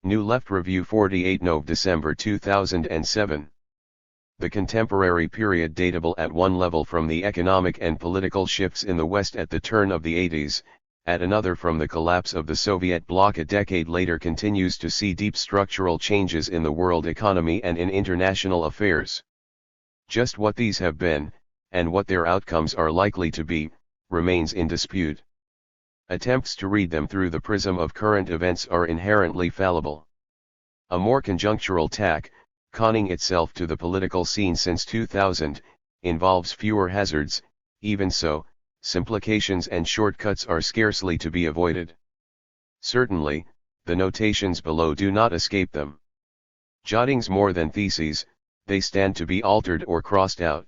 New Left Review 48 Nov December 2007. The contemporary period datable at one level from the economic and political shifts in the West at the turn of the 80s, at another from the collapse of the Soviet bloc a decade later continues to see deep structural changes in the world economy and in international affairs. Just what these have been, and what their outcomes are likely to be, remains in dispute. Attempts to read them through the prism of current events are inherently fallible. A more conjunctural tack, conning itself to the political scene since 2000, involves fewer hazards. Even so, simplifications and shortcuts are scarcely to be avoided. Certainly, the notations below do not escape them. Jottings more than theses, they stand to be altered or crossed out.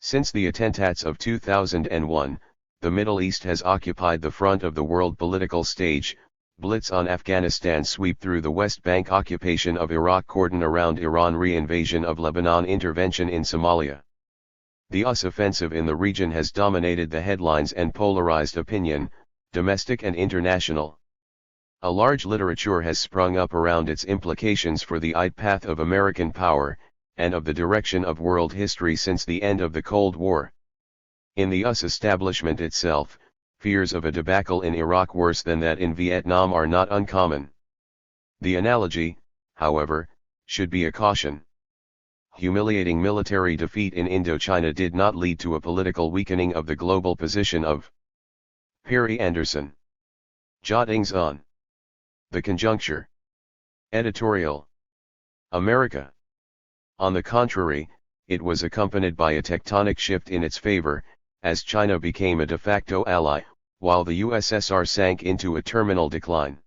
Since the attentats of 2001, the Middle East has occupied the front of the world political stage. Blitz on Afghanistan, sweep through the West Bank, occupation of Iraq, cordon around Iran, re-invasion of Lebanon, intervention in Somalia. The US offensive in the region has dominated the headlines and polarized opinion, domestic and international. A large literature has sprung up around its implications for the path of American power, and of the direction of world history since the end of the Cold War. In the US establishment itself, fears of a debacle in Iraq worse than that in Vietnam are not uncommon. The analogy, however, should be a caution. Humiliating military defeat in Indochina did not lead to a political weakening of the global position of Perry Anderson. Jottings on the conjuncture. Editorial. America. On the contrary, it was accompanied by a tectonic shift in its favor, as China became a de facto ally, while the USSR sank into a terminal decline.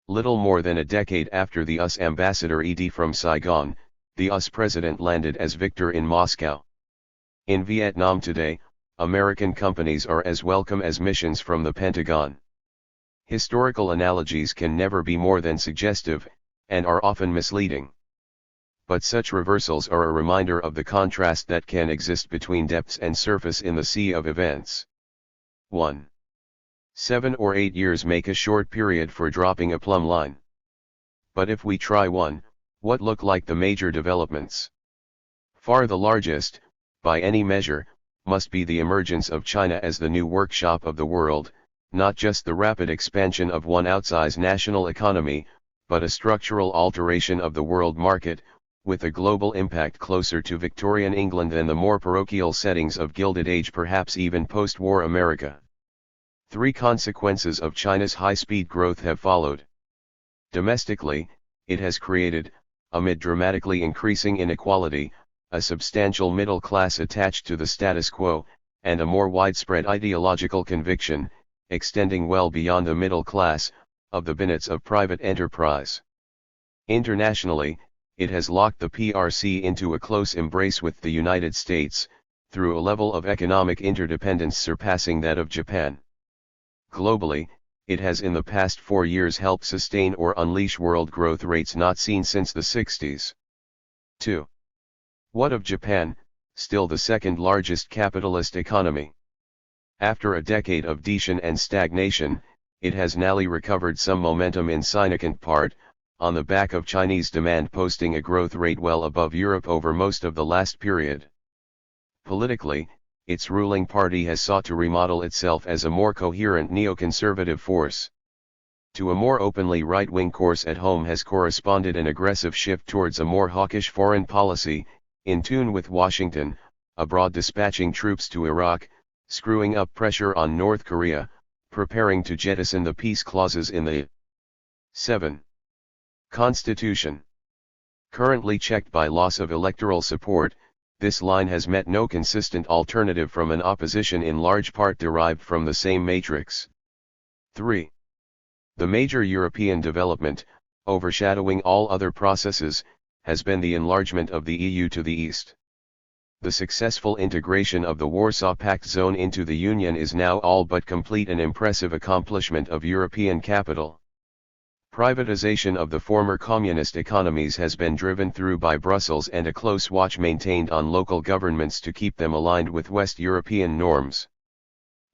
Little more than a decade after the US ambassador ED from Saigon, the US president landed as victor in Moscow. In Vietnam today, American companies are as welcome as missions from the Pentagon. Historical analogies can never be more than suggestive, and are often misleading. But such reversals are a reminder of the contrast that can exist between depths and surface in the sea of events. 1. 7 or 8 years make a short period for dropping a plumb line. But if we try one, what look like the major developments? Far the largest, by any measure, must be the emergence of China as the new workshop of the world, not just the rapid expansion of one outsized national economy, but a structural alteration of the world market, with a global impact closer to Victorian England than the more parochial settings of Gilded Age, perhaps even post-war America. 3 consequences of China's high-speed growth have followed. Domestically, it has created, amid dramatically increasing inequality, a substantial middle class attached to the status quo, and a more widespread ideological conviction, extending well beyond the middle class, of the benefits of private enterprise. Internationally, it has locked the PRC into a close embrace with the United States, through a level of economic interdependence surpassing that of Japan. Globally, it has in the past 4 years helped sustain or unleash world growth rates not seen since the 60s. 2. What of Japan, still the second largest capitalist economy? After a decade of depletion and stagnation, it has newly recovered some momentum in significant part, on the back of Chinese demand posting a growth rate well above Europe over most of the last period. Politically, its ruling party has sought to remodel itself as a more coherent neoconservative force. To a more openly right-wing course at home has corresponded an aggressive shift towards a more hawkish foreign policy, in tune with Washington, abroad dispatching troops to Iraq, screwing up pressure on North Korea, preparing to jettison the peace clauses in the 7. Constitution. Currently checked by loss of electoral support, this line has met no consistent alternative from an opposition in large part derived from the same matrix. 3. The major European development, overshadowing all other processes, has been the enlargement of the EU to the east. The successful integration of the Warsaw Pact zone into the Union is now all but complete, an impressive accomplishment of European capital. Privatization of the former communist economies has been driven through by Brussels and a close watch maintained on local governments to keep them aligned with West European norms.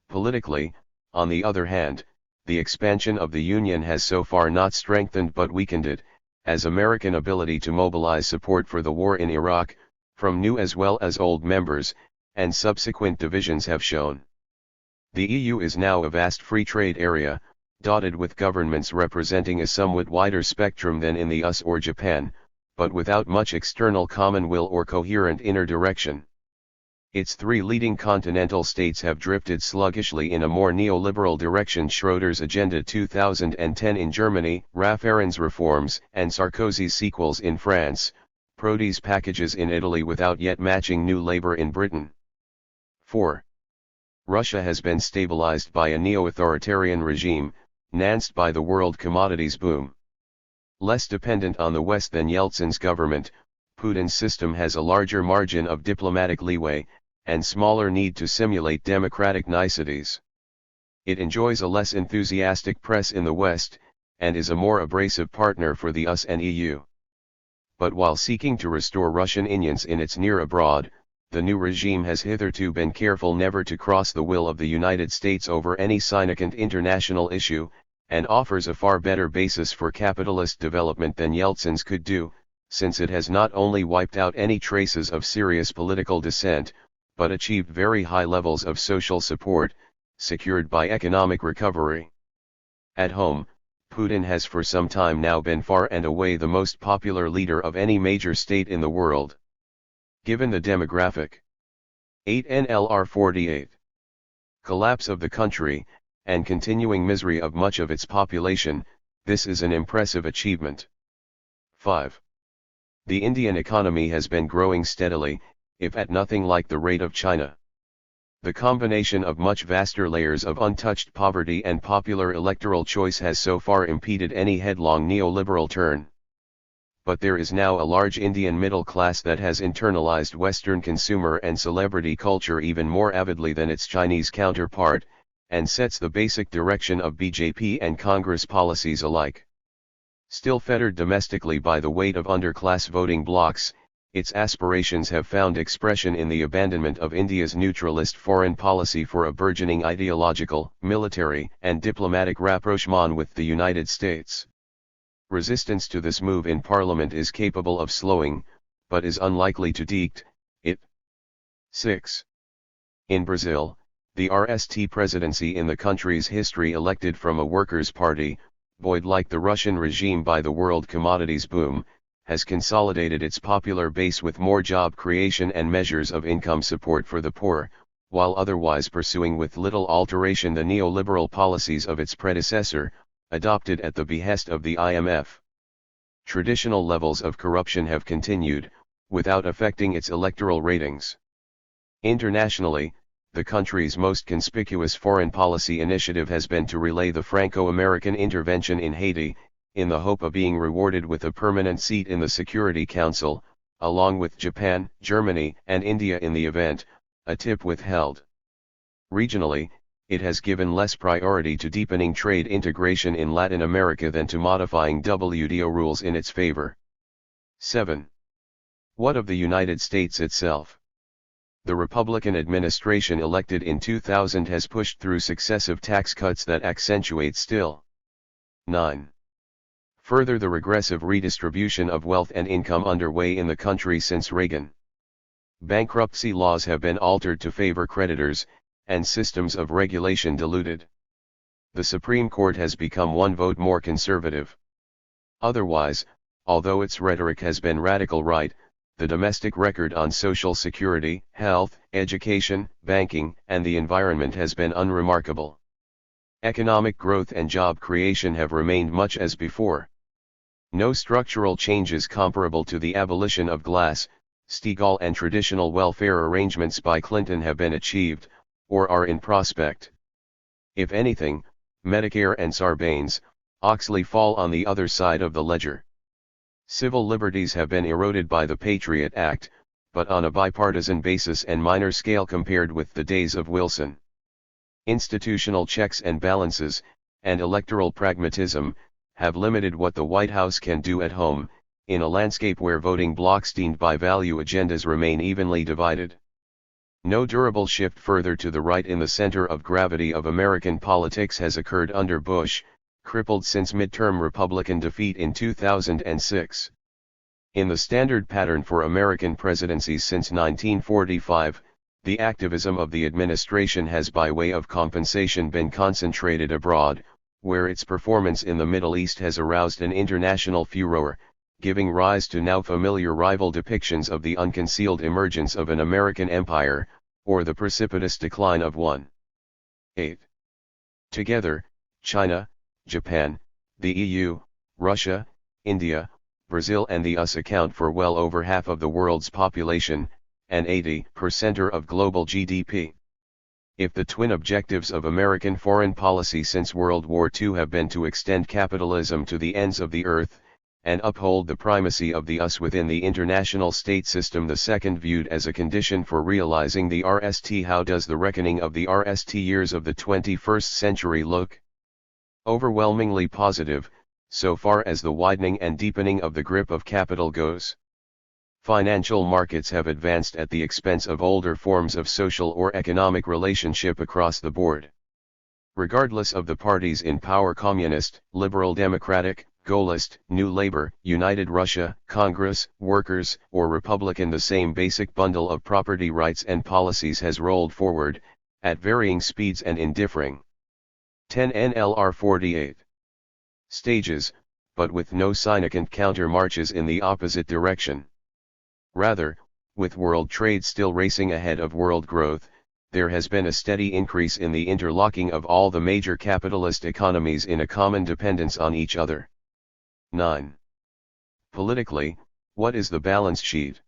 Politically, on the other hand, the expansion of the Union has so far not strengthened but weakened it, as American ability to mobilize support for the war in Iraq, from new as well as old members, and subsequent divisions have shown. The EU is now a vast free trade area, dotted with governments representing a somewhat wider spectrum than in the US or Japan, but without much external common will or coherent inner direction. Its three leading continental states have drifted sluggishly in a more neoliberal direction: Schroeder's Agenda 2010 in Germany, Raffarin's reforms and Sarkozy's sequels in France, Prodi's packages in Italy without yet matching New Labour in Britain. 4. Russia has been stabilized by a neo-authoritarian regime, enhanced by the world commodities boom. Less dependent on the West than Yeltsin's government, Putin's system has a larger margin of diplomatic leeway, and smaller need to simulate democratic niceties. It enjoys a less enthusiastic press in the West, and is a more abrasive partner for the US and EU. But while seeking to restore Russian influence in its near abroad, the new regime has hitherto been careful never to cross the will of the United States over any significant international issue, and offers a far better basis for capitalist development than Yeltsin's could do, since it has not only wiped out any traces of serious political dissent, but achieved very high levels of social support, secured by economic recovery. At home, Putin has for some time now been far and away the most popular leader of any major state in the world. Given the demographic 8 NLR 48 collapse of the country, and continuing misery of much of its population, this is an impressive achievement. 5. The Indian economy has been growing steadily, if at nothing like the rate of China. The combination of much vaster layers of untouched poverty and popular electoral choice has so far impeded any headlong neoliberal turn. But there is now a large Indian middle class that has internalized Western consumer and celebrity culture even more avidly than its Chinese counterpart, and sets the basic direction of BJP and Congress policies alike. Still fettered domestically by the weight of underclass voting blocs, its aspirations have found expression in the abandonment of India's neutralist foreign policy for a burgeoning ideological, military, and diplomatic rapprochement with the United States. Resistance to this move in Parliament is capable of slowing, but is unlikely to dictate it. 6. In Brazil, the RST presidency in the country's history elected from a workers' party, buoyed like the Russian regime by the world commodities boom, has consolidated its popular base with more job creation and measures of income support for the poor, while otherwise pursuing with little alteration the neoliberal policies of its predecessor, adopted at the behest of the IMF. Traditional levels of corruption have continued, without affecting its electoral ratings. Internationally, the country's most conspicuous foreign policy initiative has been to relay the Franco-American intervention in Haiti, in the hope of being rewarded with a permanent seat in the Security Council, along with Japan, Germany, and India in the event, a tip withheld. Regionally, it has given less priority to deepening trade integration in Latin America than to modifying WTO rules in its favor. 7. What of the United States itself? The Republican administration elected in 2000 has pushed through successive tax cuts that accentuate still. 9. Further the regressive redistribution of wealth and income underway in the country since Reagan. Bankruptcy laws have been altered to favor creditors, and systems of regulation diluted. The Supreme Court has become one vote more conservative. Otherwise, although its rhetoric has been radical right, the domestic record on social security, health, education, banking, and the environment has been unremarkable. Economic growth and job creation have remained much as before. No structural changes comparable to the abolition of Glass-Steagall and traditional welfare arrangements by Clinton have been achieved, or are in prospect. If anything, Medicare and Sarbanes-Oxley fall on the other side of the ledger. Civil liberties have been eroded by the Patriot Act, but on a bipartisan basis and minor scale compared with the days of Wilson. Institutional checks and balances, and electoral pragmatism, have limited what the White House can do at home, in a landscape where voting blocs deemed by value agendas remain evenly divided. No durable shift further to the right in the center of gravity of American politics has occurred under Bush, crippled since midterm Republican defeat in 2006. In the standard pattern for American presidencies since 1945, the activism of the administration has by way of compensation been concentrated abroad, where its performance in the Middle East has aroused an international furor, giving rise to now familiar rival depictions of the unconcealed emergence of an American empire, or the precipitous decline of one. 8. Together, China, Japan, the EU, Russia, India, Brazil and the US account for well over half of the world's population, and 80% of global GDP. If the twin objectives of American foreign policy since World War II have been to extend capitalism to the ends of the earth, and uphold the primacy of the US within the international state system, the second viewed as a condition for realizing the RST, how does the reckoning of the RST years of the 21st century look? Overwhelmingly positive, so far as the widening and deepening of the grip of capital goes. Financial markets have advanced at the expense of older forms of social or economic relationship across the board. Regardless of the parties in power, communist, liberal democratic, Gaullist, New Labour, United Russia, Congress, Workers, or Republican, the same basic bundle of property rights and policies has rolled forward, at varying speeds and in differing 10 NLR 48 stages, but with no significant counter marches in the opposite direction. Rather, with world trade still racing ahead of world growth, there has been a steady increase in the interlocking of all the major capitalist economies in a common dependence on each other. 9. Politically, what is the balance sheet?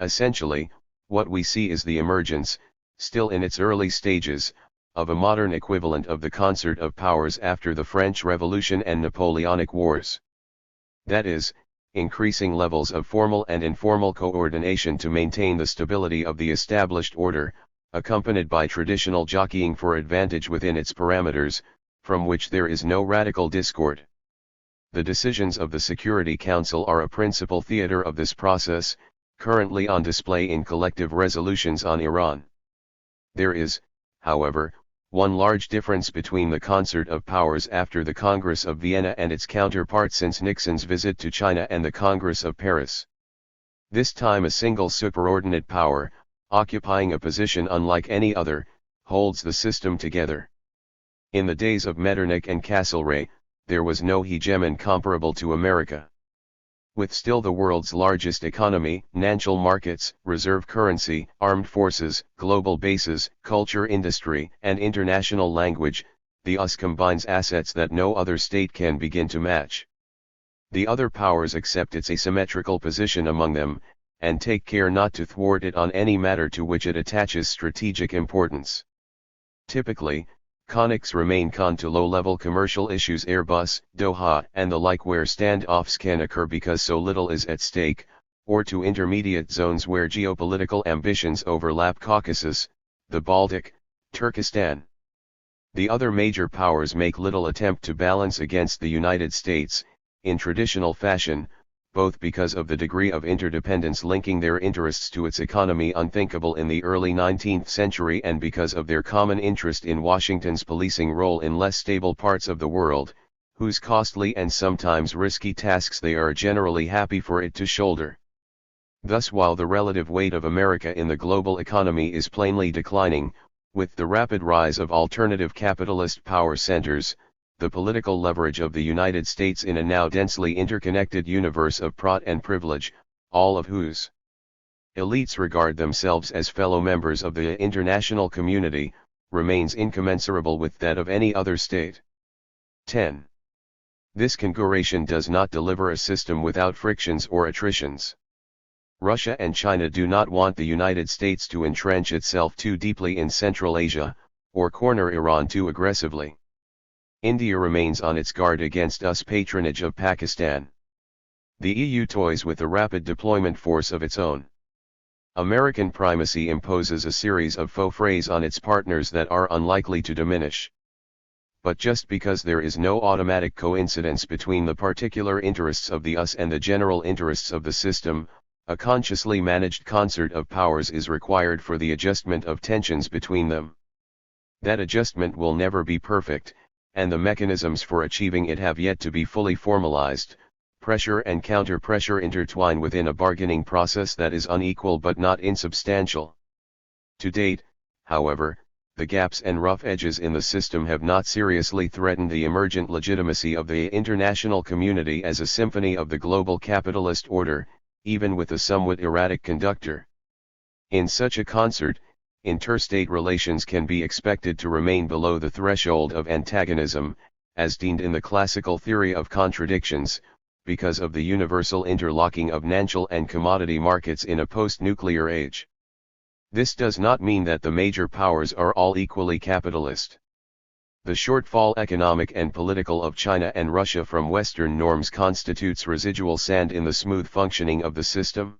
Essentially, what we see is the emergence, still in its early stages, of a modern equivalent of the concert of powers after the French Revolution and Napoleonic Wars. That is, increasing levels of formal and informal coordination to maintain the stability of the established order, accompanied by traditional jockeying for advantage within its parameters, from which there is no radical discord. The decisions of the Security Council are a principal theater of this process, currently on display in collective resolutions on Iran. There is, however, one large difference between the concert of powers after the Congress of Vienna and its counterpart since Nixon's visit to China and the Congress of Paris. This time a single superordinate power, occupying a position unlike any other, holds the system together. In the days of Metternich and Castlereagh, there was no hegemon comparable to America. With still the world's largest economy, financial markets, reserve currency, armed forces, global bases, culture industry, and international language, the US combines assets that no other state can begin to match. The other powers accept its asymmetrical position among them, and take care not to thwart it on any matter to which it attaches strategic importance. Typically, conics remain con to low-level commercial issues, Airbus, Doha, and the like, where standoffs can occur because so little is at stake, or to intermediate zones where geopolitical ambitions overlap, Caucasus, the Baltic, Turkestan. The other major powers make little attempt to balance against the United States, in traditional fashion, both because of the degree of interdependence linking their interests to its economy unthinkable in the early 19th century and because of their common interest in Washington's policing role in less stable parts of the world, whose costly and sometimes risky tasks they are generally happy for it to shoulder. Thus, while the relative weight of America in the global economy is plainly declining, with the rapid rise of alternative capitalist power centers, the political leverage of the United States in a now densely interconnected universe of prot and privilege, all of whose elites regard themselves as fellow members of the international community, remains incommensurable with that of any other state. 10. This configuration does not deliver a system without frictions or attritions. Russia and China do not want the United States to entrench itself too deeply in Central Asia, or corner Iran too aggressively. India remains on its guard against US patronage of Pakistan. The EU toys with a rapid deployment force of its own. American primacy imposes a series of faux frays on its partners that are unlikely to diminish. But just because there is no automatic coincidence between the particular interests of the US and the general interests of the system, A consciously managed concert of powers is required for the adjustment of tensions between them. That adjustment will never be perfect, and the mechanisms for achieving it have yet to be fully formalized. Pressure and counter-pressure intertwine within a bargaining process that is unequal but not insubstantial. To date, however, the gaps and rough edges in the system have not seriously threatened the emergent legitimacy of the international community as a symphony of the global capitalist order, even with a somewhat erratic conductor. In such a concert, interstate relations can be expected to remain below the threshold of antagonism, as deemed in the classical theory of contradictions, because of the universal interlocking of financial and commodity markets in a post-nuclear age. This does not mean that the major powers are all equally capitalist. The shortfall economic and political of China and Russia from Western norms constitutes residual sand in the smooth functioning of the system.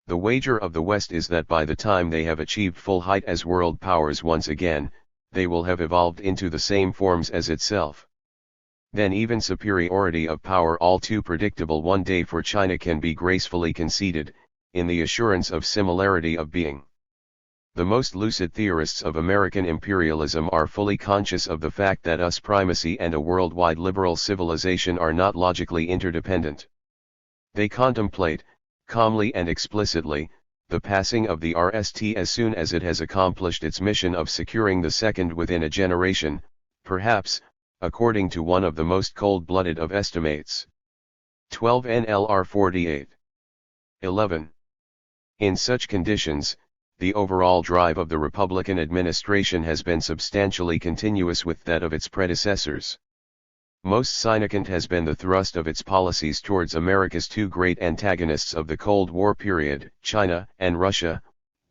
The wager of the West is that by the time they have achieved full height as world powers once again, they will have evolved into the same forms as itself. Then even superiority of power all too predictable one day for China can be gracefully conceded, in the assurance of similarity of being. The most lucid theorists of American imperialism are fully conscious of the fact that US primacy and a worldwide liberal civilization are not logically interdependent. They contemplate, calmly and explicitly, the passing of the RST as soon as it has accomplished its mission of securing the second within a generation, perhaps, according to one of the most cold-blooded of estimates. 12 NLR 48. 11. In such conditions, the overall drive of the Republican administration has been substantially continuous with that of its predecessors. Most significant has been the thrust of its policies towards America's two great antagonists of the Cold War period, China and Russia,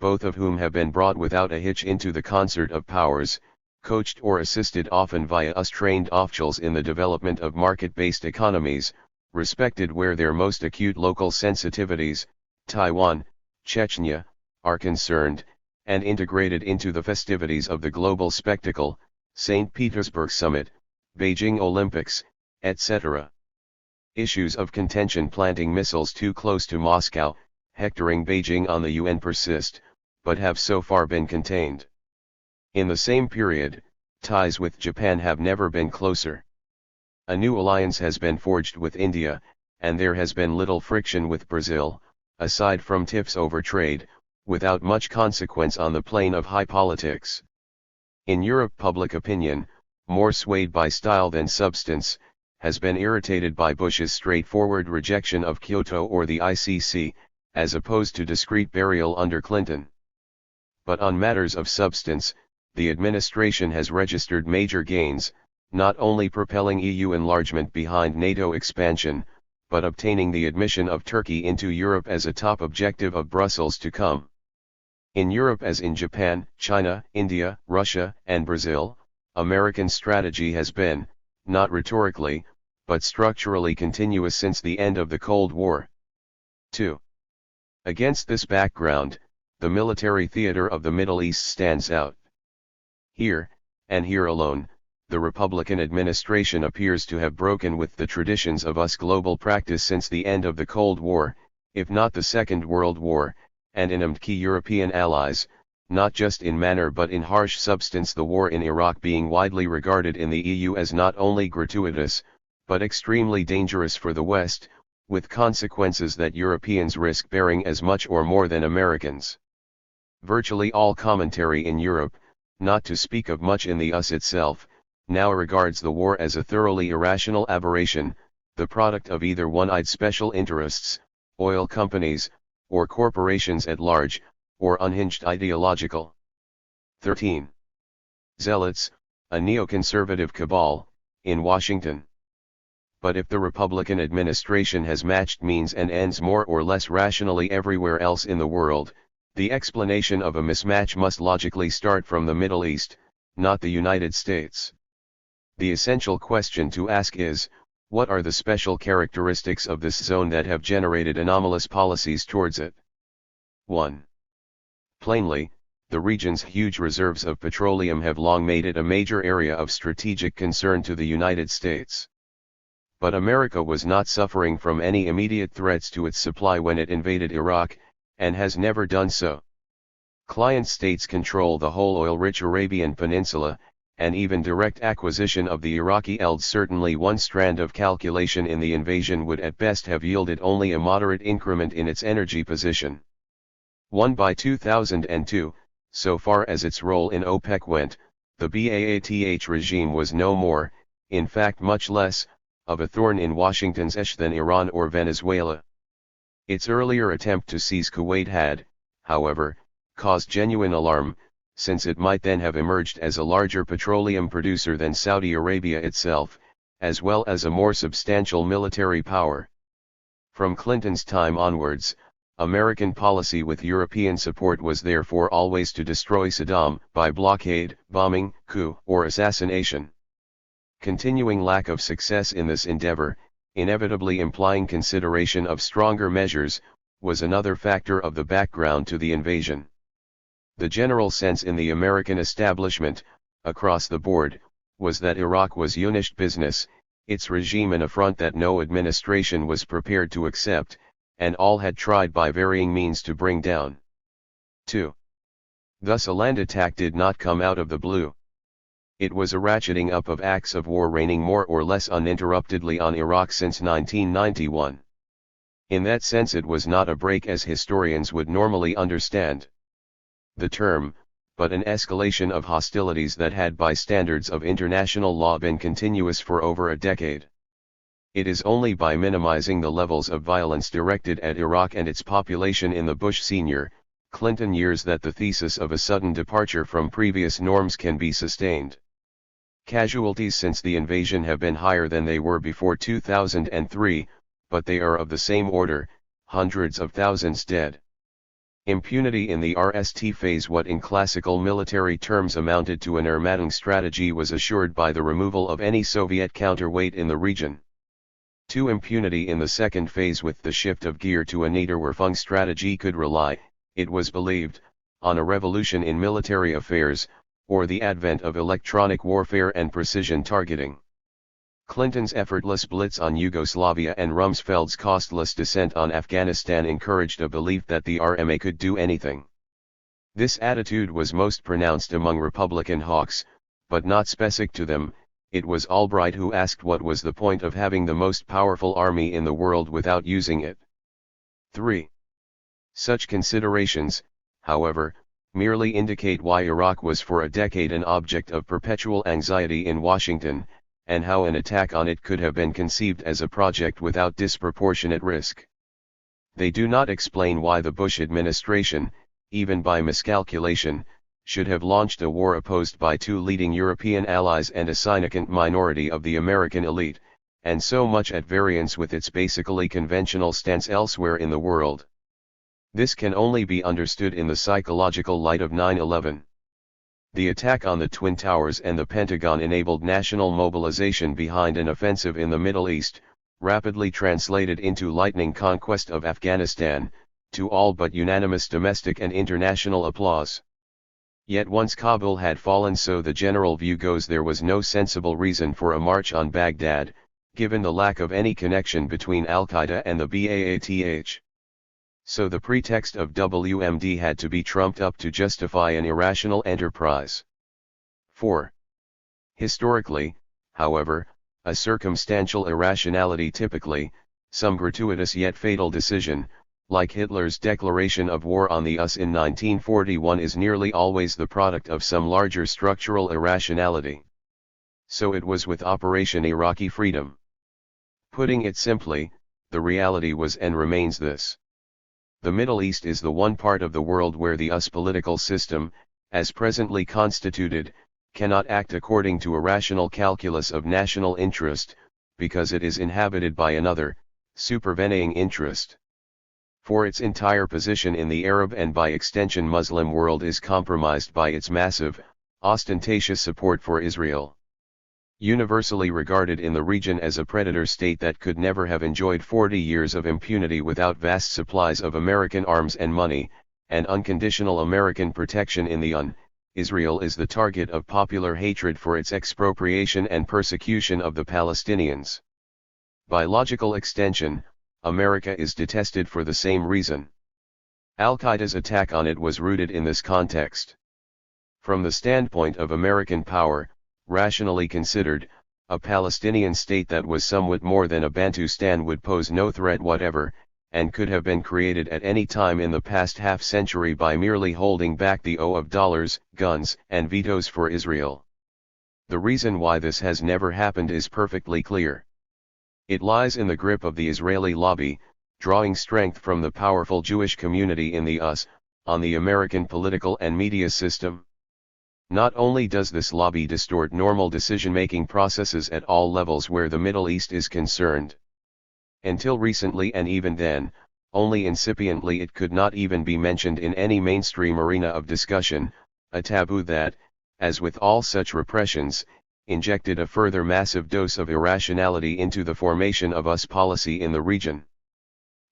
both of whom have been brought without a hitch into the concert of powers, coached or assisted often via US-trained officials in the development of market-based economies, respected where their most acute local sensitivities, Taiwan, Chechnya, are concerned, and integrated into the festivities of the global spectacle, St. Petersburg Summit, Beijing Olympics, etc. Issues of contention planting missiles too close to Moscow, hectoring Beijing on the UN persist, but have so far been contained. In the same period, ties with Japan have never been closer. A new alliance has been forged with India, and there has been little friction with Brazil, aside from tiffs over trade, without much consequence on the plane of high politics. In Europe, public opinion, more swayed by style than substance, has been irritated by Bush's straightforward rejection of Kyoto or the ICC, as opposed to discreet burial under Clinton. But on matters of substance, the administration has registered major gains, not only propelling EU enlargement behind NATO expansion, but obtaining the admission of Turkey into Europe as a top objective of Brussels to come. In Europe as in Japan, China, India, Russia, and Brazil, American strategy has been, not rhetorically, but structurally continuous since the end of the Cold War. 2. Against this background, the military theater of the Middle East stands out. Here, and here alone, the Republican administration appears to have broken with the traditions of US global practice since the end of the Cold War, if not the Second World War, and enamed key European allies, not just in manner but in harsh substance, the war in Iraq being widely regarded in the EU as not only gratuitous, but extremely dangerous for the West, with consequences that Europeans risk bearing as much or more than Americans. Virtually all commentary in Europe, not to speak of much in the US itself, now regards the war as a thoroughly irrational aberration, the product of either one-eyed special interests, oil companies, or corporations at large, or unhinged ideological. 13. Zealots, a neoconservative cabal, in Washington. But if the Republican administration has matched means and ends more or less rationally everywhere else in the world, the explanation of a mismatch must logically start from the Middle East, not the United States. The essential question to ask is, what are the special characteristics of this zone that have generated anomalous policies towards it? 1. Plainly, the region's huge reserves of petroleum have long made it a major area of strategic concern to the United States. But America was not suffering from any immediate threats to its supply when it invaded Iraq, and has never done so. Client states control the whole oil-rich Arabian Peninsula, and even direct acquisition of the Iraqi elds. Certainly one strand of calculation in the invasion would at best have yielded only a moderate increment in its energy position. 1. By 2002, so far as its role in OPEC went, the BAATH regime was no more, in fact much less, of a thorn in Washington's ash than Iran or Venezuela. Its earlier attempt to seize Kuwait had, however, caused genuine alarm, since it might then have emerged as a larger petroleum producer than Saudi Arabia itself, as well as a more substantial military power. From Clinton's time onwards, American policy with European support was therefore always to destroy Saddam by blockade, bombing, coup, or assassination. Continuing lack of success in this endeavor, inevitably implying consideration of stronger measures, was another factor of the background to the invasion. The general sense in the American establishment, across the board, was that Iraq was unfinished business, its regime an affront that no administration was prepared to accept, and all had tried by varying means to bring down. 2. Thus a land attack did not come out of the blue. It was a ratcheting up of acts of war raining more or less uninterruptedly on Iraq since 1991. In that sense it was not a break as historians would normally understand the term, but an escalation of hostilities that had by standards of international law been continuous for over a decade. It is only by minimizing the levels of violence directed at Iraq and its population in the Bush Sr., Clinton years that the thesis of a sudden departure from previous norms can be sustained. Casualties since the invasion have been higher than they were before 2003, but they are of the same order, hundreds of thousands dead. Impunity in the RST phase, what in classical military terms amounted to an Ermatting strategy, was assured by the removal of any Soviet counterweight in the region. 2. Impunity in the second phase, with the shift of gear to a Niederwerfung strategy, could rely, it was believed, on a revolution in military affairs, or the advent of electronic warfare and precision targeting. Clinton's effortless blitz on Yugoslavia and Rumsfeld's costless descent on Afghanistan encouraged a belief that the RMA could do anything. This attitude was most pronounced among Republican hawks, but not specific to them. It was Albright who asked what was the point of having the most powerful army in the world without using it. 3. Such considerations, however, merely indicate why Iraq was for a decade an object of perpetual anxiety in Washington, and how an attack on it could have been conceived as a project without disproportionate risk. They do not explain why the Bush administration, even by miscalculation, should have launched a war opposed by two leading European allies and a significant minority of the American elite, and so much at variance with its basically conventional stance elsewhere in the world. This can only be understood in the psychological light of 9/11. The attack on the Twin Towers and the Pentagon enabled national mobilization behind an offensive in the Middle East, rapidly translated into lightning conquest of Afghanistan, to all but unanimous domestic and international applause. Yet once Kabul had fallen, so the general view goes, there was no sensible reason for a march on Baghdad, given the lack of any connection between Al-Qaeda and the BAATH. So the pretext of WMD had to be trumped up to justify an irrational enterprise. 4. Historically, however, a circumstantial irrationality, typically, some gratuitous yet fatal decision, like Hitler's declaration of war on the US in 1941, is nearly always the product of some larger structural irrationality. So it was with Operation Iraqi Freedom. Putting it simply, the reality was and remains this. The Middle East is the one part of the world where the US political system, as presently constituted, cannot act according to a rational calculus of national interest, because it is inhabited by another, supervening interest. For its entire position in the Arab and by extension Muslim world is compromised by its massive, ostentatious support for Israel. Universally regarded in the region as a predator state that could never have enjoyed 40 years of impunity without vast supplies of American arms and money, and unconditional American protection in the UN, Israel is the target of popular hatred for its expropriation and persecution of the Palestinians. By logical extension, America is detested for the same reason. Al-Qaeda's attack on it was rooted in this context. From the standpoint of American power, rationally considered, a Palestinian state that was somewhat more than a Bantustan would pose no threat whatever, and could have been created at any time in the past half-century by merely holding back the owe of dollars, guns, and vetoes for Israel. The reason why this has never happened is perfectly clear. It lies in the grip of the Israeli lobby, drawing strength from the powerful Jewish community in the US, on the American political and media system. Not only does this lobby distort normal decision-making processes at all levels where the Middle East is concerned. Until recently, and even then, only incipiently, it could not even be mentioned in any mainstream arena of discussion, a taboo that, as with all such repressions, injected a further massive dose of irrationality into the formation of US policy in the region.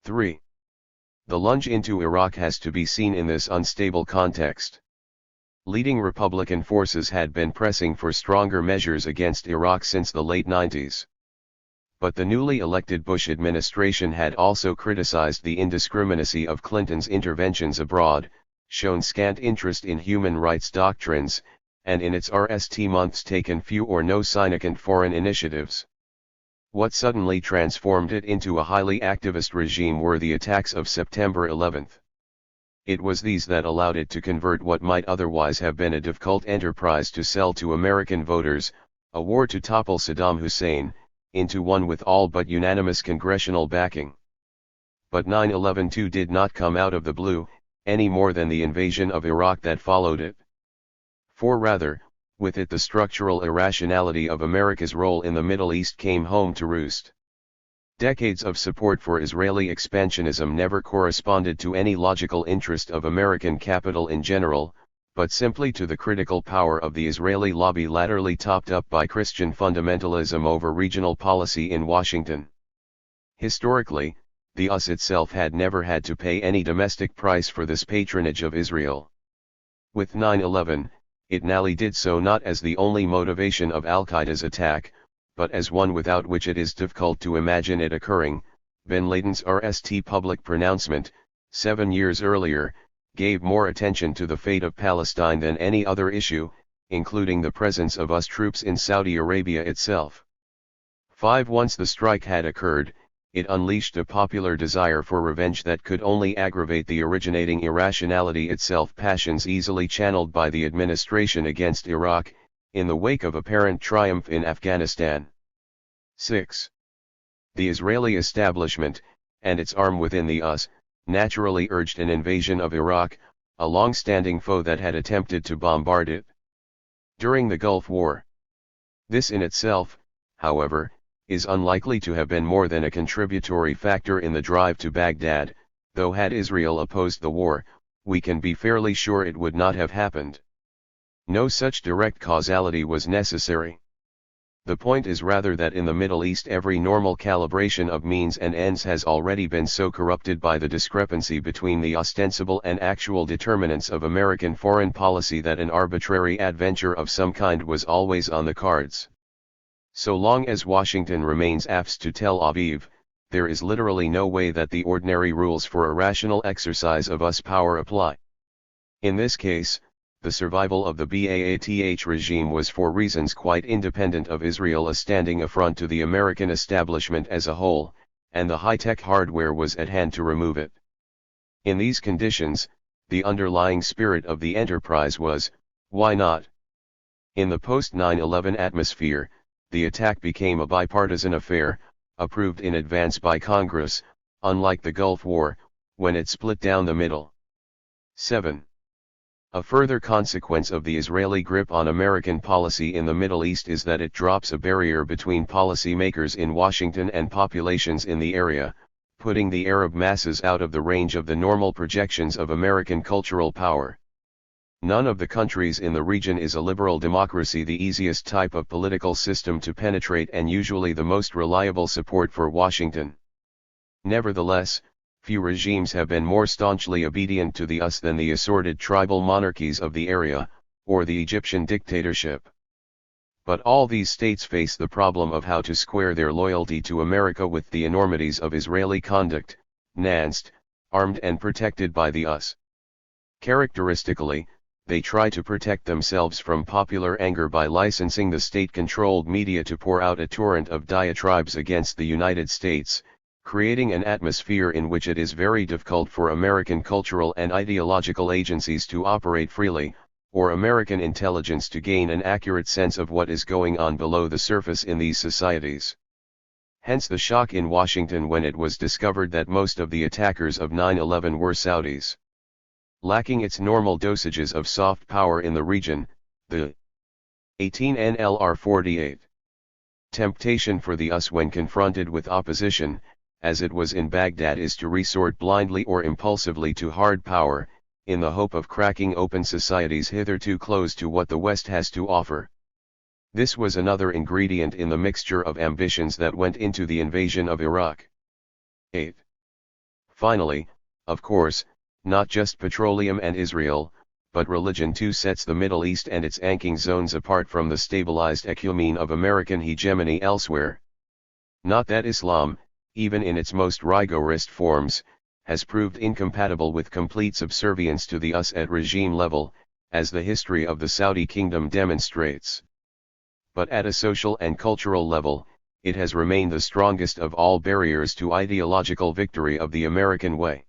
3. The lunge into Iraq has to be seen in this unstable context. Leading Republican forces had been pressing for stronger measures against Iraq since the late 90s. But the newly elected Bush administration had also criticized the indiscriminacy of Clinton's interventions abroad, shown scant interest in human rights doctrines, and in its RST months taken few or no significant foreign initiatives. What suddenly transformed it into a highly activist regime were the attacks of September 11. It was these that allowed it to convert what might otherwise have been a difficult enterprise to sell to American voters, a war to topple Saddam Hussein, into one with all but unanimous congressional backing. But 9/11 too did not come out of the blue, any more than the invasion of Iraq that followed it. For rather, with it the structural irrationality of America's role in the Middle East came home to roost. Decades of support for Israeli expansionism never corresponded to any logical interest of American capital in general, but simply to the critical power of the Israeli lobby, latterly topped up by Christian fundamentalism over regional policy in Washington. Historically, the US itself had never had to pay any domestic price for this patronage of Israel. With 9/11, it nally did so not as the only motivation of Al-Qaeda's attack, but as one without which it is difficult to imagine it occurring. Bin Laden's RST public pronouncement, 7 years earlier, gave more attention to the fate of Palestine than any other issue, including the presence of US troops in Saudi Arabia itself. 5. Once the strike had occurred, it unleashed a popular desire for revenge that could only aggravate the originating irrationality itself, passions easily channeled by the administration against Iraq, in the wake of apparent triumph in Afghanistan. 6. The Israeli establishment, and its arm within the US, naturally urged an invasion of Iraq, a long-standing foe that had attempted to bombard it during the Gulf War. This in itself, however, is unlikely to have been more than a contributory factor in the drive to Baghdad, though had Israel opposed the war, we can be fairly sure it would not have happened. No such direct causality was necessary. The point is rather that in the Middle East every normal calibration of means and ends has already been so corrupted by the discrepancy between the ostensible and actual determinants of American foreign policy that an arbitrary adventure of some kind was always on the cards. So long as Washington remains aft to Tel Aviv, there is literally no way that the ordinary rules for a rational exercise of US power apply. In this case, the survival of the Baath regime was for reasons quite independent of Israel a standing affront to the American establishment as a whole, and the high-tech hardware was at hand to remove it. In these conditions, the underlying spirit of the enterprise was, why not? In the post-9/11 atmosphere, the attack became a bipartisan affair, approved in advance by Congress, unlike the Gulf War, when it split down the middle. 7. A further consequence of the Israeli grip on American policy in the Middle East is that it drops a barrier between policymakers in Washington and populations in the area, putting the Arab masses out of the range of the normal projections of American cultural power. None of the countries in the region is a liberal democracy, the easiest type of political system to penetrate and usually the most reliable support for Washington. Nevertheless, few regimes have been more staunchly obedient to the US than the assorted tribal monarchies of the area, or the Egyptian dictatorship. But all these states face the problem of how to square their loyalty to America with the enormities of Israeli conduct, nanced, armed and protected by the US. Characteristically, they try to protect themselves from popular anger by licensing the state-controlled media to pour out a torrent of diatribes against the United States, creating an atmosphere in which it is very difficult for American cultural and ideological agencies to operate freely, or American intelligence to gain an accurate sense of what is going on below the surface in these societies. Hence the shock in Washington when it was discovered that most of the attackers of 9/11 were Saudis. Lacking its normal dosages of soft power in the region, the 18 NLR 48 temptation for the US when confronted with opposition, as it was in Baghdad, is to resort blindly or impulsively to hard power, in the hope of cracking open societies hitherto closed to what the West has to offer. This was another ingredient in the mixture of ambitions that went into the invasion of Iraq. 8. Finally, of course, not just petroleum and Israel, but religion too sets the Middle East and its anking zones apart from the stabilized ecumene of American hegemony elsewhere. Not that Islam, even in its most rigorous forms, has proved incompatible with complete subservience to the US at regime level, as the history of the Saudi kingdom demonstrates. But at a social and cultural level, it has remained the strongest of all barriers to ideological victory of the American way.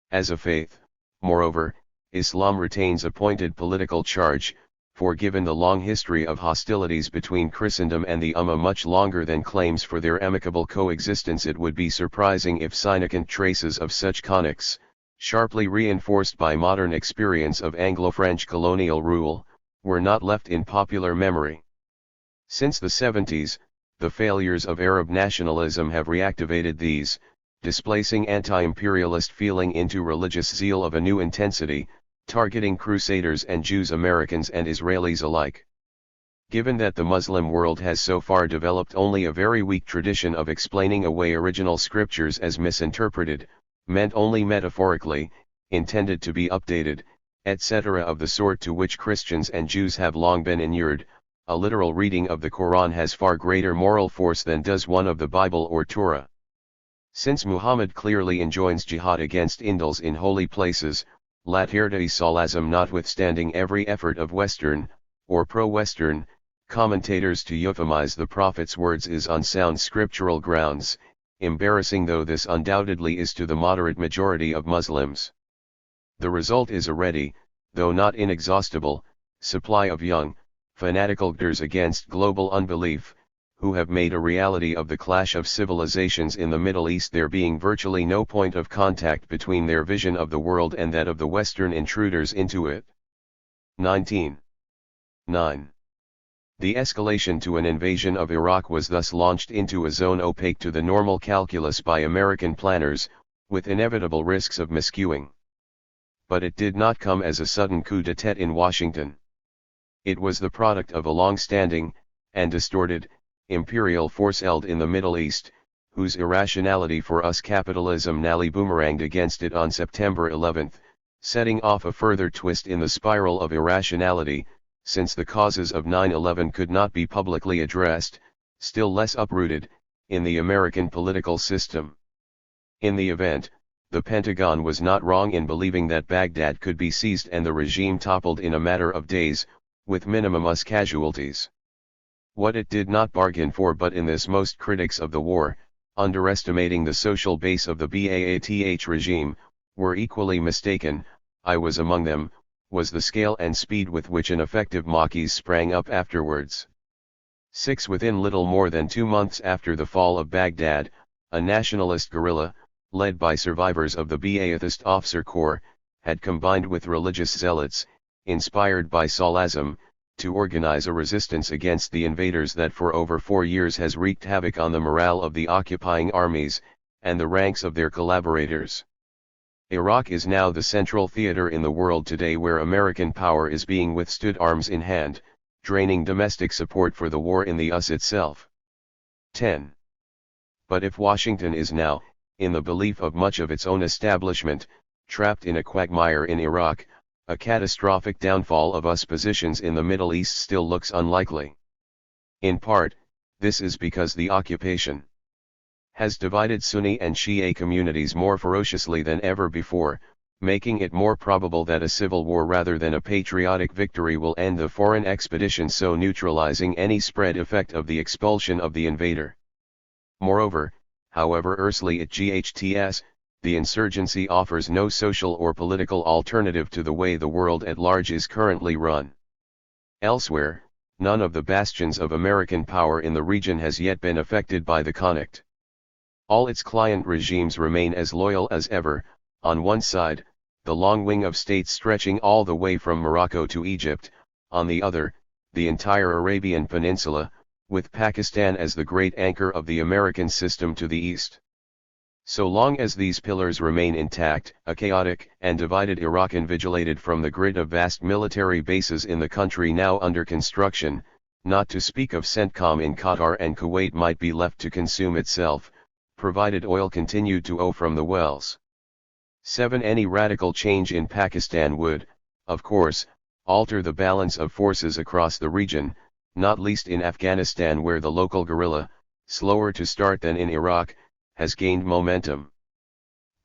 As a faith, moreover, Islam retains a pointed political charge, for given the long history of hostilities between Christendom and the Ummah much longer than claims for their amicable coexistence, it would be surprising if significant traces of such connects, sharply reinforced by modern experience of Anglo-French colonial rule, were not left in popular memory. Since the 70s, the failures of Arab nationalism have reactivated these, displacing anti-imperialist feeling into religious zeal of a new intensity, targeting Crusaders and Jews, Americans and Israelis alike. Given that the Muslim world has so far developed only a very weak tradition of explaining away original scriptures as misinterpreted, meant only metaphorically, intended to be updated, etc. of the sort to which Christians and Jews have long been inured, a literal reading of the Quran has far greater moral force than does one of the Bible or Torah. Since Muhammad clearly enjoins jihad against indals in holy places, THIRD-WORLDISM notwithstanding every effort of Western, or pro-Western, commentators to euphemize the Prophet's words is on sound scriptural grounds, embarrassing though this undoubtedly is to the moderate majority of Muslims. The result is a ready, though not inexhaustible, supply of young, fanatical leaders against global unbelief, who have made a reality of the clash of civilizations in the Middle East, there being virtually no point of contact between their vision of the world and that of the Western intruders into it. 19. 9. The escalation to an invasion of Iraq was thus launched into a zone opaque to the normal calculus by American planners, with inevitable risks of miscuing. But it did not come as a sudden coup d'etat in Washington. It was the product of a long-standing, and distorted, imperial force held in the Middle East, whose irrationality for us capitalism nally boomeranged against it on September 11, setting off a further twist in the spiral of irrationality, since the causes of 9/11 could not be publicly addressed, still less uprooted, in the American political system. In the event, the Pentagon was not wrong in believing that Baghdad could be seized and the regime toppled in a matter of days, with minimum US casualties. What it did not bargain for, but in this most critics of the war, underestimating the social base of the Baath regime, were equally mistaken, I was among them, was the scale and speed with which an effective Maquis sprang up afterwards. 6. Within little more than 2 months after the fall of Baghdad, a nationalist guerrilla, led by survivors of the Ba'athist officer corps, had combined with religious zealots, inspired by Salazim, to organize a resistance against the invaders that for over 4 years has wreaked havoc on the morale of the occupying armies, and the ranks of their collaborators. Iraq is now the central theater in the world today where American power is being withstood arms in hand, draining domestic support for the war in the US itself. 10. But if Washington is now, in the belief of much of its own establishment, trapped in a quagmire in Iraq, a catastrophic downfall of US positions in the Middle East still looks unlikely. In part, this is because the occupation has divided Sunni and Shia communities more ferociously than ever before, making it more probable that a civil war rather than a patriotic victory will end the foreign expedition, so neutralizing any spread effect of the expulsion of the invader. Moreover, however earthly it ghts, the insurgency offers no social or political alternative to the way the world at large is currently run. Elsewhere, none of the bastions of American power in the region has yet been affected by the conflict. All its client regimes remain as loyal as ever. On one side, the long wing of states stretching all the way from Morocco to Egypt, on the other, the entire Arabian Peninsula, with Pakistan as the great anchor of the American system to the east. So long as these pillars remain intact, a chaotic and divided Iraq invigilated from the grid of vast military bases in the country now under construction, not to speak of CENTCOM in Qatar and Kuwait, might be left to consume itself, provided oil continued to flow from the wells. 7. Any radical change in Pakistan would, of course, alter the balance of forces across the region, not least in Afghanistan, where the local guerrilla, slower to start than in Iraq, has gained momentum.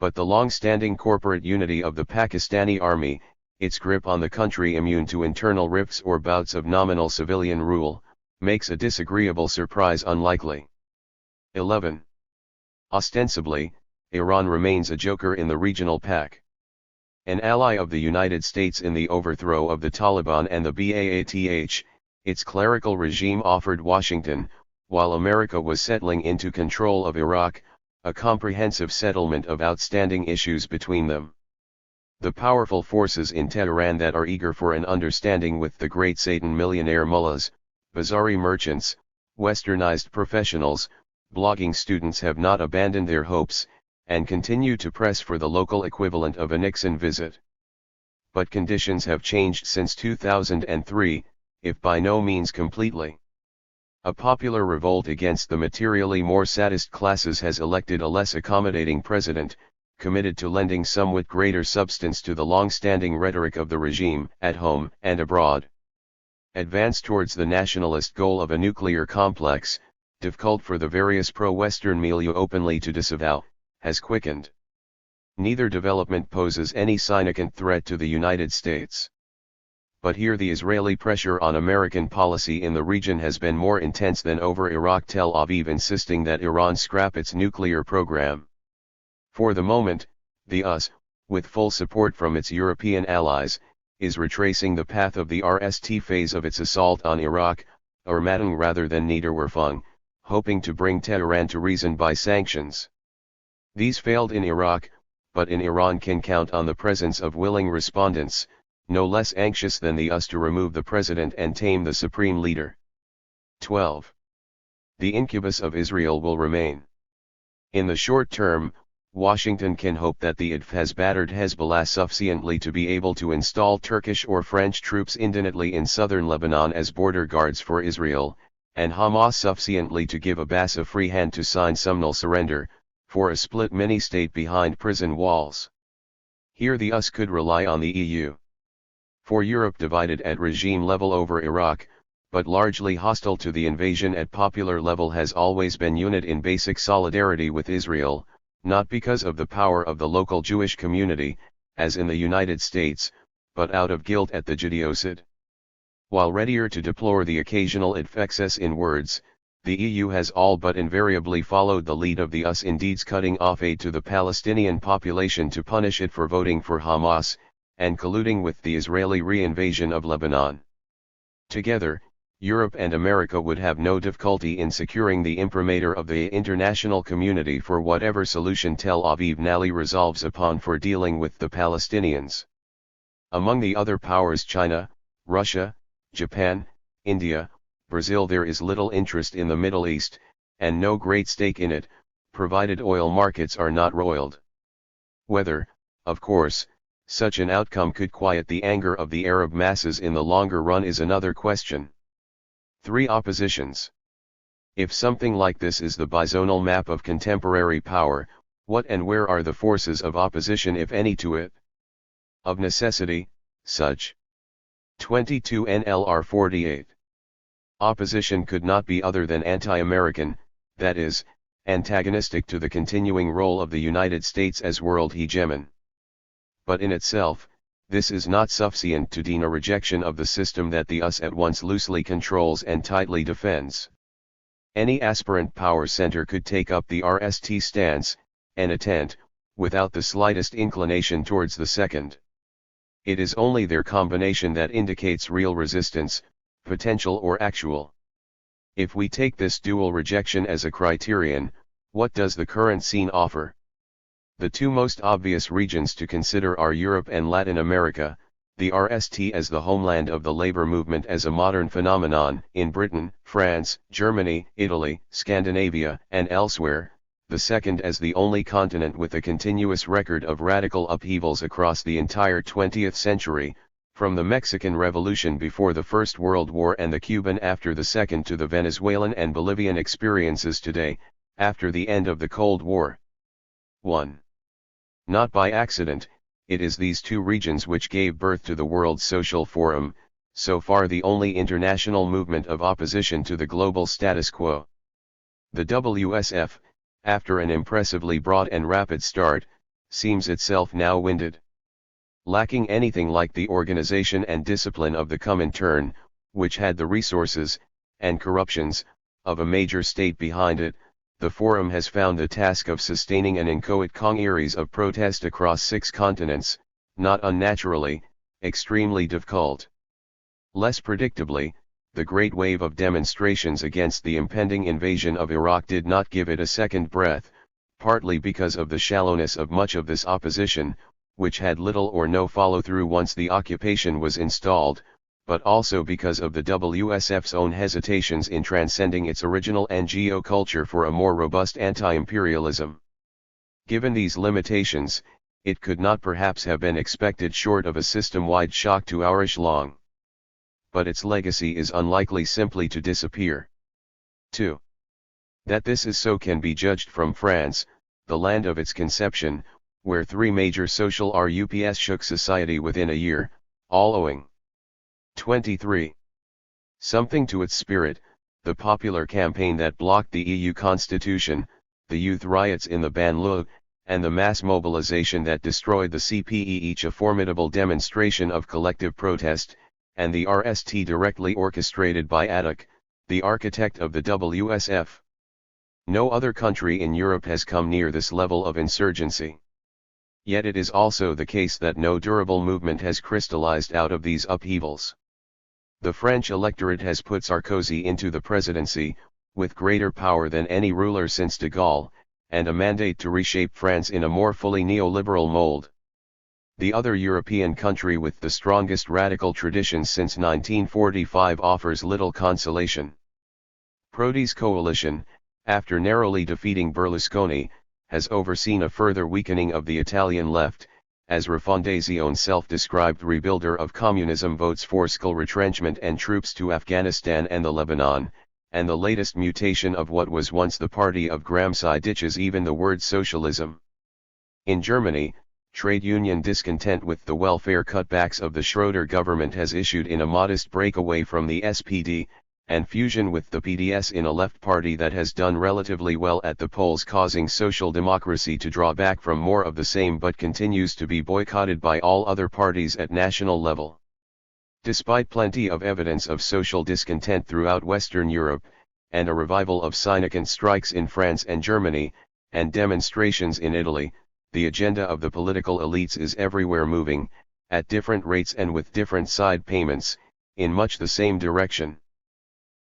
But the long-standing corporate unity of the Pakistani army, its grip on the country immune to internal rifts or bouts of nominal civilian rule, makes a disagreeable surprise unlikely. 11. Ostensibly, Iran remains a joker in the regional pack. An ally of the United States in the overthrow of the Taliban and the Ba'ath, its clerical regime offered Washington, while America was settling into control of Iraq, a comprehensive settlement of outstanding issues between them. The powerful forces in Tehran that are eager for an understanding with the great Satan millionaire mullahs, Bazari merchants, westernized professionals, blogging students have not abandoned their hopes, and continue to press for the local equivalent of a Nixon visit. But conditions have changed since 2003, if by no means completely. A popular revolt against the materially more sadist classes has elected a less accommodating president, committed to lending somewhat greater substance to the long-standing rhetoric of the regime, at home and abroad. Advance towards the nationalist goal of a nuclear complex, difficult for the various pro-Western milieu openly to disavow, has quickened. Neither development poses any significant threat to the United States. But here the Israeli pressure on American policy in the region has been more intense than over Iraq, Tel Aviv insisting that Iran scrap its nuclear program. For the moment, the US, with full support from its European allies, is retracing the path of the RST phase of its assault on Iraq, Armatung rather than Niederwerfung, hoping to bring Tehran to reason by sanctions. These failed in Iraq, but in Iran can count on the presence of willing respondents, no less anxious than the US to remove the president and tame the supreme leader. 12. The incubus of Israel will remain. In the short term, Washington can hope that the IDF has battered Hezbollah sufficiently to be able to install Turkish or French troops indefinitely in southern Lebanon as border guards for Israel, and Hamas sufficiently to give Abbas a free hand to sign some surrender, for a split mini-state behind prison walls. Here the US could rely on the EU. For Europe, divided at regime level over Iraq, but largely hostile to the invasion at popular level, has always been unit in basic solidarity with Israel, not because of the power of the local Jewish community, as in the United States, but out of guilt at the Judeocide. While readier to deplore the occasional excess in words, the EU has all but invariably followed the lead of the US in deeds, cutting off aid to the Palestinian population to punish it for voting for Hamas, and colluding with the Israeli re-invasion of Lebanon. Together, Europe and America would have no difficulty in securing the imprimatur of the international community for whatever solution Tel Aviv nally resolves upon for dealing with the Palestinians. Among the other powers, China, Russia, Japan, India, Brazil, there is little interest in the Middle East, and no great stake in it, provided oil markets are not roiled. Whether, of course, such an outcome could quiet the anger of the Arab masses in the longer run is another question. 3. Oppositions. If something like this is the bizonal map of contemporary power, what and where are the forces of opposition, if any, to it? Of necessity, such. 22 NLR 48. Opposition could not be other than anti-American, that is, antagonistic to the continuing role of the United States as world hegemon. But in itself, this is not sufficient to deny rejection of the system that the US at once loosely controls and tightly defends. Any aspirant power center could take up the RST stance, and attend, without the slightest inclination towards the second. It is only their combination that indicates real resistance, potential or actual. If we take this dual rejection as a criterion, what does the current scene offer? The two most obvious regions to consider are Europe and Latin America, the RST as the homeland of the labor movement as a modern phenomenon in Britain, France, Germany, Italy, Scandinavia, and elsewhere, the second as the only continent with a continuous record of radical upheavals across the entire 20th century, from the Mexican Revolution before the First World War and the Cuban after the Second to the Venezuelan and Bolivian experiences today, after the end of the Cold War. 1. Not by accident, it is these two regions which gave birth to the World Social Forum, so far the only international movement of opposition to the global status quo. The WSF, after an impressively broad and rapid start, seems itself now winded. Lacking anything like the organization and discipline of the Comintern, which had the resources, and corruptions, of a major state behind it, the Forum has found the task of sustaining an inchoate congeries of protest across 6 continents, not unnaturally, extremely difficult. Less predictably, the great wave of demonstrations against the impending invasion of Iraq did not give it a second breath, partly because of the shallowness of much of this opposition, which had little or no follow-through once the occupation was installed, but also because of the WSF's own hesitations in transcending its original NGO culture for a more robust anti-imperialism. Given these limitations, it could not perhaps have been expected short of a system-wide shock to our echelon. But its legacy is unlikely simply to disappear. 2. That this is so can be judged from France, the land of its conception, where 3 major social RUPs shook society within a year, all owing 23. Something to its spirit, the popular campaign that blocked the EU constitution, the youth riots in the banlieue, and the mass mobilization that destroyed the CPE, each a formidable demonstration of collective protest, and the RST directly orchestrated by Adak, the architect of the WSF. No other country in Europe has come near this level of insurgency. Yet it is also the case that no durable movement has crystallized out of these upheavals. The French electorate has put Sarkozy into the presidency, with greater power than any ruler since de Gaulle, and a mandate to reshape France in a more fully neoliberal mold. The other European country with the strongest radical traditions since 1945 offers little consolation. Prodi's coalition, after narrowly defeating Berlusconi, has overseen a further weakening of the Italian left, as Rafondazione's self-described rebuilder of communism votes for skull retrenchment and troops to Afghanistan and the Lebanon, and the latest mutation of what was once the party of Gramsci ditches even the word socialism. In Germany, trade union discontent with the welfare cutbacks of the Schröder government has issued in a modest breakaway from the SPD, and fusion with the PDS in a left party that has done relatively well at the polls, causing social democracy to draw back from more of the same but continues to be boycotted by all other parties at national level. Despite plenty of evidence of social discontent throughout Western Europe, and a revival of cynical strikes in France and Germany, and demonstrations in Italy, the agenda of the political elites is everywhere moving, at different rates and with different side payments, in much the same direction.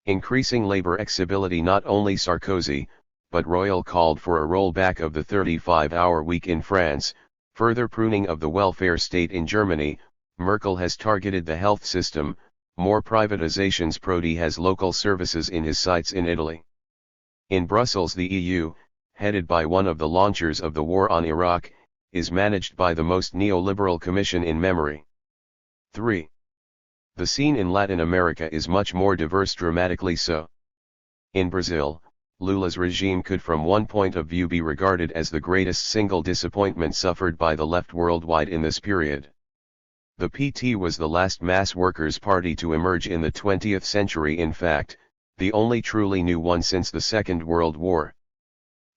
Increasing labor exibility. Not only Sarkozy, but Royal called for a rollback of the 35-hour week in France, further pruning of the welfare state in Germany. Merkel has targeted the health system, more privatizations. Prodi has local services in his sights in Italy. In Brussels, the EU, headed by one of the launchers of the war on Iraq, is managed by the most neoliberal commission in memory. 3. The scene in Latin America is much more diverse, dramatically so. In Brazil, Lula's regime could from one point of view be regarded as the greatest single disappointment suffered by the left worldwide in this period. The PT was the last mass workers' party to emerge in the 20th century. In fact, the only truly new one since the Second World War.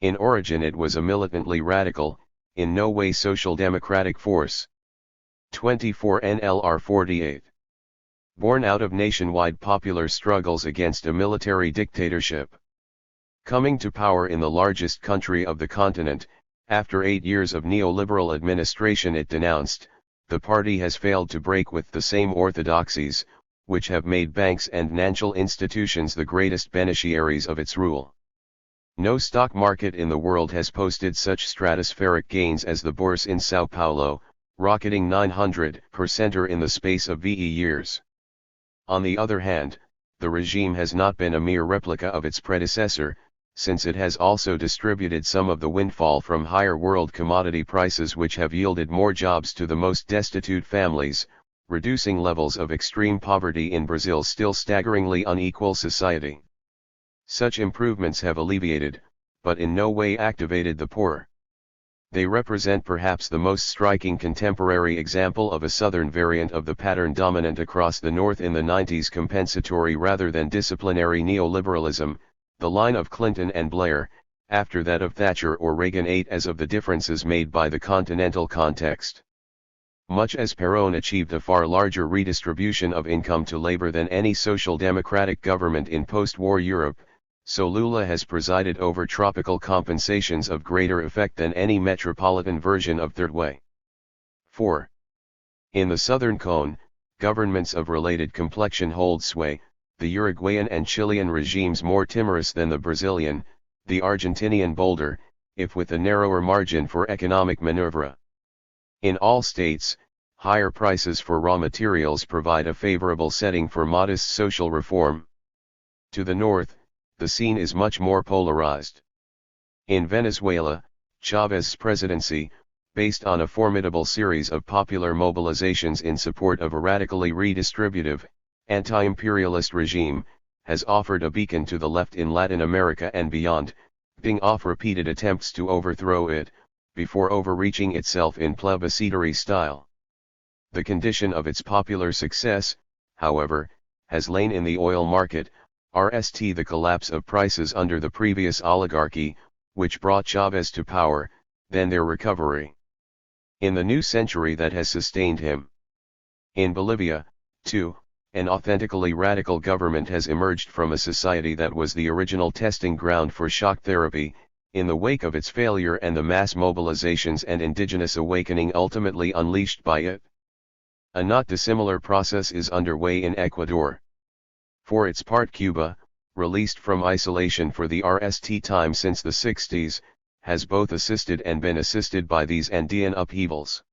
In origin it was a militantly radical, in no way social democratic force. 24 NLR 48. Born out of nationwide popular struggles against a military dictatorship. Coming to power in the largest country of the continent, after 8 years of neoliberal administration it denounced, the party has failed to break with the same orthodoxies, which have made banks and financial institutions the greatest beneficiaries of its rule. No stock market in the world has posted such stratospheric gains as the Bourse in Sao Paulo, rocketing 900% in the space of VE years. On the other hand, the regime has not been a mere replica of its predecessor, since it has also distributed some of the windfall from higher world commodity prices which have yielded more jobs to the most destitute families, reducing levels of extreme poverty in Brazil's still staggeringly unequal society. Such improvements have alleviated, but in no way activated the poor. They represent perhaps the most striking contemporary example of a southern variant of the pattern dominant across the North in the 90s: compensatory rather than disciplinary neoliberalism, the line of Clinton and Blair, after that of Thatcher or Reagan, ate as of the differences made by the continental context. Much as Perón achieved a far larger redistribution of income to labor than any social democratic government in post-war Europe, so Lula has presided over tropical compensations of greater effect than any metropolitan version of Third Way. 4. In the Southern Cone, governments of related complexion hold sway, the Uruguayan and Chilean regimes more timorous than the Brazilian, the Argentinian bolder, if with a narrower margin for economic maneuver. In all states, higher prices for raw materials provide a favorable setting for modest social reform. To the north, the scene is much more polarized. In Venezuela, Chávez's presidency, based on a formidable series of popular mobilizations in support of a radically redistributive, anti-imperialist regime, has offered a beacon to the left in Latin America and beyond, being off repeated attempts to overthrow it, before overreaching itself in plebiscitary style. The condition of its popular success, however, has lain in the oil market, the collapse of prices under the previous oligarchy, which brought Chávez to power, then their recovery in the new century that has sustained him. In Bolivia, too, an authentically radical government has emerged from a society that was the original testing ground for shock therapy, in the wake of its failure and the mass mobilizations and indigenous awakening ultimately unleashed by it. A not dissimilar process is underway in Ecuador. For its part, Cuba, released from isolation for the first time since the 60s, has both assisted and been assisted by these Andean upheavals.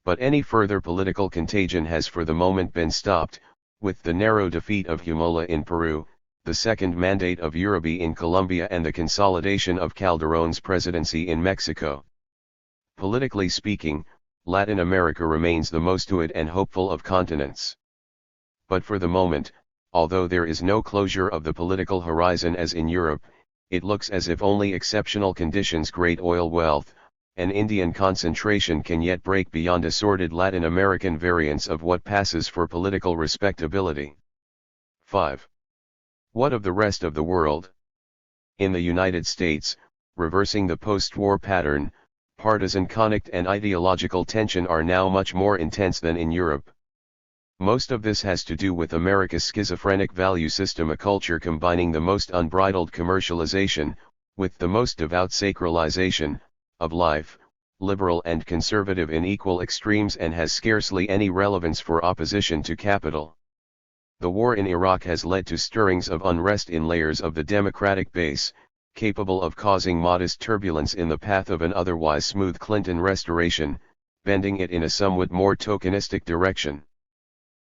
But any further political contagion has for the moment been stopped, with the narrow defeat of Humala in Peru, the second mandate of Uribe in Colombia, and the consolidation of Calderón's presidency in Mexico. Politically speaking, Latin America remains the most fluid and hopeful of continents. But for the moment, although there is no closure of the political horizon as in Europe, it looks as if only exceptional conditions, great oil wealth, and Indian concentration can yet break beyond assorted Latin American variants of what passes for political respectability. 5. What of the rest of the world? In the United States, reversing the post-war pattern, partisan conflict and ideological tension are now much more intense than in Europe. Most of this has to do with America's schizophrenic value system, a culture combining the most unbridled commercialization, with the most devout sacralization, of life, liberal and conservative in equal extremes, and has scarcely any relevance for opposition to capital. The war in Iraq has led to stirrings of unrest in layers of the democratic base, capable of causing modest turbulence in the path of an otherwise smooth Clinton restoration, bending it in a somewhat more tokenistic direction.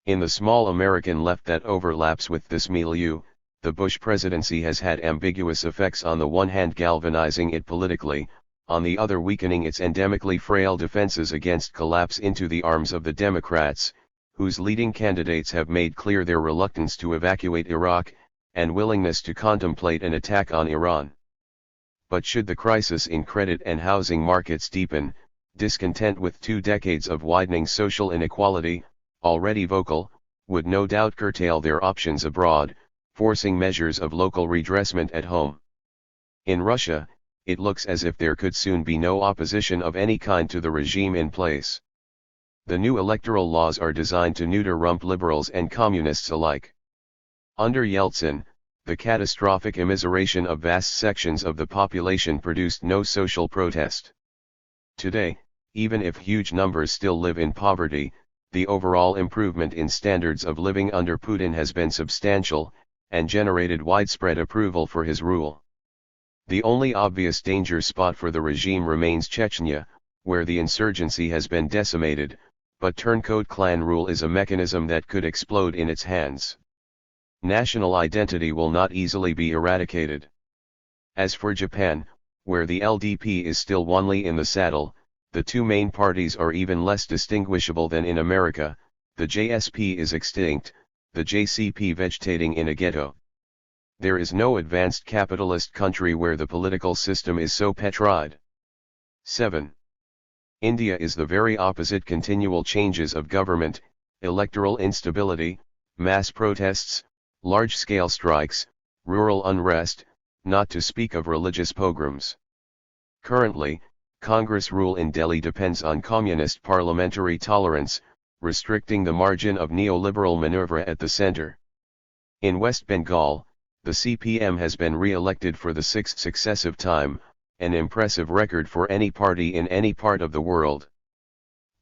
In the small American left that overlaps with this milieu, the Bush presidency has had ambiguous effects, on the one hand galvanizing it politically, on the other weakening its endemically frail defenses against collapse into the arms of the Democrats, whose leading candidates have made clear their reluctance to evacuate Iraq, and willingness to contemplate an attack on Iran. But should the crisis in credit and housing markets deepen, discontent with 2 decades of widening social inequality, already vocal, would no doubt curtail their options abroad, forcing measures of local redressment at home. In Russia, it looks as if there could soon be no opposition of any kind to the regime in place. The new electoral laws are designed to neuter rump liberals and communists alike. Under Yeltsin, the catastrophic immiseration of vast sections of the population produced no social protest. Today, even if huge numbers still live in poverty, the overall improvement in standards of living under Putin has been substantial, and generated widespread approval for his rule. The only obvious danger spot for the regime remains Chechnya, where the insurgency has been decimated, but turncoat clan rule is a mechanism that could explode in its hands. National identity will not easily be eradicated. As for Japan, where the LDP is still only in the saddle, the two main parties are even less distinguishable than in America. The JSP is extinct, the JCP vegetating in a ghetto. There is no advanced capitalist country where the political system is so petrified. 7. India is the very opposite: continual changes of government, electoral instability, mass protests, large-scale strikes, rural unrest, not to speak of religious pogroms. Currently, Congress rule in Delhi depends on communist parliamentary tolerance, restricting the margin of neoliberal maneuver at the center. In West Bengal, the CPM has been re-elected for the sixth successive time, an impressive record for any party in any part of the world.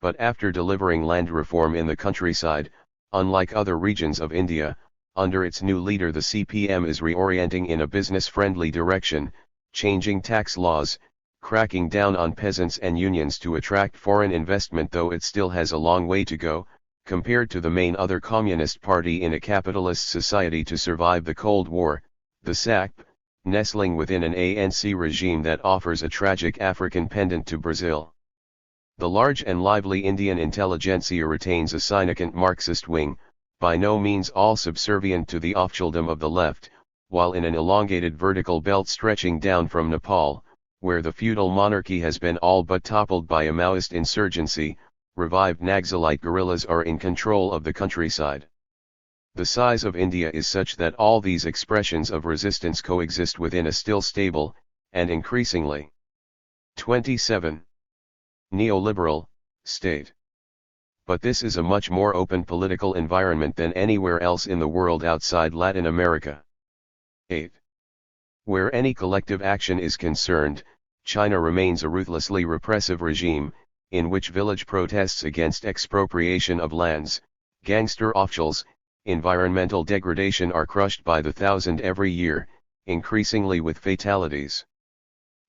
But after delivering land reform in the countryside, unlike other regions of India, under its new leader the CPM is reorienting in a business-friendly direction, changing tax laws, cracking down on peasants and unions to attract foreign investment, though it still has a long way to go, compared to the main other communist party in a capitalist society, to survive the Cold War, the SACP, nestling within an ANC regime that offers a tragic African pendant to Brazil. The large and lively Indian intelligentsia retains a cynicant Marxist wing, by no means all subservient to the officialdom of the left, while in an elongated vertical belt stretching down from Nepal, where the feudal monarchy has been all but toppled by a Maoist insurgency, revived Naxalite guerrillas are in control of the countryside. The size of India is such that all these expressions of resistance coexist within a still stable, and increasingly 27. Neoliberal state. But this is a much more open political environment than anywhere else in the world outside Latin America. 8. Where any collective action is concerned, China remains a ruthlessly repressive regime, in which village protests against expropriation of lands, gangster officials, environmental degradation are crushed by the thousand every year, increasingly with fatalities.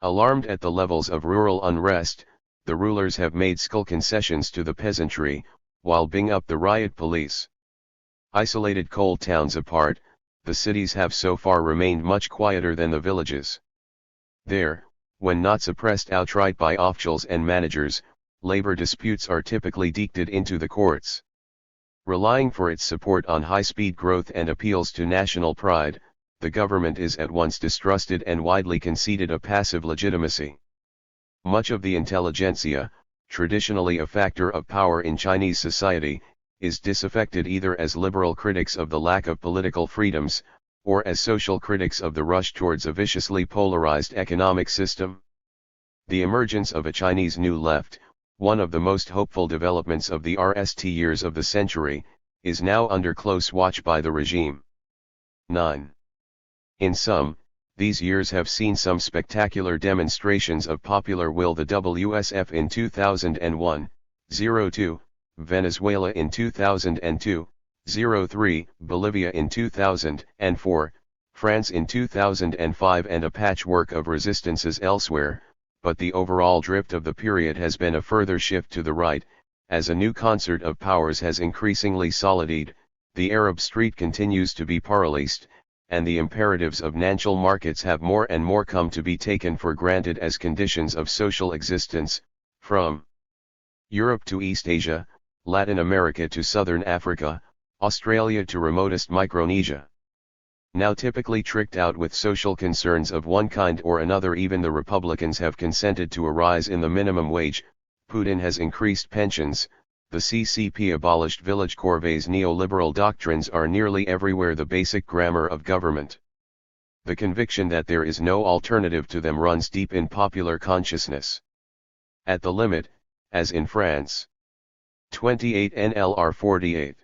Alarmed at the levels of rural unrest, the rulers have made skull concessions to the peasantry, while bing up the riot police. Isolated coal towns apart, the cities have so far remained much quieter than the villages. There, when not suppressed outright by officials and managers, labor disputes are typically dictated into the courts. Relying for its support on high-speed growth and appeals to national pride, the government is at once distrusted and widely conceded a passive legitimacy. Much of the intelligentsia, traditionally a factor of power in Chinese society, is disaffected either as liberal critics of the lack of political freedoms, or as social critics of the rush towards a viciously polarized economic system. The emergence of a Chinese New Left, one of the most hopeful developments of the RST years of the century, is now under close watch by the regime. 9. In sum, these years have seen some spectacular demonstrations of popular will: the WSF in 2001, 02, Venezuela in 2002, 03, Bolivia in 2004, France in 2005, and a patchwork of resistances elsewhere, but the overall drift of the period has been a further shift to the right, as a new concert of powers has increasingly solidified, the Arab street continues to be pluralist, and the imperatives of natural markets have more and more come to be taken for granted as conditions of social existence, from Europe to East Asia, Latin America to Southern Africa, Australia to remotest Micronesia. Now typically tricked out with social concerns of one kind or another, even the Republicans have consented to a rise in the minimum wage. Putin has increased pensions, The CCP abolished village corvées. Neoliberal doctrines are nearly everywhere the basic grammar of government. The conviction that there is no alternative to them runs deep in popular consciousness. At the limit, as in France. 28 NLR 48.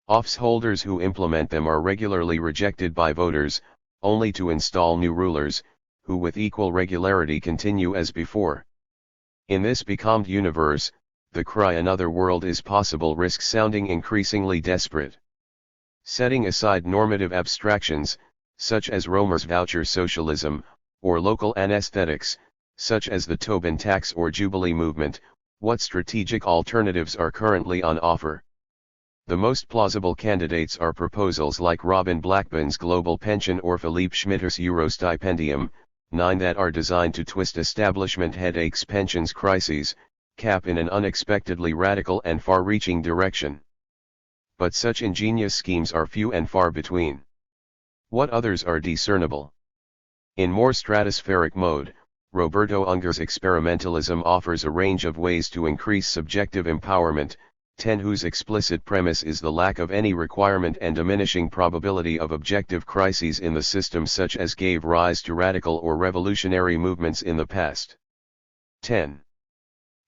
Office holders who implement them are regularly rejected by voters, only to install new rulers, who with equal regularity continue as before. In this becalmed universe, the cry another world is possible risks sounding increasingly desperate. Setting aside normative abstractions, such as Romer's voucher socialism, or local anesthetics, such as the Tobin tax or Jubilee movement, what strategic alternatives are currently on offer? The most plausible candidates are proposals like Robin Blackburne's global pension or Philippe Schmitter's Eurostipendium, 9 that are designed to twist establishment headaches pensions crises, cap in an unexpectedly radical and far-reaching direction. But such ingenious schemes are few and far between. What others are discernible? In more stratospheric mode, Roberto Unger's experimentalism offers a range of ways to increase subjective empowerment, 10 whose explicit premise is the lack of any requirement and diminishing probability of objective crises in the system such as gave rise to radical or revolutionary movements in the past. 10.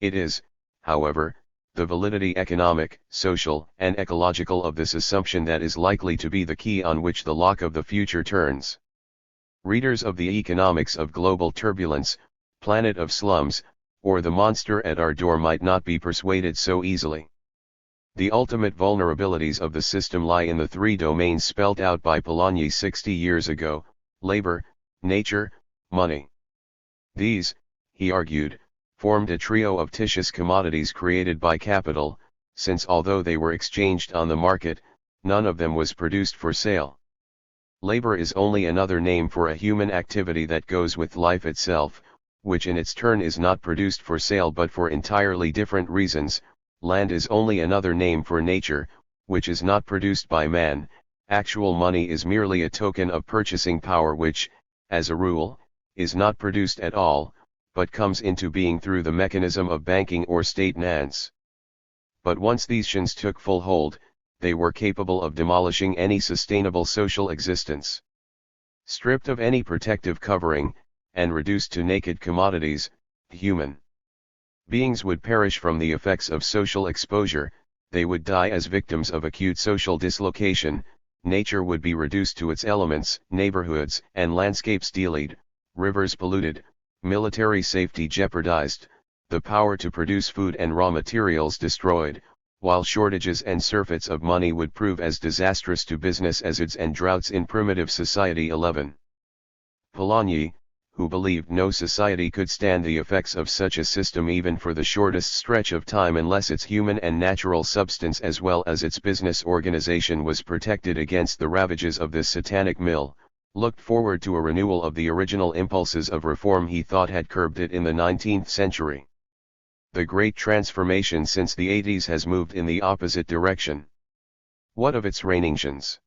It is, however, the validity economic, social, and ecological of this assumption that is likely to be the key on which the lock of the future turns. Readers of the Economics of Global Turbulence, Planet of Slums, or The Monster at Our Door might not be persuaded so easily. The ultimate vulnerabilities of the system lie in the 3 domains spelt out by Polanyi 60 years ago: labor, nature, money. These, he argued, formed a trio of titious commodities created by capital, since although they were exchanged on the market, none of them was produced for sale. Labor is only another name for a human activity that goes with life itself, which in its turn is not produced for sale but for entirely different reasons. Land is only another name for nature, which is not produced by man. Actual money is merely a token of purchasing power which, as a rule, is not produced at all, but comes into being through the mechanism of banking or state-nance. But once these shins took full hold, they were capable of demolishing any sustainable social existence. Stripped of any protective covering, and reduced to naked commodities, human beings would perish from the effects of social exposure, they would die as victims of acute social dislocation, nature would be reduced to its elements, neighborhoods and landscapes delayed, rivers polluted, military safety jeopardized, the power to produce food and raw materials destroyed, while shortages and surfeits of money would prove as disastrous to business as acids and droughts in primitive society. 11. Polanyi, who believed no society could stand the effects of such a system even for the shortest stretch of time unless its human and natural substance as well as its business organization was protected against the ravages of this satanic mill, looked forward to a renewal of the original impulses of reform he thought had curbed it in the 19th century. The great transformation since the 80s has moved in the opposite direction. What of its reigning shins?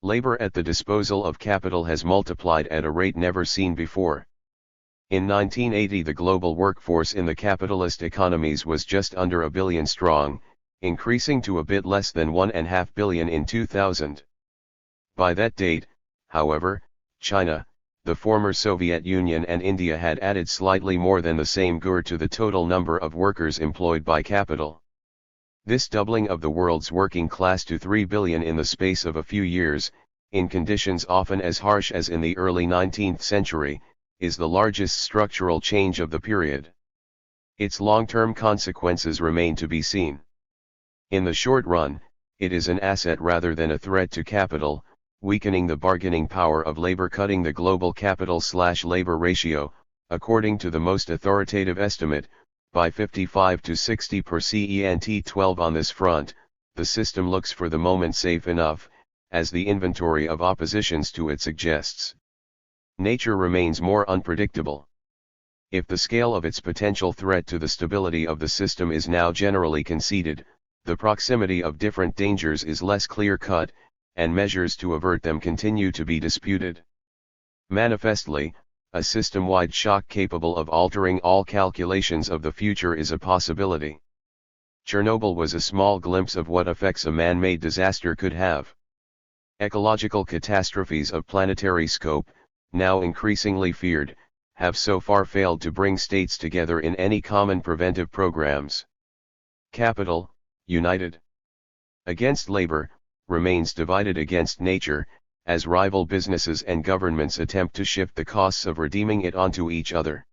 Labor at the disposal of capital has multiplied at a rate never seen before. In 1980 the global workforce in the capitalist economies was just under 1 billion strong, increasing to a bit less than 1.5 billion in 2000. By that date, however, China, the former Soviet Union and India had added slightly more than the same GUR to the total number of workers employed by capital. This doubling of the world's working class to 3 billion in the space of a few years, in conditions often as harsh as in the early 19th century, is the largest structural change of the period. Its long-term consequences remain to be seen. In the short run, it is an asset rather than a threat to capital, weakening the bargaining power of labor, cutting the global capital/labor ratio, according to the most authoritative estimate, by 55 to 60 per cent. 12 on this front, the system looks for the moment safe enough, as the inventory of oppositions to it suggests. Nature remains more unpredictable. If the scale of its potential threat to the stability of the system is now generally conceded, the proximity of different dangers is less clear-cut, and measures to avert them continue to be disputed. Manifestly, a system-wide shock capable of altering all calculations of the future is a possibility. Chernobyl was a small glimpse of what effects a man-made disaster could have. Ecological catastrophes of planetary scope, now increasingly feared, have so far failed to bring states together in any common preventive programs. Capital, united against labor, remains divided against nature, as rival businesses and governments attempt to shift the costs of redeeming it onto each other.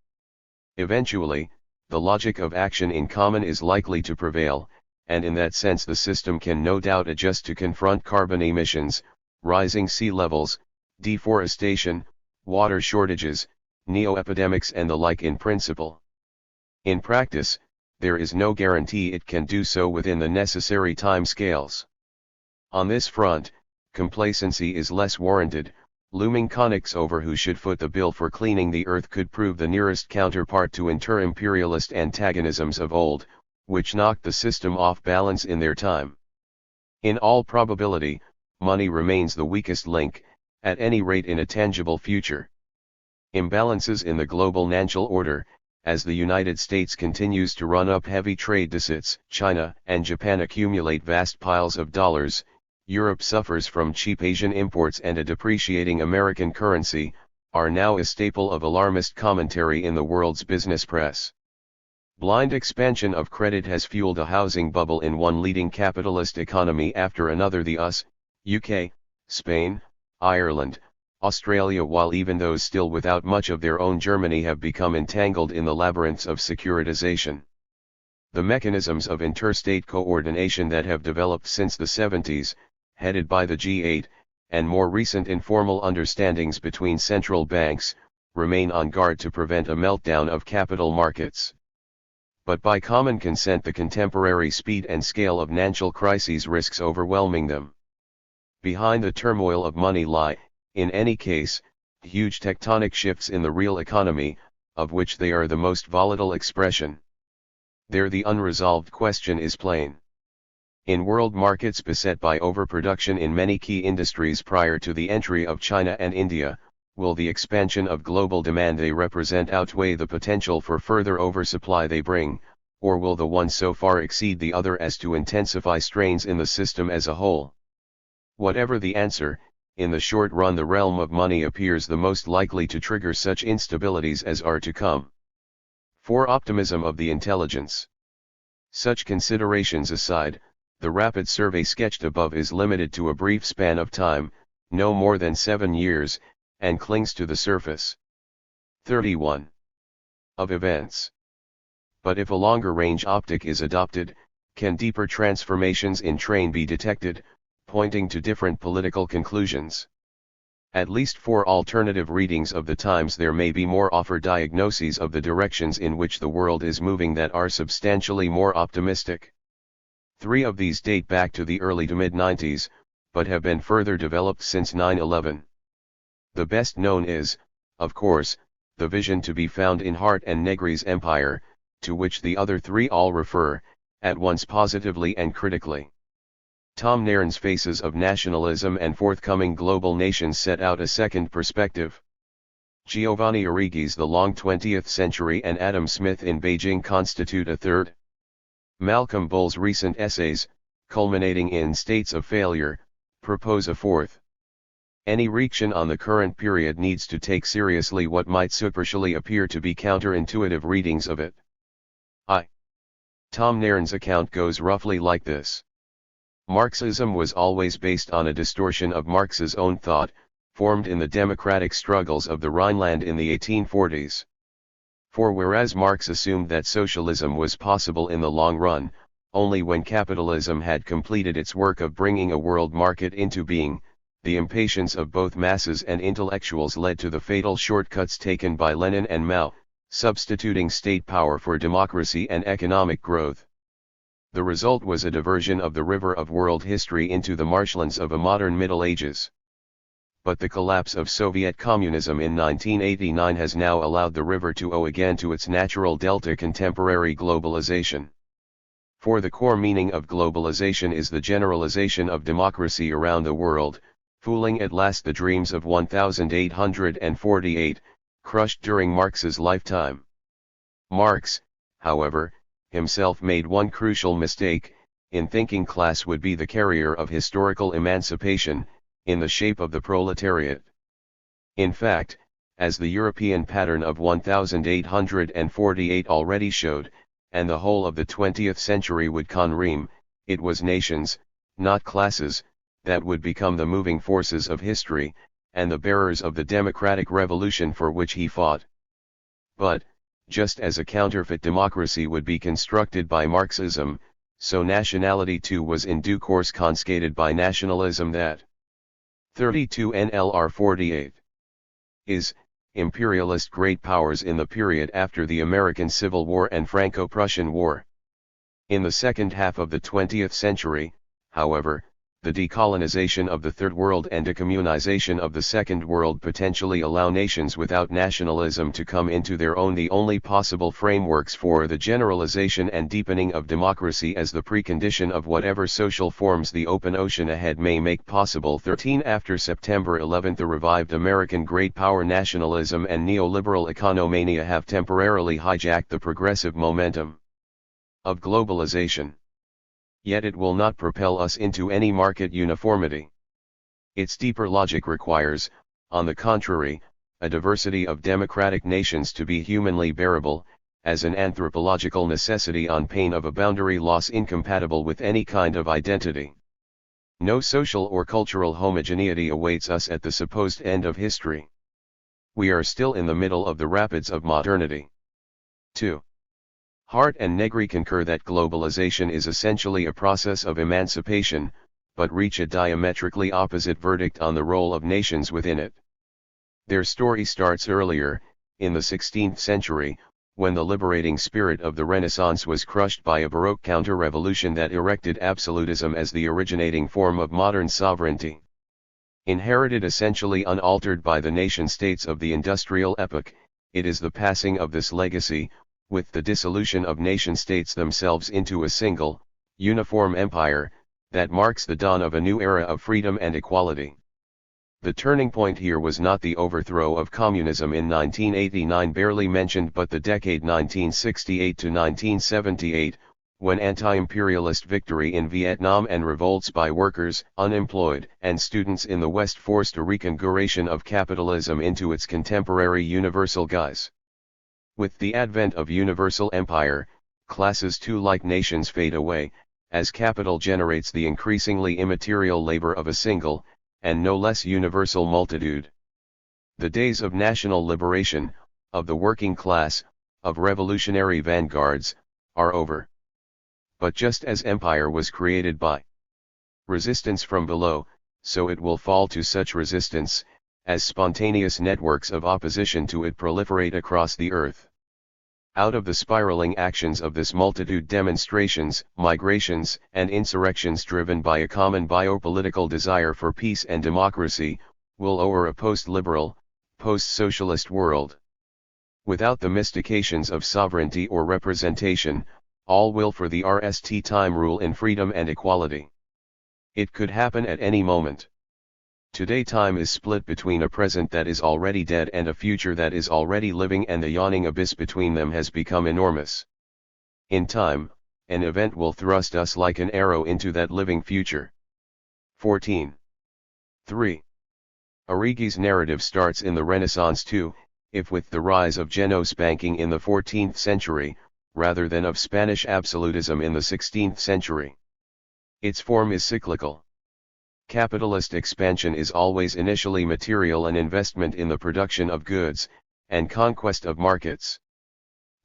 Eventually, the logic of action in common is likely to prevail, and in that sense the system can no doubt adjust to confront carbon emissions, rising sea levels, deforestation, water shortages, neo-epidemics and the like in principle. In practice, there is no guarantee it can do so within the necessary time scales. On this front, complacency is less warranted. Looming conflicts over who should foot the bill for cleaning the earth could prove the nearest counterpart to inter-imperialist antagonisms of old, which knocked the system off balance in their time. In all probability, money remains the weakest link, at any rate in a tangible future. Imbalances in the global financial order, as the United States continues to run up heavy trade deficits, China and Japan accumulate vast piles of dollars, Europe suffers from cheap Asian imports and a depreciating American currency, are now a staple of alarmist commentary in the world's business press. Blind expansion of credit has fueled a housing bubble in one leading capitalist economy after another: the US, UK, Spain, Ireland, Australia, while even those still without much of their own, Germany, have become entangled in the labyrinths of securitization. The mechanisms of interstate coordination that have developed since the 70s, headed by the G8, and more recent informal understandings between central banks, remain on guard to prevent a meltdown of capital markets. But by common consent the contemporary speed and scale of financial crises risks overwhelming them. Behind the turmoil of money lie, in any case, huge tectonic shifts in the real economy, of which they are the most volatile expression. There the unresolved question is plain. In world markets beset by overproduction in many key industries prior to the entry of China and India, will the expansion of global demand they represent outweigh the potential for further oversupply they bring, or will the one so far exceed the other as to intensify strains in the system as a whole? Whatever the answer, in the short run the realm of money appears the most likely to trigger such instabilities as are to come. 4. Optimism of the intelligence. Such considerations aside, the rapid survey sketched above is limited to a brief span of time, no more than 7 years, and clings to the surface. 31. Of events. But if a longer-range optic is adopted, can deeper transformations in train be detected, pointing to different political conclusions? At least 4 alternative readings of the times there may be more offer diagnoses of the directions in which the world is moving that are substantially more optimistic. 3 of these date back to the early to mid-90s, but have been further developed since 9/11. The best known is, of course, the vision to be found in Hart and Negri's empire, to which the other 3 all refer, at once positively and critically. Tom Nairn's Faces of Nationalism and Forthcoming Global Nations set out a second perspective. Giovanni Arrighi's The Long 20th Century and Adam Smith in Beijing constitute a third. Malcolm Bull's recent essays, culminating in States of Failure, propose a fourth. Any reaction on the current period needs to take seriously what might superficially appear to be counterintuitive readings of it. Tom Nairn's account goes roughly like this. Marxism was always based on a distortion of Marx's own thought, formed in the democratic struggles of the Rhineland in the 1840s. For whereas Marx assumed that socialism was possible in the long run, only when capitalism had completed its work of bringing a world market into being, the impatience of both masses and intellectuals led to the fatal shortcuts taken by Lenin and Mao, substituting state power for democracy and economic growth. The result was a diversion of the river of world history into the marshlands of a modern Middle Ages. But the collapse of Soviet communism in 1989 has now allowed the river to owe again to its natural delta, contemporary globalization. For the core meaning of globalization is the generalization of democracy around the world, fooling at last the dreams of 1848, crushed during Marx's lifetime. Marx, however, himself made one crucial mistake, in thinking class would be the carrier of historical emancipation, in the shape of the proletariat. In fact, as the European pattern of 1848 already showed, and the whole of the 20th century would confirm, it was nations, not classes, that would become the moving forces of history, and the bearers of the democratic revolution for which he fought. But, just as a counterfeit democracy would be constructed by Marxism, so nationality too was in due course confiscated by nationalism. That 32 NLR 48 is, imperialist great powers in the period after the American Civil War and Franco-Prussian War. In the second half of the 20th century, however, the decolonization of the Third World and decommunization of the Second World potentially allow nations without nationalism to come into their own, the only possible frameworks for the generalization and deepening of democracy as the precondition of whatever social forms the open ocean ahead may make possible. 13 After September 11, the revived American great power nationalism and neoliberal economania have temporarily hijacked the progressive momentum of globalization. Yet it will not propel us into any market uniformity. Its deeper logic requires, on the contrary, a diversity of democratic nations to be humanly bearable, as an anthropological necessity on pain of a boundary loss incompatible with any kind of identity. No social or cultural homogeneity awaits us at the supposed end of history. We are still in the middle of the rapids of modernity. 2. Hart and Negri concur that globalization is essentially a process of emancipation, but reach a diametrically opposite verdict on the role of nations within it. Their story starts earlier, in the 16th century, when the liberating spirit of the Renaissance was crushed by a Baroque counter-revolution that erected absolutism as the originating form of modern sovereignty. Inherited essentially unaltered by the nation-states of the industrial epoch, it is the passing of this legacy, with the dissolution of nation-states themselves into a single, uniform empire, that marks the dawn of a new era of freedom and equality. The turning point here was not the overthrow of communism in 1989 barely mentioned, but the decade 1968 to 1978, when anti-imperialist victory in Vietnam and revolts by workers, unemployed, and students in the West forced a reconfiguration of capitalism into its contemporary universal guise. With the advent of universal empire, classes too like nations fade away, as capital generates the increasingly immaterial labor of a single, and no less universal multitude. The days of national liberation, of the working class, of revolutionary vanguards, are over. But just as empire was created by resistance from below, so it will fall to such resistance, as spontaneous networks of opposition to it proliferate across the earth. Out of the spiraling actions of this multitude, demonstrations, migrations, and insurrections driven by a common biopolitical desire for peace and democracy, will o'er a post-liberal, post-socialist world. Without the mystifications of sovereignty or representation, all will for the rest time rule in freedom and equality. It could happen at any moment. Today time is split between a present that is already dead and a future that is already living, and the yawning abyss between them has become enormous. In time, an event will thrust us like an arrow into that living future. 14. 3. Arrighi's narrative starts in the Renaissance too, if with the rise of Genospanking in the 14th century, rather than of Spanish absolutism in the 16th century. Its form is cyclical. Capitalist expansion is always initially material, an investment in the production of goods, and conquest of markets.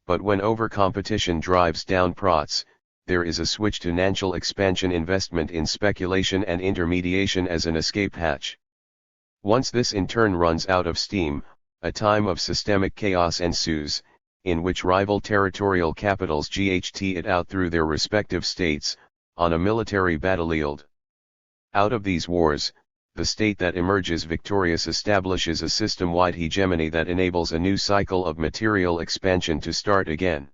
But when over-competition drives down profits, there is a switch to financial expansion, investment in speculation and intermediation as an escape hatch. Once this in turn runs out of steam, a time of systemic chaos ensues, in which rival territorial capitals gt it out through their respective states, on a military battlefield. Out of these wars, the state that emerges victorious establishes a system-wide hegemony that enables a new cycle of material expansion to start again.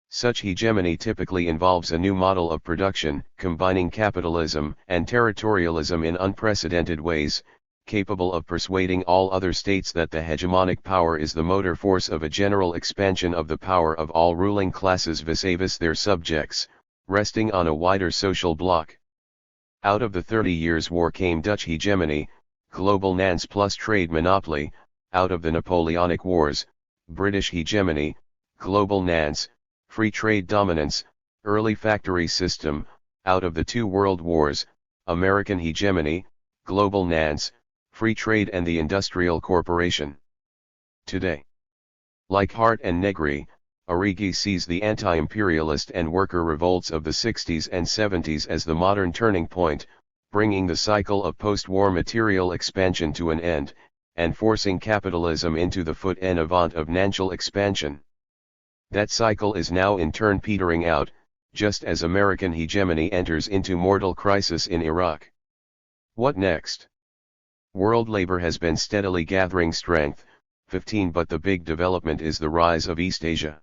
Such hegemony typically involves a new model of production, combining capitalism and territorialism in unprecedented ways, capable of persuading all other states that the hegemonic power is the motor force of a general expansion of the power of all ruling classes vis-a-vis their subjects, resting on a wider social bloc. Out of the 30 Years' War came Dutch hegemony, global nance plus trade monopoly; out of the Napoleonic Wars, British hegemony, global nance, free trade dominance, early factory system; out of the 2 World Wars, American hegemony, global nance, free trade and the industrial corporation. Today, like Hart and Negri, Arrighi sees the anti-imperialist and worker revolts of the 60s and 70s as the modern turning point, bringing the cycle of post-war material expansion to an end, and forcing capitalism into the foot en avant of national expansion. That cycle is now in turn petering out, just as American hegemony enters into mortal crisis in Iraq. What next? World labor has been steadily gathering strength, 15, but the big development is the rise of East Asia.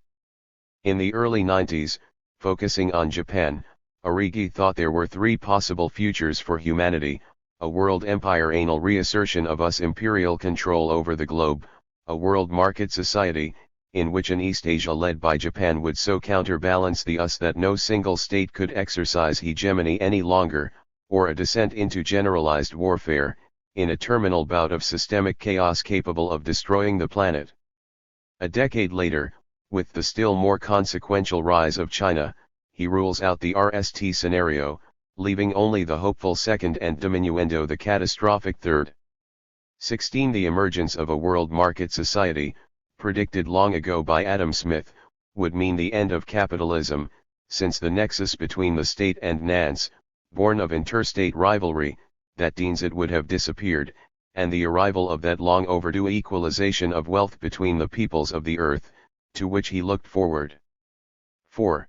In the early 90s, focusing on Japan, Arrighi thought there were 3 possible futures for humanity: a world empire, anal reassertion of US imperial control over the globe; a world market society, in which an East Asia led by Japan would so counterbalance the US that no single state could exercise hegemony any longer; or a descent into generalized warfare, in a terminal bout of systemic chaos capable of destroying the planet. A decade later, with the still more consequential rise of China, he rules out the RST scenario, leaving only the hopeful second and diminuendo the catastrophic third. 16. The emergence of a world market society, predicted long ago by Adam Smith, would mean the end of capitalism, since the nexus between the state and nance, born of interstate rivalry, that deems it would have disappeared, and the arrival of that long overdue equalization of wealth between the peoples of the earth, to which he looked forward. 4.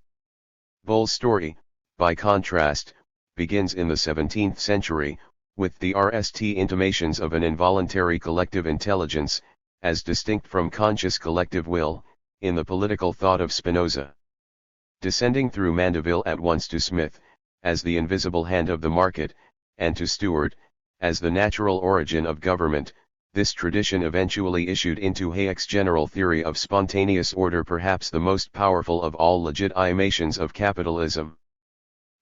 Bull's story, by contrast, begins in the 17th century, with the RST intimations of an involuntary collective intelligence, as distinct from conscious collective will, in the political thought of Spinoza. Descending through Mandeville at once to Smith, as the invisible hand of the market, and to Stuart, as the natural origin of government, this tradition eventually issued into Hayek's general theory of spontaneous order, perhaps the most powerful of all legitimations of capitalism.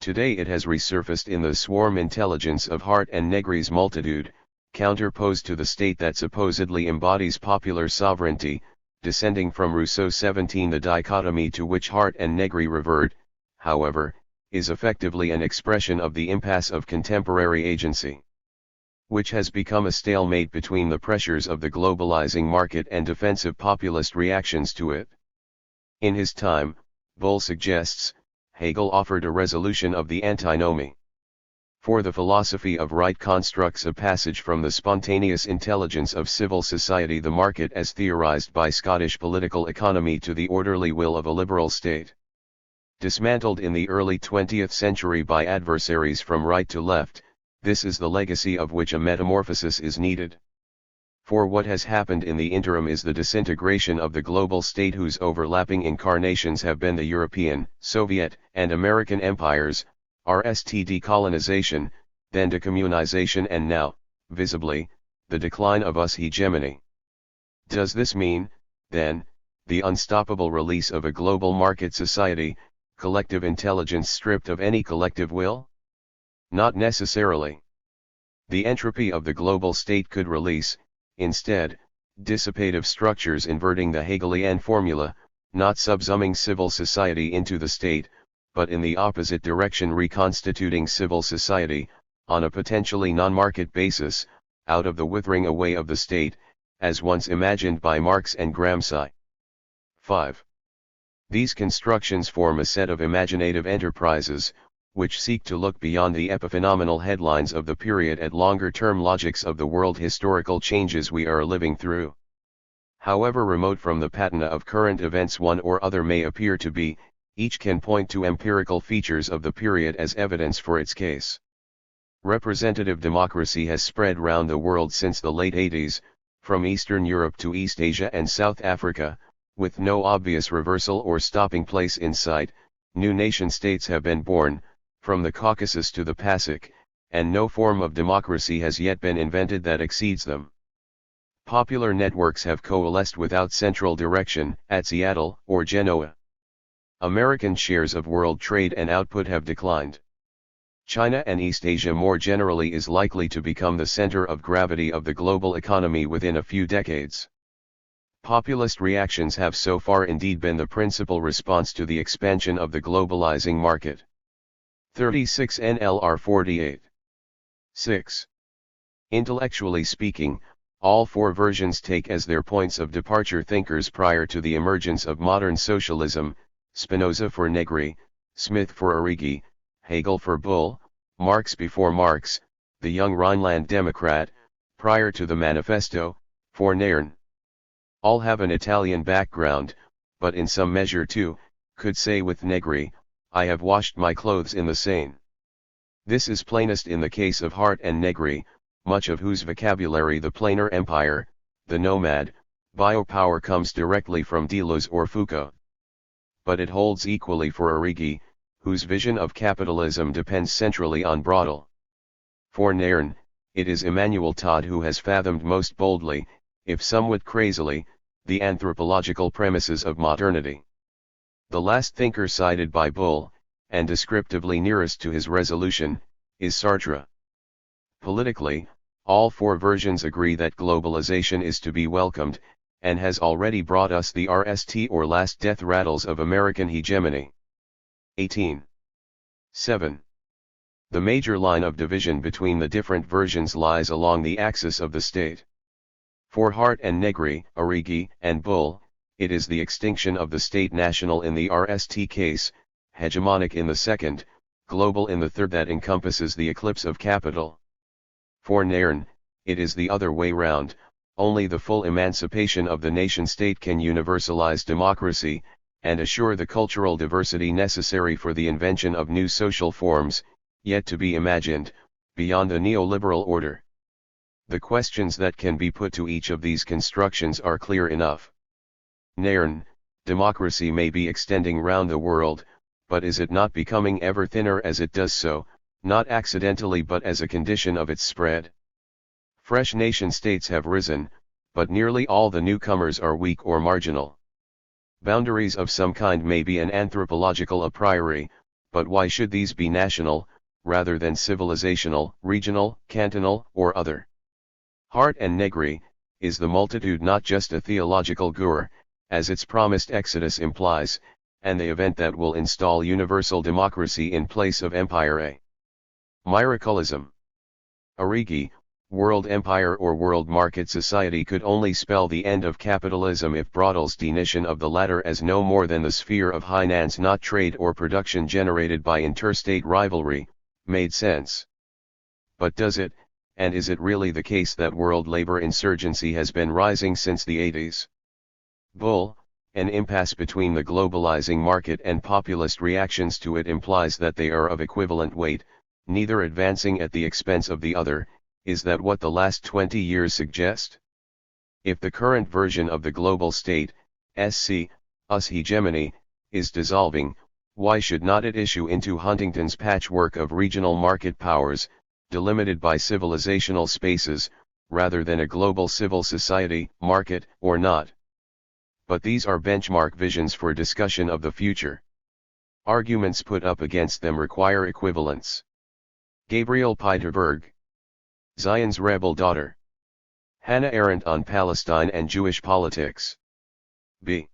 Today it has resurfaced in the swarm intelligence of Hart and Negri's multitude, counterposed to the state that supposedly embodies popular sovereignty, descending from Rousseau. 17. The dichotomy to which Hart and Negri revert, however, is effectively an expression of the impasse of contemporary agency, which has become a stalemate between the pressures of the globalizing market and defensive populist reactions to it. In his time, Bull suggests, Hegel offered a resolution of the antinomy. For the philosophy of right constructs a passage from the spontaneous intelligence of civil society, the market as theorized by Scottish political economy, to the orderly will of a liberal state. Dismantled in the early 20th century by adversaries from right to left, this is the legacy of which a metamorphosis is needed. For what has happened in the interim is the disintegration of the global state, whose overlapping incarnations have been the European, Soviet, and American empires, RST decolonization, then decommunization, and now, visibly, the decline of US hegemony. Does this mean, then, the unstoppable release of a global market society, collective intelligence stripped of any collective will? Not necessarily. The entropy of the global state could release, instead, dissipative structures inverting the Hegelian formula, not subsuming civil society into the state, but in the opposite direction reconstituting civil society, on a potentially non-market basis, out of the withering away of the state, as once imagined by Marx and Gramsci. 5. These constructions form a set of imaginative enterprises, which seek to look beyond the epiphenomenal headlines of the period at longer-term logics of the world historical changes we are living through. However remote from the patina of current events one or other may appear to be, each can point to empirical features of the period as evidence for its case. Representative democracy has spread round the world since the late 80s, from Eastern Europe to East Asia and South Africa, with no obvious reversal or stopping place in sight. New nation-states have been born, from the Caucasus to the Pacific, and no form of democracy has yet been invented that exceeds them. Popular networks have coalesced without central direction at Seattle or Genoa. American shares of world trade and output have declined. China and East Asia more generally is likely to become the center of gravity of the global economy within a few decades. Populist reactions have so far indeed been the principal response to the expansion of the globalizing market. 36 NLR 48. 6. Intellectually speaking, all four versions take as their points of departure thinkers prior to the emergence of modern socialism: Spinoza for Negri, Smith for Arrighi, Hegel for Bull, Marx before Marx, the young Rhineland Democrat, prior to the Manifesto, for Nairn. All have an Italian background, but in some measure too, could say with Negri, I have washed my clothes in the Seine. This is plainest in the case of Hart and Negri, much of whose vocabulary the plainer empire, the nomad, biopower comes directly from Deleuze or Foucault. But it holds equally for Arrighi, whose vision of capitalism depends centrally on Braudel. For Nairn, it is Emmanuel Todd who has fathomed most boldly, if somewhat crazily, the anthropological premises of modernity. The last thinker cited by Bull, and descriptively nearest to his resolution, is Sartre. Politically, all four versions agree that globalization is to be welcomed, and has already brought us the RST or last death rattles of American hegemony. 18. 7. The major line of division between the different versions lies along the axis of the state. For Hart and Negri, Arrighi, and Bull, it is the extinction of the state national in the RST case, hegemonic in the second, global in the third that encompasses the eclipse of capital. For Nairn, it is the other way round, only the full emancipation of the nation-state can universalize democracy, and assure the cultural diversity necessary for the invention of new social forms, yet to be imagined, beyond the neoliberal order. The questions that can be put to each of these constructions are clear enough. Nairn, democracy may be extending round the world, but is it not becoming ever thinner as it does so, not accidentally but as a condition of its spread? Fresh nation-states have risen, but nearly all the newcomers are weak or marginal. Boundaries of some kind may be an anthropological a priori, but why should these be national, rather than civilizational, regional, cantonal, or other? Hart and Negri, is the multitude not just a theological gur, as its promised exodus implies, and the event that will install universal democracy in place of empire a miracleism? Arrighi, world empire or world market society could only spell the end of capitalism if Braudel's definition of the latter as no more than the sphere of finance, not trade or production generated by interstate rivalry, made sense. But does it? And is it really the case that world labor insurgency has been rising since the 80s? Bull, an impasse between the globalizing market and populist reactions to it implies that they are of equivalent weight, neither advancing at the expense of the other. Is that what the last 20 years suggest? If the current version of the global state, us hegemony, is dissolving, why should not it issue into Huntington's patchwork of regional market powers, delimited by civilizational spaces, rather than a global civil society, market, or not? But these are benchmark visions for discussion of the future. Arguments put up against them require equivalence. Gabriel Peiterberg. Zion's Rebel Daughter. Hannah Arendt on Palestine and Jewish Politics. B.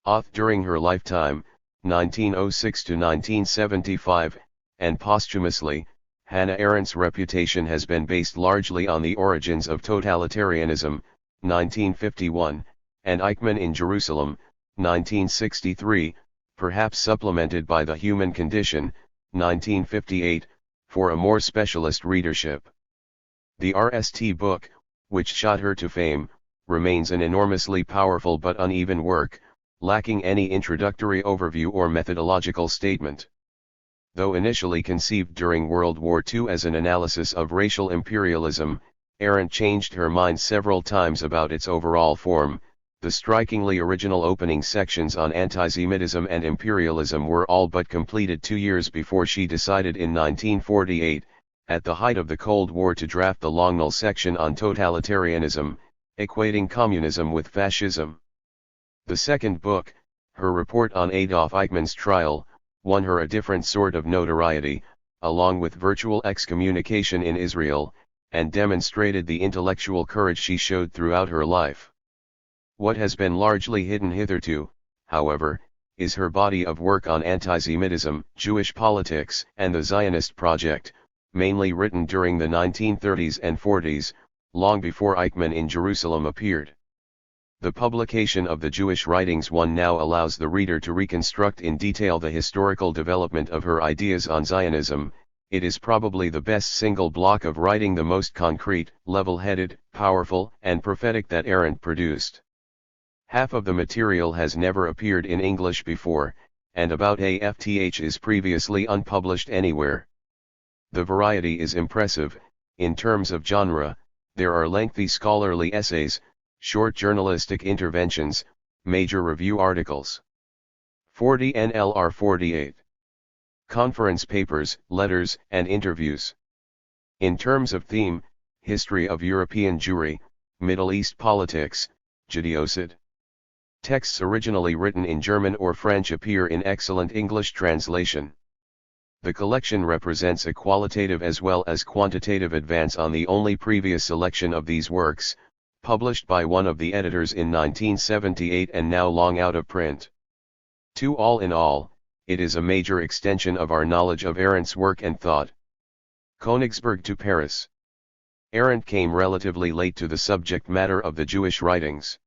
Auth during her lifetime, 1906 to 1975, and posthumously, Hannah Arendt's reputation has been based largely on The Origins of Totalitarianism, 1951, and Eichmann in Jerusalem, 1963, perhaps supplemented by The Human Condition, 1958, for a more specialist readership. The RST book, which shot her to fame, remains an enormously powerful but uneven work, lacking any introductory overview or methodological statement. Though initially conceived during World War II as an analysis of racial imperialism, Arendt changed her mind several times about its overall form. The strikingly original opening sections on antisemitism and imperialism were all but completed 2 years before she decided in 1948, at the height of the Cold War to draft the Longnall section on totalitarianism, equating communism with fascism. The second book, her report on Adolf Eichmann's trial, won her a different sort of notoriety, along with virtual excommunication in Israel, and demonstrated the intellectual courage she showed throughout her life. What has been largely hidden hitherto, however, is her body of work on anti-Semitism, Jewish politics, and the Zionist project, mainly written during the 1930s and 40s, long before Eichmann in Jerusalem appeared. The publication of the Jewish Writings one now allows the reader to reconstruct in detail the historical development of her ideas on Zionism. It is probably the best single block of writing, the most concrete, level-headed, powerful, and prophetic that Arendt produced. Half of the material has never appeared in English before, and about AFTH is previously unpublished anywhere. The variety is impressive. In terms of genre, there are lengthy scholarly essays, short journalistic interventions, major review articles. 40 NLR 48. Conference papers, letters, and interviews. In terms of theme, history of European Jewry, Middle East politics, Judaicide. Texts originally written in German or French appear in excellent English translation. The collection represents a qualitative as well as quantitative advance on the only previous selection of these works, published by one of the editors in 1978 and now long out of print. All in all, it is a major extension of our knowledge of Arendt's work and thought. Königsberg to Paris. Arendt came relatively late to the subject matter of the Jewish writings.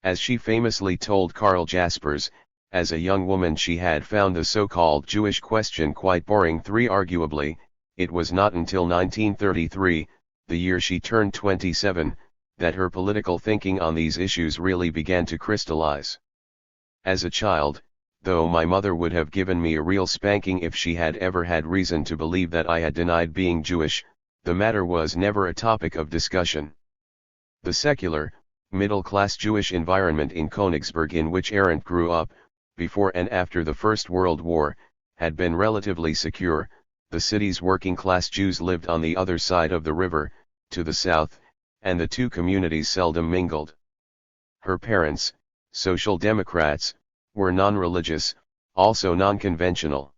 As she famously told Karl Jaspers, as a young woman she had found the so-called Jewish question quite boring. Arguably, it was not until 1933, the year she turned 27, that her political thinking on these issues really began to crystallize. As a child, though my mother would have given me a real spanking if she had ever had reason to believe that I had denied being Jewish, the matter was never a topic of discussion. The secular, middle-class Jewish environment in Königsberg in which Arendt grew up, before and after the First World War, had been relatively secure. The city's working-class Jews lived on the other side of the river, to the south, and the two communities seldom mingled. Her parents, Social Democrats, were non-religious, also non-conventional.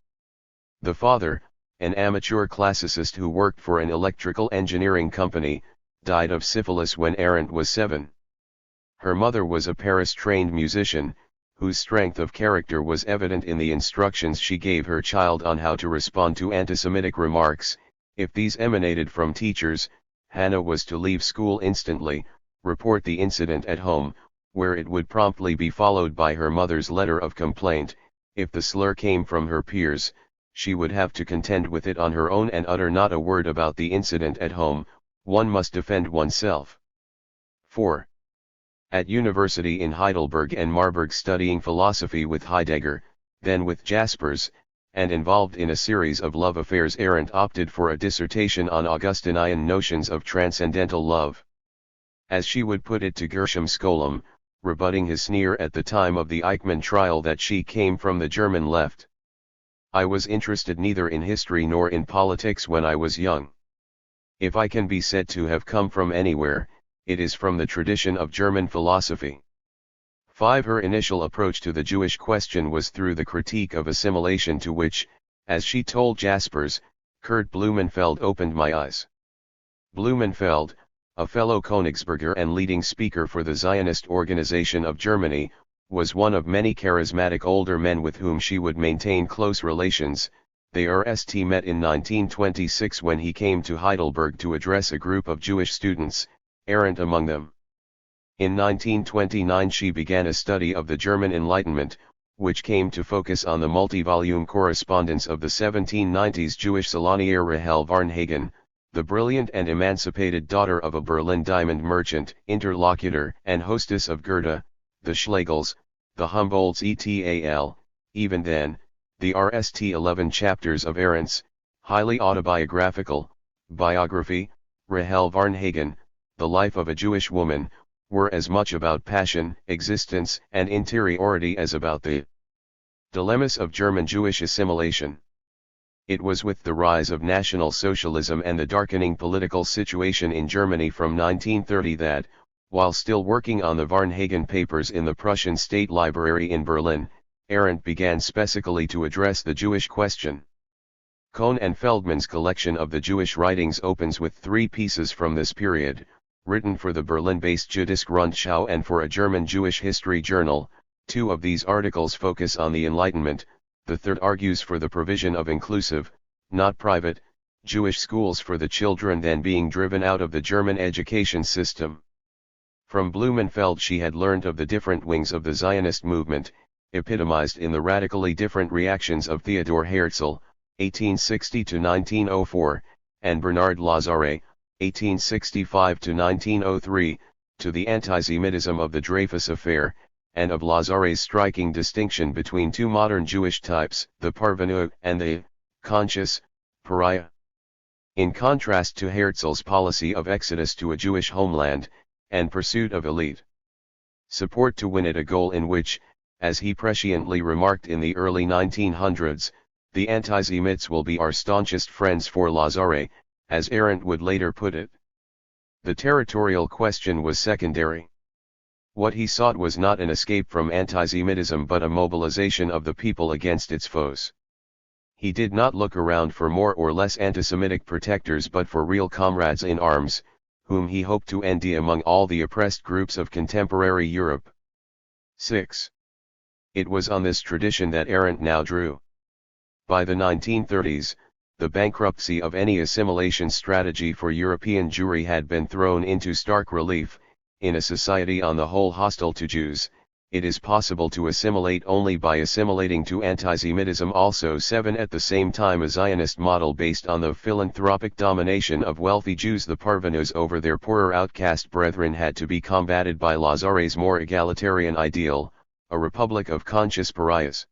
The father, an amateur classicist who worked for an electrical engineering company, died of syphilis when Arendt was 7. Her mother was a Paris-trained musician, whose strength of character was evident in the instructions she gave her child on how to respond to anti-Semitic remarks. If these emanated from teachers, Hannah was to leave school instantly, report the incident at home, where it would promptly be followed by her mother's letter of complaint. If the slur came from her peers, she would have to contend with it on her own and utter not a word about the incident at home. One must defend oneself. 4. At university in Heidelberg and Marburg, studying philosophy with Heidegger, then with Jaspers, and involved in a series of love affairs, Arendt opted for a dissertation on Augustinian notions of transcendental love. As she would put it to Gershom Scholem, rebutting his sneer at the time of the Eichmann trial that she came from the German left. I was interested neither in history nor in politics when I was young. If I can be said to have come from anywhere, it is from the tradition of German philosophy. 5. Her initial approach to the Jewish question was through the critique of assimilation, to which, as she told Jaspers, Kurt Blumenfeld opened my eyes. Blumenfeld, a fellow Königsberger and leading speaker for the Zionist Organization of Germany, was one of many charismatic older men with whom she would maintain close relations. They met in 1926 when he came to Heidelberg to address a group of Jewish students, Arendt among them. In 1929 she began a study of the German Enlightenment, which came to focus on the multi-volume correspondence of the 1790s Jewish salonier Rahel Varnhagen, the brilliant and emancipated daughter of a Berlin diamond merchant, interlocutor and hostess of Goethe, the Schlegels, the Humboldts et.al. Even then, the RST 11 chapters of Arendt's highly autobiographical biography, Rahel Varnhagen, The Life of a Jewish Woman, were as much about passion, existence, and interiority as about the dilemmas of German Jewish assimilation. It was with the rise of National Socialism and the darkening political situation in Germany from 1930 that, while still working on the Varnhagen papers in the Prussian State Library in Berlin, Arendt began specifically to address the Jewish question. Kohn and Feldman's collection of the Jewish writings opens with 3 pieces from this period, written for the Berlin-based Jüdische Rundschau and for a German Jewish history journal. 2 of these articles focus on the Enlightenment. The third argues for the provision of inclusive, not private, Jewish schools for the children then being driven out of the German education system. From Blumenfeld she had learned of the different wings of the Zionist movement, epitomized in the radically different reactions of Theodor Herzl, 1860–1904, and Bernard Lazare, 1865–1903, to the anti-Semitism of the Dreyfus Affair, and of Lazare's striking distinction between 2 modern Jewish types, the parvenu and the conscious pariah. In contrast to Herzl's policy of exodus to a Jewish homeland, and pursuit of elite support to win it, a goal in which, as he presciently remarked in the early 1900s, the anti-Semites will be our staunchest friends for Lazare, as Arendt would later put it. The territorial question was secondary. What he sought was not an escape from anti-Semitism but a mobilization of the people against its foes. He did not look around for more or less anti-Semitic protectors but for real comrades in arms, whom he hoped to endear among all the oppressed groups of contemporary Europe. 6. It was on this tradition that Arendt now drew. By the 1930s, the bankruptcy of any assimilation strategy for European Jewry had been thrown into stark relief. In a society on the whole hostile to Jews, it is possible to assimilate only by assimilating to anti-Semitism also. 7. At the same time, a Zionist model based on the philanthropic domination of wealthy Jews, the parvenus, over their poorer outcast brethren had to be combated by Lazare's more egalitarian ideal, a republic of conscious pariahs.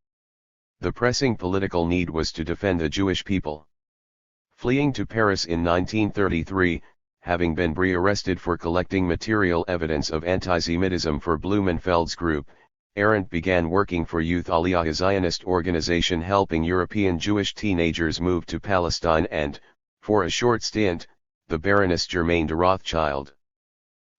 The pressing political need was to defend the Jewish people. Fleeing to Paris in 1933, having been arrested for collecting material evidence of anti-Semitism for Blumenfeld's group, Arendt began working for Youth Aliyah, a Zionist organization helping European Jewish teenagers move to Palestine, and, for a short stint, the Baroness Germaine de Rothschild.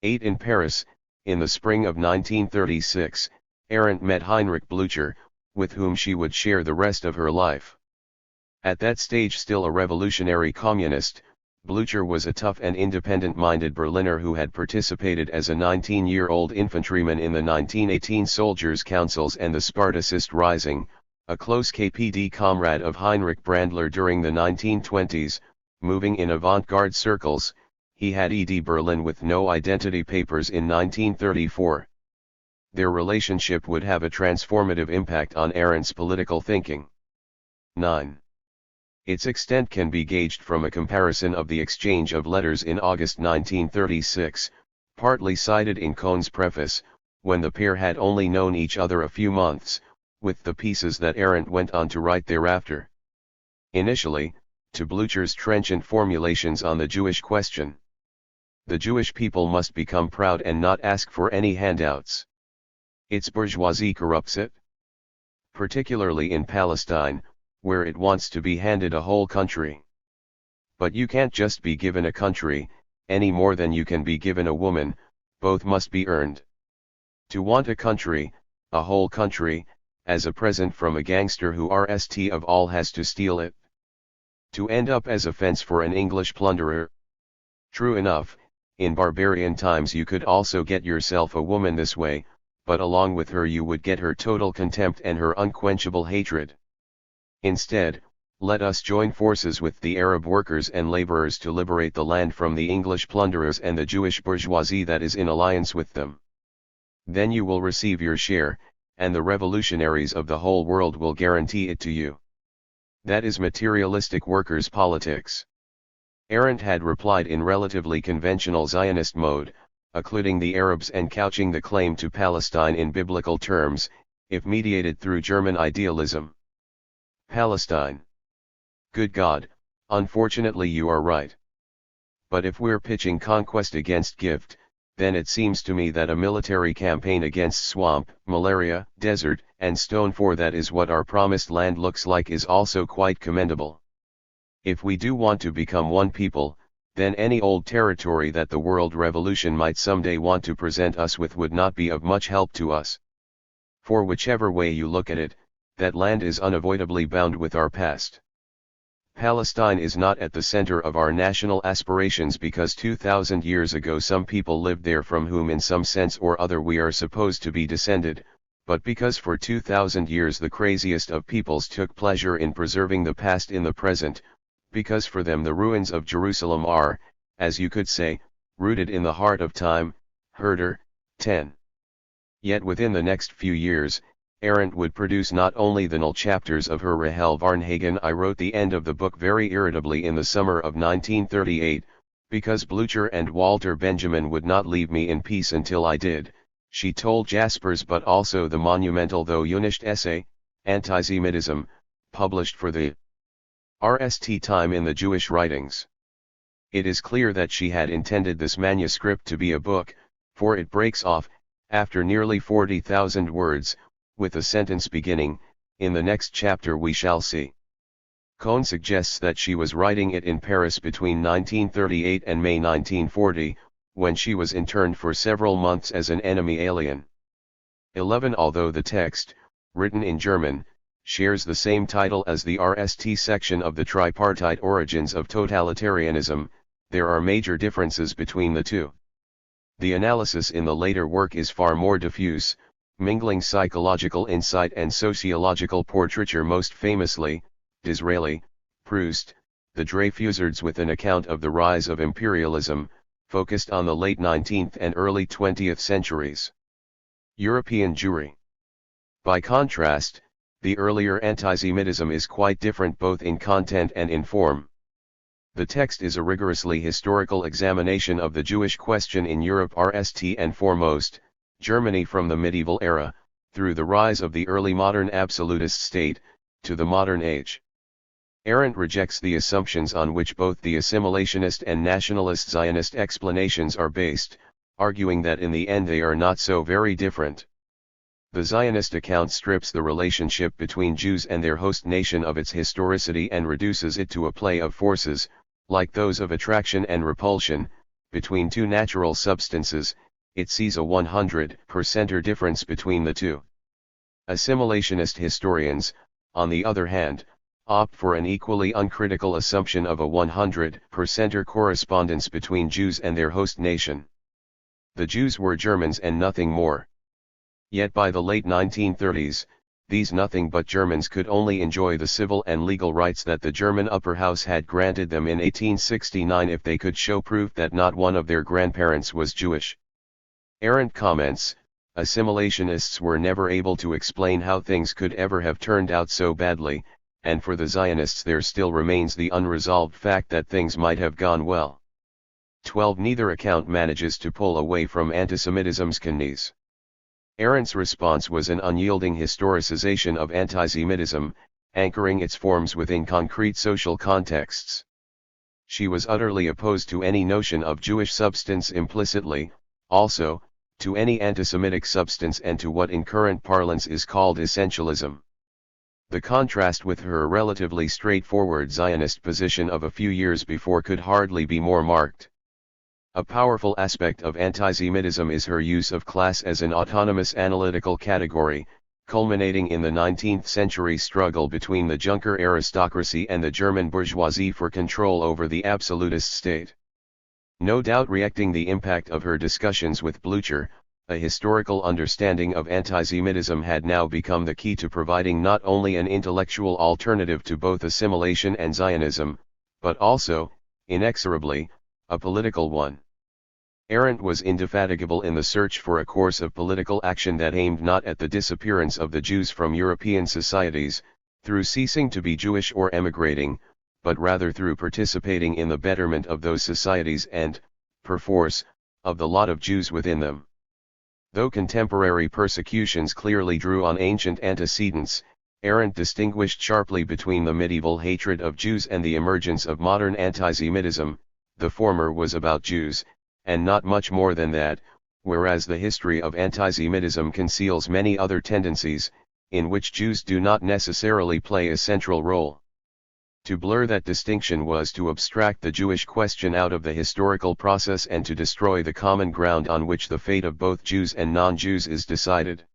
8. In Paris, in the spring of 1936, Arendt met Heinrich Blücher, with whom she would share the rest of her life. At that stage still a revolutionary communist, Blücher was a tough and independent-minded Berliner who had participated as a 19-year-old infantryman in the 1918 Soldiers' Councils and the Spartacist Rising, a close KPD comrade of Heinrich Brandler during the 1920s, moving in avant-garde circles. He had ED Berlin with no identity papers in 1934. Their relationship would have a transformative impact on Arendt's political thinking. 9. Its extent can be gauged from a comparison of the exchange of letters in August 1936, partly cited in Kohn's preface, when the pair had only known each other a few months, with the pieces that Arendt went on to write thereafter. Initially, to Blücher's trenchant formulations on the Jewish question. The Jewish people must become proud and not ask for any handouts. Its bourgeoisie corrupts it. Particularly in Palestine, where it wants to be handed a whole country. But you can't just be given a country, any more than you can be given a woman, both must be earned. To want a country, a whole country, as a present from a gangster who rst of all has to steal it. To end up as a fence for an English plunderer. True enough, in barbarian times you could also get yourself a woman this way, but along with her you would get her total contempt and her unquenchable hatred. Instead, let us join forces with the Arab workers and laborers to liberate the land from the English plunderers and the Jewish bourgeoisie that is in alliance with them. Then you will receive your share, and the revolutionaries of the whole world will guarantee it to you. That is materialistic workers' politics. Arendt had replied in relatively conventional Zionist mode, occluding the Arabs and couching the claim to Palestine in biblical terms, if mediated through German idealism. Palestine. Good God, unfortunately you are right. But if we're pitching conquest against gift, then it seems to me that a military campaign against swamp, malaria, desert, and stone, for that is what our promised land looks like, is also quite commendable. If we do want to become one people, then any old territory that the world revolution might someday want to present us with would not be of much help to us. For whichever way you look at it, that land is unavoidably bound with our past. Palestine is not at the center of our national aspirations because 2,000 years ago some people lived there from whom in some sense or other we are supposed to be descended, but because for 2,000 years the craziest of peoples took pleasure in preserving the past in the present, because for them the ruins of Jerusalem are, as you could say, rooted in the heart of time. Herder, 10. Yet within the next few years, Arendt would produce not only the null chapters of her Rahel Varnhagen. I wrote the end of the book very irritably in the summer of 1938, because Blücher and Walter Benjamin would not leave me in peace until I did, she told Jaspers, but also the monumental though unished essay, Antisemitism, published for the RST time in the Jewish Writings. It is clear that she had intended this manuscript to be a book, for it breaks off, after nearly 40,000 words, with a sentence beginning, "In the next chapter we shall see." Cohn suggests that she was writing it in Paris between 1938 and May 1940, when she was interned for several months as an enemy alien. 11. Although the text, written in German, shares the same title as the RST section of the Tripartite Origins of Totalitarianism, there are major differences between the two. The analysis in the later work is far more diffuse, mingling psychological insight and sociological portraiture, most famously, Disraeli, Proust, the Dreyfusards, with an account of the rise of imperialism, focused on the late 19th and early 20th centuries. European Jewry. By contrast, the earlier antisemitism is quite different both in content and in form. The text is a rigorously historical examination of the Jewish question in Europe, RST, and foremost, Germany from the medieval era, through the rise of the early modern absolutist state, to the modern age. Arendt rejects the assumptions on which both the assimilationist and nationalist Zionist explanations are based, arguing that in the end they are not so very different. The Zionist account strips the relationship between Jews and their host nation of its historicity and reduces it to a play of forces, like those of attraction and repulsion, between two natural substances. It sees a 100% difference between the two. Assimilationist historians, on the other hand, opt for an equally uncritical assumption of a 100% correspondence between Jews and their host nation. The Jews were Germans and nothing more. Yet by the late 1930s, these nothing but Germans could only enjoy the civil and legal rights that the German upper house had granted them in 1869 if they could show proof that not one of their grandparents was Jewish. Arendt comments, assimilationists were never able to explain how things could ever have turned out so badly, and for the Zionists there still remains the unresolved fact that things might have gone well. 12. Neither account manages to pull away from antisemitism's knees. Arendt's response was an unyielding historicization of antisemitism, anchoring its forms within concrete social contexts. She was utterly opposed to any notion of Jewish substance implicitly, also, to any antisemitic substance, and to what in current parlance is called essentialism. The contrast with her relatively straightforward Zionist position of a few years before could hardly be more marked. A powerful aspect of antisemitism is her use of class as an autonomous analytical category, culminating in the 19th century struggle between the Junker aristocracy and the German bourgeoisie for control over the absolutist state. No doubt reacting the impact of her discussions with Blücher, a historical understanding of antisemitism had now become the key to providing not only an intellectual alternative to both assimilation and Zionism, but also, inexorably, a political one. Arendt was indefatigable in the search for a course of political action that aimed not at the disappearance of the Jews from European societies, through ceasing to be Jewish or emigrating, but rather through participating in the betterment of those societies and, perforce, of the lot of Jews within them. Though contemporary persecutions clearly drew on ancient antecedents, Arendt distinguished sharply between the medieval hatred of Jews and the emergence of modern antisemitism. The former was about Jews, and not much more than that, whereas the history of antisemitism conceals many other tendencies, in which Jews do not necessarily play a central role. To blur that distinction was to abstract the Jewish question out of the historical process and to destroy the common ground on which the fate of both Jews and non-Jews is decided.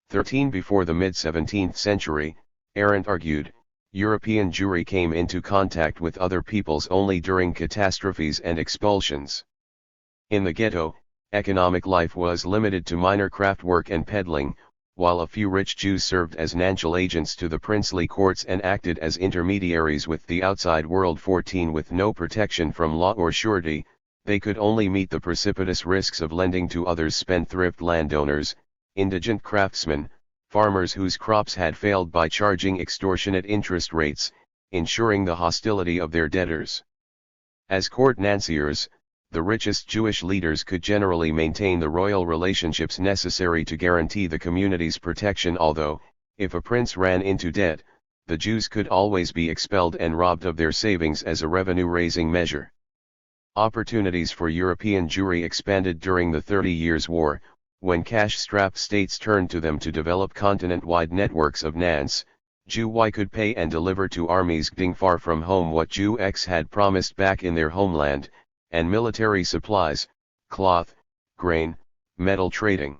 13 Before the mid-17th century, Arendt argued, European Jewry came into contact with other peoples only during catastrophes and expulsions. In the ghetto, economic life was limited to minor craft work and peddling, while a few rich Jews served as financial agents to the princely courts and acted as intermediaries with the outside world. 14 With no protection from law or surety, they could only meet the precipitous risks of lending to others. Spendthrift landowners, indigent craftsmen, farmers whose crops had failed by charging extortionate interest rates, ensuring the hostility of their debtors. As court financiers, the richest Jewish leaders could generally maintain the royal relationships necessary to guarantee the community's protection, although, if a prince ran into debt, the Jews could always be expelled and robbed of their savings as a revenue-raising measure. Opportunities for European Jewry expanded during the 30 Years' War, when cash-strapped states turned to them to develop continent-wide networks of nance. Jew Y could pay and deliver to armies getting far from home what Jew X had promised back in their homeland, and military supplies, cloth, grain, metal trading.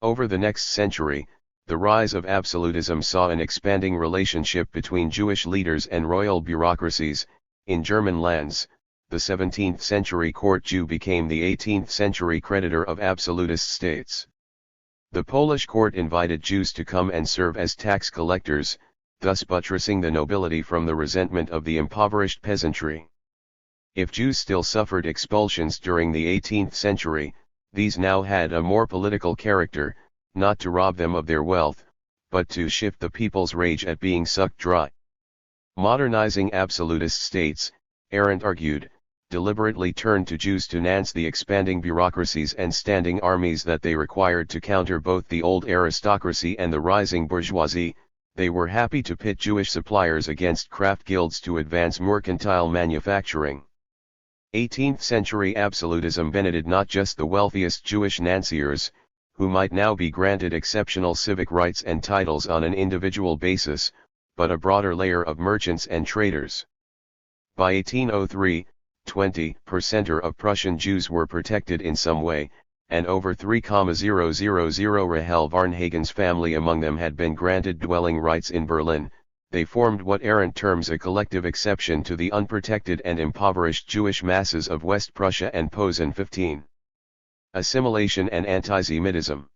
Over the next century, the rise of absolutism saw an expanding relationship between Jewish leaders and royal bureaucracies. In German lands, the 17th century court Jew became the 18th century creditor of absolutist states. The Polish court invited Jews to come and serve as tax collectors, thus buttressing the nobility from the resentment of the impoverished peasantry. If Jews still suffered expulsions during the 18th century, these now had a more political character, not to rob them of their wealth, but to shift the people's rage at being sucked dry. Modernizing absolutist states, Arendt argued, deliberately turned to Jews to finance the expanding bureaucracies and standing armies that they required to counter both the old aristocracy and the rising bourgeoisie. They were happy to pit Jewish suppliers against craft guilds to advance mercantile manufacturing. 18th century absolutism benefited not just the wealthiest Jewish financiers, who might now be granted exceptional civic rights and titles on an individual basis, but a broader layer of merchants and traders. By 1803, 20% of Prussian Jews were protected in some way, and over 3,000 Rahel Varnhagen's family among them had been granted dwelling rights in Berlin. They formed what Arendt terms a collective exception to the unprotected and impoverished Jewish masses of West Prussia and Posen. 15. Assimilation and antisemitism.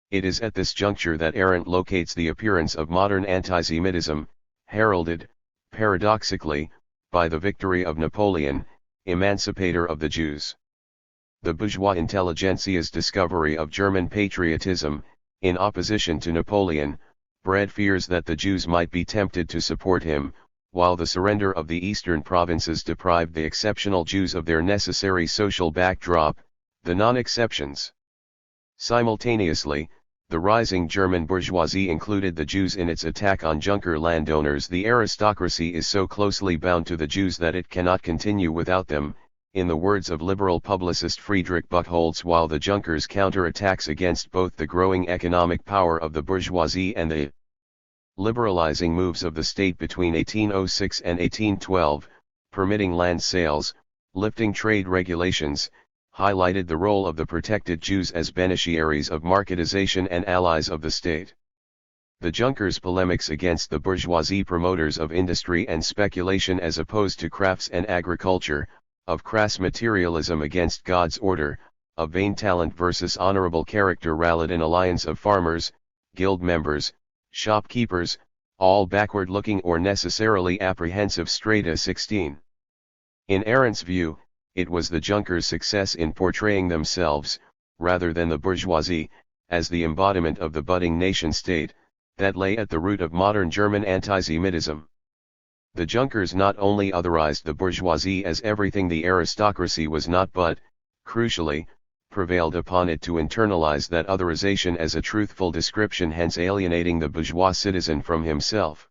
It is at this juncture that Arendt locates the appearance of modern antisemitism, heralded, paradoxically, by the victory of Napoleon, emancipator of the Jews. The bourgeois intelligentsia's discovery of German patriotism, in opposition to Napoleon, bred fears that the Jews might be tempted to support him, while the surrender of the eastern provinces deprived the exceptional Jews of their necessary social backdrop, the non-exceptions. Simultaneously, the rising German bourgeoisie included the Jews in its attack on Junker landowners. The aristocracy is so closely bound to the Jews that it cannot continue without them, in the words of liberal publicist Friedrich Buchholz. While the Junkers' counterattacks against both the growing economic power of the bourgeoisie and the liberalizing moves of the state between 1806 and 1812, permitting land sales, lifting trade regulations, highlighted the role of the protected Jews as beneficiaries of marketization and allies of the state. The Junkers' polemics against the bourgeoisie promoters of industry and speculation as opposed to crafts and agriculture, of crass materialism against God's order, of vain talent versus honorable character rallied an alliance of farmers, guild members, shopkeepers, all backward-looking or necessarily apprehensive strata. 16. In Arendt's view, it was the Junkers' success in portraying themselves, rather than the bourgeoisie, as the embodiment of the budding nation-state, that lay at the root of modern German antisemitism. The Junkers not only otherized the bourgeoisie as everything the aristocracy was not but, crucially, prevailed upon it to internalize that otherization as a truthful description, hence alienating the bourgeois citizen from himself.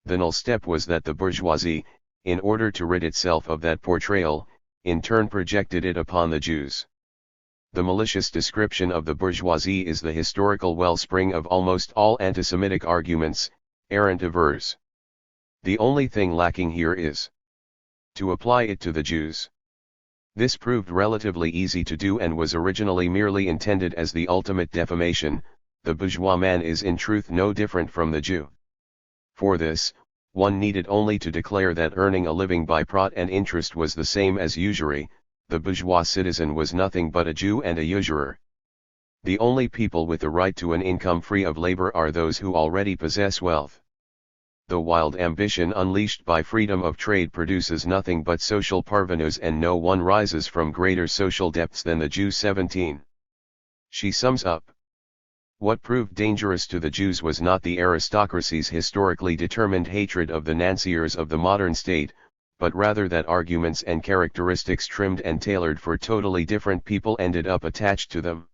The null step was that the bourgeoisie, in order to rid itself of that portrayal, in turn projected it upon the Jews. The malicious description of the bourgeoisie is the historical wellspring of almost all antisemitic arguments, Arendt avers. The only thing lacking here is to apply it to the Jews. This proved relatively easy to do and was originally merely intended as the ultimate defamation. The bourgeois man is in truth no different from the Jew. For this, one needed only to declare that earning a living by prot and interest was the same as usury. The bourgeois citizen was nothing but a Jew and a usurer. The only people with the right to an income free of labor are those who already possess wealth. The wild ambition unleashed by freedom of trade produces nothing but social parvenus, and no one rises from greater social depths than the Jew. 17. She sums up. What proved dangerous to the Jews was not the aristocracy's historically determined hatred of the financiers of the modern state, but rather that arguments and characteristics trimmed and tailored for totally different people ended up attached to them.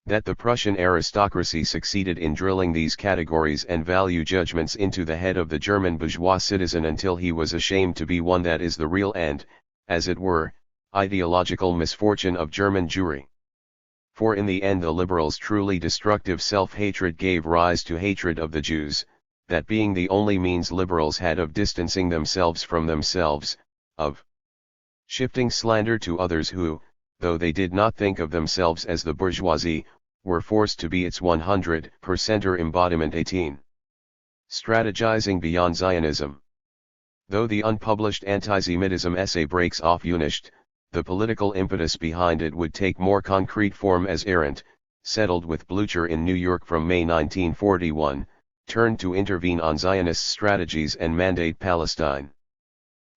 That the Prussian aristocracy succeeded in drilling these categories and value judgments into the head of the German bourgeois citizen until he was ashamed to be one, that is the real and, as it were, ideological misfortune of German Jewry. For in the end the liberals' truly destructive self-hatred gave rise to hatred of the Jews, that being the only means liberals had of distancing themselves from themselves, of shifting slander to others who, though they did not think of themselves as the bourgeoisie, were forced to be its 100%er embodiment. 18. Strategizing beyond Zionism. Though the unpublished antisemitism essay breaks off Unisht, the political impetus behind it would take more concrete form as Arendt, settled with Blücher in New York from May 1941, turned to intervene on Zionist strategies and mandate Palestine.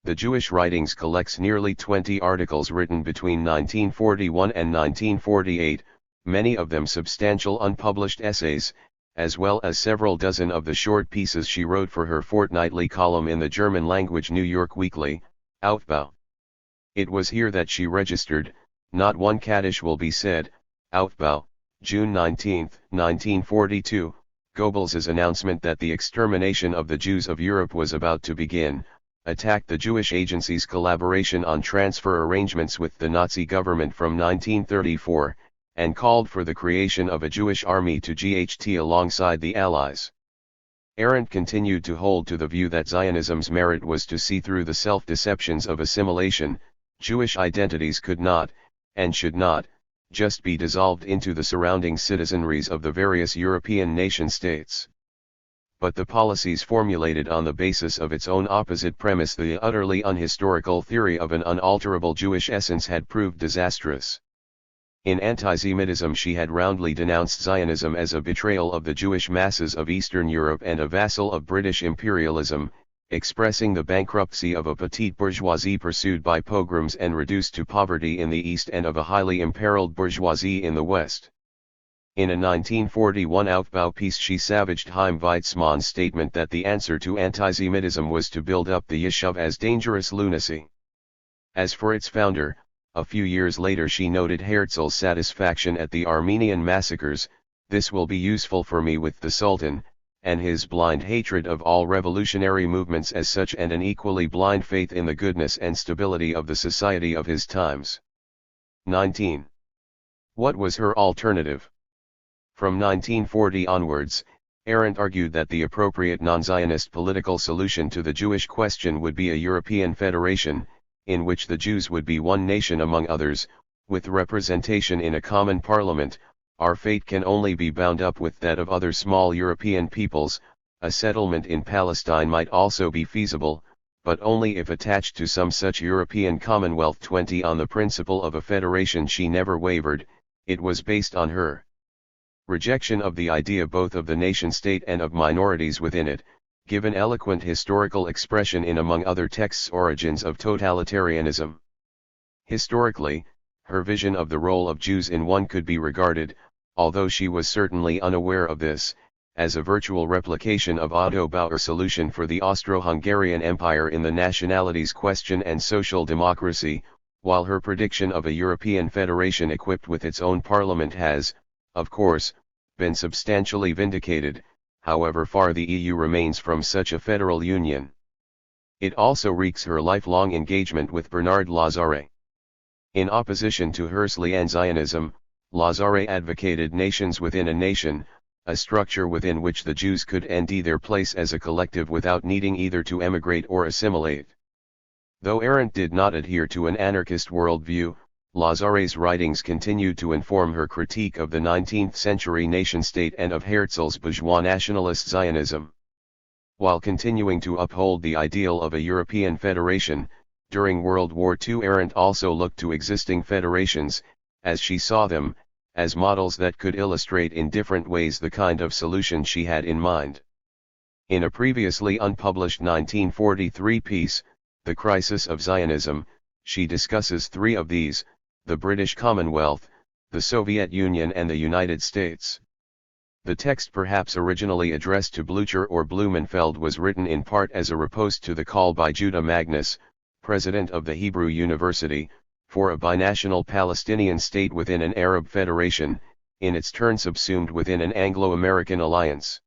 The Jewish Writings collects nearly 20 articles written between 1941 and 1948, many of them substantial unpublished essays, as well as several dozen of the short pieces she wrote for her fortnightly column in the German-language New York Weekly, Aufbau. It was here that she registered, not one Kaddish will be said, Aufbau, June 19, 1942, Goebbels's announcement that the extermination of the Jews of Europe was about to begin, attacked the Jewish Agency's collaboration on transfer arrangements with the Nazi government from 1934, and called for the creation of a Jewish army to GHT alongside the Allies. Arendt continued to hold to the view that Zionism's merit was to see through the self-deceptions of assimilation. Jewish identities could not, and should not, just be dissolved into the surrounding citizenries of the various European nation-states. But the policies formulated on the basis of its own opposite premise, the utterly unhistorical theory of an unalterable Jewish essence, had proved disastrous. In antisemitism she had roundly denounced Zionism as a betrayal of the Jewish masses of Eastern Europe and a vassal of British imperialism, expressing the bankruptcy of a petite bourgeoisie pursued by pogroms and reduced to poverty in the East, and of a highly imperiled bourgeoisie in the West. In a 1941 Aufbau piece she savaged Chaim Weizmann's statement that the answer to antisemitism was to build up the Yishuv as dangerous lunacy. As for its founder, a few years later she noted Herzl's satisfaction at the Armenian massacres, "This will be useful for me with the Sultan," and his blind hatred of all revolutionary movements as such, and an equally blind faith in the goodness and stability of the society of his times. 19. What was her alternative? From 1940 onwards, Arendt argued that the appropriate non-Zionist political solution to the Jewish question would be a European federation, in which the Jews would be one nation among others, with representation in a common parliament. Our fate can only be bound up with that of other small European peoples. A settlement in Palestine might also be feasible, but only if attached to some such European commonwealth. 20. On the principle of a federation she never wavered. It was based on her rejection of the idea both of the nation-state and of minorities within it, given eloquent historical expression in, among other texts, Origins of Totalitarianism. Historically, her vision of the role of Jews in one could be regarded, although she was certainly unaware of this, as a virtual replication of Otto Bauer's solution for the Austro-Hungarian Empire in the nationalities question and social democracy, while her prediction of a European federation equipped with its own parliament has, of course, been substantially vindicated, however far the EU remains from such a federal union. It also wreaks her lifelong engagement with Bernard Lazare. In opposition to Herzlian Zionism, Lazare advocated nations within a nation, a structure within which the Jews could end their place as a collective without needing either to emigrate or assimilate. Though Arendt did not adhere to an anarchist worldview, Lazare's writings continued to inform her critique of the 19th-century nation-state and of Herzl's bourgeois nationalist Zionism. While continuing to uphold the ideal of a European federation, during World War II Arendt also looked to existing federations, as she saw them, as models that could illustrate in different ways the kind of solution she had in mind. In a previously unpublished 1943 piece, The Crisis of Zionism, she discusses three of these: the British Commonwealth, the Soviet Union and the United States. The text, perhaps originally addressed to Blücher or Blumenfeld, was written in part as a riposte to the call by Judah Magnus, president of the Hebrew University, for a binational Palestinian state within an Arab federation, in its turn subsumed within an Anglo-American alliance.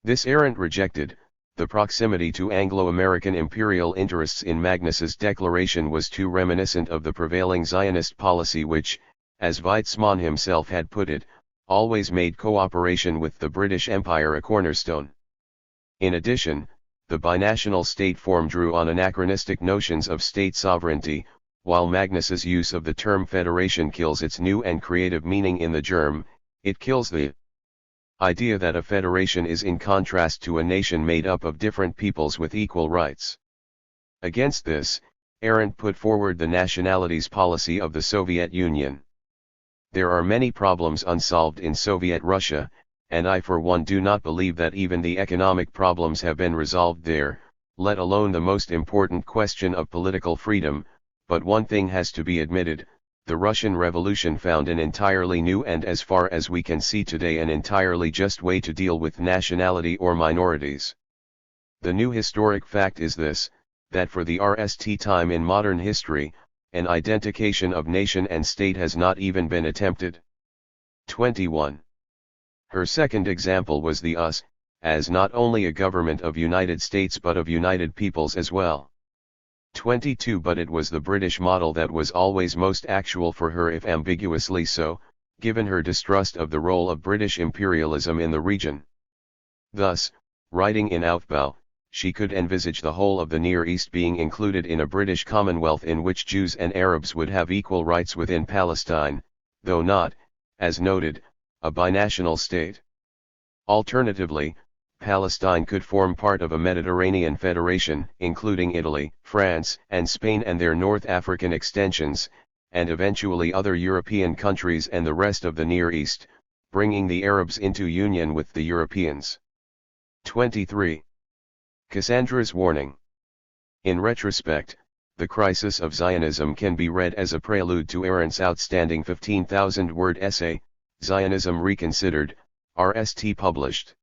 This Arendt rejected. The proximity to Anglo-American imperial interests in Magnus's declaration was too reminiscent of the prevailing Zionist policy which, as Weizmann himself had put it, always made cooperation with the British Empire a cornerstone. In addition, the binational state form drew on anachronistic notions of state sovereignty, while Magnus's use of the term federation kills its new and creative meaning in the germ. It kills the idea that a federation is in contrast to a nation made up of different peoples with equal rights. Against this, Arendt put forward the nationalities policy of the Soviet Union. There are many problems unsolved in Soviet Russia, and I for one do not believe that even the economic problems have been resolved there, let alone the most important question of political freedom. But one thing has to be admitted: the Russian Revolution found an entirely new and, as far as we can see today, an entirely just way to deal with nationality or minorities. The new historic fact is this, that for the first time in modern history, an identification of nation and state has not even been attempted. 21. Her second example was the US, as not only a government of United States but of United Peoples as well. 22. But it was the British model that was always most actual for her, if ambiguously so, given her distrust of the role of British imperialism in the region. Thus, writing in Aufbau, she could envisage the whole of the Near East being included in a British Commonwealth in which Jews and Arabs would have equal rights within Palestine, though not, as noted, a binational state. Alternatively, Palestine could form part of a Mediterranean federation, including Italy, France, and Spain and their North African extensions, and eventually other European countries and the rest of the Near East, bringing the Arabs into union with the Europeans. 23. Cassandra's warning. In retrospect, The Crisis of Zionism can be read as a prelude to Arendt's outstanding 15,000-word essay, Zionism Reconsidered, RST, published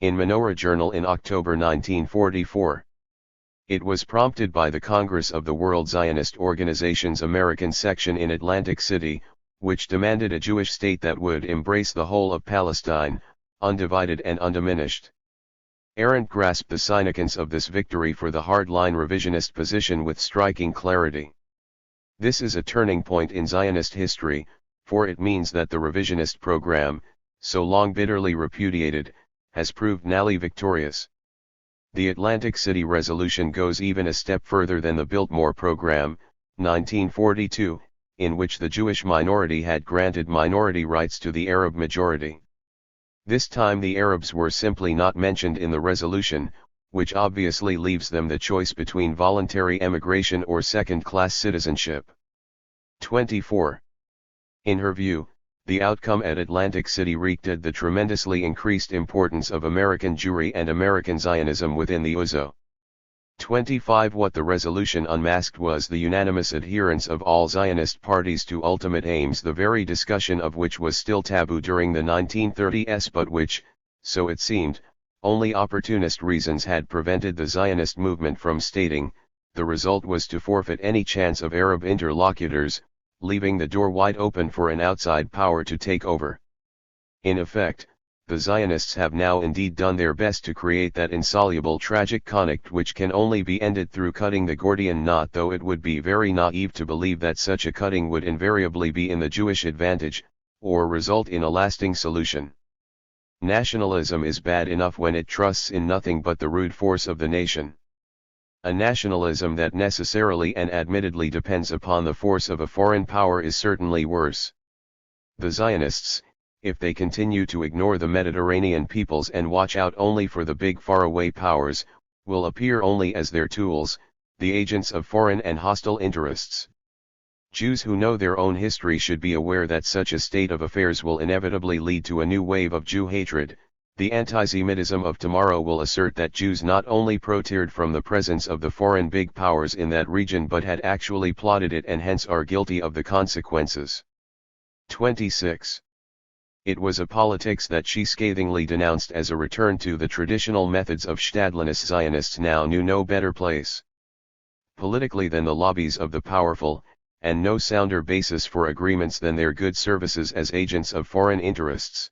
in Menorah Journal in October 1944. It was prompted by the Congress of the World Zionist Organization's American section in Atlantic City, which demanded a Jewish state that would embrace the whole of Palestine, undivided and undiminished. Arendt grasped the significance of this victory for the hardline revisionist position with striking clarity. This is a turning point in Zionist history, for it means that the revisionist program, so long bitterly repudiated, has proved nally victorious. The Atlantic City Resolution goes even a step further than the Biltmore Program, 1942, in which the Jewish minority had granted minority rights to the Arab majority. This time the Arabs were simply not mentioned in the resolution, which obviously leaves them the choice between voluntary emigration or second-class citizenship. 24. In her view, the outcome at Atlantic City reeked the tremendously increased importance of American Jewry and American Zionism within the USO. 25. What the resolution unmasked was the unanimous adherence of all Zionist parties to ultimate aims, the very discussion of which was still taboo during the 1930s, but which, so it seemed, only opportunist reasons had prevented the Zionist movement from stating. The result was to forfeit any chance of Arab interlocutors, leaving the door wide open for an outside power to take over. In effect, the Zionists have now indeed done their best to create that insoluble tragic conflict which can only be ended through cutting the Gordian knot, though it would be very naive to believe that such a cutting would invariably be in the Jewish advantage, or result in a lasting solution. Nationalism is bad enough when it trusts in nothing but the rude force of the nation. A nationalism that necessarily and admittedly depends upon the force of a foreign power is certainly worse. The Zionists, if they continue to ignore the Mediterranean peoples and watch out only for the big faraway powers, will appear only as their tools, the agents of foreign and hostile interests. Jews who know their own history should be aware that such a state of affairs will inevitably lead to a new wave of Jew hatred. The anti-Semitism of tomorrow will assert that Jews not only protested from the presence of the foreign big powers in that region but had actually plotted it and hence are guilty of the consequences. 26. It was a politics that she scathingly denounced as a return to the traditional methods of Stadtleness. Zionists now knew no better place politically than the lobbies of the powerful, and no sounder basis for agreements than their good services as agents of foreign interests.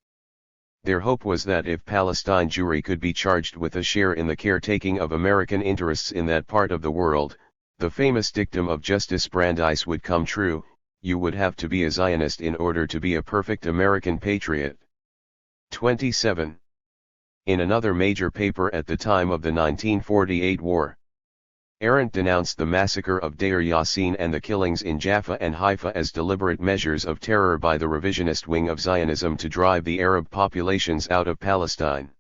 Their hope was that if Palestine Jewry could be charged with a share in the caretaking of American interests in that part of the world, the famous dictum of Justice Brandeis would come true: you would have to be a Zionist in order to be a perfect American patriot. 27. In another major paper at the time of the 1948 war, Arendt denounced the massacre of Deir Yassin and the killings in Jaffa and Haifa as deliberate measures of terror by the revisionist wing of Zionism to drive the Arab populations out of Palestine.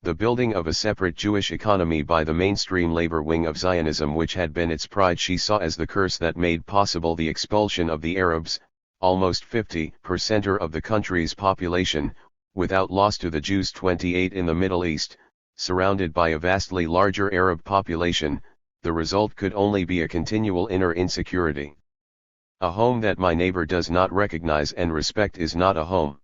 The building of a separate Jewish economy by the mainstream labor wing of Zionism, which had been its pride, she saw as the curse that made possible the expulsion of the Arabs, almost 50% of the country's population, without loss to the Jews. 28. In the Middle East, surrounded by a vastly larger Arab population, the result could only be a continual inner insecurity. A home that my neighbor does not recognize and respect is not a home.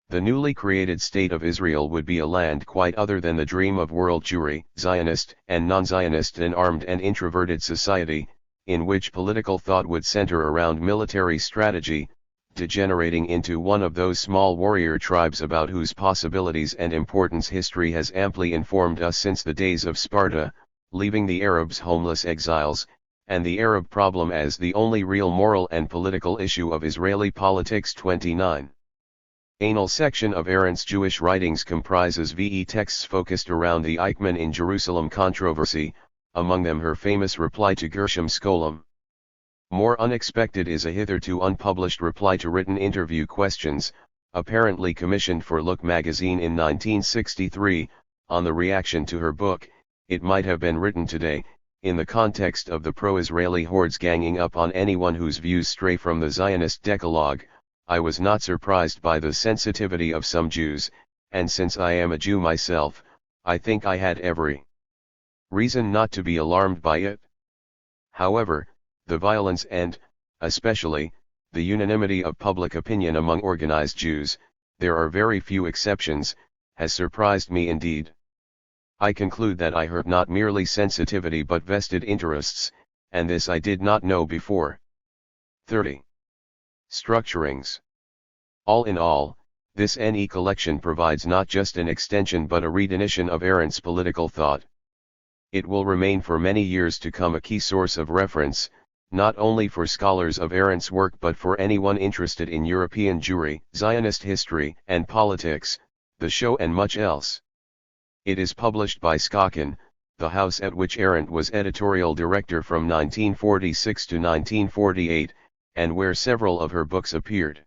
The newly created state of Israel would be a land quite other than the dream of world Jewry, Zionist and non-Zionist, an armed and introverted society, in which political thought would center around military strategy, degenerating into one of those small warrior tribes about whose possibilities and importance history has amply informed us since the days of Sparta, leaving the Arabs homeless exiles, and the Arab problem as the only real moral and political issue of Israeli politics. 29. Anal section of Arendt's Jewish writings comprises VE texts focused around the Eichmann in Jerusalem controversy, among them her famous reply to Gershom Scholem. More unexpected is a hitherto unpublished reply to written interview questions, apparently commissioned for Look magazine in 1963, on the reaction to her book, It Might Have Been Written Today, in the context of the pro-Israeli hordes ganging up on anyone whose views stray from the Zionist Decalogue. I was not surprised by the sensitivity of some Jews, and since I am a Jew myself, I think I had every reason not to be alarmed by it. However, the violence and, especially, the unanimity of public opinion among organized Jews, there are very few exceptions, has surprised me indeed. I conclude that I hurt not merely sensitivity but vested interests, and this I did not know before. 30. Structurings. All in all, this NE collection provides not just an extension but a redefinition of Arendt's political thought. It will remain for many years to come a key source of reference, not only for scholars of Arendt's work but for anyone interested in European Jewry, Zionist history and politics, the show and much else. It is published by Schocken, the house at which Arendt was editorial director from 1946 to 1948, and where several of her books appeared.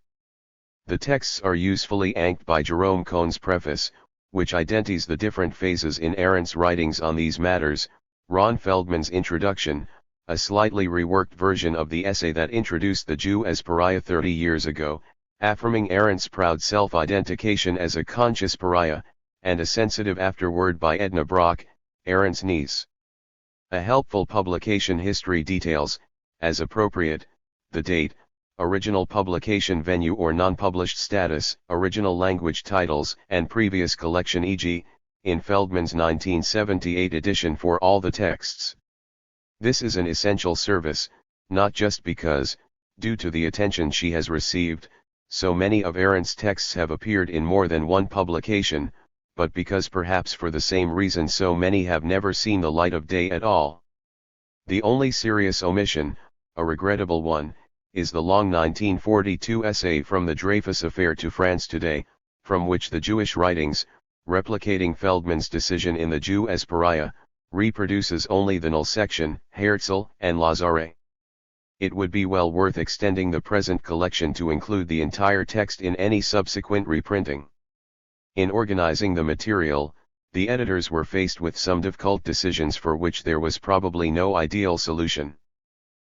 The texts are usefully anked by Jerome Cohn's preface, which identifies the different phases in Arendt's writings on these matters, Ron Feldman's introduction, a slightly reworked version of the essay that introduced the Jew as pariah 30 years ago, affirming Arendt's proud self-identification as a conscious pariah, and a sensitive afterword by Edna Brock, Arendt's niece. A helpful publication history details, as appropriate, the date, original publication venue or non-published status, original language titles, and previous collection, e.g., in Feldman's 1978 edition for all the texts. This is an essential service, not just because, due to the attention she has received, so many of Arendt's texts have appeared in more than one publication, but because perhaps for the same reason so many have never seen the light of day at all. The only serious omission, a regrettable one, is the long 1942 essay From the Dreyfus Affair to France Today, from which the Jewish writings, replicating Feldman's decision in The Jew as Pariah, reproduces only the null section, Herzl and Lazare. It would be well worth extending the present collection to include the entire text in any subsequent reprinting. In organizing the material, the editors were faced with some difficult decisions for which there was probably no ideal solution.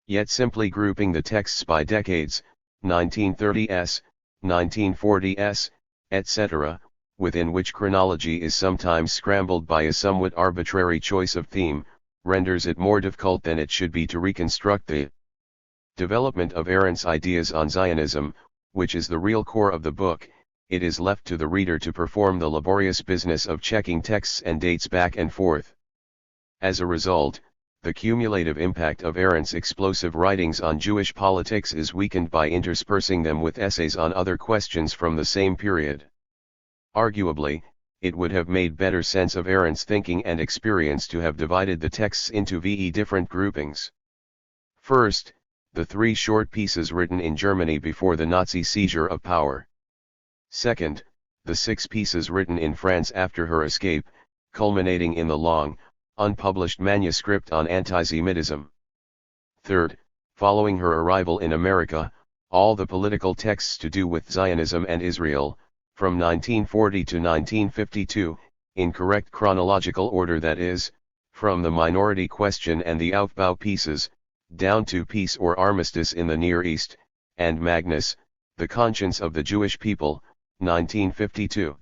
Yet simply grouping the texts by decades, 1930s, 1940s, etc., within which chronology is sometimes scrambled by a somewhat arbitrary choice of theme, renders it more difficult than it should be to reconstruct the development of Arendt's ideas on Zionism, which is the real core of the book. It is left to the reader to perform the laborious business of checking texts and dates back and forth. As a result, the cumulative impact of Arendt's explosive writings on Jewish politics is weakened by interspersing them with essays on other questions from the same period. Arguably, it would have made better sense of Arendt's thinking and experience to have divided the texts into different groupings. First, the 3 short pieces written in Germany before the Nazi seizure of power. Second, the 6 pieces written in France after her escape, culminating in the long, unpublished manuscript on antisemitism. Third, following her arrival in America, all the political texts to do with Zionism and Israel, from 1940 to 1952, in correct chronological order, that is, from the Minority Question and the Aufbau pieces, down to Peace or Armistice in the Near East, and Magnus, The Conscience of the Jewish People, 1952.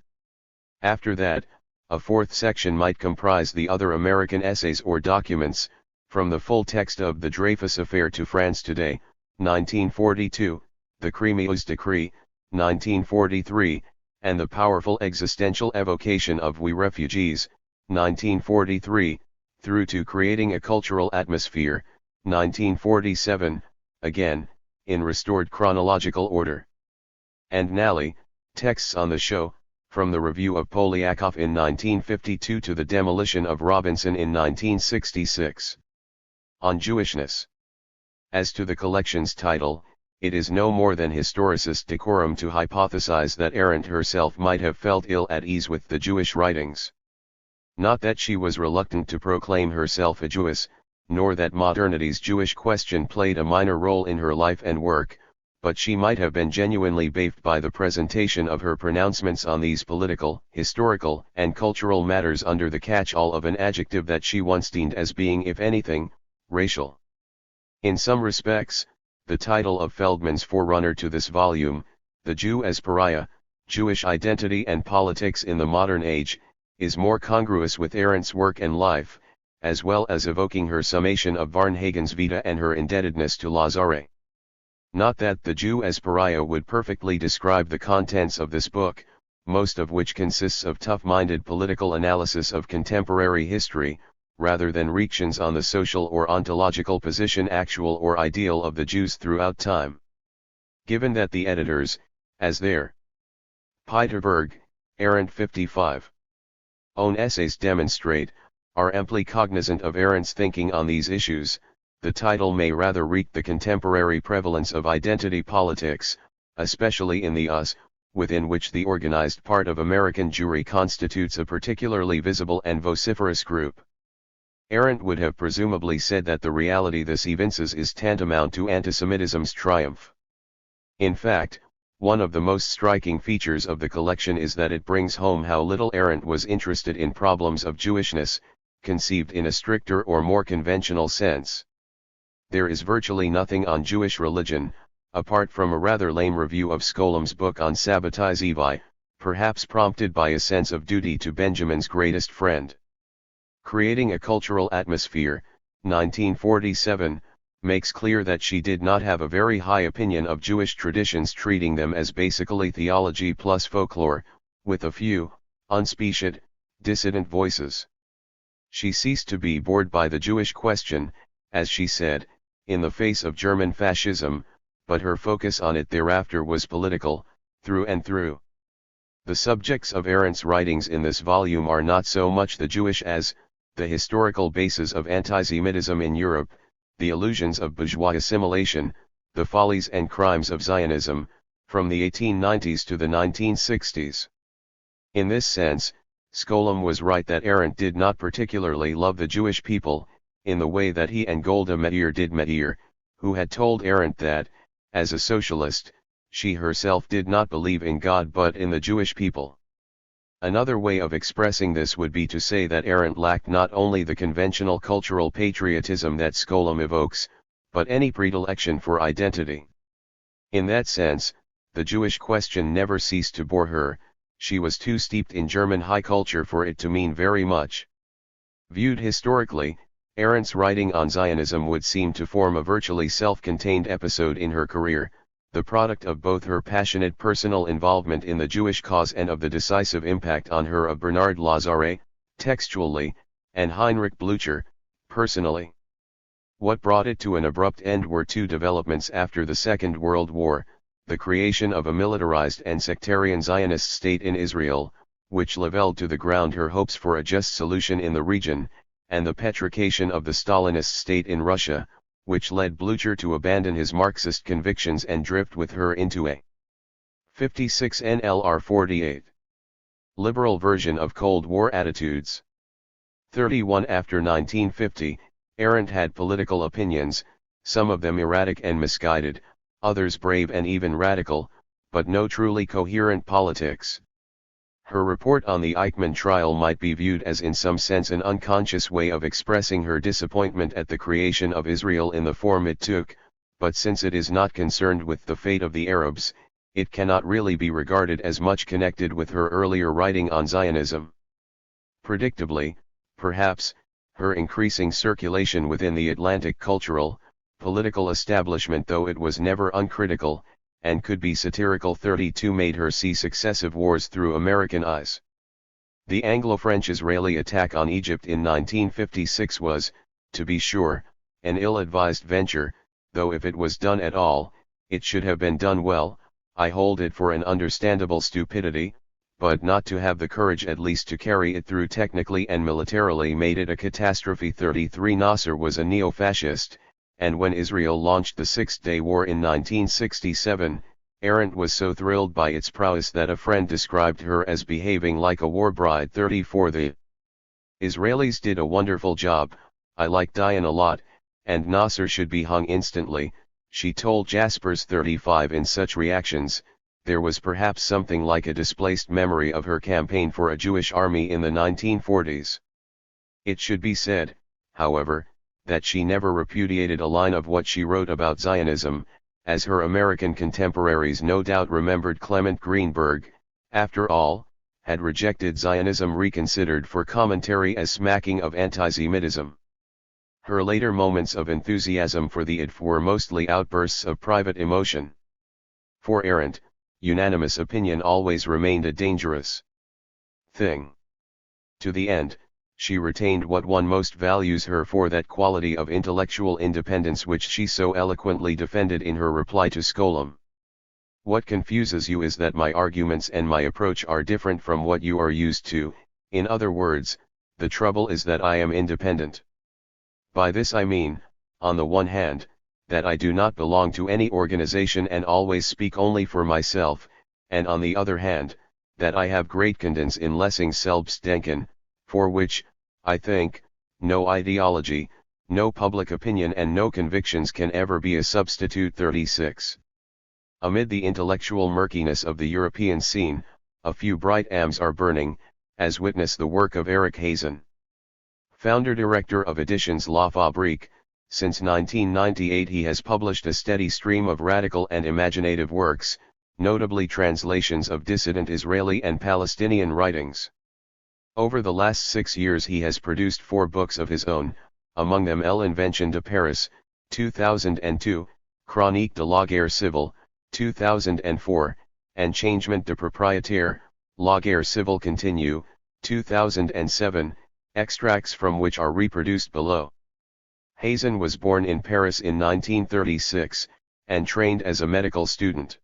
After that, a 4th section might comprise the other American essays or documents, from the full text of the Dreyfus Affair to France Today, 1942, the Cremius Decree, 1943, and the powerful existential evocation of We Refugees, 1943, through to Creating a Cultural Atmosphere, 1947, again, in restored chronological order. And Nally, texts on the show, from the review of Polyakov in 1952 to the demolition of Robinson in 1966. On Jewishness. As to the collection's title, it is no more than historicist decorum to hypothesize that Arendt herself might have felt ill at ease with the Jewish writings. Not that she was reluctant to proclaim herself a Jewess, nor that modernity's Jewish question played a minor role in her life and work, but she might have been genuinely baffled by the presentation of her pronouncements on these political, historical, and cultural matters under the catch-all of an adjective that she once deemed as being, if anything, racial. In some respects, the title of Feldman's forerunner to this volume, The Jew as Pariah, Jewish Identity and Politics in the Modern Age, is more congruous with Arendt's work and life, as well as evoking her summation of Varnhagen's Vita and her indebtedness to Lazare. Not that The Jew as Pariah would perfectly describe the contents of this book, most of which consists of tough-minded political analysis of contemporary history, rather than reactions on the social or ontological position, actual or ideal, of the Jews throughout time. Given that the editors, as their Peterberg, Arendt 55. own essays demonstrate, are amply cognizant of Arendt's thinking on these issues, the title may rather reek the contemporary prevalence of identity politics, especially in the US, within which the organized part of American Jewry constitutes a particularly visible and vociferous group. Arendt would have presumably said that the reality this evinces is tantamount to antisemitism's triumph. In fact, one of the most striking features of the collection is that it brings home how little Arendt was interested in problems of Jewishness, conceived in a stricter or more conventional sense. There is virtually nothing on Jewish religion, apart from a rather lame review of Skolam's book on Sabbatai Zevi, perhaps prompted by a sense of duty to Benjamin's greatest friend. Creating a Cultural Atmosphere, 1947, makes clear that she did not have a very high opinion of Jewish traditions, treating them as basically theology plus folklore, with a few, unspecified, dissident voices. She ceased to be bored by the Jewish question, as she said, in the face of German fascism, but her focus on it thereafter was political, through and through. The subjects of Arendt's writings in this volume are not so much the Jewish as the historical basis of antisemitism in Europe, the illusions of bourgeois assimilation, the follies and crimes of Zionism, from the 1890s to the 1960s. In this sense, Skolem was right that Arendt did not particularly love the Jewish people, in the way that he and Golda Meir did. Meir, who had told Arendt that, as a socialist, she herself did not believe in God but in the Jewish people. Another way of expressing this would be to say that Arendt lacked not only the conventional cultural patriotism that Skolem evokes, but any predilection for identity. In that sense, the Jewish question never ceased to bore her. She was too steeped in German high culture for it to mean very much. Viewed historically, Arendt's writing on Zionism would seem to form a virtually self-contained episode in her career, the product of both her passionate personal involvement in the Jewish cause and of the decisive impact on her of Bernard Lazare, textually, and Heinrich Blücher, personally. What brought it to an abrupt end were two developments after the Second World War: the creation of a militarized and sectarian Zionist state in Israel, which leveled to the ground her hopes for a just solution in the region, and the petrification of the Stalinist state in Russia, which led Blücher to abandon his Marxist convictions and drift with her into a 56 NLR 48 liberal version of Cold War attitudes. 31 After 1950, Arendt had political opinions, some of them erratic and misguided, others brave and even radical, but no truly coherent politics. Her report on the Eichmann trial might be viewed as in some sense an unconscious way of expressing her disappointment at the creation of Israel in the form it took, but since it is not concerned with the fate of the Arabs, it cannot really be regarded as much connected with her earlier writing on Zionism. Predictably, perhaps, her increasing circulation within the Atlantic cultural, political establishment, though it was never uncritical, and could be satirical, 32 made her see successive wars through American eyes. The Anglo-French-Israeli attack on Egypt in 1956 was, to be sure, an ill-advised venture, though if it was done at all, it should have been done well. I hold it for an understandable stupidity, but not to have the courage at least to carry it through technically and militarily made it a catastrophe. 33 Nasser was a neo-fascist, and when Israel launched the Six-Day War in 1967, Arendt was so thrilled by its prowess that a friend described her as behaving like a war bride. 34 The Israelis did a wonderful job, I like Dayan a lot, and Nasser should be hung instantly, she told Jaspers. 35 In such reactions, there was perhaps something like a displaced memory of her campaign for a Jewish army in the 1940s. It should be said, however, that she never repudiated a line of what she wrote about Zionism, as her American contemporaries no doubt remembered. Clement Greenberg, after all, had rejected Zionism reconsidered for commentary as smacking of anti-Semitism. Her later moments of enthusiasm for the IDF were mostly outbursts of private emotion. For Arendt, unanimous opinion always remained a dangerous thing. To the end, she retained what one most values her for, that quality of intellectual independence which she so eloquently defended in her reply to Skolem. What confuses you is that my arguments and my approach are different from what you are used to. In other words, the trouble is that I am independent. By this I mean, on the one hand, that I do not belong to any organization and always speak only for myself, and on the other hand, that I have great confidence in Lessing's Selbstdenken, for which, I think, no ideology, no public opinion and no convictions can ever be a substitute. 36. Amid the intellectual murkiness of the European scene, a few bright amps are burning, as witness the work of Eric Hazen. Founder-director of Editions La Fabrique, since 1998 he has published a steady stream of radical and imaginative works, notably translations of dissident Israeli and Palestinian writings. Over the last 6 years he has produced 4 books of his own, among them L'Invention de Paris, 2002, Chronique de la Guerre Civile, 2004, and Changement de Propriétaire, La Guerre Civile Continue, 2007, extracts from which are reproduced below. Hazen was born in Paris in 1936, and trained as a medical student.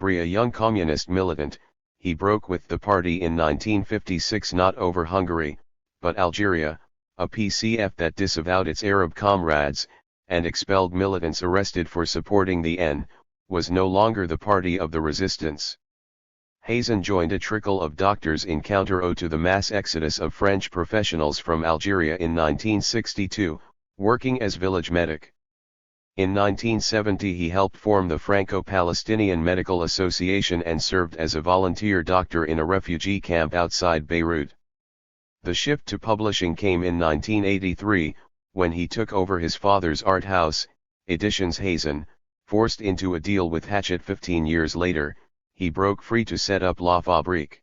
A young communist militant, he broke with the party in 1956 not over Hungary, but Algeria, a PCF that disavowed its Arab comrades, and expelled militants arrested for supporting the N, was no longer the party of the resistance. Hazen joined a trickle of doctors in counter to the mass exodus of French professionals from Algeria in 1962, working as village medic. In 1970 he helped form the Franco-Palestinian Medical Association and served as a volunteer doctor in a refugee camp outside Beirut. The shift to publishing came in 1983, when he took over his father's art house, Editions Hazen. Forced into a deal with Hachette 15 years later, he broke free to set up La Fabrique.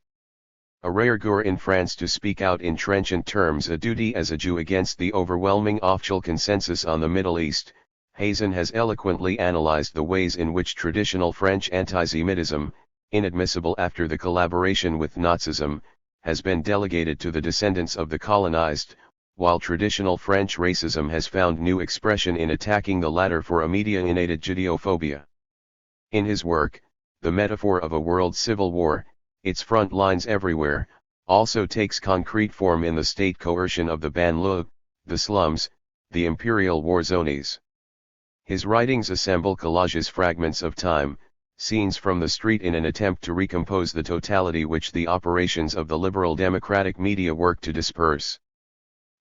A rare in France to speak out in trenchant terms, a duty as a Jew against the overwhelming official consensus on the Middle East. Hazen has eloquently analyzed the ways in which traditional French antisemitism, inadmissible after the collaboration with Nazism, has been delegated to the descendants of the colonized, while traditional French racism has found new expression in attacking the latter for a media-innated Judeophobia. In his work, the metaphor of a world civil war, its front lines everywhere, also takes concrete form in the state coercion of the banlieue, the slums, the imperial war zones. His writings assemble collages, fragments of time, scenes from the street in an attempt to recompose the totality which the operations of the liberal democratic media work to disperse.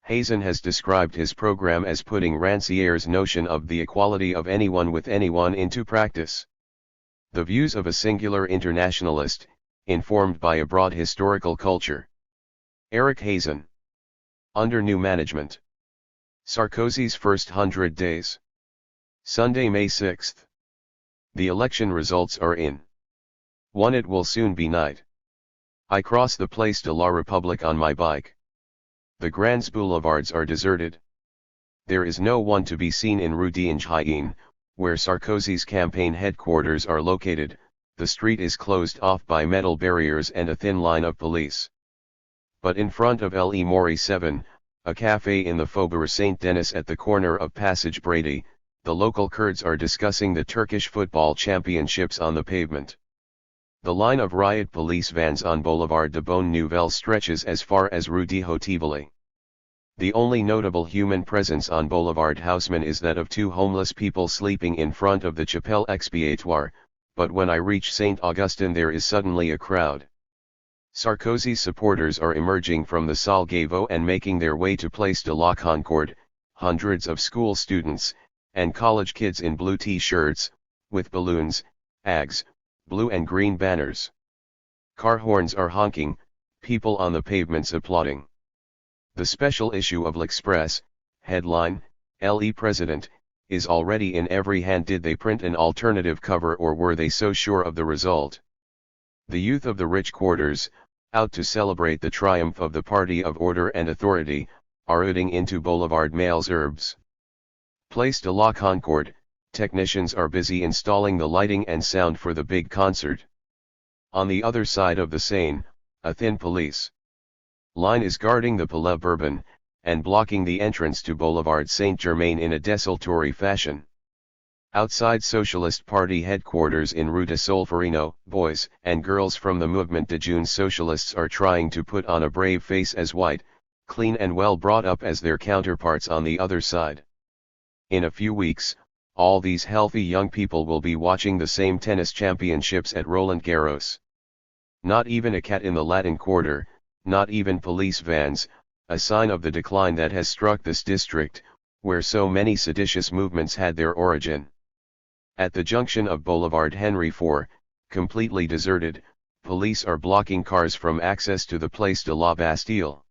Hazen has described his program as putting Rancière's notion of the equality of anyone with anyone into practice. The views of a singular internationalist, informed by a broad historical culture. Eric Hazen. Under new management. Sarkozy's first 100 days. Sunday, May 6. The election results are in. 1. It will soon be night. I cross the Place de la République on my bike. The grands boulevards are deserted. There is no one to be seen in Rue d'Enghien, where Sarkozy's campaign headquarters are located. The street is closed off by metal barriers and a thin line of police. But in front of Le Mori 7, a café in the Faubourg Saint-Denis at the corner of Passage Brady, the local Kurds are discussing the Turkish football championships on the pavement. The line of riot police vans on Boulevard de Bonne Nouvelle stretches as far as Rue de Haute-Tivoli. The only notable human presence on Boulevard Haussmann is that of two homeless people sleeping in front of the Chapelle Expiatoire, but when I reach St. Augustin there is suddenly a crowd. Sarkozy's supporters are emerging from the Salle Gaveau and making their way to Place de la Concorde, hundreds of school students, and college kids in blue t-shirts, with balloons, Ags, blue and green banners. Car horns are honking, people on the pavements applauding. The special issue of L'Express, headline, Le President, is already in every hand. Did they print an alternative cover, or were they so sure of the result? The youth of the rich quarters, out to celebrate the triumph of the party of order and authority, are ooding into Boulevard Malesherbes. Place de la Concorde, technicians are busy installing the lighting and sound for the big concert. On the other side of the Seine, a thin police line is guarding the Palais Bourbon, and blocking the entrance to Boulevard Saint-Germain in a desultory fashion. Outside Socialist Party headquarters in Rue de Solferino, boys and girls from the Mouvement de Jeunes Socialists are trying to put on a brave face as white, clean and well brought up as their counterparts on the other side. In a few weeks, all these healthy young people will be watching the same tennis championships at Roland Garros. Not even a cat in the Latin Quarter, not even police vans, a sign of the decline that has struck this district, where so many seditious movements had their origin. At the junction of Boulevard Henry IV, completely deserted, police are blocking cars from access to the Place de la Bastille.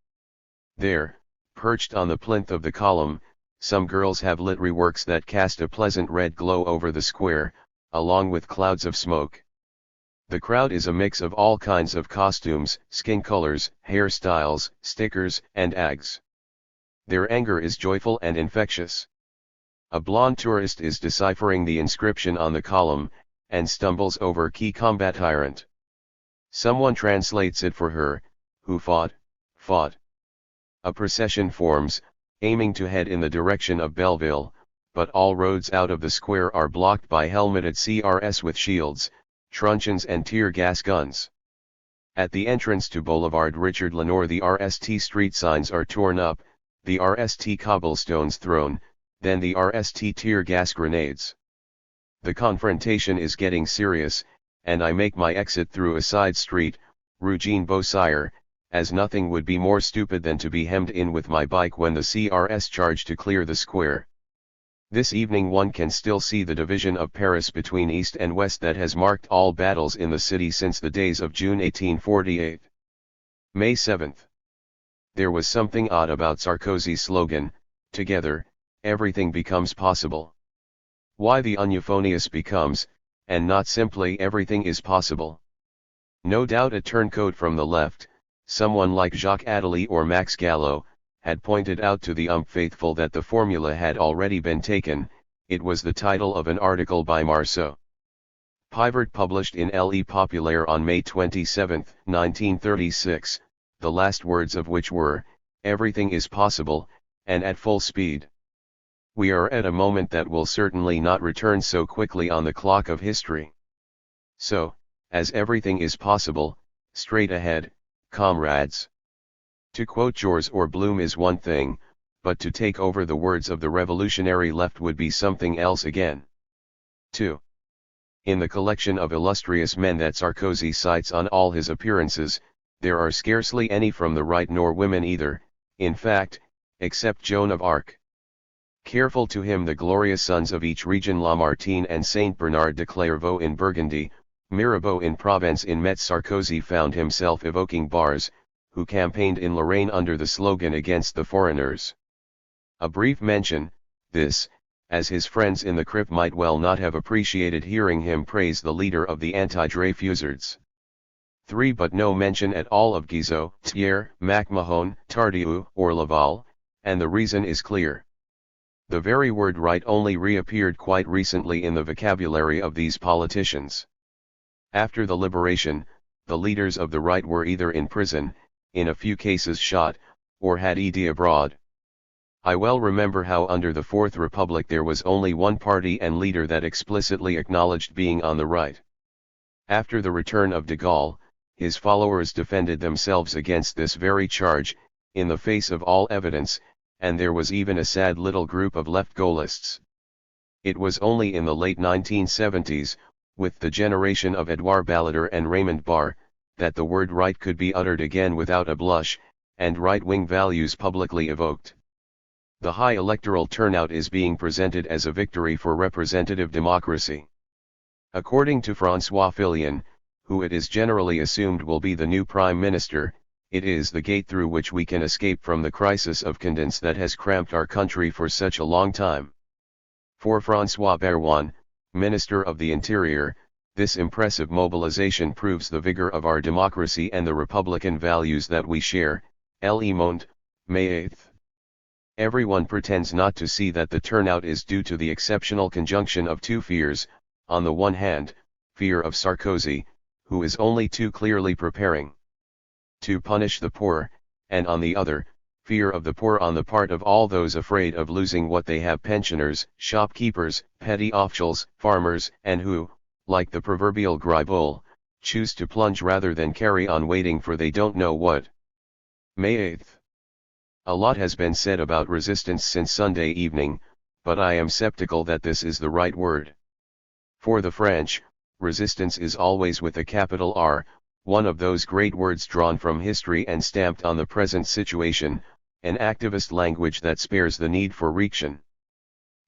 There, perched on the plinth of the column, some girls have lit reworks that cast a pleasant red glow over the square, along with clouds of smoke. The crowd is a mix of all kinds of costumes, skin colors, hairstyles, stickers, and Ags. Their anger is joyful and infectious. A blonde tourist is deciphering the inscription on the column, and stumbles over "Qui combat tyrant." Someone translates it for her, "Who fought, fought." A procession forms, aiming to head in the direction of Belleville, but all roads out of the square are blocked by helmeted CRS with shields, truncheons and tear gas guns. At the entrance to Boulevard Richard Lenoir the RST street signs are torn up, the RST cobblestones thrown, then the RST tear gas grenades. The confrontation is getting serious, and I make my exit through a side street, Rue Jean Beausire, as nothing would be more stupid than to be hemmed in with my bike when the CRS charge to clear the square. This evening one can still see the division of Paris between East and West that has marked all battles in the city since the days of June 1848. May 7th. There was something odd about Sarkozy's slogan, "Together, everything becomes possible." Why the euphonious becomes, and not simply everything is possible. No doubt a turncoat from the left, someone like Jacques Attali or Max Gallo, had pointed out to the faithful that the formula had already been taken. It was the title of an article by Marceau Pivert published in Le Populaire on May 27, 1936, the last words of which were, "Everything is possible, and at full speed." We are at a moment that will certainly not return so quickly on the clock of history. So, as everything is possible, straight ahead, comrades. To quote George or Bloom is one thing, but to take over the words of the revolutionary left would be something else again. 2. In the collection of illustrious men that Sarkozy cites on all his appearances, there are scarcely any from the right nor women either, in fact, except Joan of Arc. Careful to him the glorious sons of each region, Lamartine and Saint Bernard de Clairvaux in Burgundy, Mirabeau in Provence. In Metz Sarkozy found himself evoking Bars, who campaigned in Lorraine under the slogan "Against the Foreigners." A brief mention, this, as his friends in the crypt might well not have appreciated hearing him praise the leader of the anti-Dreyfusards. 3. But no mention at all of Guizot, Thiers, MacMahon, Tardieu, or Laval, and the reason is clear. The very word right only reappeared quite recently in the vocabulary of these politicians. After the liberation, the leaders of the right were either in prison, in a few cases shot, or had ED abroad. I well remember how under the Fourth Republic there was only one party and leader that explicitly acknowledged being on the right. After the return of de Gaulle, his followers defended themselves against this very charge, in the face of all evidence, and there was even a sad little group of left Gaullists. It was only in the late 1970s, with the generation of Edouard Balladur and Raymond Barre, that the word right could be uttered again without a blush, and right-wing values publicly evoked. The high electoral turnout is being presented as a victory for representative democracy. According to François Fillon, who it is generally assumed will be the new Prime Minister, it is the gate through which we can escape from the crisis of condensed that has cramped our country for such a long time. For François Bayrou, Minister of the Interior, this impressive mobilization proves the vigor of our democracy and the republican values that we share. Le Monde, May 8. Everyone pretends not to see that the turnout is due to the exceptional conjunction of two fears: on the one hand, fear of Sarkozy, who is only too clearly preparing to punish the poor, and on the other, fear of the poor on the part of all those afraid of losing what they have: pensioners, shopkeepers, petty officials, farmers, and who, like the proverbial Gribull, choose to plunge rather than carry on waiting for they don't know what. May 8. A lot has been said about resistance since Sunday evening, but I am skeptical that this is the right word. For the French, resistance is always with a capital R, one of those great words drawn from history and stamped on the present situation, an activist language that spares the need for reaction.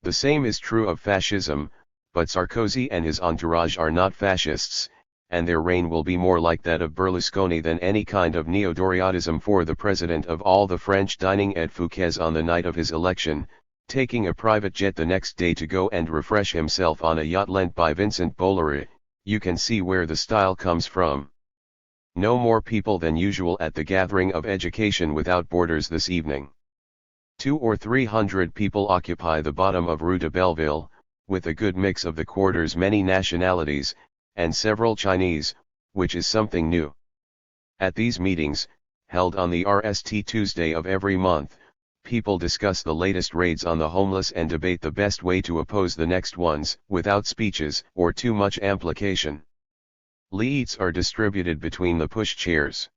The same is true of fascism, but Sarkozy and his entourage are not fascists, and their reign will be more like that of Berlusconi than any kind of neo-Doriotism. For the president of all the French dining at Fouquet's on the night of his election, taking a private jet the next day to go and refresh himself on a yacht lent by Vincent Bolloré, you can see where the style comes from. No more people than usual at the gathering of Education Without Borders this evening. 200 or 300 people occupy the bottom of Rue de Belleville, with a good mix of the quarter's many nationalities, and several Chinese, which is something new. At these meetings, held on the RST Tuesday of every month, people discuss the latest raids on the homeless and debate the best way to oppose the next ones, without speeches or too much amplification. Leads are distributed between the pushchairs.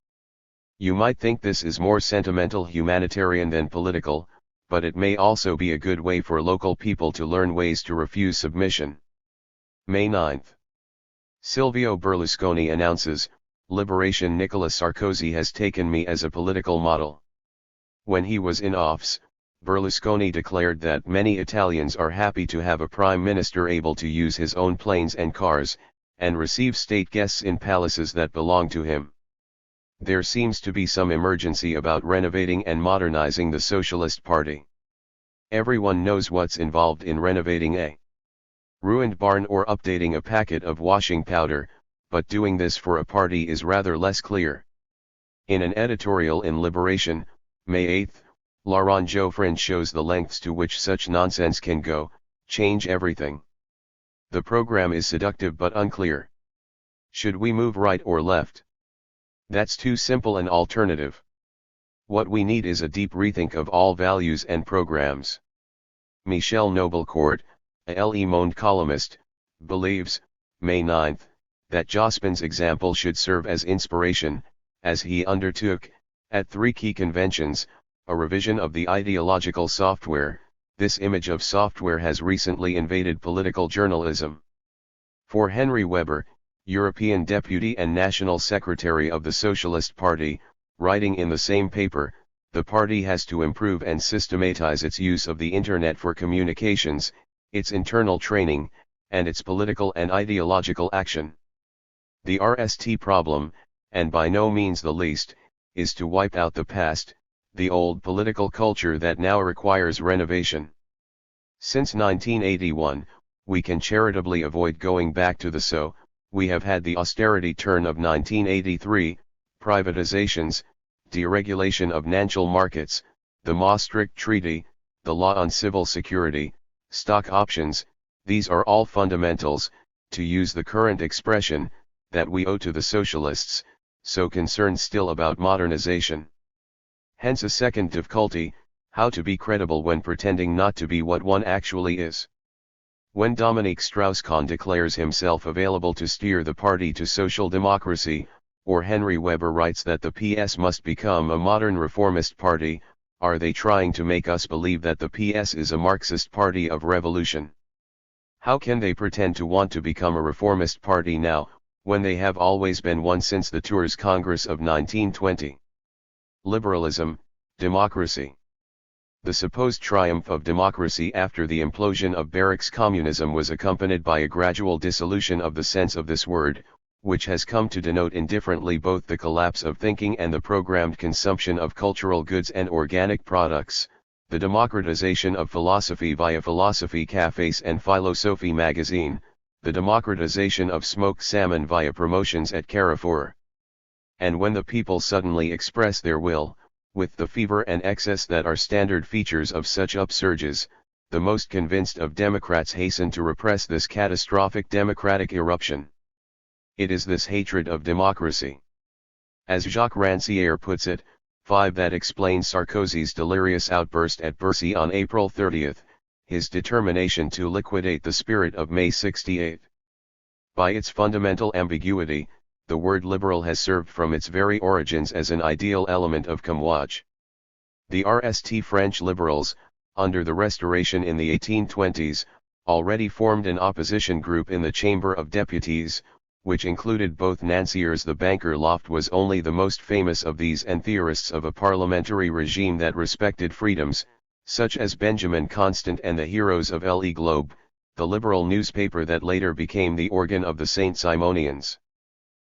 You might think this is more sentimental humanitarian than political, but it may also be a good way for local people to learn ways to refuse submission. May 9. Silvio Berlusconi announces, "Liberation." Nicolas Sarkozy has taken me as a political model. When he was in office, Berlusconi declared that many Italians are happy to have a prime minister able to use his own planes and cars, and receive state guests in palaces that belong to him. There seems to be some emergency about renovating and modernizing the Socialist Party. Everyone knows what's involved in renovating a ruined barn or updating a packet of washing powder, but doing this for a party is rather less clear. In an editorial in Liberation, May 8, Laurent Geoffrin shows the lengths to which such nonsense can go: change everything. The program is seductive but unclear. Should we move right or left? That's too simple an alternative. What we need is a deep rethink of all values and programs. Michel Noblecourt, a Le Monde columnist, believes, May 9, that Jospin's example should serve as inspiration, as he undertook, at 3 key conventions, a revision of the ideological software. This image of software has recently invaded political journalism. For Henry Weber, European deputy and national secretary of the Socialist Party, writing in the same paper, the party has to improve and systematize its use of the Internet for communications, its internal training, and its political and ideological action. The RST problem, and by no means the least, is to wipe out the past, the old political culture that now requires renovation. Since 1981, we can charitably avoid going back to the so. We have had the austerity turn of 1983, privatizations, deregulation of financial markets, the Maastricht Treaty, the law on civil security, stock options. These are all fundamentals, to use the current expression, that we owe to the socialists, so concerned still about modernization. Hence a second difficulty: how to be credible when pretending not to be what one actually is. When Dominique Strauss-Kahn declares himself available to steer the party to social democracy, or Henry Weber writes that the PS must become a modern reformist party, are they trying to make us believe that the PS is a Marxist party of revolution? How can they pretend to want to become a reformist party now, when they have always been one since the Tours Congress of 1920? Liberalism, democracy. The supposed triumph of democracy after the implosion of Barrack's communism was accompanied by a gradual dissolution of the sense of this word, which has come to denote indifferently both the collapse of thinking and the programmed consumption of cultural goods and organic products, the democratization of philosophy via philosophy cafes and Philosophy magazine, the democratization of smoked salmon via promotions at Carrefour. And when the people suddenly express their will, with the fever and excess that are standard features of such upsurges, the most convinced of Democrats hasten to repress this catastrophic democratic eruption. It is this hatred of democracy, as Jacques Rancière puts it, 5 that explains Sarkozy's delirious outburst at Bercy on April 30, his determination to liquidate the spirit of May 68. By its fundamental ambiguity, the word liberal has served from its very origins as an ideal element of camouflage. The RST French liberals, under the Restoration in the 1820s, already formed an opposition group in the Chamber of Deputies, which included both Nanciers. The banker Loft was only the most famous of these, and theorists of a parliamentary regime that respected freedoms, such as Benjamin Constant and the heroes of Le Globe, the liberal newspaper that later became the organ of the Saint Simonians.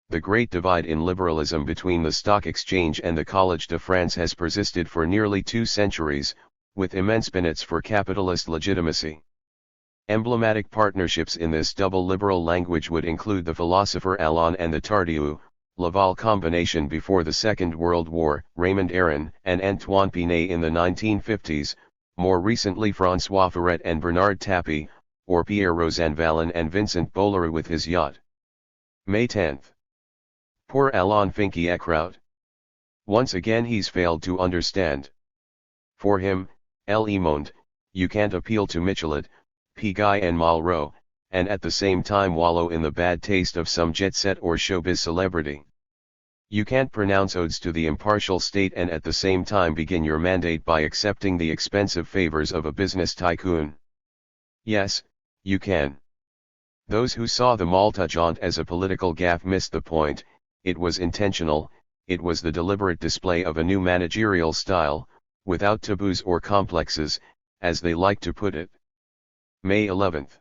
The great divide in liberalism between the Stock Exchange and the Collège de France has persisted for nearly 2 centuries, with immense benefits for capitalist legitimacy. Emblematic partnerships in this double liberal language would include the philosopher Allon and the Tardieu-Laval combination before the Second World War, Raymond Aron and Antoine Pinet in the 1950s, more recently François Furet and Bernard Tapie, or Pierre Rosanvallon and Vincent Bolloré with his yacht. May 10. Poor Alain Finkielkraut. Once again he's failed to understand. For him, Le Monde, you can't appeal to Michelet, Pigalle and Malraux, and at the same time wallow in the bad taste of some jet-set or showbiz celebrity. You can't pronounce odes to the impartial state and at the same time begin your mandate by accepting the expensive favors of a business tycoon. Yes, you can. Those who saw the Malta jaunt as a political gaffe missed the point. It was intentional, it was the deliberate display of a new managerial style, without taboos or complexes, as they like to put it. May 11th.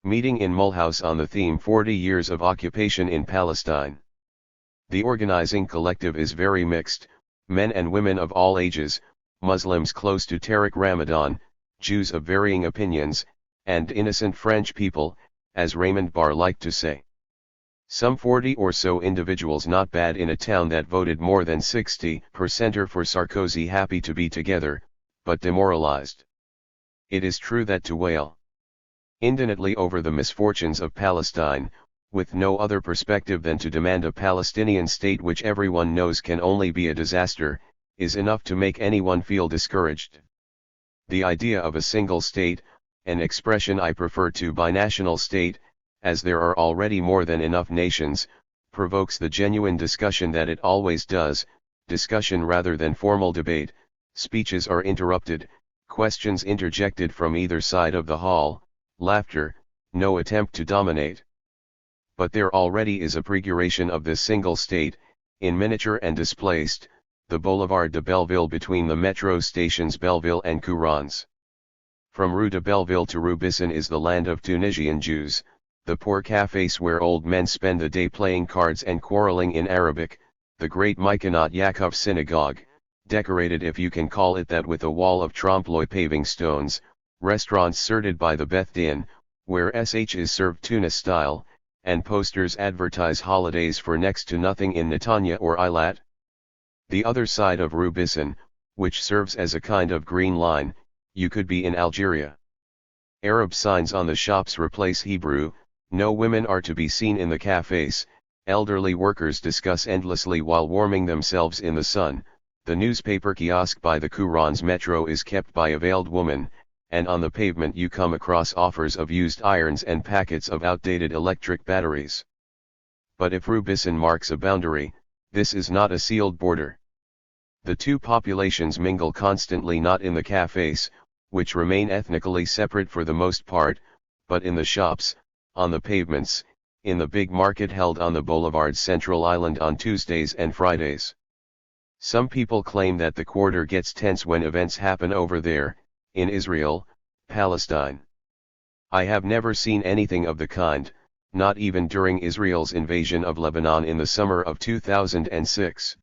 Meeting in Mulhouse on the theme 40 Years of Occupation in Palestine. The organizing collective is very mixed, men and women of all ages, Muslims close to Tariq Ramadan, Jews of varying opinions, and innocent French people, as Raymond Barre liked to say. Some 40 or so individuals, not bad in a town that voted more than 60% for Sarkozy, happy to be together, but demoralized. It is true that to wail indignantly over the misfortunes of Palestine, with no other perspective than to demand a Palestinian state which everyone knows can only be a disaster, is enough to make anyone feel discouraged. The idea of a single state, an expression I prefer to binational state, as there are already more than enough nations, provokes the genuine discussion that it always does, discussion rather than formal debate. Speeches are interrupted, questions interjected from either side of the hall, laughter, no attempt to dominate. But there already is a prefiguration of this single state, in miniature and displaced, the Boulevard de Belleville between the metro stations Belleville and Courons. From Rue de Belleville to Rue Bisson is the land of Tunisian Jews, the poor cafés where old men spend the day playing cards and quarreling in Arabic, the great Mykonot Yaakov synagogue, decorated, if you can call it that, with a wall of trompe-l'oeil paving stones, restaurants served by the Beth Din, where sh is served Tunis style, and posters advertise holidays for next to nothing in Netanya or Eilat. The other side of Rue Bisson, which serves as a kind of green line, you could be in Algeria. Arab signs on the shops replace Hebrew, no women are to be seen in the cafés, elderly workers discuss endlessly while warming themselves in the sun, the newspaper kiosk by the Courons metro is kept by a veiled woman, and on the pavement you come across offers of used irons and packets of outdated electric batteries. But if Rue Bisson marks a boundary, this is not a sealed border. The two populations mingle constantly, not in the cafés, which remain ethnically separate for the most part, but in the shops, on the pavements, in the big market held on the Boulevard's Central Island on Tuesdays and Fridays. Some people claim that the quarter gets tense when events happen over there, in Israel, Palestine. I have never seen anything of the kind, not even during Israel's invasion of Lebanon in the summer of 2006.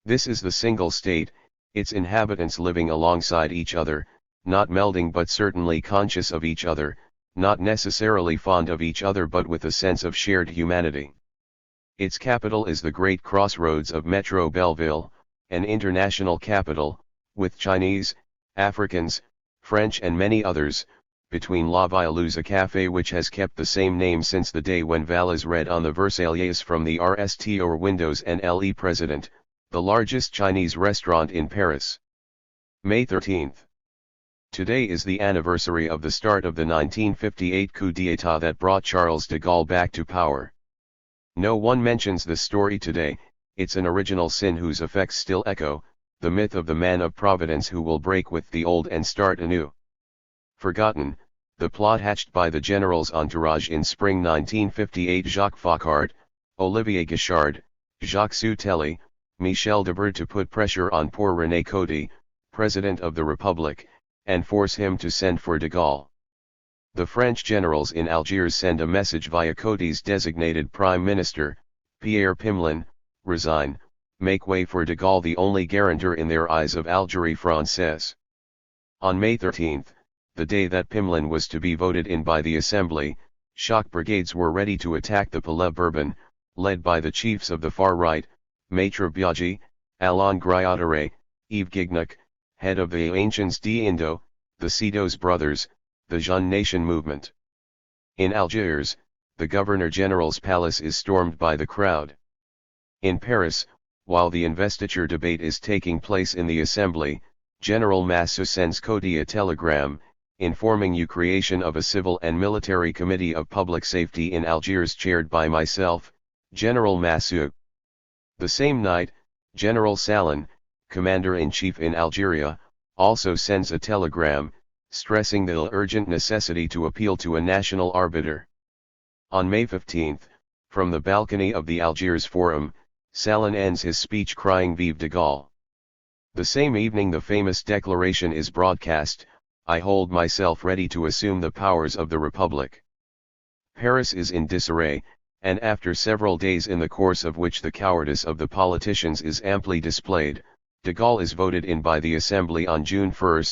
This is the single state, its inhabitants living alongside each other, not melding but certainly conscious of each other, not necessarily fond of each other but with a sense of shared humanity. Its capital is the great crossroads of Metro Belleville, an international capital, with Chinese, Africans, French and many others, between La Violeuse, a café which has kept the same name since the day when Valles read on the Versailles from the RSTO windows, and Le President, the largest Chinese restaurant in Paris. May 13th. Today is the anniversary of the start of the 1958 coup d'état that brought Charles de Gaulle back to power. No one mentions this story today. It's an original sin whose effects still echo, the myth of the man of Providence who will break with the old and start anew. Forgotten, the plot hatched by the general's entourage in spring 1958, Jacques Foccart, Olivier Guichard, Jacques Soutelly, Michel Debré, to put pressure on poor René Coty, President of the Republic, and force him to send for de Gaulle. The French generals in Algiers send a message via Coty's designated Prime Minister, Pierre Pimlin: resign, make way for de Gaulle, the only guarantor in their eyes of Algérie française. On May 13, the day that Pimlin was to be voted in by the Assembly, shock brigades were ready to attack the Palais Bourbon, led by the chiefs of the far right, Maître Biaggi, Alain Grioteret, Yves Gignac, head of the Ancients d'Indo, the Sidos brothers, the Jeune Nation movement. In Algiers, the Governor-General's palace is stormed by the crowd. In Paris, while the investiture debate is taking place in the Assembly, General Massou sends Coty a telegram, informing you creation of a civil and military committee of public safety in Algiers chaired by myself, General Massou. The same night, General Salin, Commander-in-Chief in Algeria, also sends a telegram, stressing the urgent necessity to appeal to a national arbiter. On May 15, from the balcony of the Algiers Forum, Salin ends his speech crying Vive de Gaulle. The same evening the famous declaration is broadcast, I hold myself ready to assume the powers of the Republic. Paris is in disarray, and after several days in the course of which the cowardice of the politicians is amply displayed, de Gaulle is voted in by the Assembly on June 1,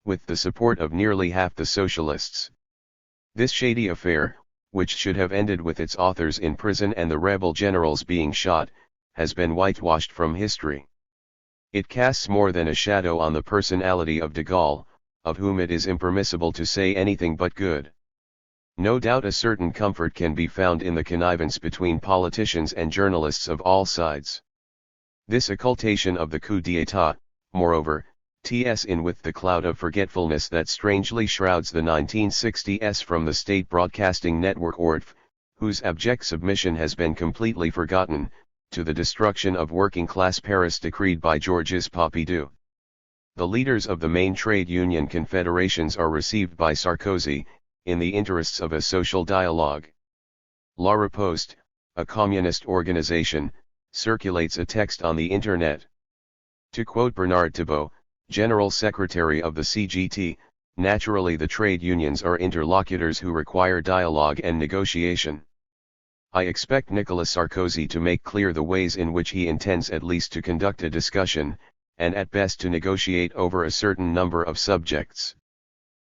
with the support of nearly half the socialists. This shady affair, which should have ended with its authors in prison and the rebel generals being shot, has been whitewashed from history. It casts more than a shadow on the personality of de Gaulle, of whom it is impermissible to say anything but good. No doubt a certain comfort can be found in the connivance between politicians and journalists of all sides. This occultation of the coup d'état, moreover, ties in with the cloud of forgetfulness that strangely shrouds the 1960s from the state broadcasting network ORTF, whose abject submission has been completely forgotten, to the destruction of working-class Paris decreed by Georges Pompidou. The leaders of the main trade union confederations are received by Sarkozy, in the interests of a social dialogue. La Riposte, a communist organization, circulates a text on the internet. To quote Bernard Thibault, General Secretary of the CGT, naturally the trade unions are interlocutors who require dialogue and negotiation. I expect Nicolas Sarkozy to make clear the ways in which he intends at least to conduct a discussion, and at best to negotiate over a certain number of subjects.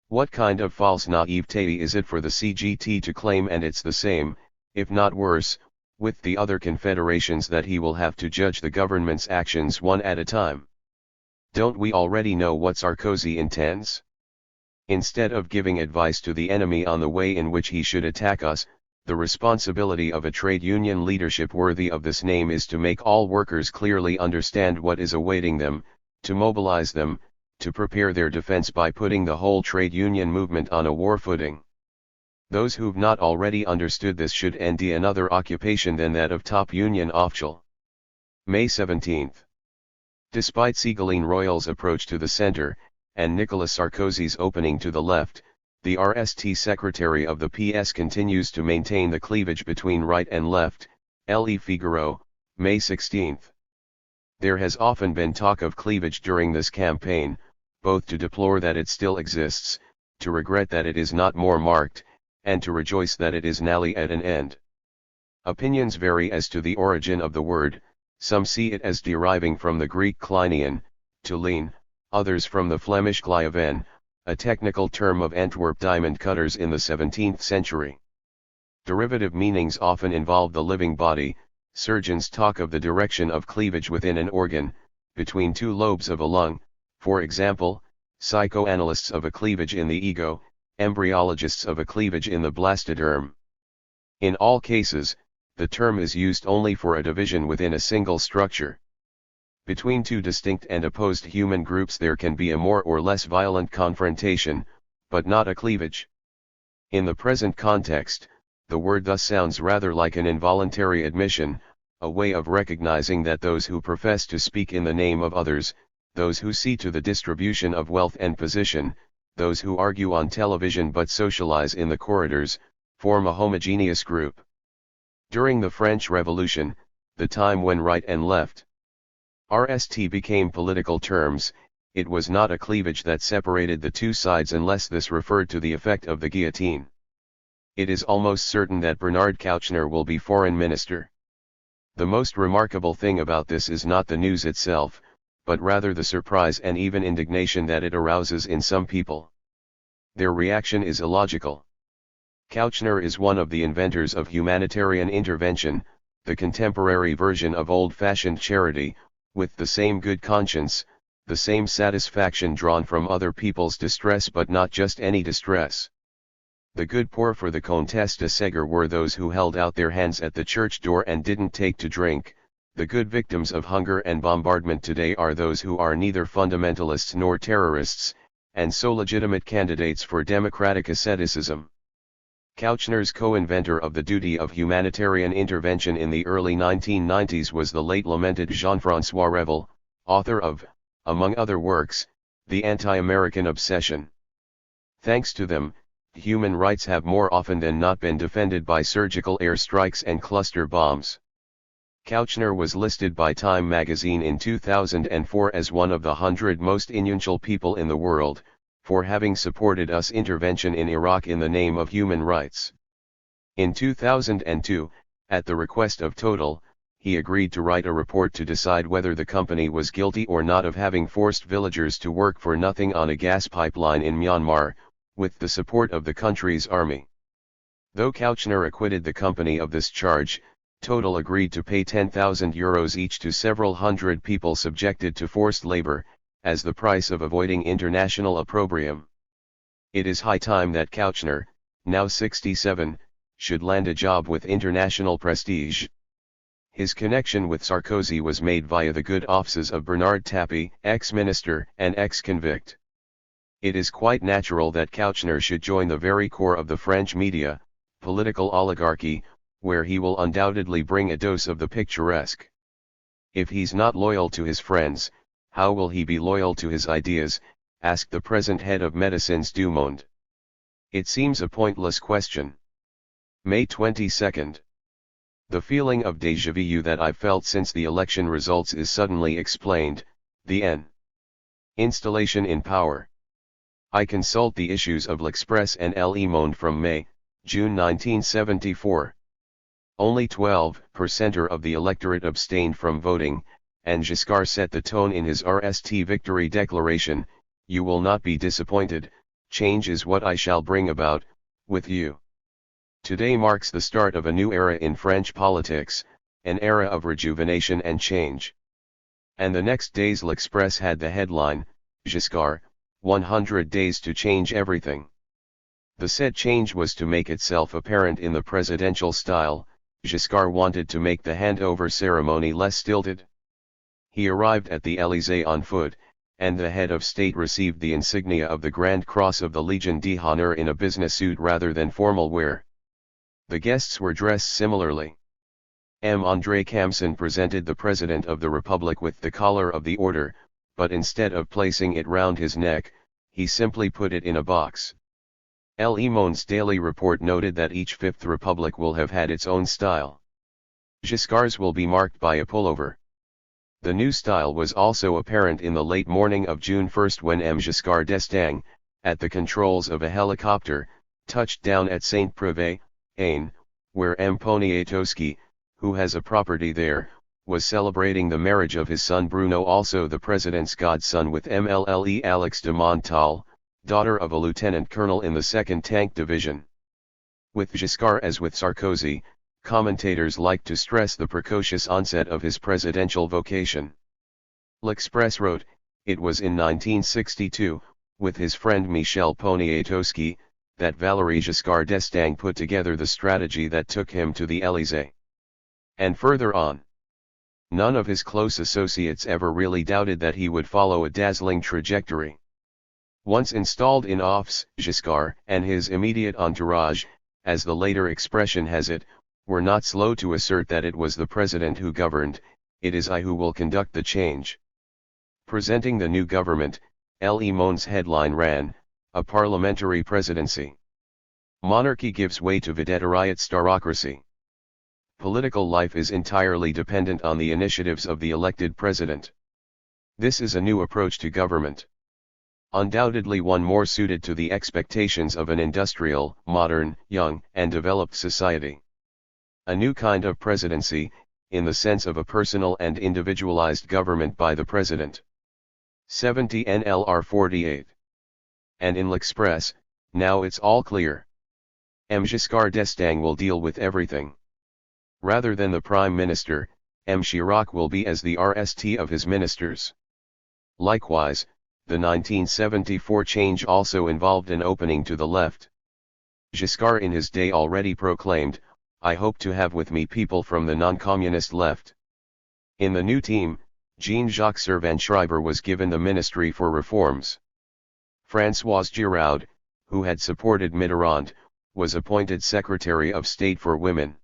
What kind of false naivete is it for the CGT to claim, and it's the same, if not worse, with the other confederations, that he will have to judge the government's actions one at a time? Don't we already know what Sarkozy intends? Instead of giving advice to the enemy on the way in which he should attack us, the responsibility of a trade union leadership worthy of this name is to make all workers clearly understand what is awaiting them, to mobilize them, to prepare their defense by putting the whole trade union movement on a war footing. Those who've not already understood this should end another occupation than that of top union official. May 17. Despite Ségolène Royal's approach to the center, and Nicolas Sarkozy's opening to the left, the RST secretary of the PS continues to maintain the cleavage between right and left. Le Figaro, May 16. There has often been talk of cleavage during this campaign, both to deplore that it still exists, to regret that it is not more marked, and to rejoice that it is nally at an end. Opinions vary as to the origin of the word. Some see it as deriving from the Greek kleinein, to lean, others from the Flemish glaiven, a technical term of Antwerp diamond cutters in the 17th century. Derivative meanings often involve the living body. Surgeons talk of the direction of cleavage within an organ, between two lobes of a lung, for example, psychoanalysts of a cleavage in the ego, embryologists of a cleavage in the blastoderm. In all cases, the term is used only for a division within a single structure. Between two distinct and opposed human groups there can be a more or less violent confrontation, but not a cleavage. In the present context, the word thus sounds rather like an involuntary admission, a way of recognizing that those who profess to speak in the name of others, those who see to the distribution of wealth and position, those who argue on television but socialize in the corridors, form a homogeneous group. During the French Revolution, the time when right and left RST became political terms, it was not a cleavage that separated the two sides unless this referred to the effect of the guillotine. It is almost certain that Bernard Kouchner will be foreign minister. The most remarkable thing about this is not the news itself, but rather the surprise and even indignation that it arouses in some people. Their reaction is illogical. Kouchner is one of the inventors of humanitarian intervention, the contemporary version of old-fashioned charity, with the same good conscience, the same satisfaction drawn from other people's distress, but not just any distress. The good poor for the Comtesse de Segur were those who held out their hands at the church door and didn't take to drink. The good victims of hunger and bombardment today are those who are neither fundamentalists nor terrorists, and so legitimate candidates for democratic asceticism. Kouchner's co-inventor of the duty of humanitarian intervention in the early 1990s was the late lamented Jean-François Revel, author of, among other works, The Anti-American Obsession. Thanks to them, human rights have more often than not been defended by surgical airstrikes and cluster bombs. Kouchner was listed by Time magazine in 2004 as one of the 100 most influential people in the world, for having supported US intervention in Iraq in the name of human rights. In 2002, at the request of Total, he agreed to write a report to decide whether the company was guilty or not of having forced villagers to work for nothing on a gas pipeline in Myanmar, with the support of the country's army. Though Kouchner acquitted the company of this charge, Total agreed to pay €10,000 each to several hundred people subjected to forced labor, as the price of avoiding international opprobrium. It is high time that Kouchner, now 67, should land a job with international prestige. His connection with Sarkozy was made via the good offices of Bernard Tapie, ex-minister and ex-convict. It is quite natural that Kouchner should join the very core of the French media, political oligarchy, where he will undoubtedly bring a dose of the picturesque. If he's not loyal to his friends, how will he be loyal to his ideas, asked the present head of Médecins du Monde. It seems a pointless question. May 22. The feeling of déjà vu that I've felt since the election results is suddenly explained, the installation in power. I consult the issues of L'Express and Le Monde from May, June 1974. Only 12% of the electorate abstained from voting, and Giscard set the tone in his RST victory declaration: "You will not be disappointed, change is what I shall bring about, with you." Today marks the start of a new era in French politics, an era of rejuvenation and change. And the next day's L'Express had the headline, Giscard, 100 days to change everything. The said change was to make itself apparent in the presidential style. Giscard wanted to make the handover ceremony less stilted. He arrived at the Élysée on foot, and the head of state received the insignia of the Grand Cross of the Légion d'Honneur in a business suit rather than formal wear. The guests were dressed similarly. André Camson presented the President of the Republic with the collar of the order, but instead of placing it round his neck, he simply put it in a box. Le Monde's daily report noted that each Fifth Republic will have had its own style. Giscard's will be marked by a pullover. The new style was also apparent in the late morning of June 1 when Giscard d'Estaing, at the controls of a helicopter, touched down at Saint-Privé, Ain, where Poniatowski, who has a property there, was celebrating the marriage of his son Bruno, also the president's godson, with MLLE Alex de Montal, daughter of a lieutenant colonel in the 2nd Tank Division. With Giscard as with Sarkozy, commentators like to stress the precocious onset of his presidential vocation. L'Express wrote, it was in 1962, with his friend Michel Poniatowski, that Valéry Giscard d'Estaing put together the strategy that took him to the Élysée. And further on, none of his close associates ever really doubted that he would follow a dazzling trajectory. Once installed in office, Giscard and his immediate entourage, as the later expression has it, were not slow to assert that it was the president who governed. It is I who will conduct the change. Presenting the new government, Le Monde's headline ran, a parliamentary presidency. Monarchy gives way to vedetariat-starocracy. Political life is entirely dependent on the initiatives of the elected president. This is a new approach to government. Undoubtedly one more suited to the expectations of an industrial, modern, young, and developed society. A new kind of presidency, in the sense of a personal and individualized government by the president. 70 NLR 48. And in L'Express, now it's all clear. Giscard d'Estaing will deal with everything. Rather than the Prime Minister, Chirac will be as the RST of his ministers. Likewise, the 1974 change also involved an opening to the left. Giscard in his day already proclaimed, I hope to have with me people from the non-communist left. In the new team, Jean-Jacques Servan-Schreiber was given the Ministry for Reforms. Françoise Giroud, who had supported Mitterrand, was appointed Secretary of State for Women.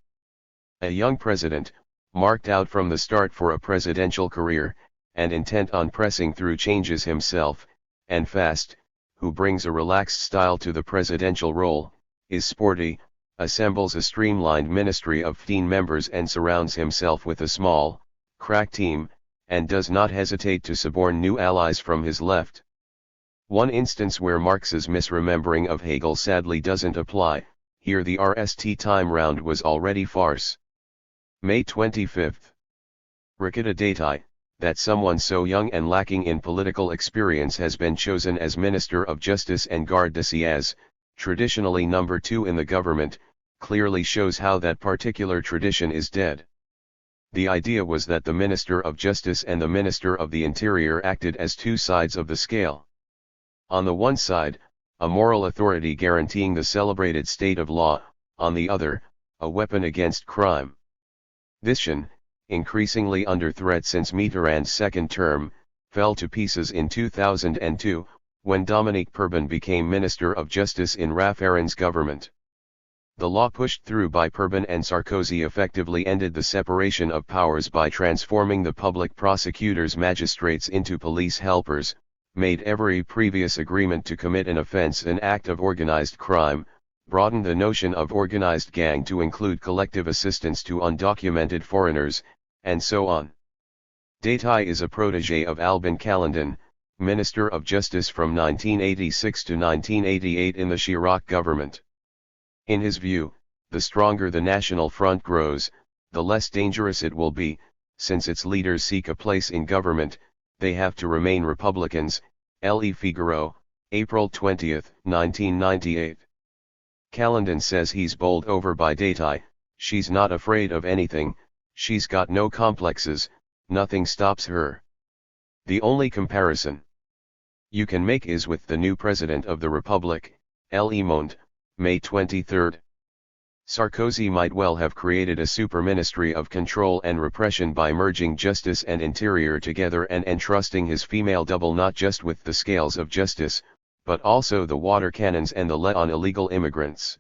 A young president, marked out from the start for a presidential career, and intent on pressing through changes himself, and fast, who brings a relaxed style to the presidential role, is sporty, assembles a streamlined ministry of 15 members and surrounds himself with a small, crack team, and does not hesitate to suborn new allies from his left. One instance where Marx's misremembering of Hegel sadly doesn't apply, here the RST time round was already farce. May 25. Ricetta Dati, that someone so young and lacking in political experience has been chosen as Minister of Justice and Garde des Sceaux, traditionally number 2 in the government, clearly shows how that particular tradition is dead. The idea was that the Minister of Justice and the Minister of the Interior acted as two sides of the scale. On the one side, a moral authority guaranteeing the celebrated state of law, on the other, a weapon against crime. This vision, increasingly under threat since Mitterrand's second term, fell to pieces in 2002, when Dominique Perben became Minister of Justice in Raffarin's government. The law pushed through by Perben and Sarkozy effectively ended the separation of powers by transforming the public prosecutors' magistrates into police helpers, made every previous agreement to commit an offense an act of organized crime, broadened the notion of organized gang to include collective assistance to undocumented foreigners, and so on. Dati is a protégé of Albin Calendan, Minister of Justice from 1986 to 1988 in the Chirac government. In his view, the stronger the National Front grows, the less dangerous it will be, since its leaders seek a place in government, they have to remain Republicans. Le Figaro, April 20, 1998. Calendan says he's bowled over by Dati, she's not afraid of anything, she's got no complexes, nothing stops her. The only comparison you can make is with the new President of the Republic, Le Monde, May 23. Sarkozy might well have created a super-ministry of control and repression by merging justice and interior together and entrusting his female double not just with the scales of justice, but also the water cannons and the lead on illegal immigrants.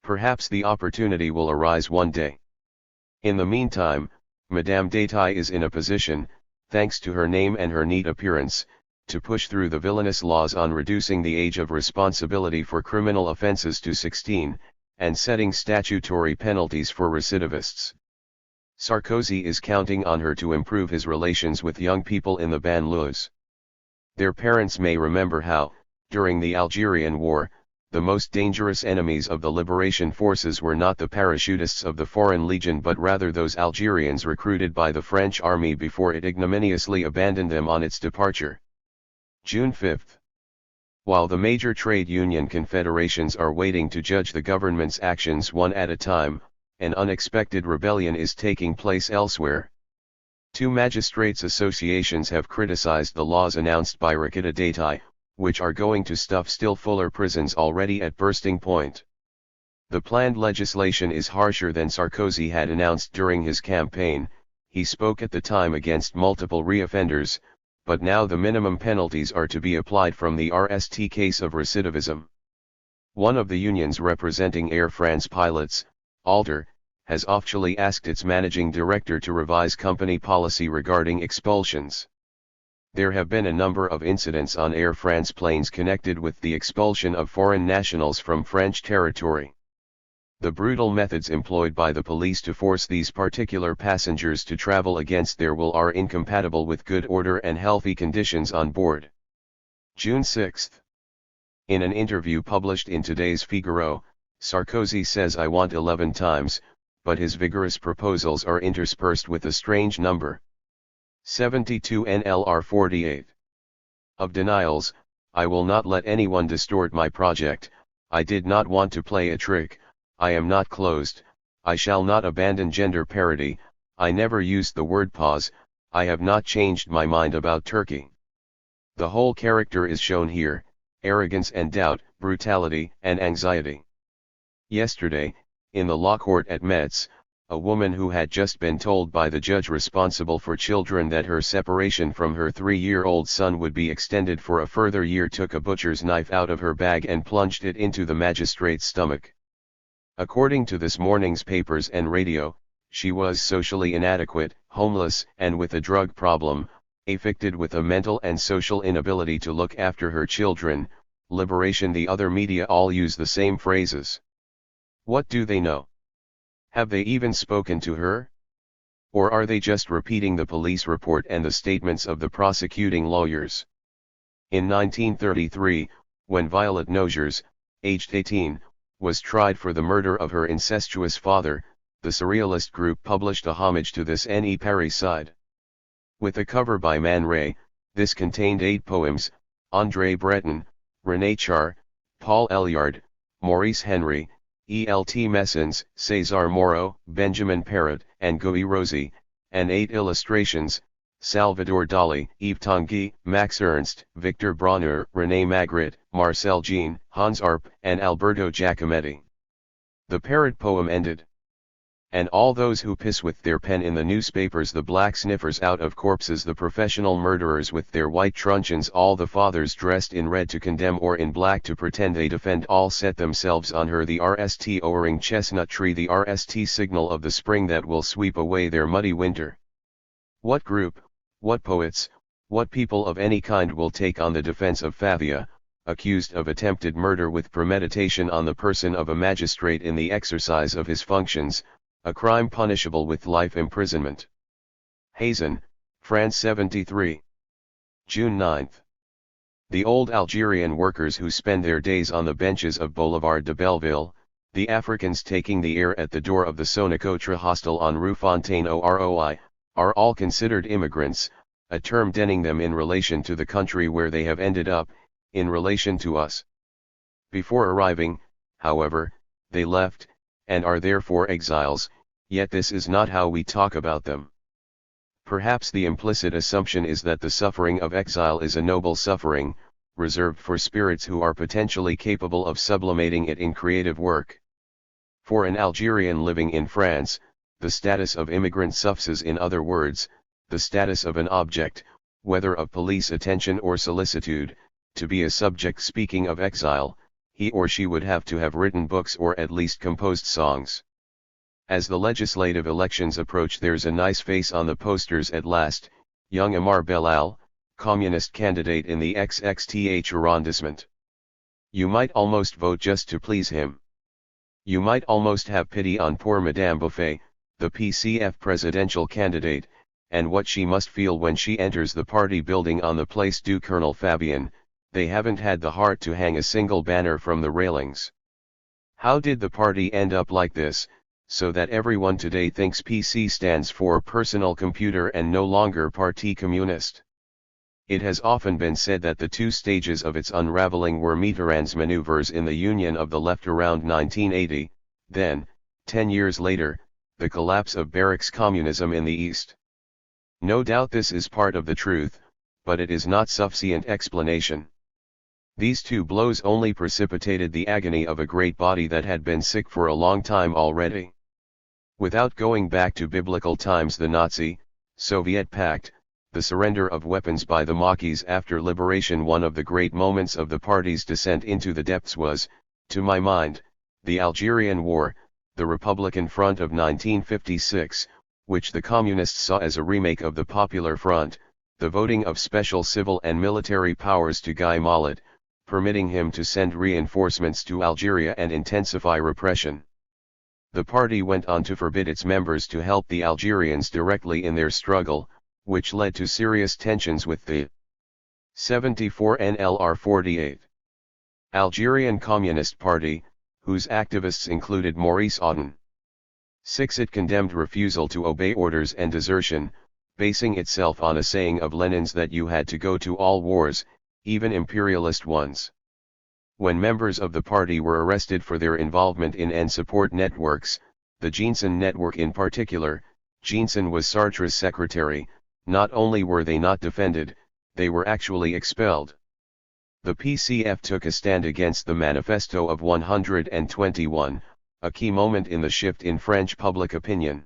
Perhaps the opportunity will arise one day. In the meantime, Madame Dati is in a position, thanks to her name and her neat appearance, to push through the villainous laws on reducing the age of responsibility for criminal offenses to 16, and setting statutory penalties for recidivists. Sarkozy is counting on her to improve his relations with young people in the banlieues. Their parents may remember how, during the Algerian War, the most dangerous enemies of the liberation forces were not the parachutists of the Foreign Legion but rather those Algerians recruited by the French army before it ignominiously abandoned them on its departure. June 5. While the major trade union confederations are waiting to judge the government's actions one at a time, an unexpected rebellion is taking place elsewhere. Two magistrates' associations have criticized the laws announced by Ricetta Dati, which are going to stuff still fuller prisons already at bursting point. The planned legislation is harsher than Sarkozy had announced during his campaign. He spoke at the time against multiple reoffenders, but now the minimum penalties are to be applied from the RST case of recidivism. One of the unions representing Air France pilots, Alter, has officially asked its managing director to revise company policy regarding expulsions. There have been a number of incidents on Air France planes connected with the expulsion of foreign nationals from French territory. The brutal methods employed by the police to force these particular passengers to travel against their will are incompatible with good order and healthy conditions on board. June 6. In an interview published in today's Figaro, Sarkozy says I want 11 times, but his vigorous proposals are interspersed with a strange number. 72 NLR 48. Of denials, I will not let anyone distort my project, I did not want to play a trick, I am not closed, I shall not abandon gender parity, I never used the word pause, I have not changed my mind about Turkey. The whole character is shown here, arrogance and doubt, brutality and anxiety. Yesterday, in the law court at Metz, a woman who had just been told by the judge responsible for children that her separation from her 3-year-old son would be extended for a further year took a butcher's knife out of her bag and plunged it into the magistrate's stomach. According to this morning's papers and radio, she was socially inadequate, homeless, and with a drug problem, afflicted with a mental and social inability to look after her children, liberation. The other media all use the same phrases. What do they know? Have they even spoken to her? Or are they just repeating the police report and the statements of the prosecuting lawyers? In 1933, when Violet Nozières, aged 18, was tried for the murder of her incestuous father, the Surrealist group published a homage to this N.E. parricide. With a cover by Man Ray, this contained 8 poems: André Breton, René Char, Paul Eluard, Maurice Henry, E.L.T. Messens, César Moro, Benjamin Parrot, and Guy Rosy, and 8 illustrations: Salvador Dali, Yves Tanguy, Max Ernst, Victor Bronner, René Magritte, Marcel Jean, Hans Arp, and Alberto Giacometti. The parrot poem ended. And all those who piss with their pen in the newspapers, the black sniffers out of corpses, the professional murderers with their white truncheons, all the fathers dressed in red to condemn or in black to pretend they defend, all set themselves on her, the RST owering chestnut tree, the RST signal of the spring that will sweep away their muddy winter. What group, what poets, what people of any kind will take on the defense of Favia, accused of attempted murder with premeditation on the person of a magistrate in the exercise of his functions, a crime punishable with life imprisonment? Hazen, France 73. June 9. The old Algerian workers who spend their days on the benches of Boulevard de Belleville, the Africans taking the air at the door of the Sonacotra hostel on Rue Fontaine Roi, are all considered immigrants, a term denying them in relation to the country where they have ended up, in relation to us. Before arriving, however, they left, and are therefore exiles, yet this is not how we talk about them. Perhaps the implicit assumption is that the suffering of exile is a noble suffering, reserved for spirits who are potentially capable of sublimating it in creative work. For an Algerian living in France, the status of immigrant suffices, in other words, the status of an object, whether of police attention or solicitude, to be a subject. Speaking of exile, he or she would have to have written books or at least composed songs. As the legislative elections approach, there's a nice face on the posters at last: young Amar Belal, communist candidate in the XXTH arrondissement. You might almost vote just to please him. You might almost have pity on poor Madame Buffet, the PCF presidential candidate, and what she must feel when she enters the party building on the Place du Colonel Fabien. They haven't had the heart to hang a single banner from the railings. How did the party end up like this, so that everyone today thinks PC stands for personal computer and no longer Parti Communiste? It has often been said that the 2 stages of its unraveling were Mitterrand's maneuvers in the Union of the Left around 1980, then, 10 years later, the collapse of Barrack's communism in the East. No doubt this is part of the truth, but it is not sufficient explanation. These 2 blows only precipitated the agony of a great body that had been sick for a long time already. Without going back to biblical times, the Nazi-Soviet pact, the surrender of weapons by the Maquis after liberation, one of the great moments of the party's descent into the depths was, to my mind, the Algerian War, the Republican Front of 1956, which the Communists saw as a remake of the Popular Front, the voting of special civil and military powers to Guy Mollet, permitting him to send reinforcements to Algeria and intensify repression. The party went on to forbid its members to help the Algerians directly in their struggle, which led to serious tensions with the 74 NLR 48 Algerian Communist Party, whose activists included Maurice Auden. 6. It condemned refusal to obey orders and desertion, basing itself on a saying of Lenin's that you had to go to all wars, even imperialist ones. When members of the party were arrested for their involvement in and support networks, the Jeanson network in particular, Jeanson was Sartre's secretary, not only were they not defended, they were actually expelled. The PCF took a stand against the Manifesto of 121, a key moment in the shift in French public opinion.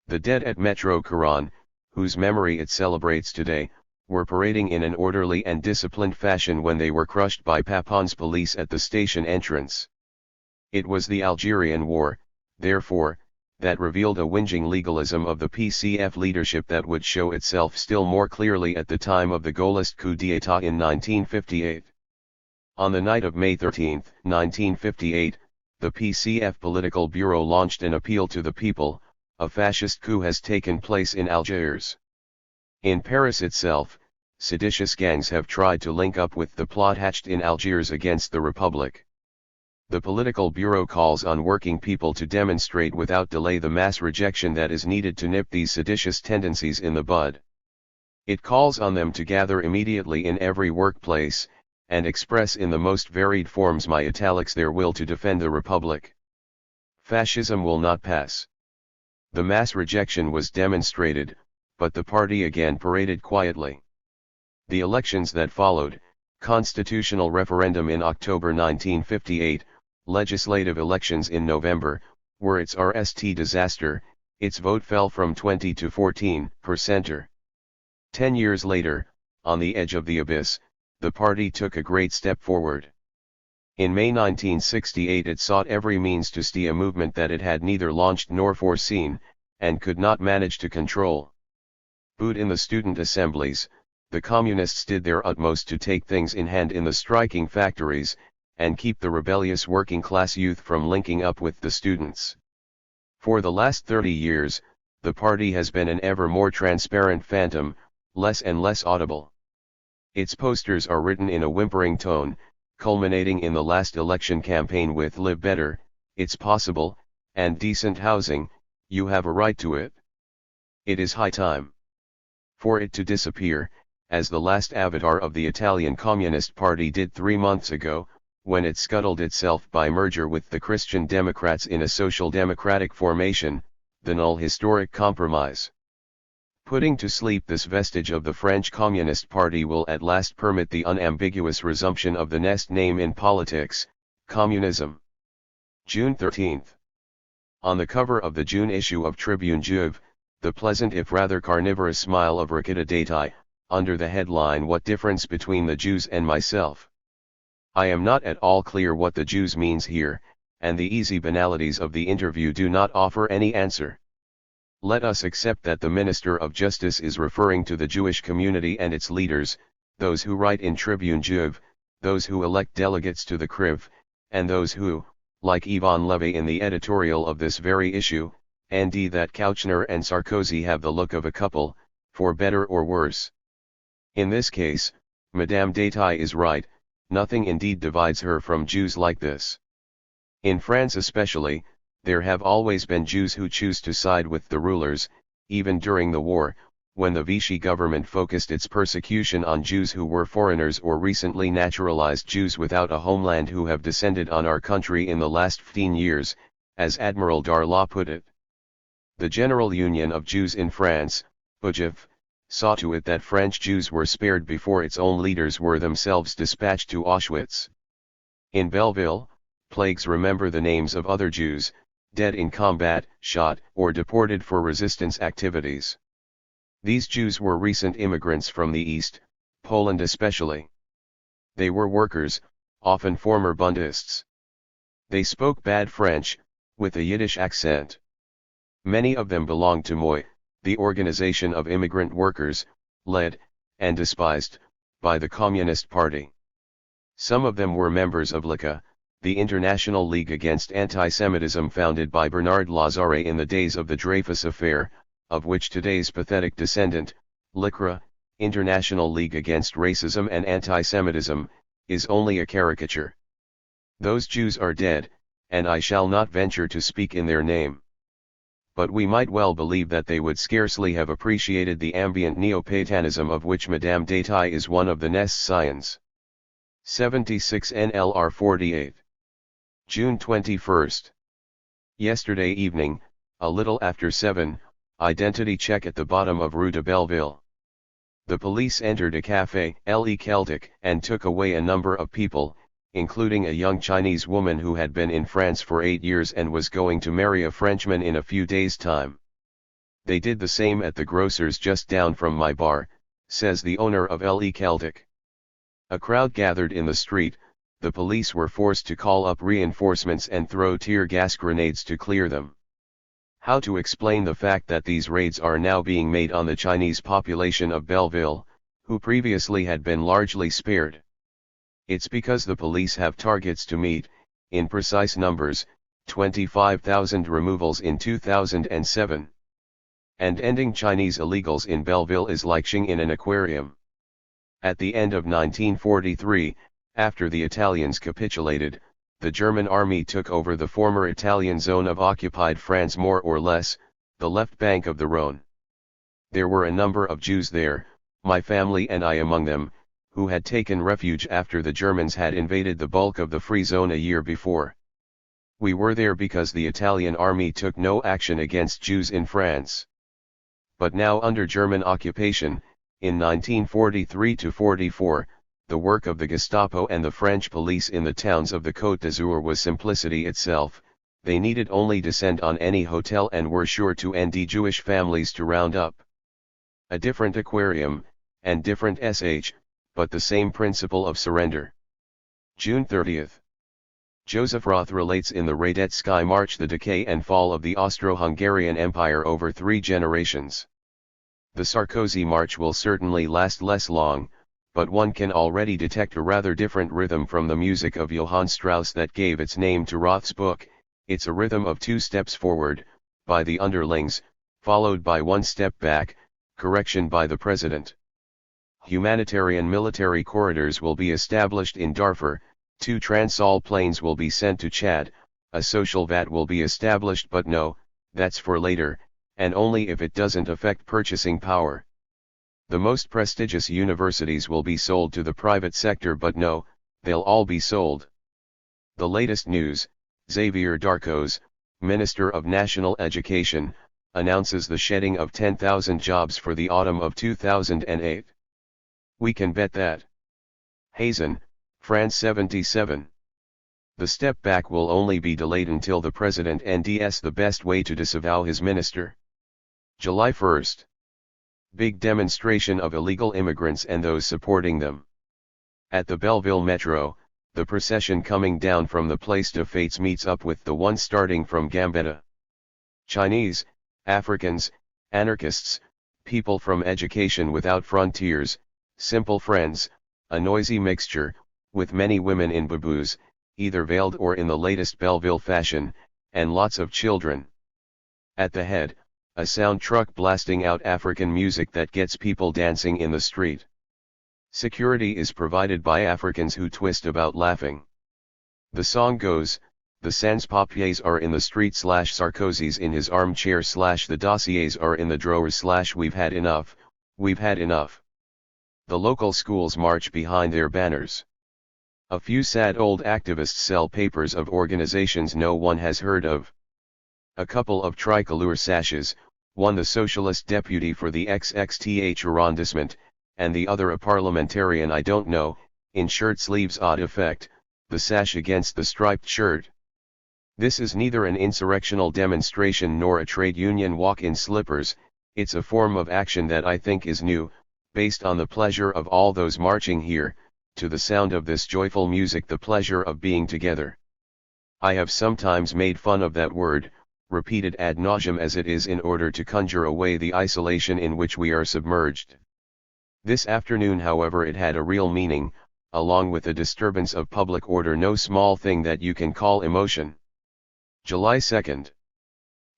The dead at Metro Caron, whose memory it celebrates today, were parading in an orderly and disciplined fashion when they were crushed by Papon's police at the station entrance. It was the Algerian War, therefore, that revealed a whinging legalism of the PCF leadership that would show itself still more clearly at the time of the Gaullist coup d'état in 1958. On the night of May 13, 1958, the PCF Political Bureau launched an appeal to the people. A fascist coup has taken place in Algiers. In Paris itself, seditious gangs have tried to link up with the plot hatched in Algiers against the Republic. The Political Bureau calls on working people to demonstrate without delay the mass rejection that is needed to nip these seditious tendencies in the bud. It calls on them to gather immediately in every workplace, and express in the most varied forms their will to defend the Republic. Fascism will not pass. The mass rejection was demonstrated, but the party again paraded quietly. The elections that followed, constitutional referendum in October 1958, legislative elections in November, were its RST disaster. Its vote fell from 20 to 14%. 10 years later, on the edge of the abyss, the party took a great step forward. In May 1968 it sought every means to stay a movement that it had neither launched nor foreseen, and could not manage to control. Booed in the student assemblies, the communists did their utmost to take things in hand in the striking factories, and keep the rebellious working-class youth from linking up with the students. For the last 30 years, the party has been an ever more transparent phantom, less and less audible. Its posters are written in a whimpering tone, culminating in the last election campaign with "Live better, it's possible, and decent housing, you have a right to it." It is high time for it to disappear, as the last avatar of the Italian Communist Party did 3 months ago, when it scuttled itself by merger with the Christian Democrats in a social democratic formation, the null historic compromise. Putting to sleep this vestige of the French Communist Party will at last permit the unambiguous resumption of the nest name in politics, communism. June 13. On the cover of the June issue of Tribune Juve, the pleasant if rather carnivorous smile of Rakita Datai, under the headline "What Difference Between the Jews and Myself?" I am not at all clear what the Jews means here, and the easy banalities of the interview do not offer any answer. Let us accept that the Minister of Justice is referring to the Jewish community and its leaders, those who write in Tribune Juve, those who elect delegates to the CRIV, and those who, like Yvonne Levy in the editorial of this very issue, and that Kouchner and Sarkozy have the look of a couple, for better or worse. In this case, Madame Datai is right, nothing indeed divides her from Jews like this. In France especially, there have always been Jews who choose to side with the rulers, even during the war, when the Vichy government focused its persecution on Jews who were foreigners or recently naturalized Jews without a homeland who have descended on our country in the last 15 years, as Admiral Darla put it. The General Union of Jews in France, UJF, saw to it that French Jews were spared before its own leaders were themselves dispatched to Auschwitz. In Belleville, plagues remember the names of other Jews, dead in combat, shot, or deported for resistance activities. These Jews were recent immigrants from the East, Poland especially. They were workers, often former Bundists. They spoke bad French, with a Yiddish accent. Many of them belonged to MOI, the organization of immigrant workers, led, and despised, by the Communist Party. Some of them were members of LICA, the International League Against Anti-Semitism founded by Bernard Lazare in the days of the Dreyfus Affair, of which today's pathetic descendant, LICRA, International League Against Racism and Anti-Semitism, is only a caricature. Those Jews are dead, and I shall not venture to speak in their name. But we might well believe that they would scarcely have appreciated the ambient neo-Paytanism of which Madame Datai is one of the nest scions. 76 NLR 48. June 21. Yesterday evening, a little after 7, identity check at the bottom of Rue de Belleville. The police entered a café, Le Celtic, and took away a number of people, including a young Chinese woman who had been in France for 8 years and was going to marry a Frenchman in a few days' time. They did the same at the grocer's just down from my bar, says the owner of Le Celtic. A crowd gathered in the street, the police were forced to call up reinforcements and throw tear gas grenades to clear them. How to explain the fact that these raids are now being made on the Chinese population of Belleville, who previously had been largely spared? It's because the police have targets to meet, in precise numbers, 25,000 removals in 2007. And ending Chinese illegals in Belleville is like shing in an aquarium. At the end of 1943, after the Italians capitulated, the German army took over the former Italian zone of occupied France, more or less, the left bank of the Rhone. There were a number of Jews there, my family and I among them, who had taken refuge after the Germans had invaded the bulk of the Free Zone a year before. We were there because the Italian army took no action against Jews in France. But now under German occupation, in 1943–44, the work of the Gestapo and the French police in the towns of the Côte d'Azur was simplicity itself. They needed only descend on any hotel and were sure to end Jewish families to round up. A different aquarium, and different sh, but the same principle of surrender. June 30th. Joseph Roth relates in the Radetzky March the decay and fall of the Austro-Hungarian Empire over 3 generations. The Sarkozy March will certainly last less long, but one can already detect a rather different rhythm from the music of Johann Strauss that gave its name to Roth's book. It's a rhythm of 2 steps forward, by the underlings, followed by 1 step back, correction by the president. Humanitarian military corridors will be established in Darfur, 2 Transall planes will be sent to Chad, a social VAT will be established, but no, that's for later, and only if it doesn't affect purchasing power. The most prestigious universities will be sold to the private sector, but no, they'll all be sold. The latest news, Xavier Darcos, Minister of National Education, announces the shedding of 10,000 jobs for the autumn of 2008. We can bet that. Hazen, France 77. The step back will only be delayed until the president NDS the best way to disavow his minister. July 1st. Big demonstration of illegal immigrants and those supporting them. At the Belleville Metro, the procession coming down from the Place des Fêtes meets up with the one starting from Gambetta. Chinese, Africans, anarchists, people from Education Without Frontiers, simple friends, a noisy mixture, with many women in baboos, either veiled or in the latest Belleville fashion, and lots of children. At the head, a sound truck blasting out African music that gets people dancing in the street. Security is provided by Africans who twist about laughing. The song goes, the sans-papiers are in the street / Sarkozy's in his armchair / the dossiers are in the drawers / we've had enough, we've had enough. The local schools march behind their banners. A few sad old activists sell papers of organizations no one has heard of. A couple of tricolor sashes, one the socialist deputy for the XXTH arrondissement, and the other a parliamentarian I don't know, in shirt sleeves odd effect, the sash against the striped shirt. This is neither an insurrectional demonstration nor a trade union walk in slippers, it's a form of action that I think is new, based on the pleasure of all those marching here, to the sound of this joyful music, the pleasure of being together. I have sometimes made fun of that word, repeated ad nauseum as it is in order to conjure away the isolation in which we are submerged. This afternoon, however, it had a real meaning, along with a disturbance of public order, no small thing that you can call emotion. July 2nd.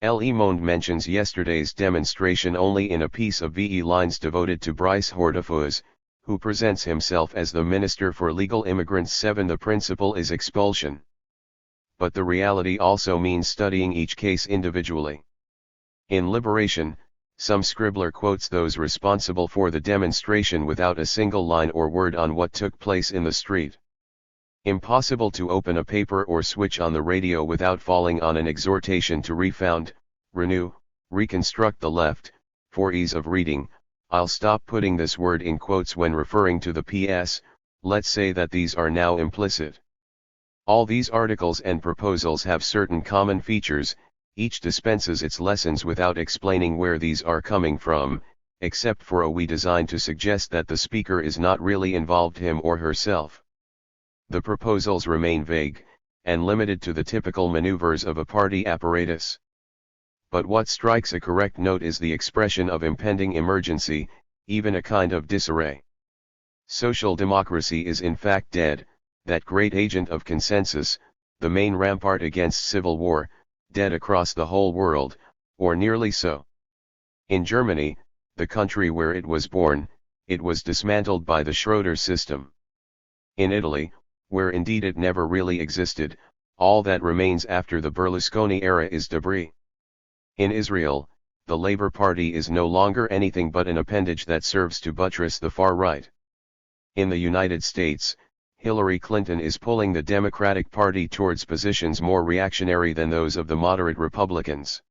Le Monde mentions yesterday's demonstration only in a piece of VE lines devoted to Brice Hortefeux, who presents himself as the Minister for Legal Immigrants. 7 The principle is expulsion. But the reality also means studying each case individually. In Liberation, some scribbler quotes those responsible for the demonstration without a single line or word on what took place in the street. Impossible to open a paper or switch on the radio without falling on an exhortation to refound, renew, reconstruct the left. For ease of reading, I'll stop putting this word in quotes when referring to the PS, let's say that these are now implicit. All these articles and proposals have certain common features, each dispenses its lessons without explaining where these are coming from, except for a we designed to suggest that the speaker is not really involved, him or herself. The proposals remain vague, and limited to the typical maneuvers of a party apparatus. But what strikes a correct note is the expression of impending emergency, even a kind of disarray. Social democracy is in fact dead, that great agent of consensus, the main rampart against civil war, dead across the whole world, or nearly so. In Germany, the country where it was born, it was dismantled by the Schroeder system. In Italy, where indeed it never really existed, all that remains after the Berlusconi era is debris. In Israel, the Labour Party is no longer anything but an appendage that serves to buttress the far right. In the United States, Hillary Clinton is pulling the Democratic Party towards positions more reactionary than those of the moderate Republicans.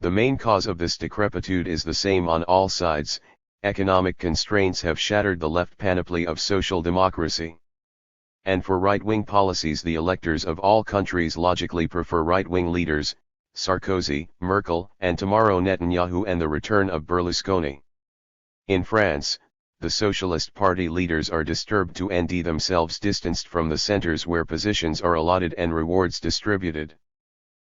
The main cause of this decrepitude is the same on all sides: economic constraints have shattered the left panoply of social democracy. And for right-wing policies, the electors of all countries logically prefer right-wing leaders: Sarkozy, Merkel, and tomorrow Netanyahu, and the return of Berlusconi. In France, the Socialist Party leaders are disturbed to and themselves distanced from the centers where positions are allotted and rewards distributed.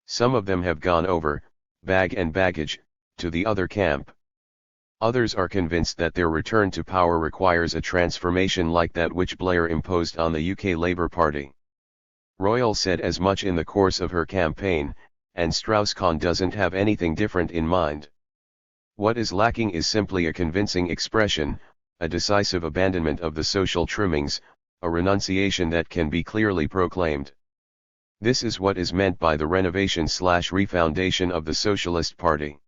Some of them have gone over, bag and baggage, to the other camp. Others are convinced that their return to power requires a transformation like that which Blair imposed on the UK Labour Party. Royal said as much in the course of her campaign, and Strauss-Kahn doesn't have anything different in mind. What is lacking is simply a convincing expression, a decisive abandonment of the social trimmings, a renunciation that can be clearly proclaimed. This is what is meant by the renovation/refoundation of the Socialist Party.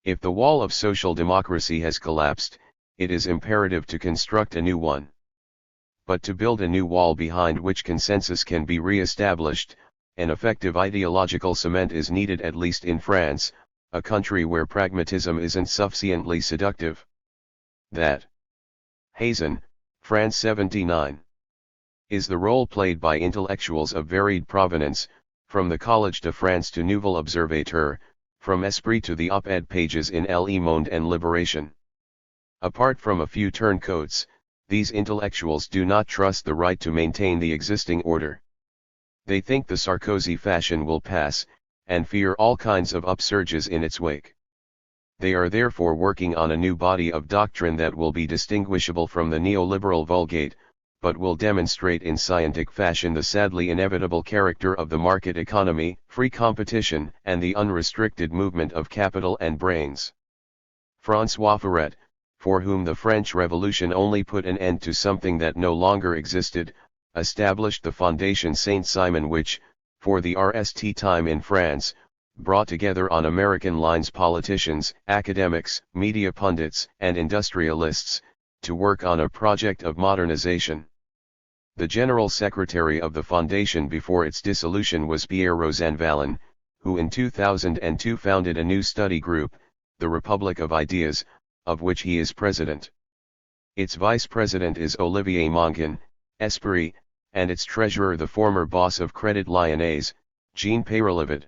If the wall of social democracy has collapsed, it is imperative to construct a new one. But to build a new wall behind which consensus can be re-established, an effective ideological cement is needed, at least in France, a country where pragmatism isn't sufficiently seductive. That, Hazen, France 79. Is the role played by intellectuals of varied provenance, from the Collège de France to Nouvel Observateur, from Esprit to the op-ed pages in Le Monde and Libération. Apart from a few turncoats, these intellectuals do not trust the right to maintain the existing order. They think the Sarkozy fashion will pass, and fear all kinds of upsurges in its wake. They are therefore working on a new body of doctrine that will be distinguishable from the neoliberal Vulgate, but will demonstrate in scientific fashion the sadly inevitable character of the market economy, free competition, and the unrestricted movement of capital and brains. François Furet, for whom the French Revolution only put an end to something that no longer existed, established the Fondation Saint-Simon which, for the RST time in France, brought together on American lines politicians, academics, media pundits, and industrialists, to work on a project of modernization. The General Secretary of the Foundation before its dissolution was Pierre Rosanvallon, who in 2002 founded a new study group, the Republic of Ideas, of which he is president. Its vice president is Olivier Mongan, Esprit, and its treasurer the former boss of Credit Lyonnais, Jean Payrolivet.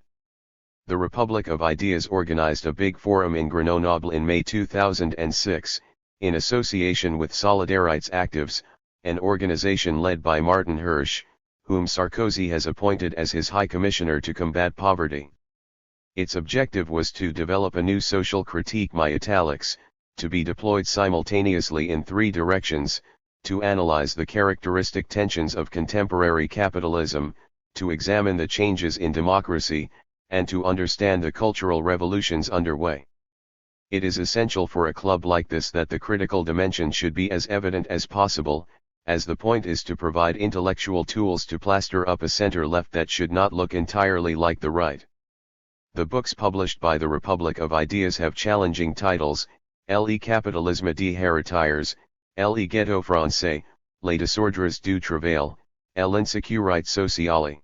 The Republic of Ideas organized a big forum in Grenoble in May 2006, in association with Solidarités Actives, an organization led by Martin Hirsch, whom Sarkozy has appointed as his High Commissioner to combat poverty. Its objective was to develop a new social critique, my italics, to be deployed simultaneously in three directions: to analyze the characteristic tensions of contemporary capitalism, to examine the changes in democracy, and to understand the cultural revolutions underway. It is essential for a club like this that the critical dimension should be as evident as possible, as the point is to provide intellectual tools to plaster up a center-left that should not look entirely like the right. The books published by the Republic of Ideas have challenging titles: Le Capitalisme des Héritiers, Le Ghetto Français, Les Desordres du Travail, L'Insécurité Sociale.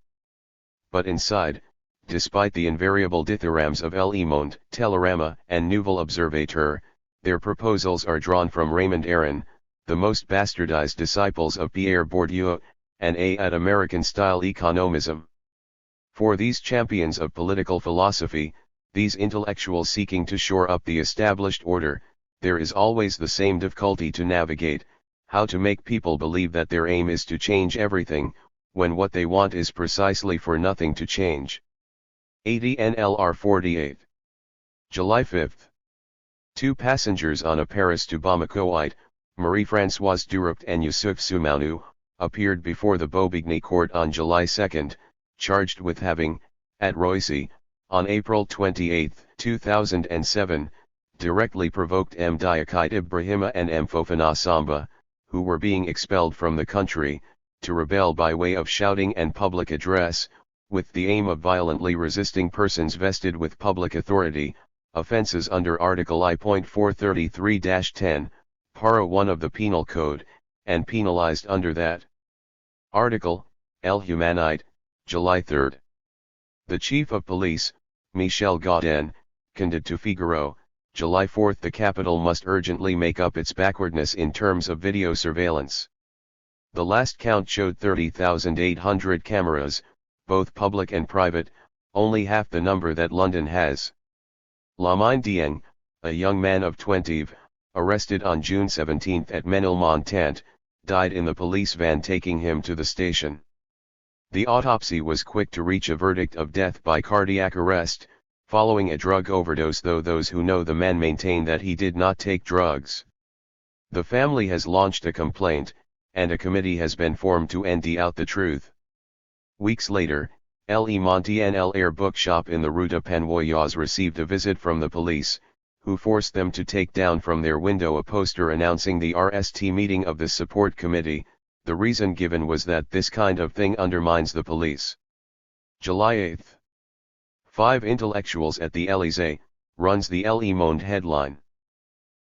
But inside, despite the invariable dithyrambs of Le Monde, Télérama, and Nouvel Observateur, their proposals are drawn from Raymond Aron, the most bastardized disciples of Pierre Bourdieu, and at American-style economism. For these champions of political philosophy, these intellectuals seeking to shore up the established order, there is always the same difficulty to navigate: how to make people believe that their aim is to change everything, when what they want is precisely for nothing to change. 80 NLR 48. July 5. Two passengers on a Paris to Bamako flight, Marie-Françoise Durupt and Youssouf Soumounou, appeared before the Bobigny court on July 2, charged with having, at Roissy, on April 28, 2007, directly provoked M. Diakite Ibrahima and M. Fofana Samba, who were being expelled from the country, to rebel by way of shouting and public address, with the aim of violently resisting persons vested with public authority, offences under Article I.433-10, Para 1 of the Penal Code, and penalized under that article. El Humanite, July 3. The Chief of Police, Michel Gaudin, condemned to Figaro, July 4. The capital must urgently make up its backwardness in terms of video surveillance. The last count showed 30,800 cameras, both public and private, only half the number that London has. Lamine Dieng, a young man of 20, arrested on June 17 at Menilmontant, died in the police van taking him to the station. The autopsy was quick to reach a verdict of death by cardiac arrest, following a drug overdose, though those who know the man maintain that he did not take drugs. The family has launched a complaint, and a committee has been formed to end out the truth. Weeks later, Le Montien Air bookshop in the Rue de Penvoyaz received a visit from the police, who forced them to take down from their window a poster announcing the RST meeting of the support committee. The reason given was that this kind of thing undermines the police. July 8. 5 intellectuals at the Élysée, runs the Le Monde headline.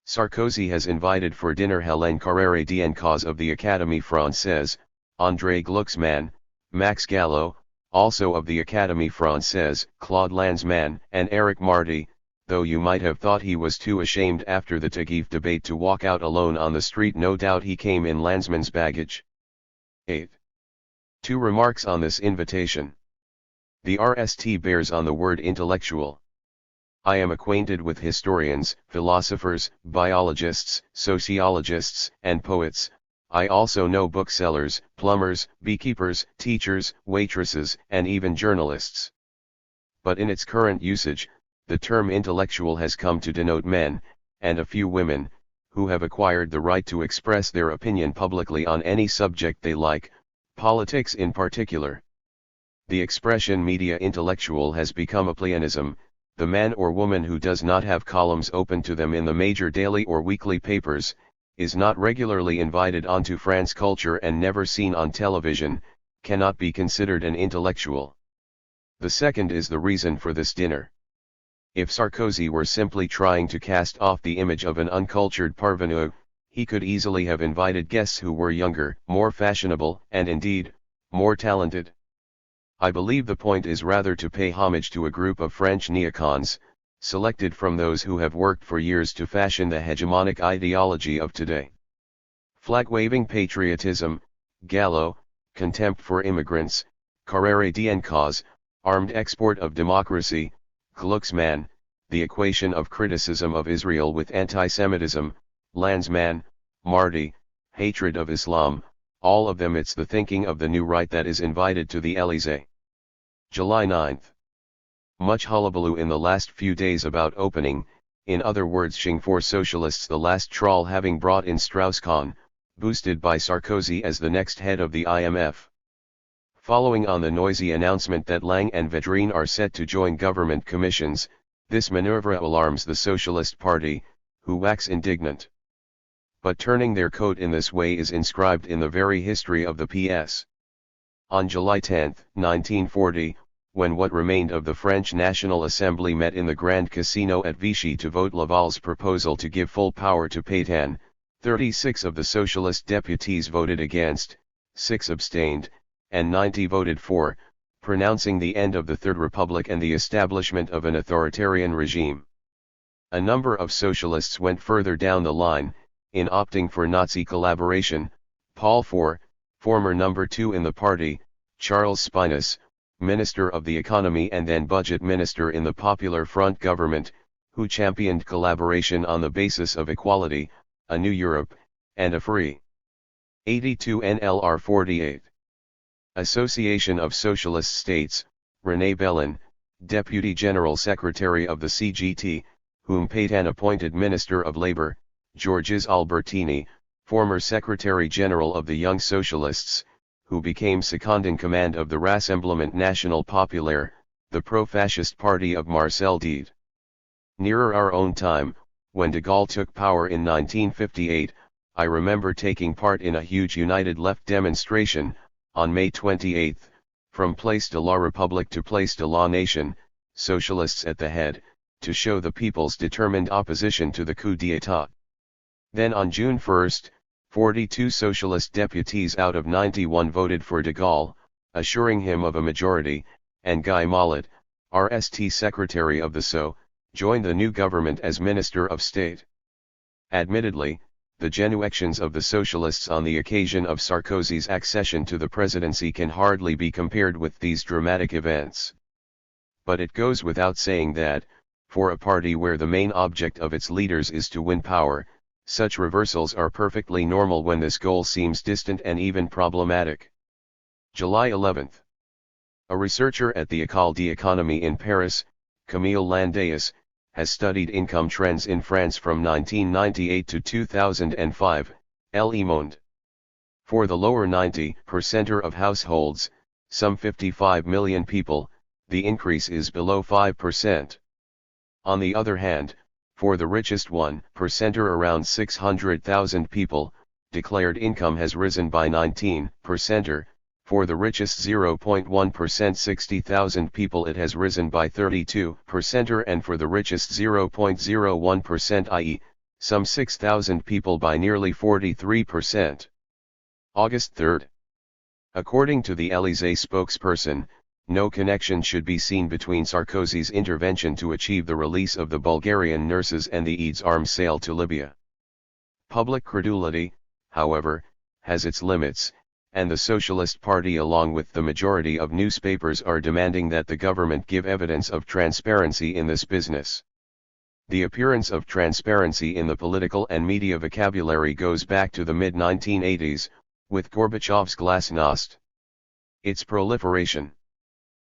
Sarkozy has invited for dinner Hélène Carrère d'Encausse of the Académie Française, André Glucksmann, Max Gallo, also of the Académie Française, Claude Lanzmann, and Eric Marty, though you might have thought he was too ashamed after the Taguif debate to walk out alone on the street. No doubt he came in Lanzmann's baggage. 8. 2 remarks on this invitation. The RST bears on the word intellectual. I am acquainted with historians, philosophers, biologists, sociologists, and poets. I also know booksellers, plumbers, beekeepers, teachers, waitresses, and even journalists. But in its current usage, the term intellectual has come to denote men, and a few women, who have acquired the right to express their opinion publicly on any subject they like, politics in particular. The expression media intellectual has become a pleonasm. The man or woman who does not have columns open to them in the major daily or weekly papers, is not regularly invited onto France Culture and never seen on television, cannot be considered an intellectual. The second is the reason for this dinner. If Sarkozy were simply trying to cast off the image of an uncultured parvenu, he could easily have invited guests who were younger, more fashionable, and indeed, more talented. I believe the point is rather to pay homage to a group of French neocons, selected from those who have worked for years to fashion the hegemonic ideology of today. Flag-waving patriotism, Gallo, contempt for immigrants, Carrère d'Encausse, armed export of democracy, Glucksmann, the equation of criticism of Israel with anti-Semitism, Lanzmann, Marty, hatred of Islam, all of them it's the thinking of the new right that is invited to the Élysée. July 9. Much hullabaloo in the last few days about opening, in other words shing for socialists, the last trawl having brought in Strauss-Kahn, boosted by Sarkozy as the next head of the IMF. Following on the noisy announcement that Lang and Védrine are set to join government commissions, this maneuver alarms the Socialist Party, who wax indignant. But turning their coat in this way is inscribed in the very history of the PS. On July 10, 1940, when what remained of the French National Assembly met in the Grand Casino at Vichy to vote Laval's proposal to give full power to Pétain, 36 of the socialist deputies voted against, 6 abstained, and 90 voted for, pronouncing the end of the Third Republic and the establishment of an authoritarian regime. A number of socialists went further down the line, in opting for Nazi collaboration. Paul Faure, former number 2 in the party, Charles Spinus, Minister of the Economy and then Budget Minister in the Popular Front government, who championed collaboration on the basis of equality, a new Europe, and a free 82 NLR 48. Association of Socialist States, René Bellin, Deputy General Secretary of the CGT, whom Pétain appointed Minister of Labour, Georges Albertini, former Secretary General of the Young Socialists, who became second-in-command of the Rassemblement National Populaire, the pro-fascist party of Marcel Dede. Nearer our own time, when de Gaulle took power in 1958, I remember taking part in a huge United Left demonstration, on May 28, from Place de la République to Place de la Nation, socialists at the head, to show the people's determined opposition to the coup d'état. Then on June 1, 42 socialist deputies out of 91 voted for de Gaulle, assuring him of a majority, and Guy Mollet, RST Secretary of the SO, joined the new government as Minister of State. Admittedly, the genuections of the socialists on the occasion of Sarkozy's accession to the presidency can hardly be compared with these dramatic events. But it goes without saying that, for a party where the main object of its leaders is to win power, such reversals are perfectly normal when this goal seems distant and even problematic. July 11. A researcher at the École d'économie in Paris, Camille Landais, has studied income trends in France from 1998 to 2005, Le Monde. For the lower 90% of households, some 55 million people, the increase is below 5%. On the other hand, for the richest 1% or around 600,000 people, declared income has risen by 19%, or, for the richest 0.1% 60,000 people it has risen by 32%, and for the richest 0.01% i.e., some 6,000 people by nearly 43%. August 3. According to the Élysée spokesperson, no connection should be seen between Sarkozy's intervention to achieve the release of the Bulgarian nurses and the Eid's arms sale to Libya. Public credulity, however, has its limits, and the Socialist Party along with the majority of newspapers are demanding that the government give evidence of transparency in this business. The appearance of transparency in the political and media vocabulary goes back to the mid-1980s, with Gorbachev's glasnost. Its proliferation.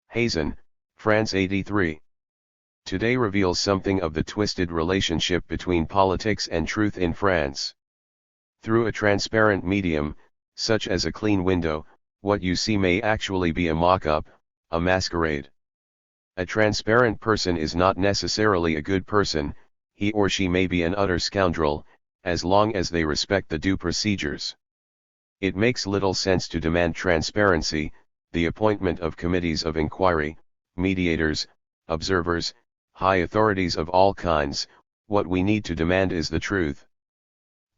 Hazen, France 83. Today reveals something of the twisted relationship between politics and truth in France. Through a transparent medium, such as a clean window, what you see may actually be a mock-up, a masquerade. A transparent person is not necessarily a good person, he or she may be an utter scoundrel, as long as they respect the due procedures. It makes little sense to demand transparency, the appointment of committees of inquiry, mediators, observers, high authorities of all kinds. What we need to demand is the truth.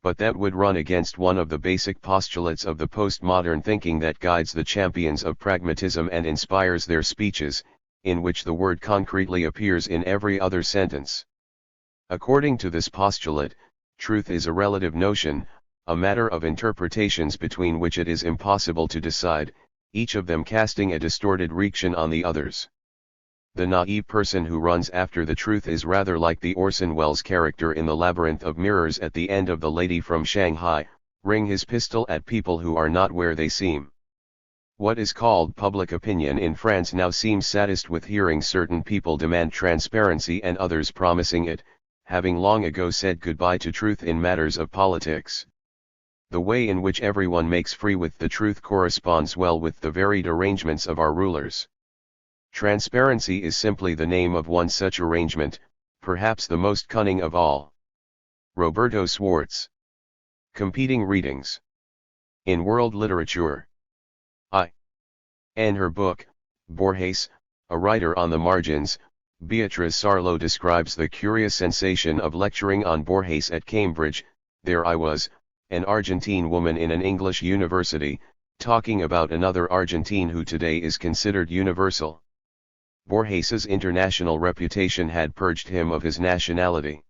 But that would run against one of the basic postulates of the postmodern thinking that guides the champions of pragmatism and inspires their speeches, in which the word concretely appears in every other sentence. According to this postulate, truth is a relative notion, a matter of interpretations between which it is impossible to decide, each of them casting a distorted reaction on the others. The naive person who runs after the truth is rather like the Orson Welles character in The Labyrinth of Mirrors at the end of The Lady from Shanghai, ring his pistol at people who are not where they seem. What is called public opinion in France now seems saddest with hearing certain people demand transparency and others promising it, having long ago said goodbye to truth in matters of politics. The way in which everyone makes free with the truth corresponds well with the varied arrangements of our rulers. Transparency is simply the name of one such arrangement, perhaps the most cunning of all. Roberto Swartz. Competing readings. In world literature. In her book, Borges, a writer on the margins, Beatriz Sarlo describes the curious sensation of lecturing on Borges at Cambridge. There I was, an Argentine woman in an English university, talking about another Argentine who today is considered universal. Borges's international reputation had purged him of his nationality.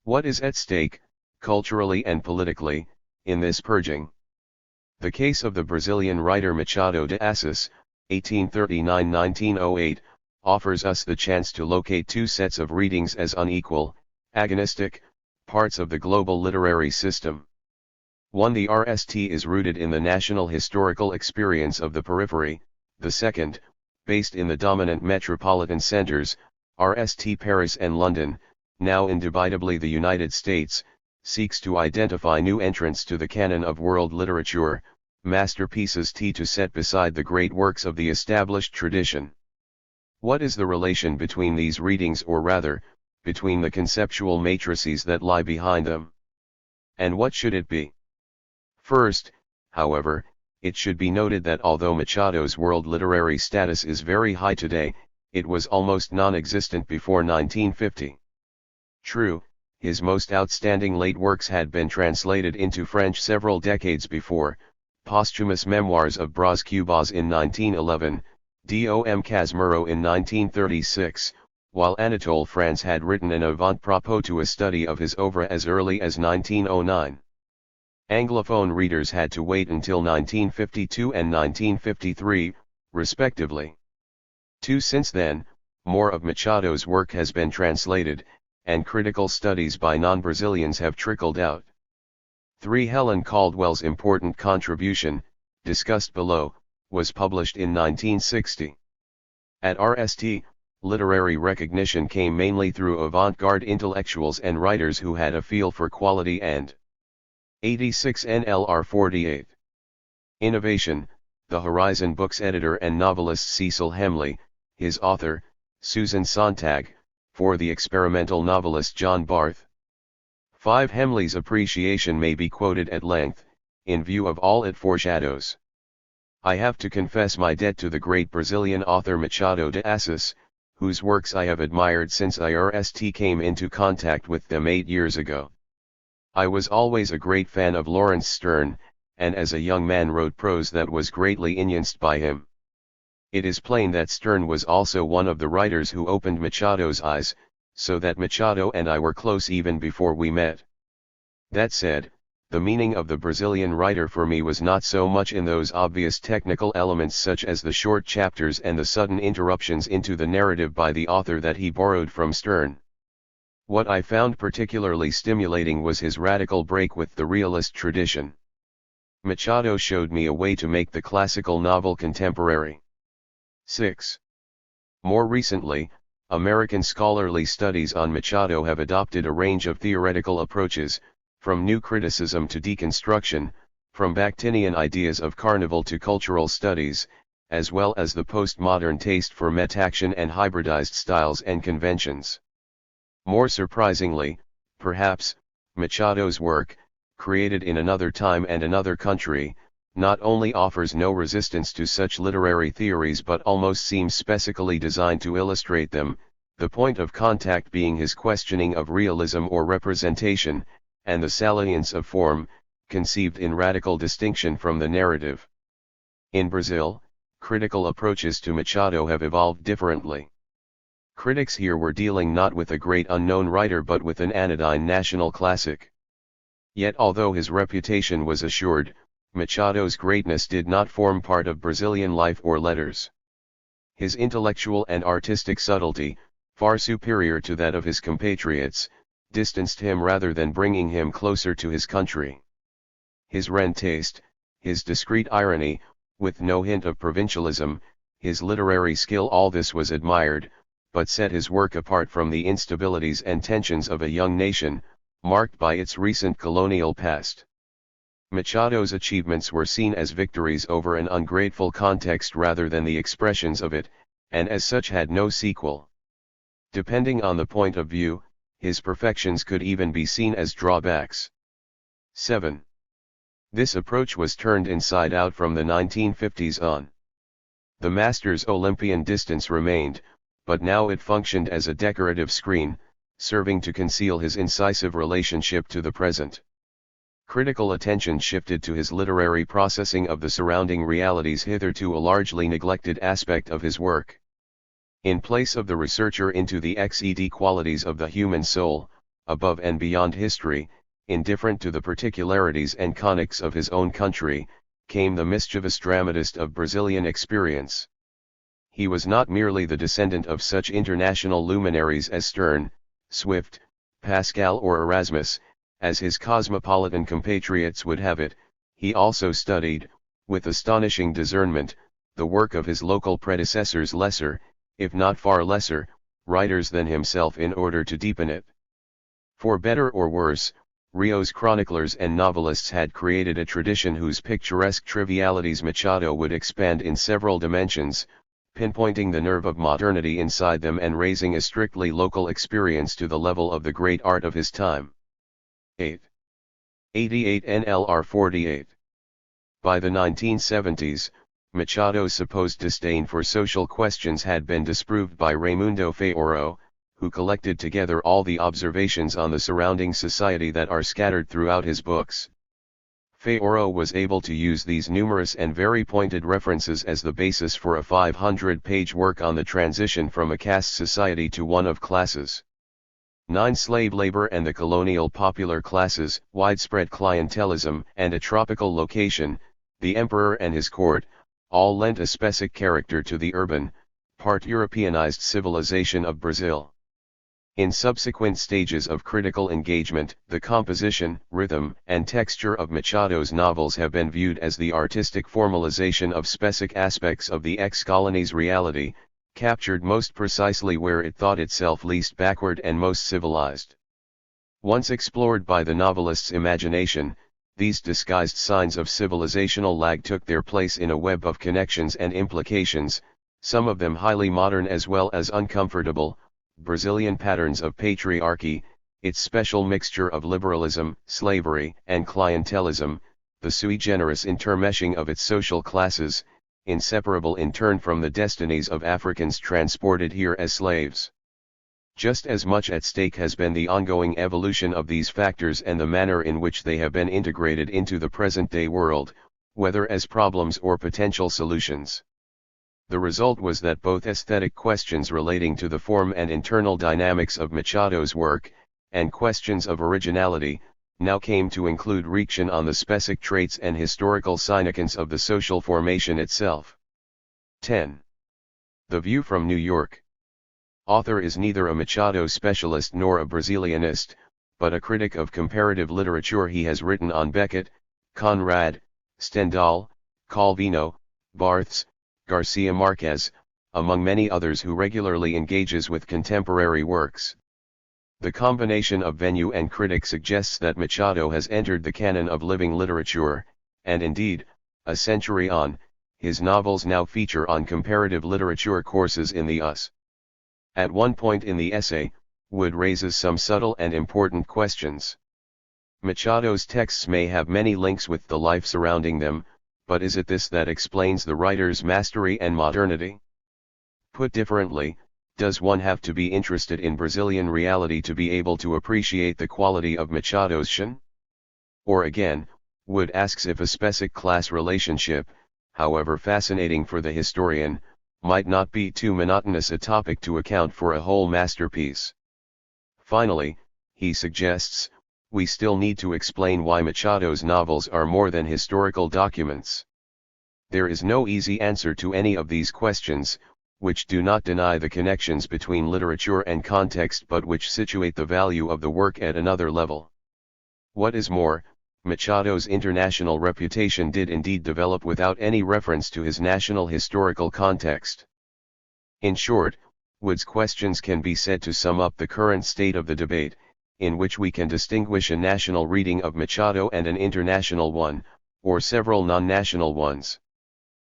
What is at stake, culturally and politically, in this purging? The case of the Brazilian writer Machado de Assis, 1839–1908, offers us the chance to locate two sets of readings as unequal, agonistic, parts of the global literary system. One, the RST, is rooted in the national historical experience of the periphery. The second, based in the dominant metropolitan centers, RST Paris and London, now indubitably the United States, seeks to identify new entrants to the canon of world literature, masterpieces to set beside the great works of the established tradition. What is the relation between these readings, or rather, between the conceptual matrices that lie behind them? And what should it be? First, however, it should be noted that although Machado's world literary status is very high today, it was almost non-existent before 1950. True, his most outstanding late works had been translated into French several decades before: posthumous memoirs of Braz Cubas in 1911, Dom Casmurro in 1936, while Anatole France had written an avant-propos to a study of his oeuvre as early as 1909. Anglophone readers had to wait until 1952 and 1953, respectively. Since then, more of Machado's work has been translated, and critical studies by non-Brazilians have trickled out. 3. Helen Caldwell's important contribution, discussed below, was published in 1960. At RST, literary recognition came mainly through avant-garde intellectuals and writers who had a feel for quality and 86 NLR 48. Innovation. The Horizon Books editor and novelist Cecil Hemley, his author, Susan Sontag, for the experimental novelist John Barth. 5. Hemley's appreciation may be quoted at length, in view of all it foreshadows. I have to confess my debt to the great Brazilian author Machado de Assis, whose works I have admired since I came into contact with them 8 years ago. I was always a great fan of Lawrence Sterne, and as a young man wrote prose that was greatly influenced by him. It is plain that Sterne was also one of the writers who opened Machado's eyes, so that Machado and I were close even before we met. That said, the meaning of the Brazilian writer for me was not so much in those obvious technical elements such as the short chapters and the sudden interruptions into the narrative by the author that he borrowed from Sterne. What I found particularly stimulating was his radical break with the realist tradition. Machado showed me a way to make the classical novel contemporary. 6. More recently, American scholarly studies on Machado have adopted a range of theoretical approaches, from new criticism to deconstruction, from Bakhtinian ideas of carnival to cultural studies, as well as the postmodern taste for metaction and hybridized styles and conventions. More surprisingly, perhaps, Machado's work, created in another time and another country, not only offers no resistance to such literary theories but almost seems specifically designed to illustrate them, the point of contact being his questioning of realism or representation, and the salience of form, conceived in radical distinction from the narrative. In Brazil, critical approaches to Machado have evolved differently. Critics here were dealing not with a great unknown writer but with an anodyne national classic. Yet although his reputation was assured, Machado's greatness did not form part of Brazilian life or letters. His intellectual and artistic subtlety, far superior to that of his compatriots, distanced him rather than bringing him closer to his country. His rend taste, his discreet irony, with no hint of provincialism, his literary skill, all this was admired, but set his work apart from the instabilities and tensions of a young nation, marked by its recent colonial past. Machado's achievements were seen as victories over an ungrateful context rather than the expressions of it, and as such had no sequel. Depending on the point of view, his perfections could even be seen as drawbacks. 7. This approach was turned inside out from the 1950s on. The master's Olympian distance remained, but now it functioned as a decorative screen, serving to conceal his incisive relationship to the present. Critical attention shifted to his literary processing of the surrounding realities, hitherto a largely neglected aspect of his work. In place of the researcher into the XED qualities of the human soul, above and beyond history, indifferent to the particularities and conics of his own country, came the mischievous dramatist of Brazilian experience. He was not merely the descendant of such international luminaries as Sterne, Swift, Pascal or Erasmus, as his cosmopolitan compatriots would have it. He also studied, with astonishing discernment, the work of his local predecessors, lesser, if not far lesser, writers than himself, in order to deepen it. For better or worse, Rio's chroniclers and novelists had created a tradition whose picturesque trivialities Machado would expand in several dimensions, pinpointing the nerve of modernity inside them and raising a strictly local experience to the level of the great art of his time. 8. 88 NLR 48. By the 1970s, Machado's supposed disdain for social questions had been disproved by Raimundo Feoro, who collected together all the observations on the surrounding society that are scattered throughout his books. Feoro was able to use these numerous and very pointed references as the basis for a 500-page work on the transition from a caste society to one of classes. 9. Slave labor and the colonial popular classes, widespread clientelism, and a tropical location, the emperor and his court, all lent a specific character to the urban, part Europeanized civilization of Brazil. In subsequent stages of critical engagement, the composition, rhythm, and texture of Machado's novels have been viewed as the artistic formalization of specific aspects of the ex-colony's reality, captured most precisely where it thought itself least backward and most civilized. Once explored by the novelist's imagination, these disguised signs of civilizational lag took their place in a web of connections and implications, some of them highly modern as well as uncomfortable, Brazilian patterns of patriarchy, its special mixture of liberalism, slavery, and clientelism, the sui generis intermeshing of its social classes, inseparable in turn from the destinies of Africans transported here as slaves. Just as much at stake has been the ongoing evolution of these factors and the manner in which they have been integrated into the present-day world, whether as problems or potential solutions. The result was that both aesthetic questions relating to the form and internal dynamics of Machado's work, and questions of originality, now came to include reaction on the specific traits and historical significance of the social formation itself. 10. The View from New York. Author is neither a Machado specialist nor a Brazilianist, but a critic of comparative literature. He has written on Beckett, Conrad, Stendhal, Calvino, Barthes, Garcia Marquez, among many others, who regularly engages with contemporary works. The combination of venue and critic suggests that Machado has entered the canon of living literature, and indeed, a century on, his novels now feature on comparative literature courses in the US. At one point in the essay, Wood raises some subtle and important questions. Machado's texts may have many links with the life surrounding them, but is it this that explains the writer's mastery and modernity? Put differently, does one have to be interested in Brazilian reality to be able to appreciate the quality of Machado's fiction? Or again, Wood asks if a specific class relationship, however fascinating for the historian, might not be too monotonous a topic to account for a whole masterpiece. Finally, he suggests, we still need to explain why Machado's novels are more than historical documents. There is no easy answer to any of these questions, which do not deny the connections between literature and context but which situate the value of the work at another level. What is more, Machado's international reputation did indeed develop without any reference to his national historical context. In short, Wood's questions can be said to sum up the current state of the debate, in which we can distinguish a national reading of Machado and an international one, or several non-national ones.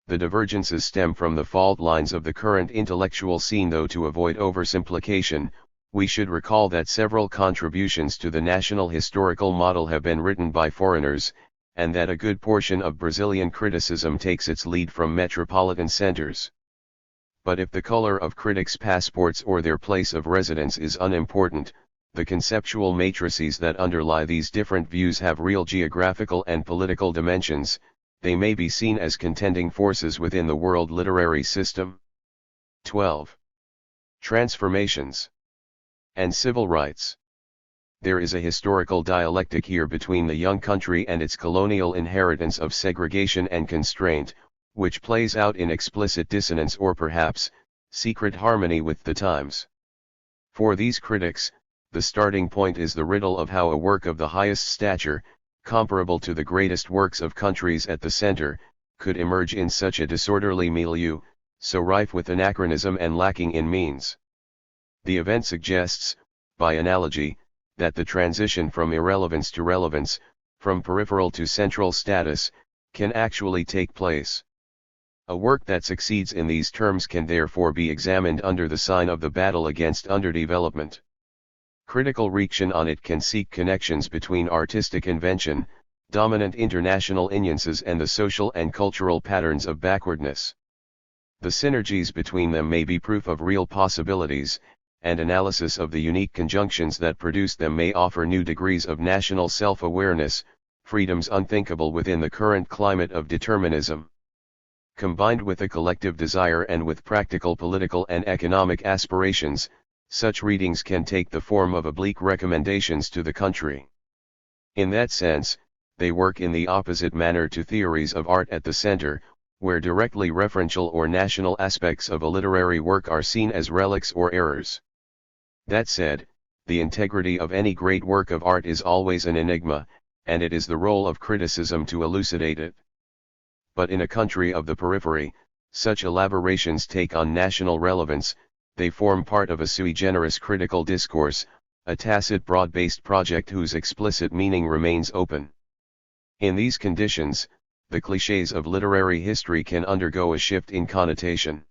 The divergences stem from the fault lines of the current intellectual scene, though to avoid oversimplification, we should recall that several contributions to the national historical model have been written by foreigners, and that a good portion of Brazilian criticism takes its lead from metropolitan centers. But if the color of critics' passports or their place of residence is unimportant, the conceptual matrices that underlie these different views have real geographical and political dimensions. They may be seen as contending forces within the world literary system. 12. Transformations and civil rights. There is a historical dialectic here between the young country and its colonial inheritance of segregation and constraint, which plays out in explicit dissonance or perhaps, secret harmony with the times. For these critics, the starting point is the riddle of how a work of the highest stature, comparable to the greatest works of countries at the center, could emerge in such a disorderly milieu, so rife with anachronism and lacking in means. The event suggests, by analogy, that the transition from irrelevance to relevance, from peripheral to central status, can actually take place. A work that succeeds in these terms can therefore be examined under the sign of the battle against underdevelopment. Critical reaction on it can seek connections between artistic invention, dominant international influences and the social and cultural patterns of backwardness. The synergies between them may be proof of real possibilities, and analysis of the unique conjunctions that produce them may offer new degrees of national self-awareness, freedoms unthinkable within the current climate of determinism. Combined with a collective desire and with practical political and economic aspirations, such readings can take the form of oblique recommendations to the country. In that sense, they work in the opposite manner to theories of art at the center, where directly referential or national aspects of a literary work are seen as relics or errors. That said, the integrity of any great work of art is always an enigma, and it is the role of criticism to elucidate it. But in a country of the periphery, such elaborations take on national relevance, they form part of a sui generis critical discourse, a tacit broad-based project whose explicit meaning remains open. In these conditions, the clichés of literary history can undergo a shift in connotation.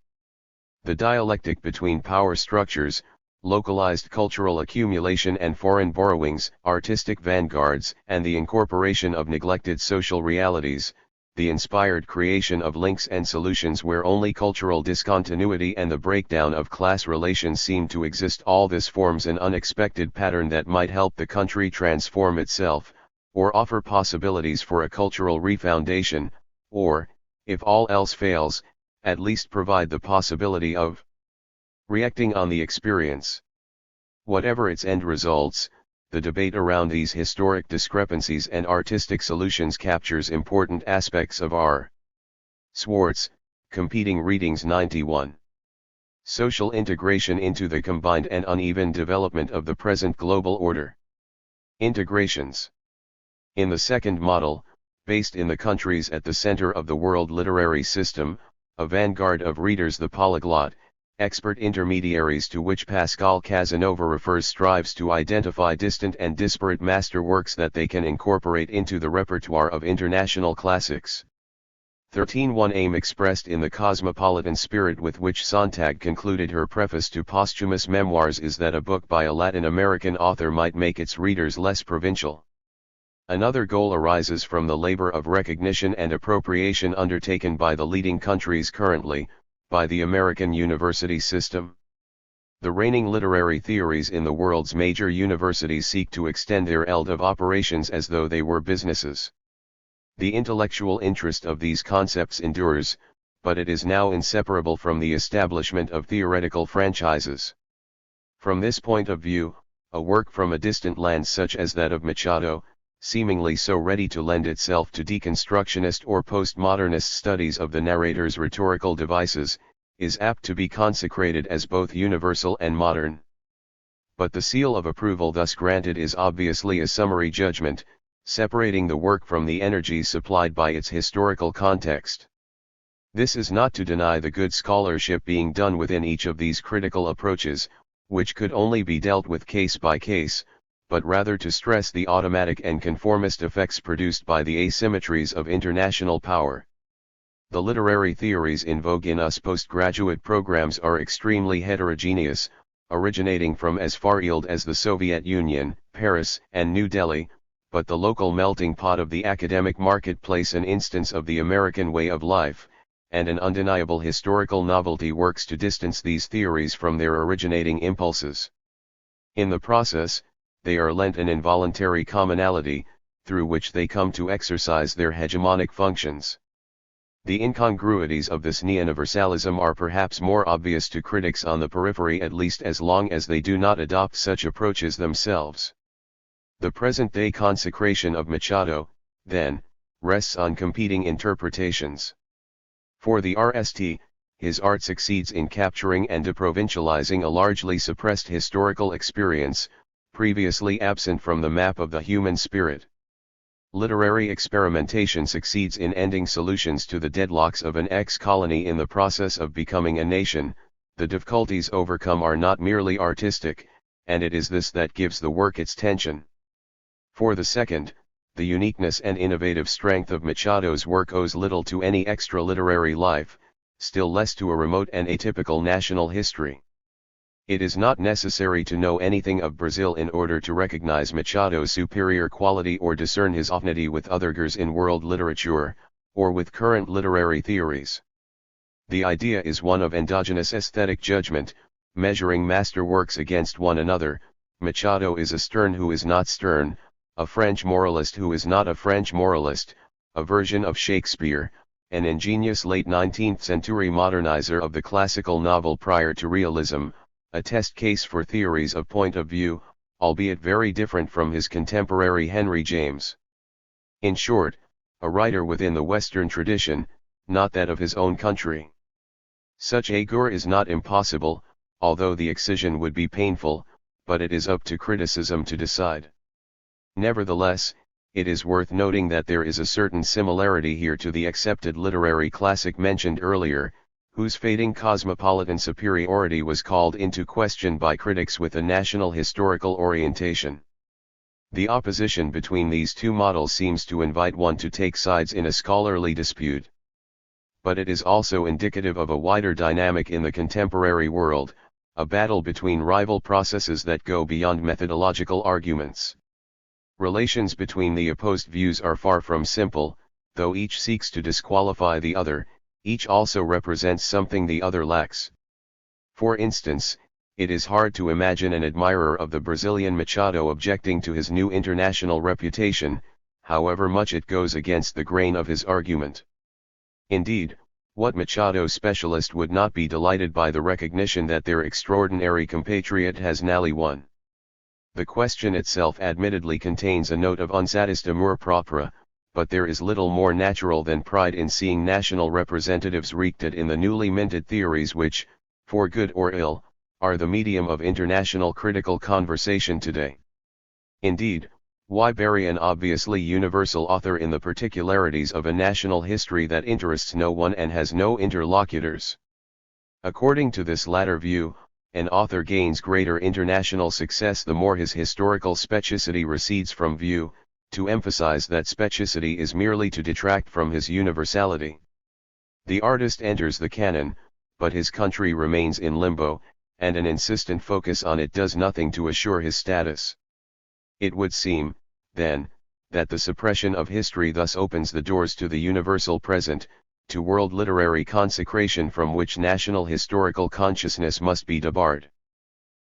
The dialectic between power structures, localized cultural accumulation and foreign borrowings, artistic vanguards, and the incorporation of neglected social realities, the inspired creation of links and solutions where only cultural discontinuity and the breakdown of class relations seem to exist, all this forms an unexpected pattern that might help the country transform itself, or offer possibilities for a cultural refoundation, or, if all else fails, at least provide the possibility of reacting on the experience. Whatever its end results, the debate around these historic discrepancies and artistic solutions captures important aspects of R. Swartz, Competing Readings 91. Social integration into the combined and uneven development of the present global order. Integrations. In the second model, based in the countries at the center of the world literary system, a vanguard of readers, the polyglot, expert intermediaries to which Pascal Casanova refers, strives to identify distant and disparate masterworks that they can incorporate into the repertoire of international classics. 13.1 Aim expressed in the cosmopolitan spirit with which Sontag concluded her preface to posthumous memoirs is that a book by a Latin American author might make its readers less provincial. Another goal arises from the labor of recognition and appropriation undertaken by the leading countries currently, by the American university system. The reigning literary theories in the world's major universities seek to extend their field of operations as though they were businesses. The intellectual interest of these concepts endures, but it is now inseparable from the establishment of theoretical franchises. From this point of view, a work from a distant land such as that of Machado, seemingly so ready to lend itself to deconstructionist or postmodernist studies of the narrator's rhetorical devices, is apt to be consecrated as both universal and modern. But the seal of approval thus granted is obviously a summary judgment, separating the work from the energies supplied by its historical context. This is not to deny the good scholarship being done within each of these critical approaches, which could only be dealt with case by case, but rather to stress the automatic and conformist effects produced by the asymmetries of international power. The literary theories in vogue in US postgraduate programs are extremely heterogeneous, originating from as far afield as the Soviet Union, Paris, and New Delhi, but the local melting pot of the academic marketplace, an instance of the American way of life, and an undeniable historical novelty, works to distance these theories from their originating impulses. In the process, they are lent an involuntary commonality, through which they come to exercise their hegemonic functions. The incongruities of this neouniversalism are perhaps more obvious to critics on the periphery, at least as long as they do not adopt such approaches themselves. The present-day consecration of Machado, then, rests on competing interpretations. For the RST, his art succeeds in capturing and deprovincializing a largely suppressed historical experience, previously absent from the map of the human spirit. Literary experimentation succeeds in ending solutions to the deadlocks of an ex-colony in the process of becoming a nation. The difficulties overcome are not merely artistic, and it is this that gives the work its tension. For the second, the uniqueness and innovative strength of Machado's work owes little to any extra literary life, still less to a remote and atypical national history. It is not necessary to know anything of Brazil in order to recognize Machado's superior quality or discern his affinity with other authors in world literature, or with current literary theories. The idea is one of endogenous aesthetic judgment, measuring masterworks against one another. Machado is a Sterne who is not Sterne, a French moralist who is not a French moralist, a version of Shakespeare, an ingenious late 19th century modernizer of the classical novel prior to realism, a test case for theories of point of view, albeit very different from his contemporary Henry James. In short, a writer within the Western tradition, not that of his own country. Such a gore is not impossible, although the excision would be painful, but it is up to criticism to decide. Nevertheless, it is worth noting that there is a certain similarity here to the accepted literary classic mentioned earlier, whose fading cosmopolitan superiority was called into question by critics with a national historical orientation. The opposition between these two models seems to invite one to take sides in a scholarly dispute. But it is also indicative of a wider dynamic in the contemporary world, a battle between rival processes that go beyond methodological arguments. Relations between the opposed views are far from simple, though each seeks to disqualify the other, each also represents something the other lacks. For instance, it is hard to imagine an admirer of the Brazilian Machado objecting to his new international reputation, however much it goes against the grain of his argument. Indeed, what Machado specialist would not be delighted by the recognition that their extraordinary compatriot has nally won? The question itself admittedly contains a note of unsatisfied amour-propre, but there is little more natural than pride in seeing national representatives wreaked in the newly minted theories which, for good or ill, are the medium of international critical conversation today. Indeed, why bury an obviously universal author in the particularities of a national history that interests no one and has no interlocutors? According to this latter view, an author gains greater international success the more his historical specificity recedes from view. To emphasize that specificity is merely to detract from his universality. The artist enters the canon, but his country remains in limbo, and an insistent focus on it does nothing to assure his status. It would seem, then, that the suppression of history thus opens the doors to the universal present, to world literary consecration from which national historical consciousness must be debarred.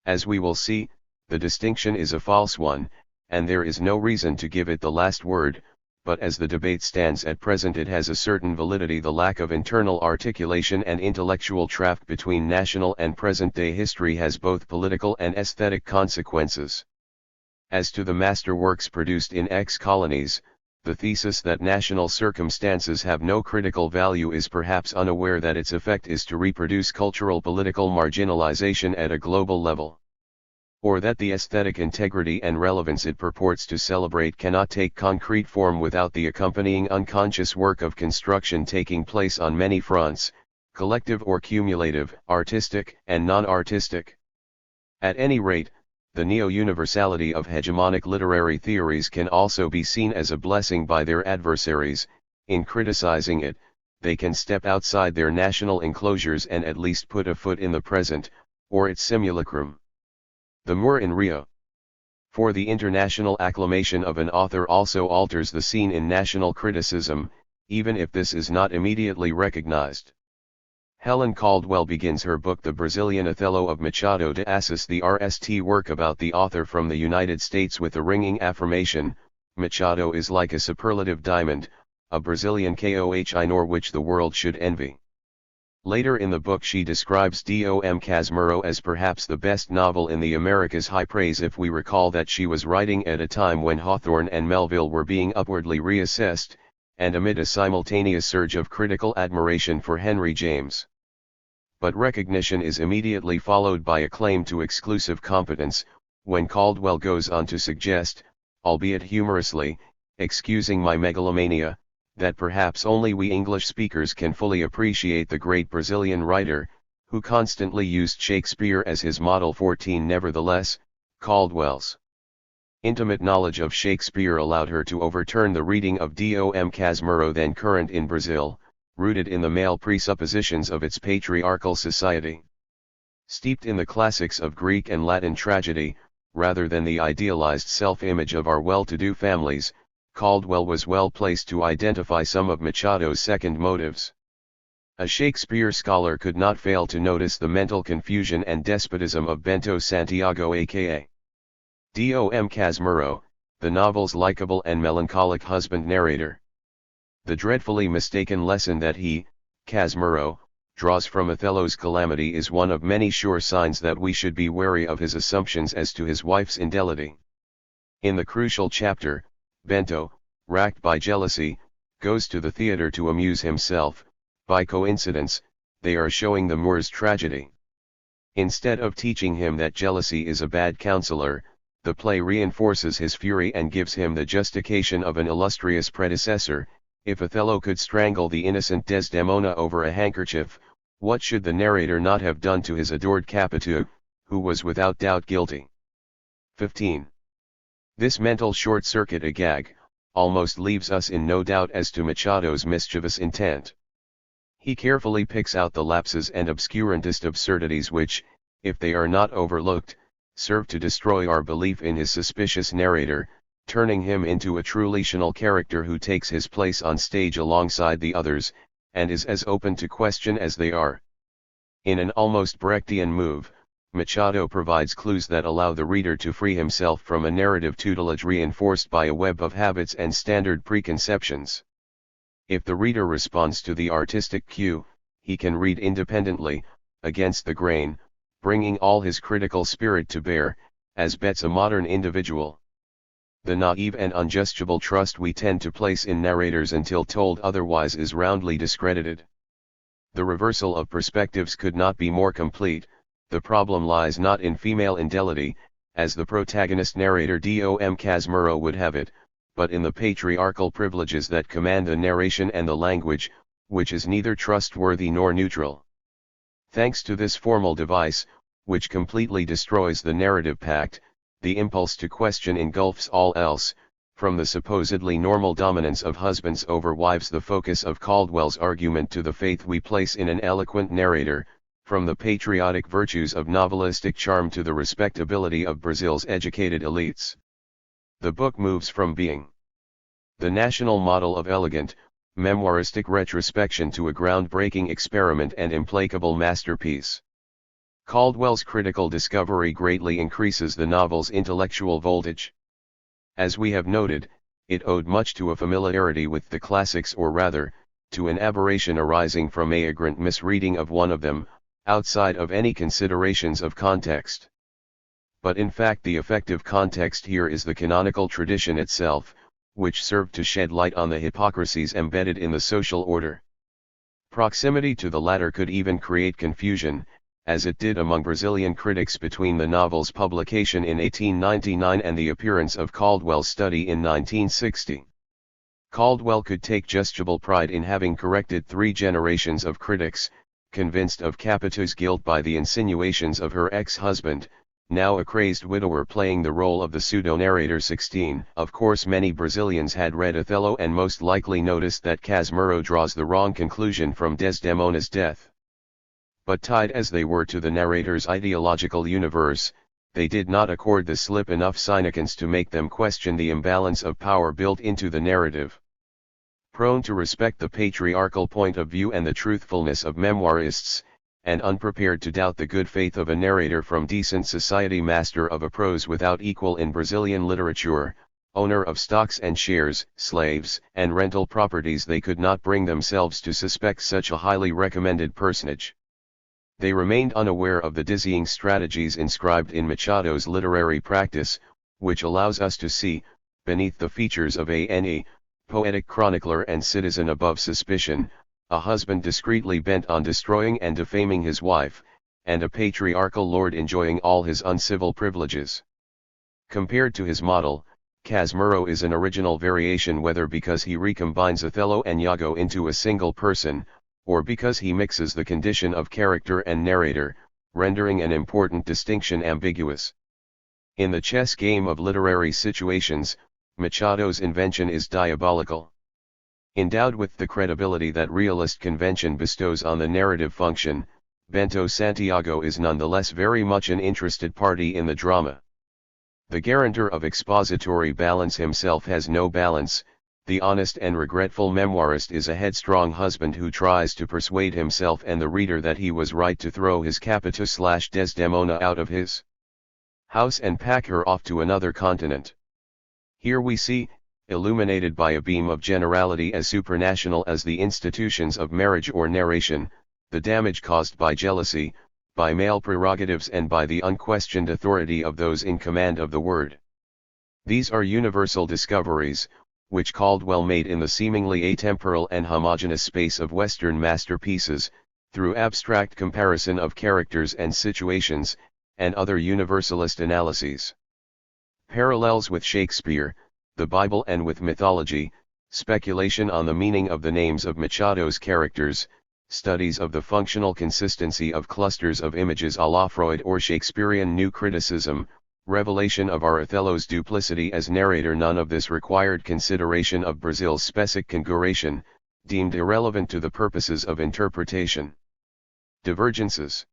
As we will see, the distinction is a false one, and there is no reason to give it the last word, but as the debate stands at present it has a certain validity. The lack of internal articulation and intellectual traffic between national and present-day history has both political and aesthetic consequences. As to the masterworks produced in ex-colonies, the thesis that national circumstances have no critical value is perhaps unaware that its effect is to reproduce cultural political marginalization at a global level. Or that the aesthetic integrity and relevance it purports to celebrate cannot take concrete form without the accompanying unconscious work of construction taking place on many fronts, collective or cumulative, artistic and non-artistic. At any rate, the neo-universality of hegemonic literary theories can also be seen as a blessing by their adversaries. In criticizing it, they can step outside their national enclosures and at least put a foot in the present, or its simulacrum. The Moor in Rio. For the international acclamation of an author also alters the scene in national criticism, even if this is not immediately recognized. Helen Caldwell begins her book The Brazilian Othello of Machado de Assis, the RST work about the author from the United States, with a ringing affirmation: Machado is like a superlative diamond, a Brazilian coin which the world should envy. Later in the book she describes Dom Casmurro as perhaps the best novel in the Americas, high praise if we recall that she was writing at a time when Hawthorne and Melville were being upwardly reassessed, and amid a simultaneous surge of critical admiration for Henry James. But recognition is immediately followed by a claim to exclusive competence, when Caldwell goes on to suggest, albeit humorously, excusing my megalomania, that perhaps only we English speakers can fully appreciate the great Brazilian writer, who constantly used Shakespeare as his model. 14 Nevertheless, Caldwell's intimate knowledge of Shakespeare allowed her to overturn the reading of Dom Casmurro then current in Brazil, rooted in the male presuppositions of its patriarchal society. Steeped in the classics of Greek and Latin tragedy, rather than the idealized self-image of our well-to-do families, Caldwell was well placed to identify some of Machado's second motives. A Shakespeare scholar could not fail to notice the mental confusion and despotism of Bento Santiago aka Dom Casmurro, the novel's likable and melancholic husband-narrator. The dreadfully mistaken lesson that he, Casmurro, draws from Othello's calamity is one of many sure signs that we should be wary of his assumptions as to his wife's infidelity. In the crucial chapter, Bento, racked by jealousy, goes to the theater to amuse himself. By coincidence, they are showing the Moor's tragedy. Instead of teaching him that jealousy is a bad counselor, the play reinforces his fury and gives him the justification of an illustrious predecessor. If Othello could strangle the innocent Desdemona over a handkerchief, what should the narrator not have done to his adored Capitu, who was without doubt guilty? 15. This mental short-circuit agag, almost leaves us in no doubt as to Machado's mischievous intent. He carefully picks out the lapses and obscurantist absurdities which, if they are not overlooked, serve to destroy our belief in his suspicious narrator, turning him into a truly fictional character who takes his place on stage alongside the others, and is as open to question as they are. In an almost Brechtian move, Machado provides clues that allow the reader to free himself from a narrative tutelage reinforced by a web of habits and standard preconceptions. If the reader responds to the artistic cue, he can read independently, against the grain, bringing all his critical spirit to bear, as bets a modern individual. The naive and unjustifiable trust we tend to place in narrators until told otherwise is roundly discredited. The reversal of perspectives could not be more complete. The problem lies not in female infidelity, as the protagonist narrator Dom Casmurro would have it, but in the patriarchal privileges that command the narration and the language, which is neither trustworthy nor neutral. Thanks to this formal device, which completely destroys the narrative pact, the impulse to question engulfs all else. From the supposedly normal dominance of husbands over wives, the focus of Caldwell's argument, to the faith we place in an eloquent narrator, from the patriotic virtues of novelistic charm to the respectability of Brazil's educated elites. The book moves from being the national model of elegant, memoiristic retrospection to a groundbreaking experiment and implacable masterpiece. Caldwell's critical discovery greatly increases the novel's intellectual voltage. As we have noted, it owed much to a familiarity with the classics, or rather, to an aberration arising from a vagrant misreading of one of them, outside of any considerations of context. But in fact the effective context here is the canonical tradition itself, which served to shed light on the hypocrisies embedded in the social order. Proximity to the latter could even create confusion, as it did among Brazilian critics between the novel's publication in 1899 and the appearance of Caldwell's study in 1960. Caldwell could take justifiable pride in having corrected 3 generations of critics, convinced of Capitu's guilt by the insinuations of her ex-husband, now a crazed widower playing the role of the pseudo-narrator. 16. Of course many Brazilians had read Othello and most likely noticed that Casmurro draws the wrong conclusion from Desdemona's death. But tied as they were to the narrator's ideological universe, they did not accord the slip enough significance to make them question the imbalance of power built into the narrative. Prone to respect the patriarchal point of view and the truthfulness of memoirists, and unprepared to doubt the good faith of a narrator from decent society, master of a prose without equal in Brazilian literature, owner of stocks and shares, slaves, and rental properties, they could not bring themselves to suspect such a highly recommended personage. They remained unaware of the dizzying strategies inscribed in Machado's literary practice, which allows us to see, beneath the features of a poetic chronicler and citizen above suspicion, a husband discreetly bent on destroying and defaming his wife, and a patriarchal lord enjoying all his uncivil privileges. Compared to his model, Casmurro is an original variation, whether because he recombines Othello and Iago into a single person, or because he mixes the condition of character and narrator, rendering an important distinction ambiguous. In the chess game of literary situations, Machado's invention is diabolical. Endowed with the credibility that realist convention bestows on the narrative function, Bento Santiago is nonetheless very much an interested party in the drama. The guarantor of expository balance himself has no balance. The honest and regretful memoirist is a headstrong husband who tries to persuade himself and the reader that he was right to throw his Capitus/Desdemona out of his house and pack her off to another continent. Here we see, illuminated by a beam of generality as supranational as the institutions of marriage or narration, the damage caused by jealousy, by male prerogatives and by the unquestioned authority of those in command of the word. These are universal discoveries, which Caldwell made in the seemingly atemporal and homogeneous space of Western masterpieces, through abstract comparison of characters and situations, and other universalist analyses. Parallels with Shakespeare, the Bible and with mythology, speculation on the meaning of the names of Machado's characters, studies of the functional consistency of clusters of images à la Freud or Shakespearean new criticism, revelation of our Othello's duplicity as narrator. None of this required consideration of Brazil's specific configuration, deemed irrelevant to the purposes of interpretation. Divergences.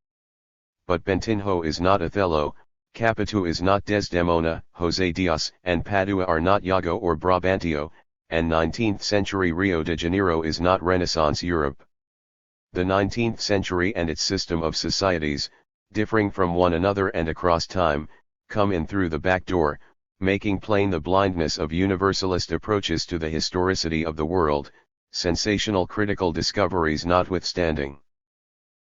But Bentinho is not Othello, Capitu is not Desdemona, José Dias and Padua are not Iago or Brabantio, and 19th century Rio de Janeiro is not Renaissance Europe. The 19th century and its system of societies, differing from one another and across time, come in through the back door, making plain the blindness of universalist approaches to the historicity of the world, sensational critical discoveries notwithstanding.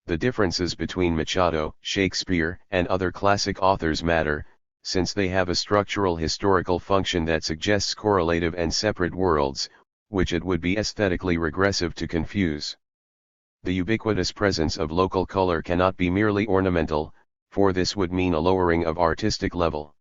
The differences between Machado, Shakespeare, and other classic authors matter, since they have a structural historical function that suggests correlative and separate worlds, which it would be aesthetically regressive to confuse. The ubiquitous presence of local color cannot be merely ornamental, for this would mean a lowering of artistic level.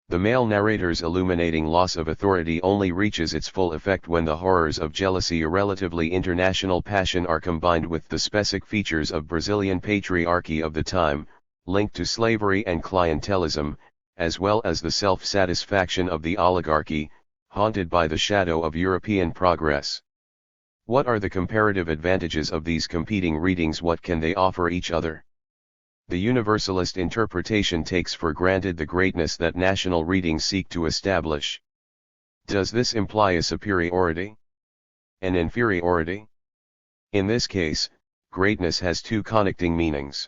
The male narrator's illuminating loss of authority only reaches its full effect when the horrors of jealousy or relatively international passion are combined with the specific features of Brazilian patriarchy of the time, linked to slavery and clientelism, as well as the self-satisfaction of the oligarchy, haunted by the shadow of European progress. What are the comparative advantages of these competing readings? What can they offer each other? The universalist interpretation takes for granted the greatness that national readings seek to establish. Does this imply a superiority? An inferiority? In this case, greatness has two connecting meanings.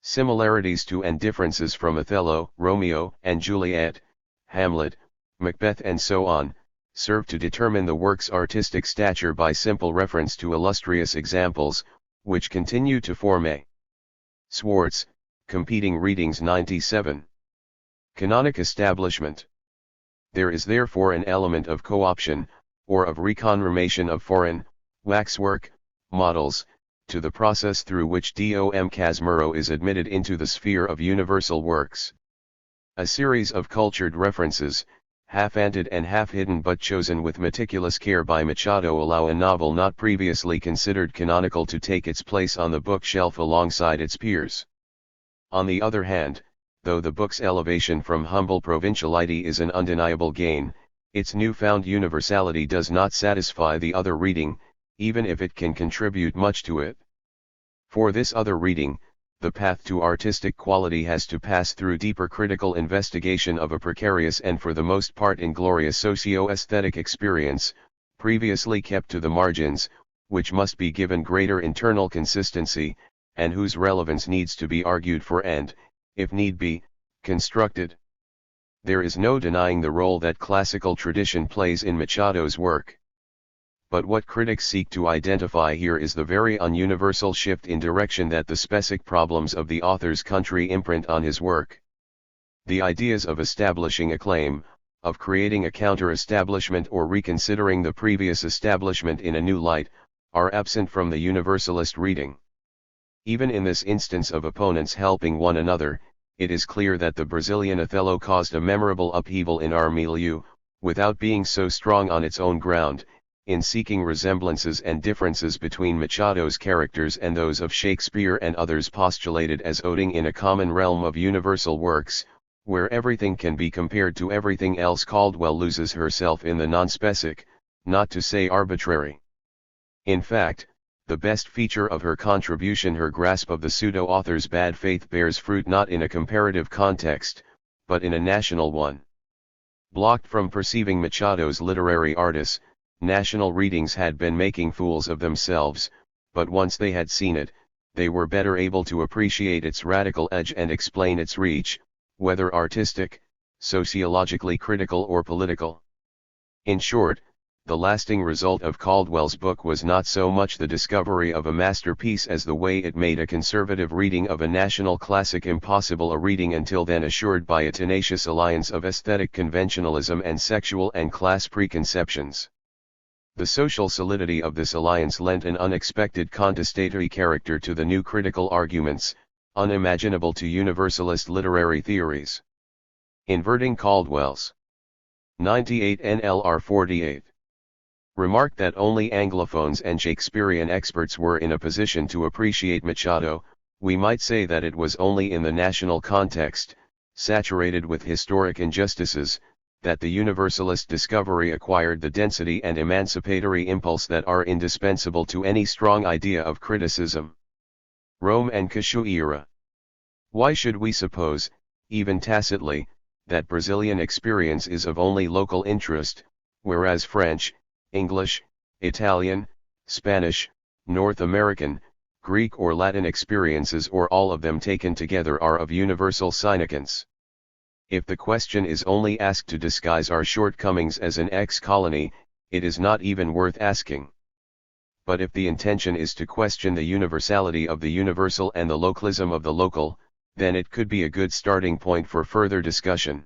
Similarities to and differences from Othello, Romeo and Juliet, Hamlet, Macbeth and so on, serve to determine the work's artistic stature by simple reference to illustrious examples, which continue to form a Swartz, Competing Readings 97. Canonic establishment. There is therefore an element of co-option, or of reconfirmation of foreign, waxwork, models, to the process through which Dom Casmurro is admitted into the sphere of universal works. A series of cultured references, half-anted and half-hidden but chosen with meticulous care by Machado, allow a novel not previously considered canonical to take its place on the bookshelf alongside its peers. On the other hand, though the book's elevation from humble provinciality is an undeniable gain, its newfound universality does not satisfy the other reading, even if it can contribute much to it. For this other reading, the path to artistic quality has to pass through deeper critical investigation of a precarious and for the most part inglorious socio-aesthetic experience, previously kept to the margins, which must be given greater internal consistency, and whose relevance needs to be argued for and, if need be, constructed. There is no denying the role that classical tradition plays in Machado's work. But what critics seek to identify here is the very ununiversal shift in direction that the specific problems of the author's country imprint on his work. The ideas of establishing a claim, of creating a counter-establishment or reconsidering the previous establishment in a new light, are absent from the universalist reading. Even in this instance of opponents helping one another, it is clear that the Brazilian Othello caused a memorable upheaval in our milieu, without being so strong on its own ground, in seeking resemblances and differences between Machado's characters and those of Shakespeare and others postulated as oding in a common realm of universal works, where everything can be compared to everything else. Caldwell loses herself in the non-specific, not to say arbitrary. In fact, the best feature of her contribution, her grasp of the pseudo-author's bad faith, bears fruit not in a comparative context, but in a national one. Blocked from perceiving Machado's literary artists, national readings had been making fools of themselves, but once they had seen it, they were better able to appreciate its radical edge and explain its reach, whether artistic, sociologically critical or political. In short, the lasting result of Caldwell's book was not so much the discovery of a masterpiece as the way it made a conservative reading of a national classic impossible, a reading until then assured by a tenacious alliance of aesthetic conventionalism and sexual and class preconceptions. The social solidity of this alliance lent an unexpected contestatory character to the new critical arguments, unimaginable to universalist literary theories. Inverting Caldwell's 98 NLR 48. Remarked that only Anglophones and Shakespearean experts were in a position to appreciate Machado. We might say that it was only in the national context, saturated with historic injustices, that the universalist discovery acquired the density and emancipatory impulse that are indispensable to any strong idea of criticism. Rome and Cachoeira. Why should we suppose, even tacitly, that Brazilian experience is of only local interest, whereas French, English, Italian, Spanish, North American, Greek or Latin experiences, or all of them taken together, are of universal significance? If the question is only asked to disguise our shortcomings as an ex-colony, it is not even worth asking. But if the intention is to question the universality of the universal and the localism of the local, then it could be a good starting point for further discussion.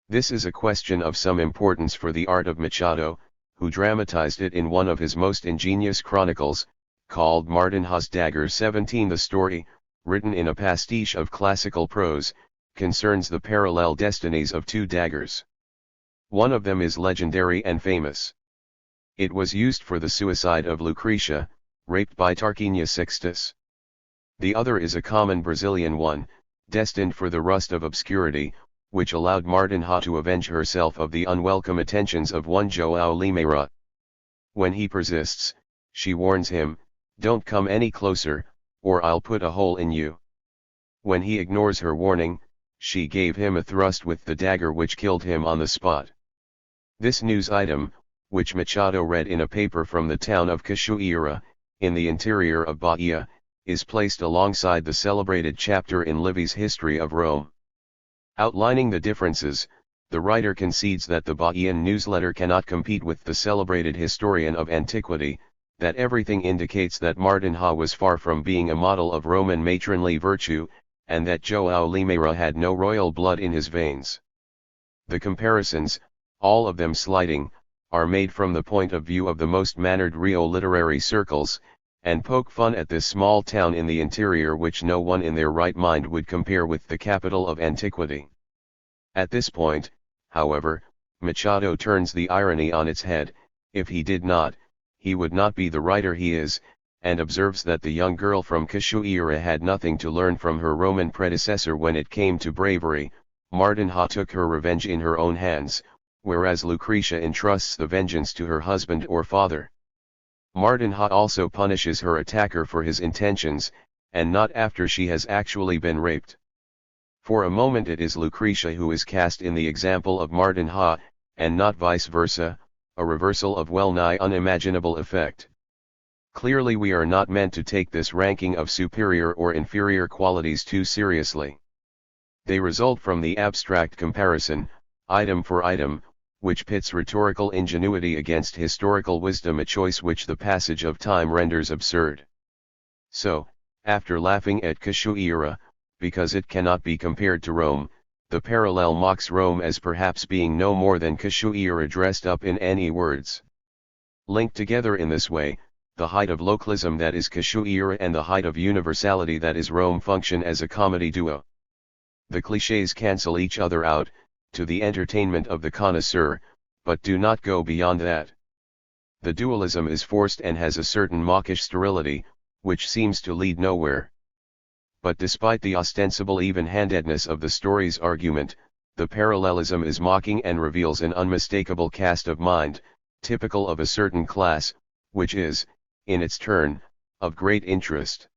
This is a question of some importance for the art of Machado, who dramatized it in one of his most ingenious chronicles, called Martinha's Dagger 17. The story, written in a pastiche of classical prose, concerns the parallel destinies of two daggers. One of them is legendary and famous. It was used for the suicide of Lucretia, raped by Tarquinio Sixtus. The other is a common Brazilian one, destined for the rust of obscurity, which allowed Martinha to avenge herself of the unwelcome attentions of one João Limeira. When he persists, she warns him, "Don't come any closer, or I'll put a hole in you." When he ignores her warning, she gave him a thrust with the dagger which killed him on the spot. This news item, which Machado read in a paper from the town of Cachoeira, in the interior of Bahia, is placed alongside the celebrated chapter in Livy's History of Rome. Outlining the differences, the writer concedes that the Bahian newsletter cannot compete with the celebrated historian of antiquity, that everything indicates that Martinha was far from being a model of Roman matronly virtue, and that João Limeira had no royal blood in his veins. The comparisons, all of them slighting, are made from the point of view of the most mannered Rio literary circles, and poke fun at this small town in the interior which no one in their right mind would compare with the capital of antiquity. At this point, however, Machado turns the irony on its head. If he did not, he would not be the writer he is, and observes that the young girl from Cachoeira had nothing to learn from her Roman predecessor when it came to bravery. Martinha took her revenge in her own hands, whereas Lucretia entrusts the vengeance to her husband or father. Martinha also punishes her attacker for his intentions, and not after she has actually been raped. For a moment it is Lucretia who is cast in the example of Martinha, and not vice versa, a reversal of well-nigh unimaginable effect. Clearly we are not meant to take this ranking of superior or inferior qualities too seriously. They result from the abstract comparison, item for item, which pits rhetorical ingenuity against historical wisdom, a choice which the passage of time renders absurd. So, after laughing at Cachoeira, because it cannot be compared to Rome, the parallel mocks Rome as perhaps being no more than Cachoeira dressed up in any words. Linked together in this way, the height of localism that is Cachoeira and the height of universality that is Rome function as a comedy duo. The clichés cancel each other out, to the entertainment of the connoisseur, but do not go beyond that. The dualism is forced and has a certain mawkish sterility, which seems to lead nowhere. But despite the ostensible even-handedness of the story's argument, the parallelism is mocking and reveals an unmistakable cast of mind, typical of a certain class, which is, in its turn, of great interest.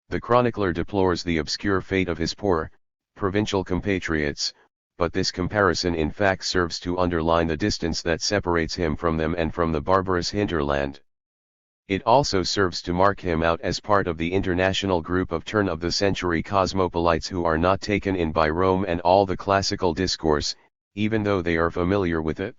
The chronicler deplores the obscure fate of his poor, provincial compatriots, but this comparison in fact serves to underline the distance that separates him from them and from the barbarous hinterland. It also serves to mark him out as part of the international group of turn-of-the-century cosmopolites who are not taken in by Rome and all the classical discourse, even though they are familiar with it.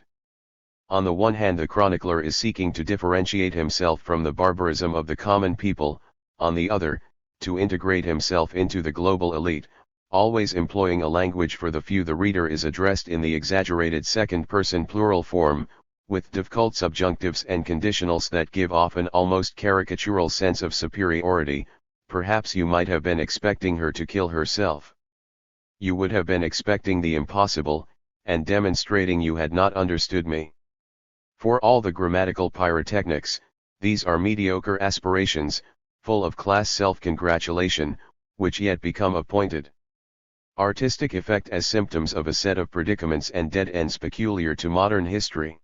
On the one hand, the chronicler is seeking to differentiate himself from the barbarism of the common people, on the other, to integrate himself into the global elite, always employing a language for the few. The reader is addressed in the exaggerated second-person plural form, with difficult subjunctives and conditionals that give off an almost caricatural sense of superiority. Perhaps you might have been expecting her to kill herself. You would have been expecting the impossible, and demonstrating you had not understood me. For all the grammatical pyrotechnics, these are mediocre aspirations, full of class self-congratulation, which yet become appointed. Artistic effect as symptoms of a set of predicaments and dead ends peculiar to modern history.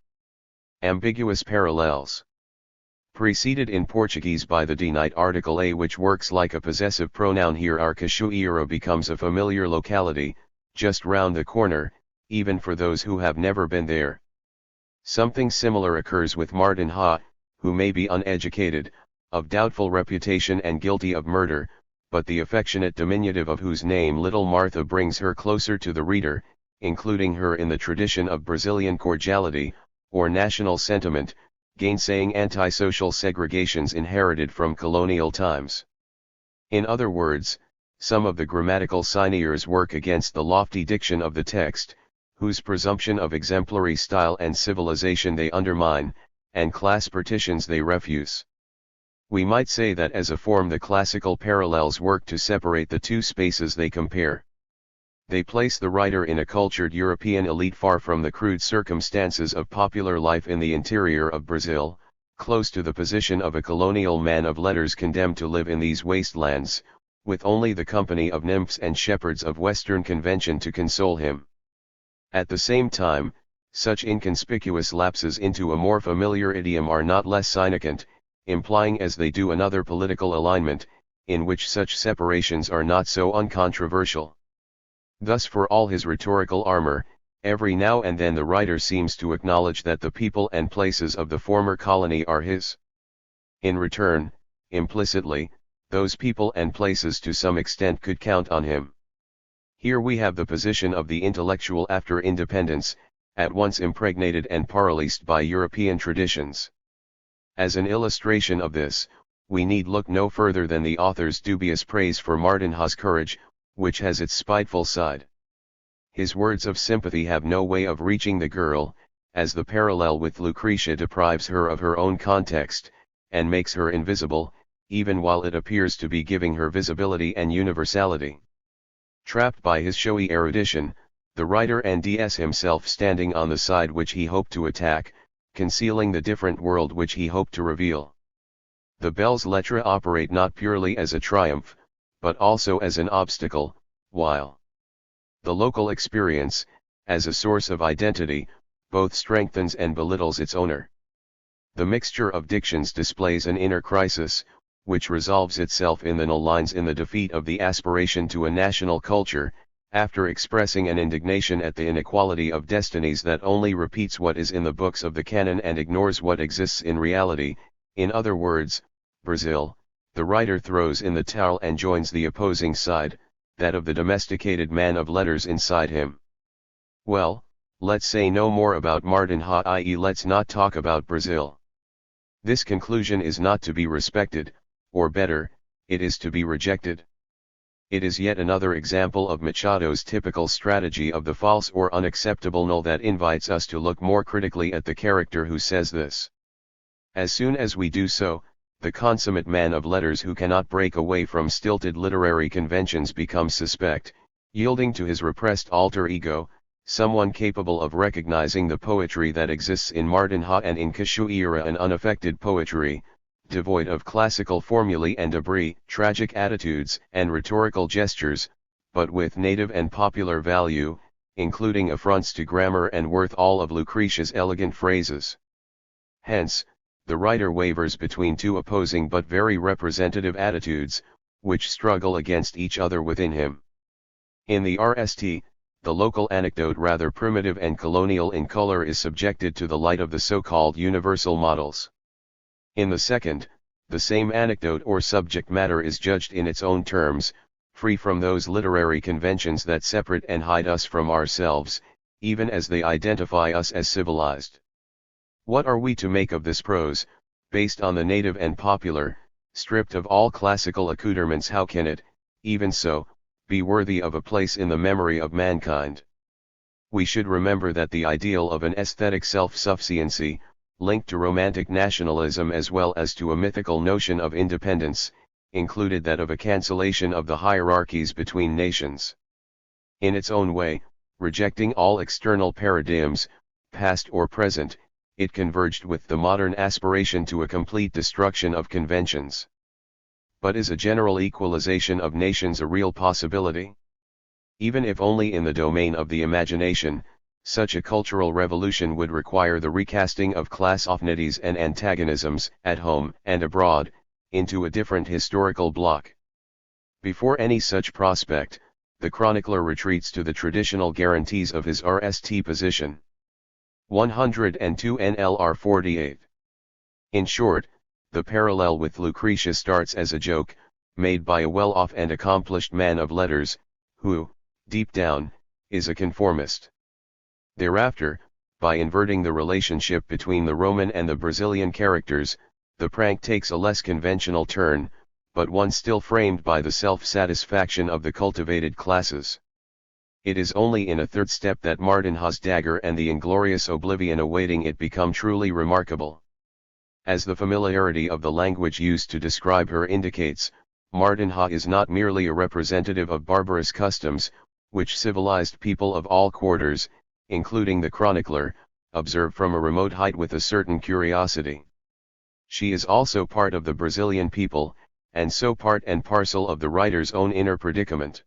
Ambiguous parallels. Preceded in Portuguese by the definite article a, which works like a possessive pronoun here. Our Cachoeira becomes a familiar locality, just round the corner, even for those who have never been there. Something similar occurs with Martin Ha, who may be uneducated, of doubtful reputation and guilty of murder, but the affectionate diminutive of whose name Little Martha brings her closer to the reader, including her in the tradition of Brazilian cordiality, or national sentiment, gainsaying antisocial segregations inherited from colonial times. In other words, some of the grammatical cyniers work against the lofty diction of the text, whose presumption of exemplary style and civilization they undermine, and class partitions they refuse. We might say that as a form the classical parallels work to separate the two spaces they compare. They place the writer in a cultured European elite far from the crude circumstances of popular life in the interior of Brazil, close to the position of a colonial man of letters condemned to live in these wastelands, with only the company of nymphs and shepherds of Western convention to console him. At the same time, such inconspicuous lapses into a more familiar idiom are not less significant, implying as they do another political alignment, in which such separations are not so uncontroversial. Thus, for all his rhetorical armor, every now and then the writer seems to acknowledge that the people and places of the former colony are his. In return, implicitly, those people and places to some extent could count on him. Here we have the position of the intellectual after independence, at once impregnated and paralysed by European traditions. As an illustration of this, we need look no further than the author's dubious praise for Martin Ha's courage, which has its spiteful side. His words of sympathy have no way of reaching the girl, as the parallel with Lucretia deprives her of her own context, and makes her invisible, even while it appears to be giving her visibility and universality. Trapped by his showy erudition, the writer and DS himself standing on the side which he hoped to attack, concealing the different world which he hoped to reveal. The belles lettres operate not purely as a triumph, but also as an obstacle, while the local experience, as a source of identity, both strengthens and belittles its owner. The mixture of dictions displays an inner crisis, which resolves itself in the null lines in the defeat of the aspiration to a national culture, after expressing an indignation at the inequality of destinies that only repeats what is in the books of the canon and ignores what exists in reality. In other words, Brazil, the writer throws in the towel and joins the opposing side, that of the domesticated man of letters inside him. Well, let's say no more about Martin Ha, i.e. let's not talk about Brazil. This conclusion is not to be respected, or better, it is to be rejected. It is yet another example of Machado's typical strategy of the false or unacceptable null that invites us to look more critically at the character who says this. As soon as we do so, the consummate man of letters who cannot break away from stilted literary conventions becomes suspect, yielding to his repressed alter ego, someone capable of recognizing the poetry that exists in Martin Ha and in Cachoeira, an unaffected poetry, devoid of classical formulae and debris, tragic attitudes and rhetorical gestures, but with native and popular value, including affronts to grammar and worth all of Lucretia's elegant phrases. Hence, the writer wavers between two opposing but very representative attitudes, which struggle against each other within him. In the RST, the local anecdote, rather primitive and colonial in color, is subjected to the light of the so-called universal models. In the second, the same anecdote or subject matter is judged in its own terms, free from those literary conventions that separate and hide us from ourselves, even as they identify us as civilized. What are we to make of this prose, based on the native and popular, stripped of all classical accoutrements? How can it, even so, be worthy of a place in the memory of mankind? We should remember that the ideal of an aesthetic self-sufficiency, linked to romantic nationalism as well as to a mythical notion of independence, included that of a cancellation of the hierarchies between nations. In its own way, rejecting all external paradigms, past or present, it converged with the modern aspiration to a complete destruction of conventions. But is a general equalization of nations a real possibility? Even if only in the domain of the imagination, such a cultural revolution would require the recasting of class affinities and antagonisms, at home and abroad, into a different historical block. Before any such prospect, the chronicler retreats to the traditional guarantees of his RST position. 102 NLR 48. In short, the parallel with Lucretia starts as a joke, made by a well-off and accomplished man of letters, who, deep down, is a conformist. Thereafter, by inverting the relationship between the Roman and the Brazilian characters, the prank takes a less conventional turn, but one still framed by the self-satisfaction of the cultivated classes. It is only in a third step that Martinha's dagger and the inglorious oblivion awaiting it become truly remarkable. As the familiarity of the language used to describe her indicates, Martinha is not merely a representative of barbarous customs, which civilized people of all quarters, including the chronicler, observe from a remote height with a certain curiosity. She is also part of the Brazilian people, and so part and parcel of the writer's own inner predicament.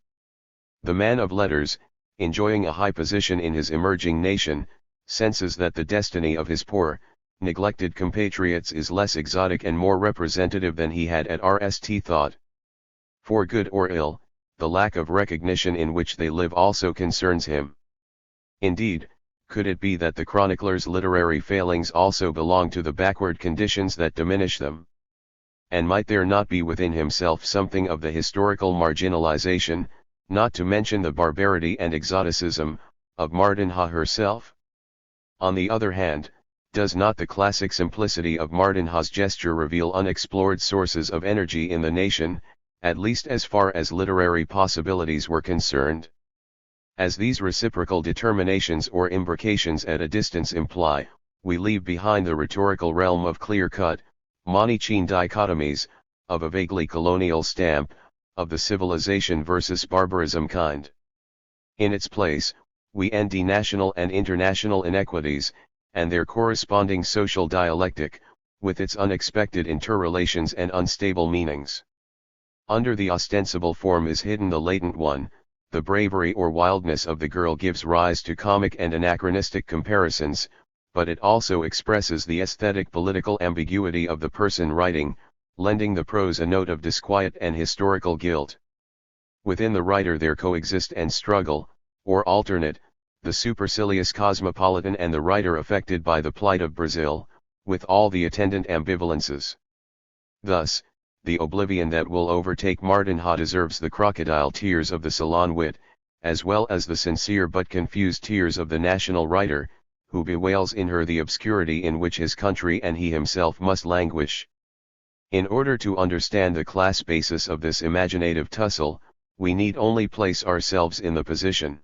The man of letters, enjoying a high position in his emerging nation, senses that the destiny of his poor, neglected compatriots is less exotic and more representative than he had at RST thought. For good or ill, the lack of recognition in which they live also concerns him. Indeed, could it be that the chronicler's literary failings also belong to the backward conditions that diminish them? And might there not be within himself something of the historical marginalization, not to mention the barbarity and exoticism, of Martinha herself? On the other hand, does not the classic simplicity of Martinha's gesture reveal unexplored sources of energy in the nation, at least as far as literary possibilities were concerned? As these reciprocal determinations or imbrications at a distance imply, we leave behind the rhetorical realm of clear-cut, Manichean dichotomies, of a vaguely colonial stamp, of the civilization versus barbarism kind. In its place, we end national and international inequities, and their corresponding social dialectic, with its unexpected interrelations and unstable meanings. Under the ostensible form is hidden the latent one. The bravery or wildness of the girl gives rise to comic and anachronistic comparisons, but it also expresses the aesthetic political ambiguity of the person writing, lending the prose a note of disquiet and historical guilt. Within the writer there coexist and struggle, or alternate, the supercilious cosmopolitan and the writer affected by the plight of Brazil, with all the attendant ambivalences. Thus, the oblivion that will overtake Martinha deserves the crocodile tears of the salon wit, as well as the sincere but confused tears of the national writer, who bewails in her the obscurity in which his country and he himself must languish. In order to understand the class basis of this imaginative tussle, we need only place ourselves in the position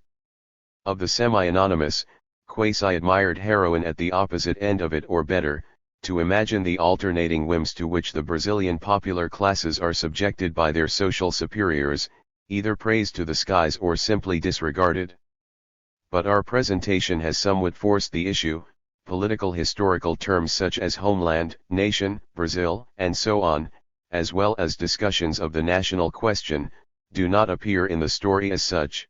of the semi-anonymous, quasi-admired heroine at the opposite end of it, or better, to imagine the alternating whims to which the Brazilian popular classes are subjected by their social superiors, either praised to the skies or simply disregarded. But our presentation has somewhat forced the issue, political historical terms such as homeland, nation, Brazil, and so on, as well as discussions of the national question, do not appear in the story as such.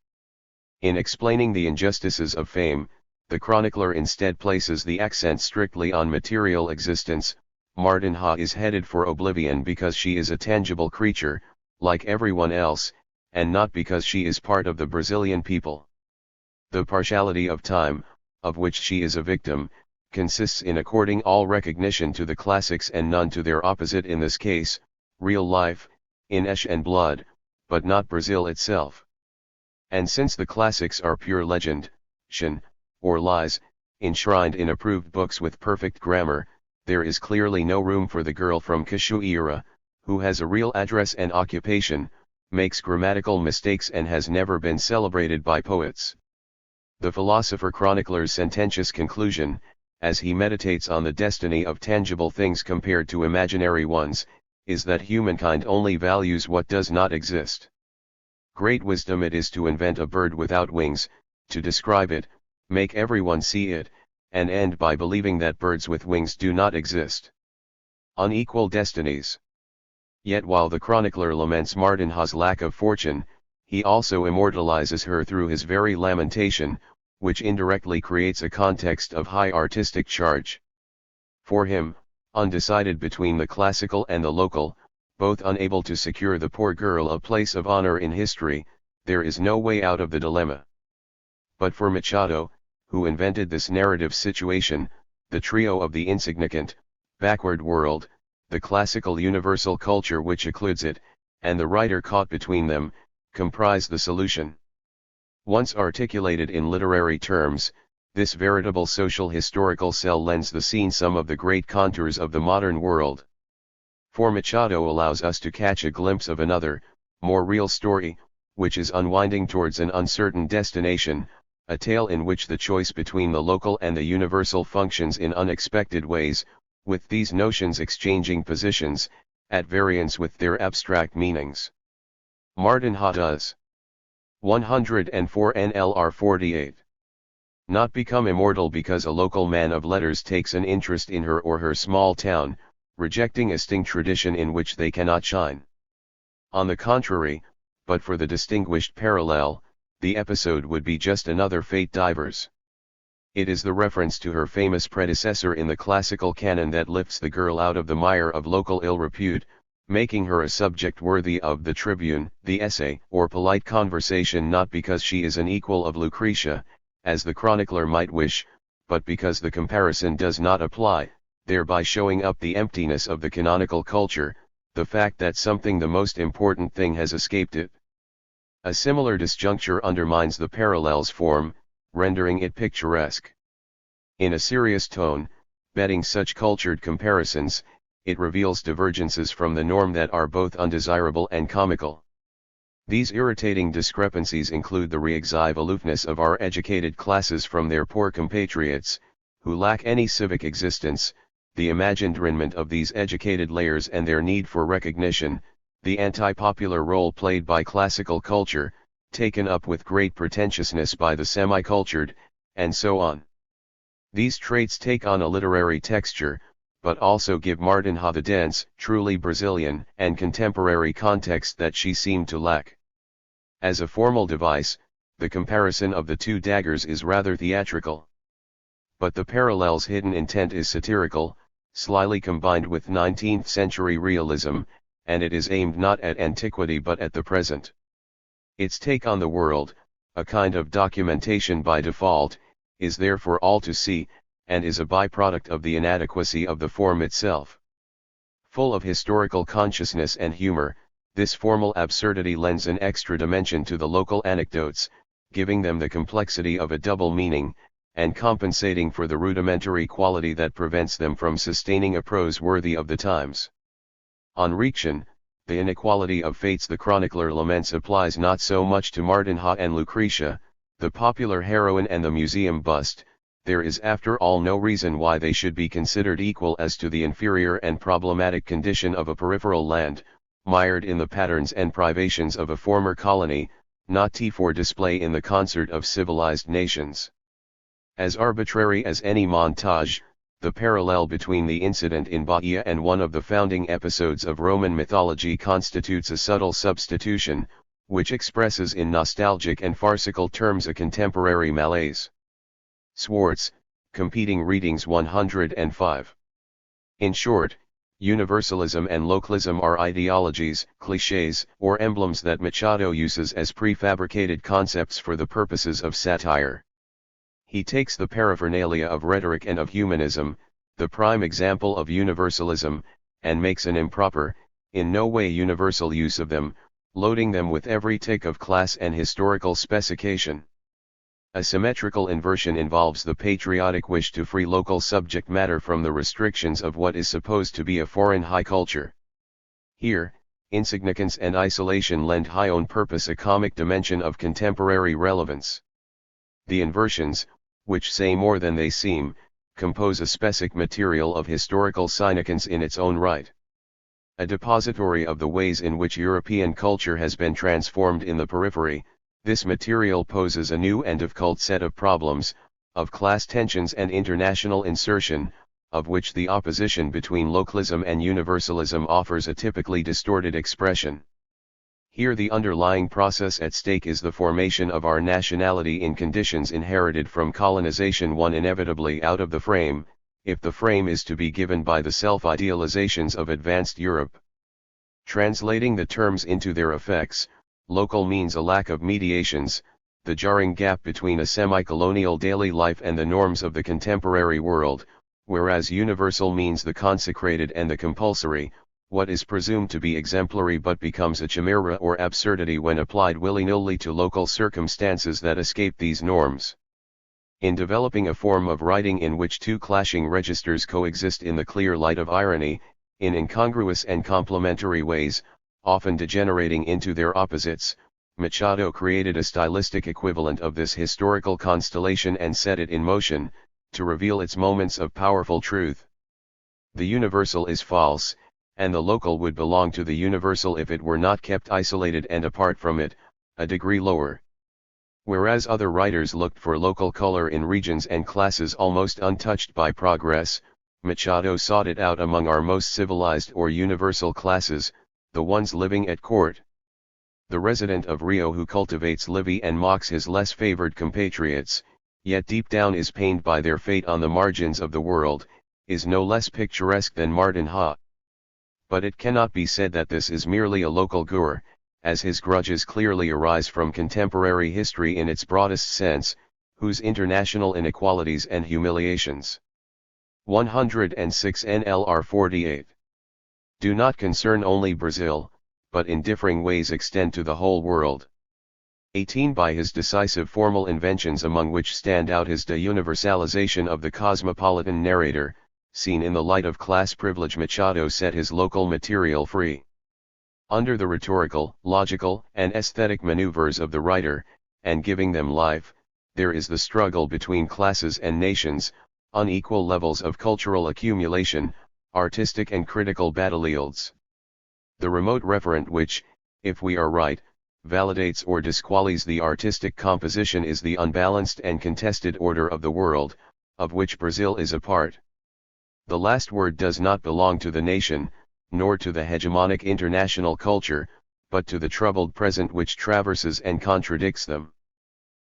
In explaining the injustices of fame, the chronicler instead places the accent strictly on material existence. Martinha is headed for oblivion because she is a tangible creature, like everyone else, and not because she is part of the Brazilian people. The partiality of time, of which she is a victim, consists in according all recognition to the classics and none to their opposite, in this case, real life, in flesh and blood, but not Brazil itself. And since the classics are pure legend, or lies, enshrined in approved books with perfect grammar, there is clearly no room for the girl from Cachoeira, who has a real address and occupation, makes grammatical mistakes and has never been celebrated by poets. The philosopher chronicler's sententious conclusion, as he meditates on the destiny of tangible things compared to imaginary ones, is that humankind only values what does not exist. Great wisdom it is to invent a bird without wings, to describe it, make everyone see it, and end by believing that birds with wings do not exist. Unequal destinies. Yet while the chronicler laments Martinha's lack of fortune, he also immortalizes her through his very lamentation, which indirectly creates a context of high artistic charge. For him, undecided between the classical and the local, both unable to secure the poor girl a place of honor in history, there is no way out of the dilemma. But for Machado, who invented this narrative situation, the trio of the insignificant, backward world, the classical universal culture which occludes it, and the writer caught between them, comprise the solution. Once articulated in literary terms, this veritable social historical cell lends the scene some of the great contours of the modern world. For Machado allows us to catch a glimpse of another, more real story, which is unwinding towards an uncertain destination, a tale in which the choice between the local and the universal functions in unexpected ways, with these notions exchanging positions, at variance with their abstract meanings. Martinha does. 104 NLR 48. Not become immortal because a local man of letters takes an interest in her or her small town, rejecting a sting tradition in which they cannot shine. On the contrary, but for the distinguished parallel, the episode would be just another Fate Divers. It is the reference to her famous predecessor in the classical canon that lifts the girl out of the mire of local ill repute, making her a subject worthy of the tribune, the essay, or polite conversation, not because she is an equal of Lucretia, as the chronicler might wish, but because the comparison does not apply, thereby showing up the emptiness of the canonical culture, the fact that something, the most important thing, has escaped it. A similar disjuncture undermines the parallel's form, rendering it picturesque. In a serious tone, betting such cultured comparisons, it reveals divergences from the norm that are both undesirable and comical. These irritating discrepancies include the re-exhibitive aloofness of our educated classes from their poor compatriots, who lack any civic existence, the imagined raiment of these educated layers and their need for recognition, the anti-popular role played by classical culture, taken up with great pretentiousness by the semi-cultured, and so on. These traits take on a literary texture, but also give Martinha the dense, truly Brazilian, and contemporary context that she seemed to lack. As a formal device, the comparison of the two daggers is rather theatrical. But the parallel's hidden intent is satirical, slyly combined with 19th-century realism, and it is aimed not at antiquity but at the present. Its take on the world, a kind of documentation by default, is there for all to see, and is a byproduct of the inadequacy of the form itself. Full of historical consciousness and humor, this formal absurdity lends an extra dimension to the local anecdotes, giving them the complexity of a double meaning, and compensating for the rudimentary quality that prevents them from sustaining a prose worthy of the times. On Reaction, the inequality of fates the chronicler laments applies not so much to Martinha and Lucretia, the popular heroine and the museum bust. There is after all no reason why they should be considered equal as to the inferior and problematic condition of a peripheral land, mired in the patterns and privations of a former colony, not for display in the concert of civilized nations. As arbitrary as any montage, the parallel between the incident in Bahia and one of the founding episodes of Roman mythology constitutes a subtle substitution, which expresses in nostalgic and farcical terms a contemporary malaise. Swartz, Competing Readings 105. In short, universalism and localism are ideologies, clichés, or emblems that Machado uses as prefabricated concepts for the purposes of satire. He takes the paraphernalia of rhetoric and of humanism, the prime example of universalism, and makes an improper, in no way universal use of them, loading them with every tick of class and historical specification. A symmetrical inversion involves the patriotic wish to free local subject matter from the restrictions of what is supposed to be a foreign high culture. Here, insignificance and isolation lend high on purpose a comic dimension of contemporary relevance. The inversions, which say more than they seem, compose a specific material of historical significance in its own right. A depository of the ways in which European culture has been transformed in the periphery, this material poses a new and difficult set of problems, of class tensions and international insertion, of which the opposition between localism and universalism offers a typically distorted expression. Here the underlying process at stake is the formation of our nationality in conditions inherited from colonization, one inevitably out of the frame, if the frame is to be given by the self-idealizations of advanced Europe. Translating the terms into their effects, local means a lack of mediations, the jarring gap between a semi-colonial daily life and the norms of the contemporary world, whereas universal means the consecrated and the compulsory, what is presumed to be exemplary but becomes a chimera or absurdity when applied willy-nilly to local circumstances that escape these norms. In developing a form of writing in which two clashing registers coexist in the clear light of irony, in incongruous and complementary ways, often degenerating into their opposites, Machado created a stylistic equivalent of this historical constellation and set it in motion, to reveal its moments of powerful truth. The universal is false, and the local would belong to the universal if it were not kept isolated and apart from it, a degree lower. Whereas other writers looked for local color in regions and classes almost untouched by progress, Machado sought it out among our most civilized or universal classes, the ones living at court. The resident of Rio who cultivates Livy and mocks his less favored compatriots, yet deep down is pained by their fate on the margins of the world, is no less picturesque than Martin Ha. But it cannot be said that this is merely a local gore, as his grudges clearly arise from contemporary history in its broadest sense, whose international inequalities and humiliations. 106 NLR 48. Do not concern only Brazil, but in differing ways extend to the whole world. 18. By his decisive formal inventions, among which stand out his de-universalization of the cosmopolitan narrator, seen in the light of class privilege, Machado set his local material free. Under the rhetorical, logical, and aesthetic maneuvers of the writer, and giving them life, there is the struggle between classes and nations, unequal levels of cultural accumulation, artistic and critical battlefields. The remote referent which, if we are right, validates or disqualifies the artistic composition is the unbalanced and contested order of the world, of which Brazil is a part. The last word does not belong to the nation, nor to the hegemonic international culture, but to the troubled present which traverses and contradicts them.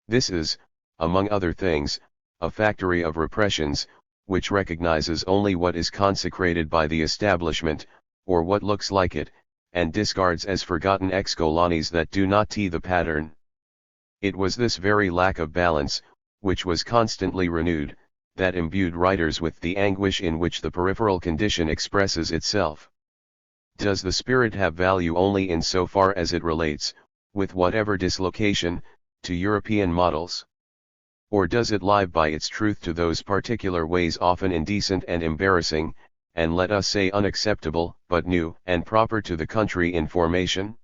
This is, among other things, a factory of repressions, which recognizes only what is consecrated by the establishment, or what looks like it, and discards as forgotten ex-colonies that do not tee the pattern. It was this very lack of balance, which was constantly renewed, that imbued writers with the anguish in which the peripheral condition expresses itself. Does the spirit have value only in so far as it relates, with whatever dislocation, to European models? Or does it lie by its truth to those particular ways often indecent and embarrassing, and let us say unacceptable, but new and proper to the country in formation?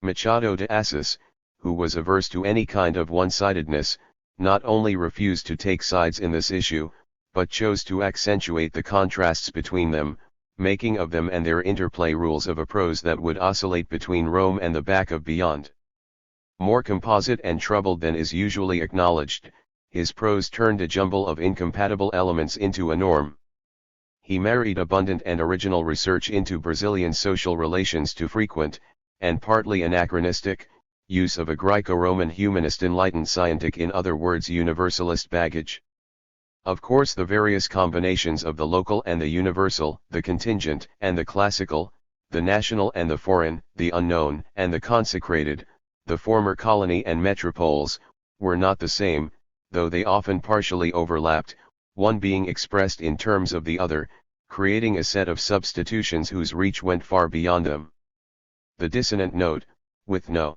Machado de Assis, who was averse to any kind of one-sidedness, not only refused to take sides in this issue, but chose to accentuate the contrasts between them, making of them and their interplay rules of a prose that would oscillate between Rome and the back of beyond. More composite and troubled than is usually acknowledged, his prose turned a jumble of incompatible elements into a norm. He married abundant and original research into Brazilian social relations to frequent, and partly anachronistic, use of a Greco-Roman humanist enlightened scientic, in other words universalist baggage. Of course the various combinations of the local and the universal, the contingent and the classical, the national and the foreign, the unknown and the consecrated, the former colony and metropoles, were not the same, though they often partially overlapped, one being expressed in terms of the other, creating a set of substitutions whose reach went far beyond them. The dissonant note, with no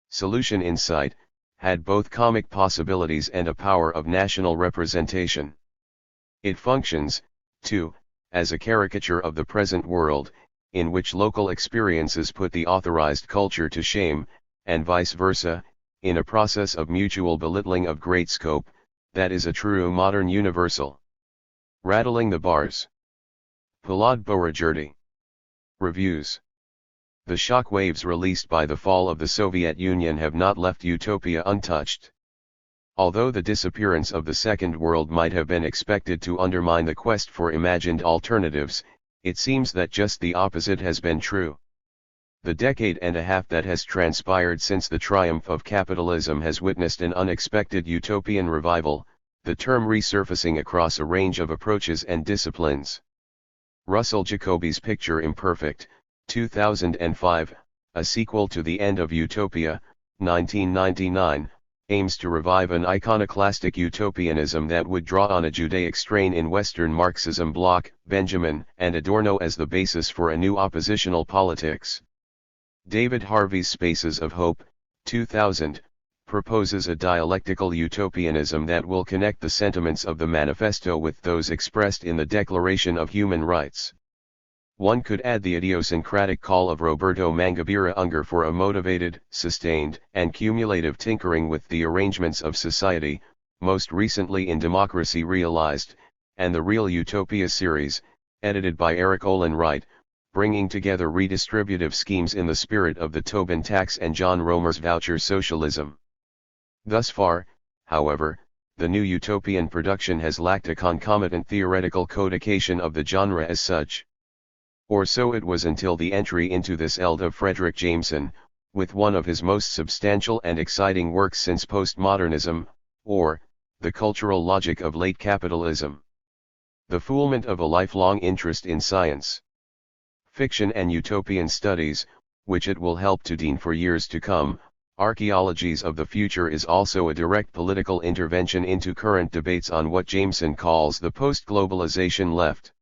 solution in sight, had both comic possibilities and a power of national representation. It functions, too, as a caricature of the present world, in which local experiences put the authorized culture to shame, and vice versa, in a process of mutual belittling of great scope, that is a true modern universal. Rattling the bars. Palad Borajerdi. Reviews. The shock waves released by the fall of the Soviet Union have not left utopia untouched. Although the disappearance of the Second World might have been expected to undermine the quest for imagined alternatives, it seems that just the opposite has been true. The decade and a half that has transpired since the triumph of capitalism has witnessed an unexpected utopian revival, the term resurfacing across a range of approaches and disciplines. Russell Jacoby's Picture Imperfect, 2005, a sequel to The End of Utopia, 1999, aims to revive an iconoclastic utopianism that would draw on a Judaic strain in Western Marxism, Bloch, Benjamin, and Adorno as the basis for a new oppositional politics. David Harvey's Spaces of Hope, 2000, proposes a dialectical utopianism that will connect the sentiments of the manifesto with those expressed in the Declaration of Human Rights. One could add the idiosyncratic call of Roberto Mangabira Unger for a motivated, sustained, and cumulative tinkering with the arrangements of society, most recently in Democracy Realized, and the Real Utopia series, edited by Eric Olin Wright, bringing together redistributive schemes in the spirit of the Tobin tax and John Romer's voucher socialism. Thus far, however, the new utopian production has lacked a concomitant theoretical codification of the genre as such. Or so it was until the entry into this eld of Frederick Jameson, with one of his most substantial and exciting works since postmodernism, or, The Cultural Logic of Late Capitalism. The foolment of a lifelong interest in science, fiction and utopian studies, which it will help to dean for years to come. Archaeologies of the Future is also a direct political intervention into current debates on what Jameson calls the post-globalization left.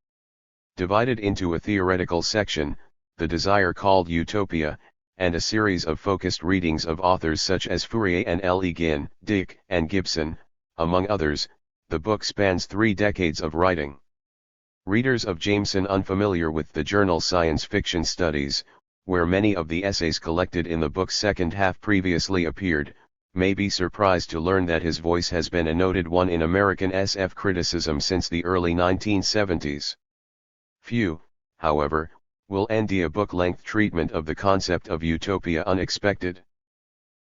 Divided into a theoretical section, The Desire Called Utopia, and a series of focused readings of authors such as Fourier and L. E. Ginn, Dick, and Gibson, among others, the book spans 3 decades of writing. Readers of Jameson unfamiliar with the journal Science Fiction Studies, where many of the essays collected in the book's second half previously appeared, may be surprised to learn that his voice has been a noted one in American SF criticism since the early 1970s. Few, however, will end a book-length treatment of the concept of utopia unexpected.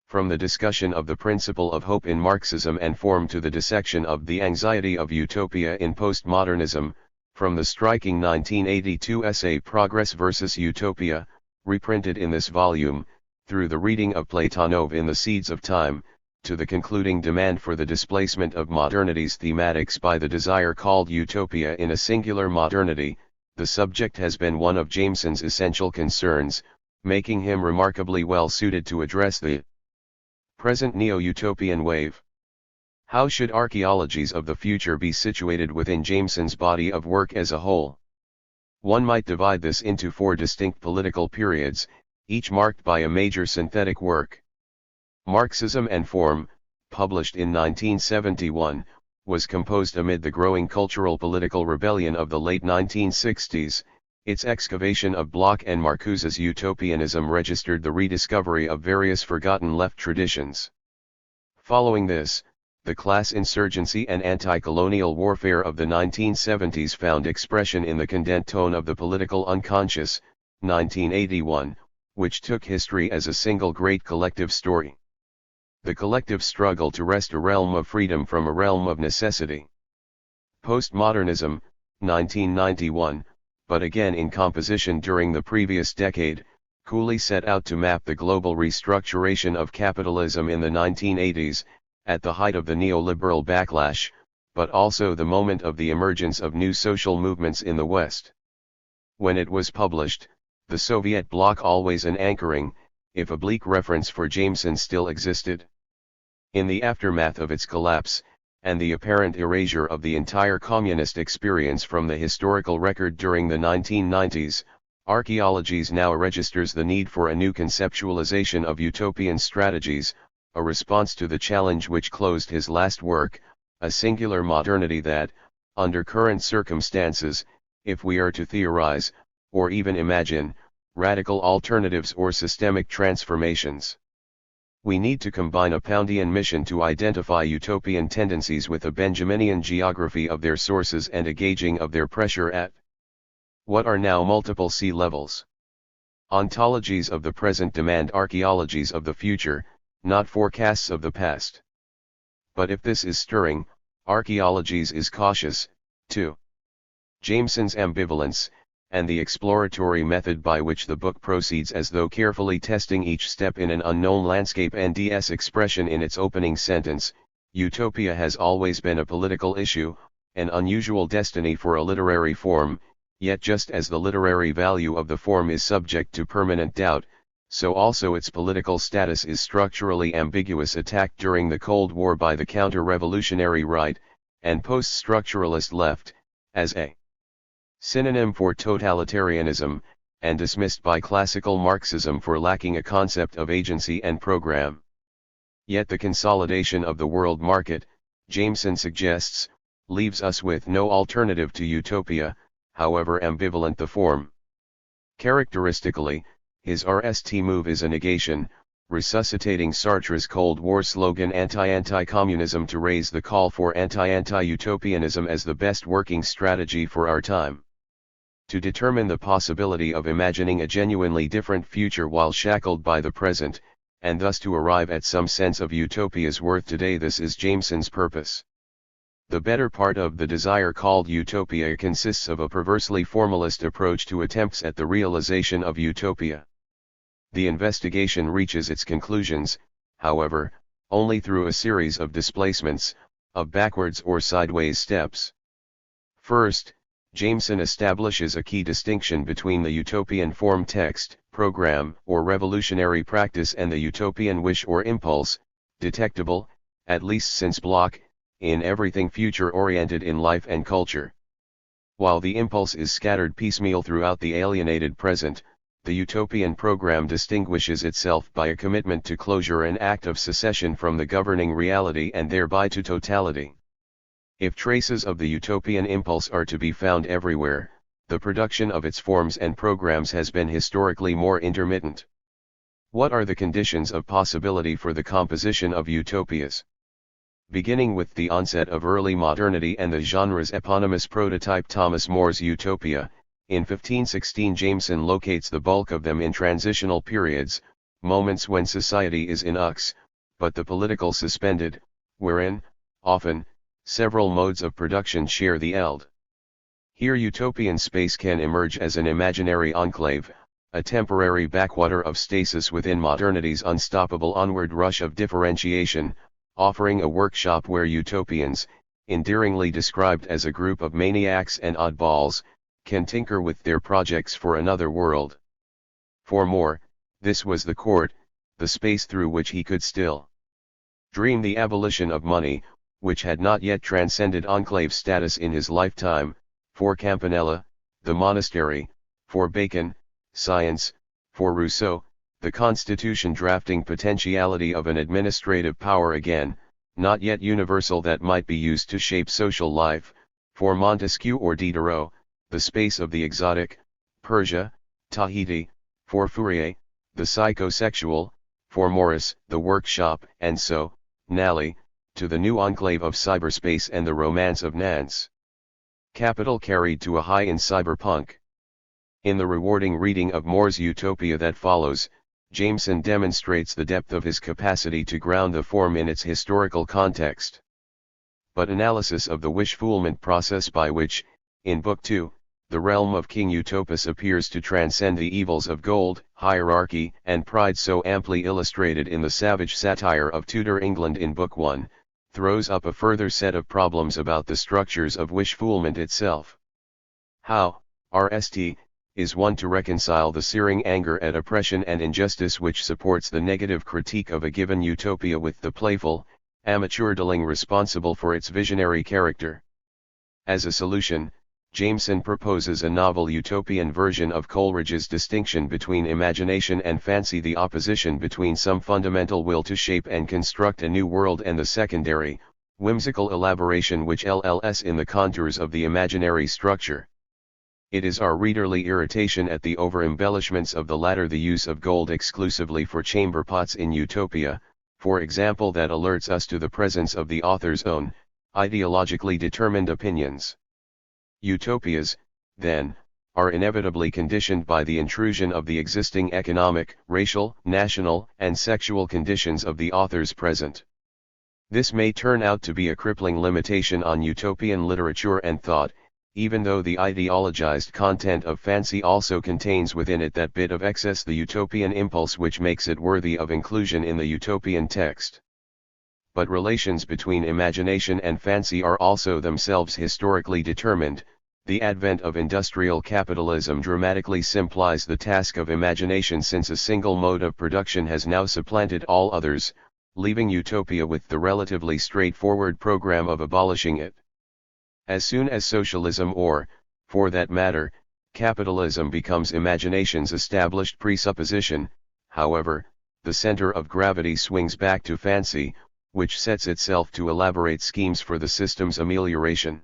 From the discussion of the principle of hope in Marxism and form to the dissection of the anxiety of utopia in postmodernism, from the striking 1982 essay Progress versus Utopia, reprinted in this volume, through the reading of Platonov in The Seeds of Time, to the concluding demand for the displacement of modernity's thematics by the desire called utopia in a singular modernity, the subject has been one of Jameson's essential concerns, making him remarkably well suited to address the present neo-utopian wave. How should archaeologies of the future be situated within Jameson's body of work as a whole? One might divide this into 4 distinct political periods, each marked by a major synthetic work. Marxism and Form, published in 1971, was composed amid the growing cultural political rebellion of the late 1960s. Its excavation of Bloch and Marcuse's utopianism registered the rediscovery of various forgotten left traditions. Following this, the class insurgency and anti-colonial warfare of the 1970s found expression in the condensed tone of the political unconscious, 1981, which took history as a single great collective story. The collective struggle to wrest a realm of freedom from a realm of necessity. Postmodernism, 1991, but again in composition during the previous decade, Cooley set out to map the global restructuration of capitalism in the 1980s, at the height of the neoliberal backlash, but also the moment of the emergence of new social movements in the West. When it was published, the Soviet bloc always an anchoring, if oblique reference for Jameson still existed. In the aftermath of its collapse, and the apparent erasure of the entire communist experience from the historical record during the 1990s, archaeologies now registers the need for a new conceptualization of utopian strategies, a response to the challenge which closed his last work, a singular modernity that, under current circumstances, if we are to theorize, or even imagine, radical alternatives or systemic transformations, we need to combine a Poundian mission to identify utopian tendencies with a Benjaminian geography of their sources and a gauging of their pressure at what are now multiple sea levels. Ontologies of the present demand archaeologies of the future, not forecasts of the past. But if this is stirring, archaeologies is cautious, too. Jameson's ambivalence, and the exploratory method by which the book proceeds as though carefully testing each step in an unknown landscape and its expression in its opening sentence, utopia has always been a political issue, an unusual destiny for a literary form, yet just as the literary value of the form is subject to permanent doubt, so also its political status is structurally ambiguous, attacked during the Cold War by the counter-revolutionary right, and post-structuralist left, as a synonym for totalitarianism, and dismissed by classical Marxism for lacking a concept of agency and program. Yet the consolidation of the world market, Jameson suggests, leaves us with no alternative to utopia, however ambivalent the form. Characteristically, his RST move is a negation, resuscitating Sartre's Cold War slogan anti-communism to raise the call for anti-utopianism as the best working strategy for our time. To determine the possibility of imagining a genuinely different future while shackled by the present, and thus to arrive at some sense of utopia's worth today, this is Jameson's purpose. The better part of the desire called utopia consists of a perversely formalist approach to attempts at the realization of utopia. The investigation reaches its conclusions, however, only through a series of displacements, of backwards or sideways steps. First, Jameson establishes a key distinction between the utopian form text, program, or revolutionary practice and the utopian wish or impulse, detectable, at least since Bloch, in everything future-oriented in life and culture. While the impulse is scattered piecemeal throughout the alienated present, the utopian program distinguishes itself by a commitment to closure, an act of secession from the governing reality and thereby to totality. If traces of the utopian impulse are to be found everywhere, the production of its forms and programs has been historically more intermittent. What are the conditions of possibility for the composition of utopias? Beginning with the onset of early modernity and the genre's eponymous prototype Thomas More's Utopia, in 1516 Jameson locates the bulk of them in transitional periods, moments when society is in ux, but the political suspended, wherein, often, several modes of production share the eld. Here utopian space can emerge as an imaginary enclave, a temporary backwater of stasis within modernity's unstoppable onward rush of differentiation, offering a workshop where utopians, endearingly described as a group of maniacs and oddballs, can tinker with their projects for another world. For More, this was the court, the space through which he could still dream the abolition of money, which had not yet transcended enclave status in his lifetime. For Campanella, the monastery; for Bacon, science; for Rousseau, the constitution drafting potentiality of an administrative power again, not yet universal, that might be used to shape social life; for Montesquieu or Diderot, the space of the exotic, Persia, Tahiti; for Fourier, the psychosexual; for Morris, the workshop; and so, Nally, to the new enclave of cyberspace and the romance of Nance. Capital carried to a high in cyberpunk. In the rewarding reading of More's Utopia that follows, Jameson demonstrates the depth of his capacity to ground the form in its historical context. But analysis of the wish-fulfillment process by which, in Book 2, the realm of King Utopus appears to transcend the evils of gold, hierarchy, and pride so amply illustrated in the savage satire of Tudor England in Book 1, throws up a further set of problems about the structures of wish-fulfillment itself. How, RST, is one to reconcile the searing anger at oppression and injustice which supports the negative critique of a given utopia with the playful, amateurdealing responsible for its visionary character? As a solution, Jameson proposes a novel utopian version of Coleridge's distinction between imagination and fancy, the opposition between some fundamental will to shape and construct a new world and the secondary, whimsical elaboration which LLS in the contours of the imaginary structure. It is our readerly irritation at the over-embellishments of the latter, the use of gold exclusively for chamber pots in Utopia, for example, that alerts us to the presence of the author's own, ideologically determined opinions. Utopias, then, are inevitably conditioned by the intrusion of the existing economic, racial, national, and sexual conditions of the author's present. This may turn out to be a crippling limitation on utopian literature and thought, even though the ideologized content of fancy also contains within it that bit of excess, the utopian impulse which makes it worthy of inclusion in the utopian text. But relations between imagination and fancy are also themselves historically determined. The advent of industrial capitalism dramatically simplifies the task of imagination, since a single mode of production has now supplanted all others, leaving utopia with the relatively straightforward program of abolishing it. As soon as socialism, or, for that matter, capitalism becomes imagination's established presupposition, however, the center of gravity swings back to fancy, which sets itself to elaborate schemes for the system's amelioration.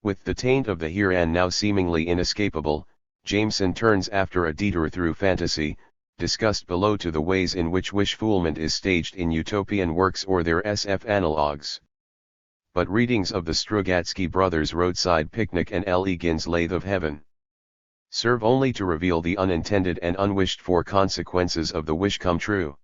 With the taint of the here and now seemingly inescapable, Jameson turns after a detour through fantasy, discussed below, to the ways in which wish-fulfillment is staged in utopian works or their SF analogues. But readings of the Strugatsky brothers' Roadside Picnic and L. E. Gin's Lathe of Heaven serve only to reveal the unintended and unwished-for consequences of the wish come true.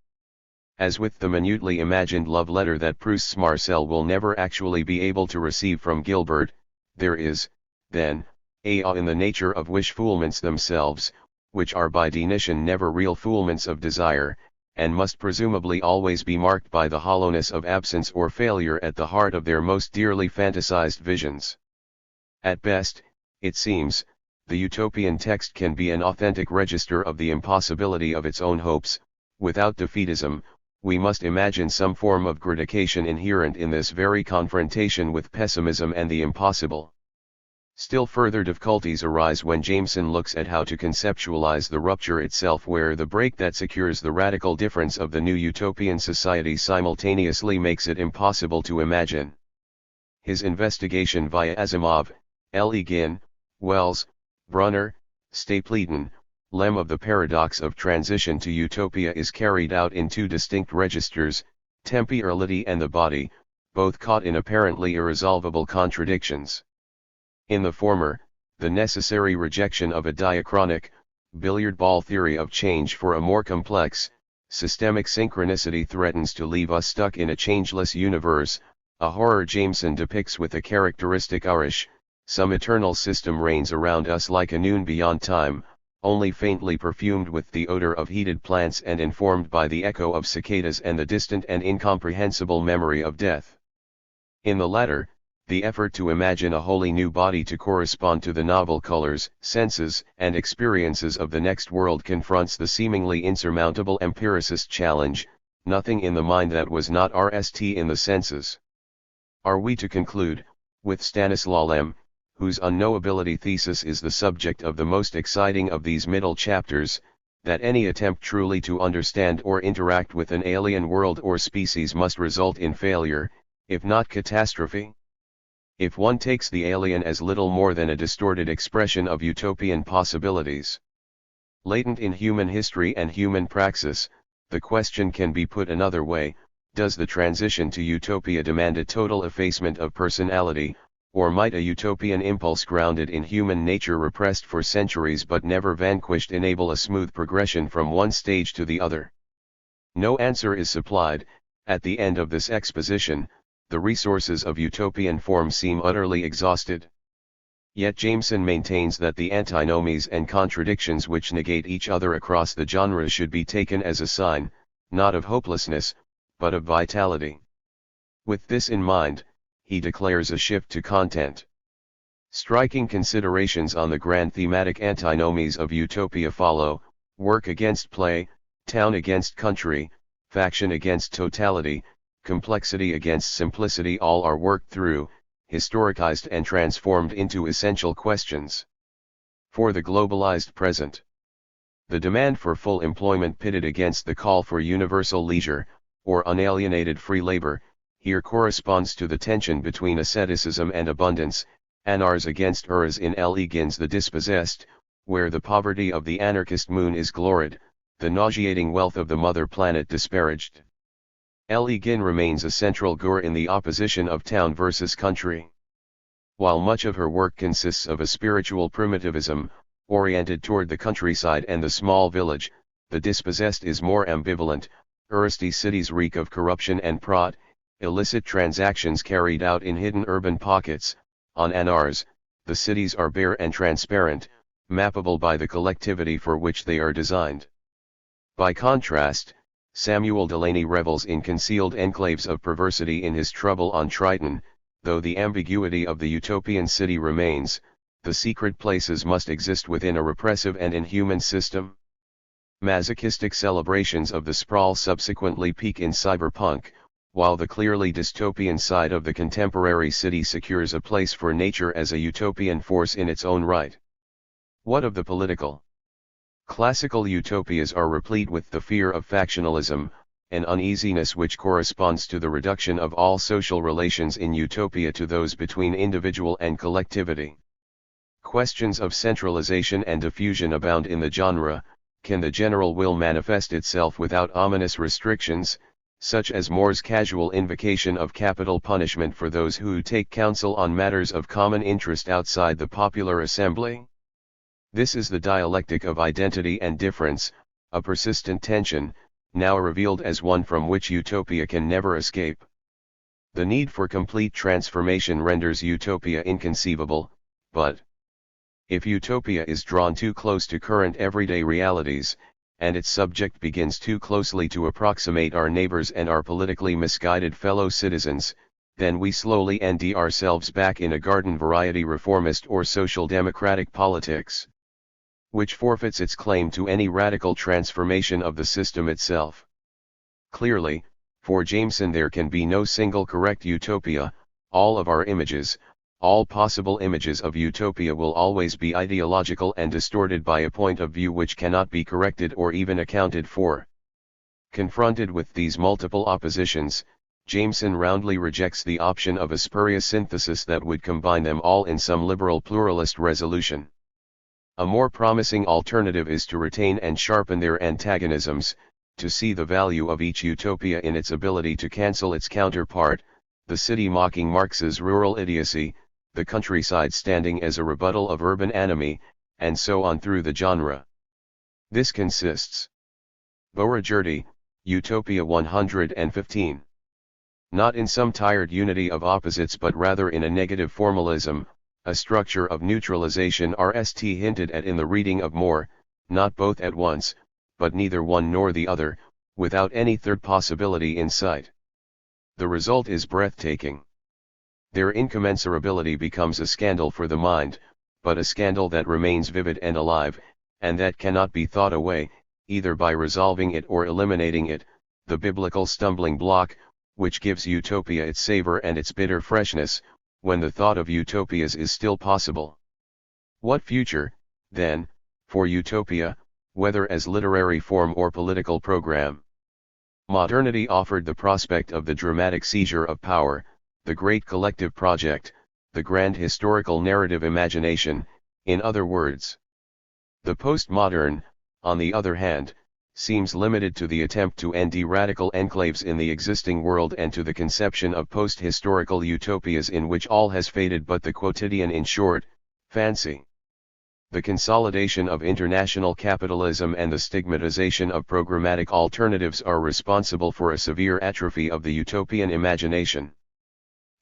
As with the minutely imagined love letter that Proust's Marcel will never actually be able to receive from Gilbert, there is, then, a awe in the nature of wish-fulfillments themselves, which are by definition never real fulfillments of desire, and must presumably always be marked by the hollowness of absence or failure at the heart of their most dearly fantasized visions. At best, it seems, the utopian text can be an authentic register of the impossibility of its own hopes. Without defeatism, we must imagine some form of gratification inherent in this very confrontation with pessimism and the impossible. Still further difficulties arise when Jameson looks at how to conceptualize the rupture itself, where the break that secures the radical difference of the new utopian society simultaneously makes it impossible to imagine. His investigation via Asimov, L. E. Gin, Wells, Brunner, Stapleton, Lem of the paradox of transition to utopia is carried out in two distinct registers, temporality and the body, both caught in apparently irresolvable contradictions. In the former, the necessary rejection of a diachronic, billiard ball theory of change for a more complex, systemic synchronicity threatens to leave us stuck in a changeless universe, a horror Jameson depicts with a characteristic Irish, some eternal system reigns around us like a noon beyond time, only faintly perfumed with the odor of heated plants and informed by the echo of cicadas and the distant and incomprehensible memory of death. In the latter, the effort to imagine a wholly new body to correspond to the novel colors, senses, and experiences of the next world confronts the seemingly insurmountable empiricist challenge: nothing in the mind that was not RST in the senses. Are we to conclude, with Stanislaw Lem, whose unknowability thesis is the subject of the most exciting of these middle chapters, that any attempt truly to understand or interact with an alien world or species must result in failure, if not catastrophe? If one takes the alien as little more than a distorted expression of utopian possibilities latent in human history and human praxis, the question can be put another way: does the transition to utopia demand a total effacement of personality, Or might a utopian impulse grounded in human nature repressed for centuries but never vanquished enable a smooth progression from one stage to the other? No answer is supplied. At the end of this exposition, the resources of utopian form seem utterly exhausted. Yet Jameson maintains that the antinomies and contradictions which negate each other across the genres should be taken as a sign, not of hopelessness, but of vitality. With this in mind, he declares a shift to content. Striking considerations on the grand thematic antinomies of utopia follow: work against play, town against country, faction against totality, complexity against simplicity. All are worked through, historicized and transformed into essential questions. For the globalized present, the demand for full employment pitted against the call for universal leisure, or unalienated free labor, here corresponds to the tension between asceticism and abundance, anars against uras in elegans the dispossessed, where the poverty of the anarchist moon is gloried, the nauseating wealth of the mother planet disparaged. Elegin remains a central gur in the opposition of town versus country. While much of her work consists of a spiritual primitivism, oriented toward the countryside and the small village, the dispossessed is more ambivalent. Uristy cities reek of corruption and prod, illicit transactions carried out in hidden urban pockets. On anars, the cities are bare and transparent, mappable by the collectivity for which they are designed. By contrast, Samuel Delany revels in concealed enclaves of perversity in his Trouble on Triton. Though the ambiguity of the utopian city remains, the secret places must exist within a repressive and inhuman system. Masochistic celebrations of the sprawl subsequently peak in cyberpunk, while the clearly dystopian side of the contemporary city secures a place for nature as a utopian force in its own right. What of the political? Classical utopias are replete with the fear of factionalism, an uneasiness which corresponds to the reduction of all social relations in utopia to those between individual and collectivity. Questions of centralization and diffusion abound in the genre. Can the general will manifest itself without ominous restrictions, such as More's casual invocation of capital punishment for those who take counsel on matters of common interest outside the popular assembly? This is the dialectic of identity and difference, a persistent tension, now revealed as one from which utopia can never escape. The need for complete transformation renders utopia inconceivable, but if utopia is drawn too close to current everyday realities, and its subject begins too closely to approximate our neighbors and our politically misguided fellow citizens, then we slowly end ourselves back in a garden variety reformist or social democratic politics, which forfeits its claim to any radical transformation of the system itself. Clearly, for Jameson there can be no single correct utopia. All of our images, all possible images of utopia will always be ideological and distorted by a point of view which cannot be corrected or even accounted for. Confronted with these multiple oppositions, Jameson roundly rejects the option of a spurious synthesis that would combine them all in some liberal pluralist resolution. A more promising alternative is to retain and sharpen their antagonisms, to see the value of each utopia in its ability to cancel its counterpart, the city mocking Marx's rural idiocy, the countryside standing as a rebuttal of urban anomie, and so on through the genre. This consists. Bourdieu, Utopia 115. Not in some tired unity of opposites but rather in a negative formalism, a structure of neutralization RST hinted at in the reading of More, not both at once, but neither one nor the other, without any third possibility in sight. The result is breathtaking. Their incommensurability becomes a scandal for the mind, but a scandal that remains vivid and alive, and that cannot be thought away, either by resolving it or eliminating it, the biblical stumbling block, which gives utopia its savor and its bitter freshness, when the thought of utopias is still possible. What future, then, for utopia, whether as literary form or political program? Modernity offered the prospect of the dramatic seizure of power, the great collective project, the grand historical narrative imagination, in other words. The postmodern, on the other hand, seems limited to the attempt to end radical enclaves in the existing world and to the conception of post-historical utopias in which all has faded but the quotidian, in short, fancy. The consolidation of international capitalism and the stigmatization of programmatic alternatives are responsible for a severe atrophy of the utopian imagination.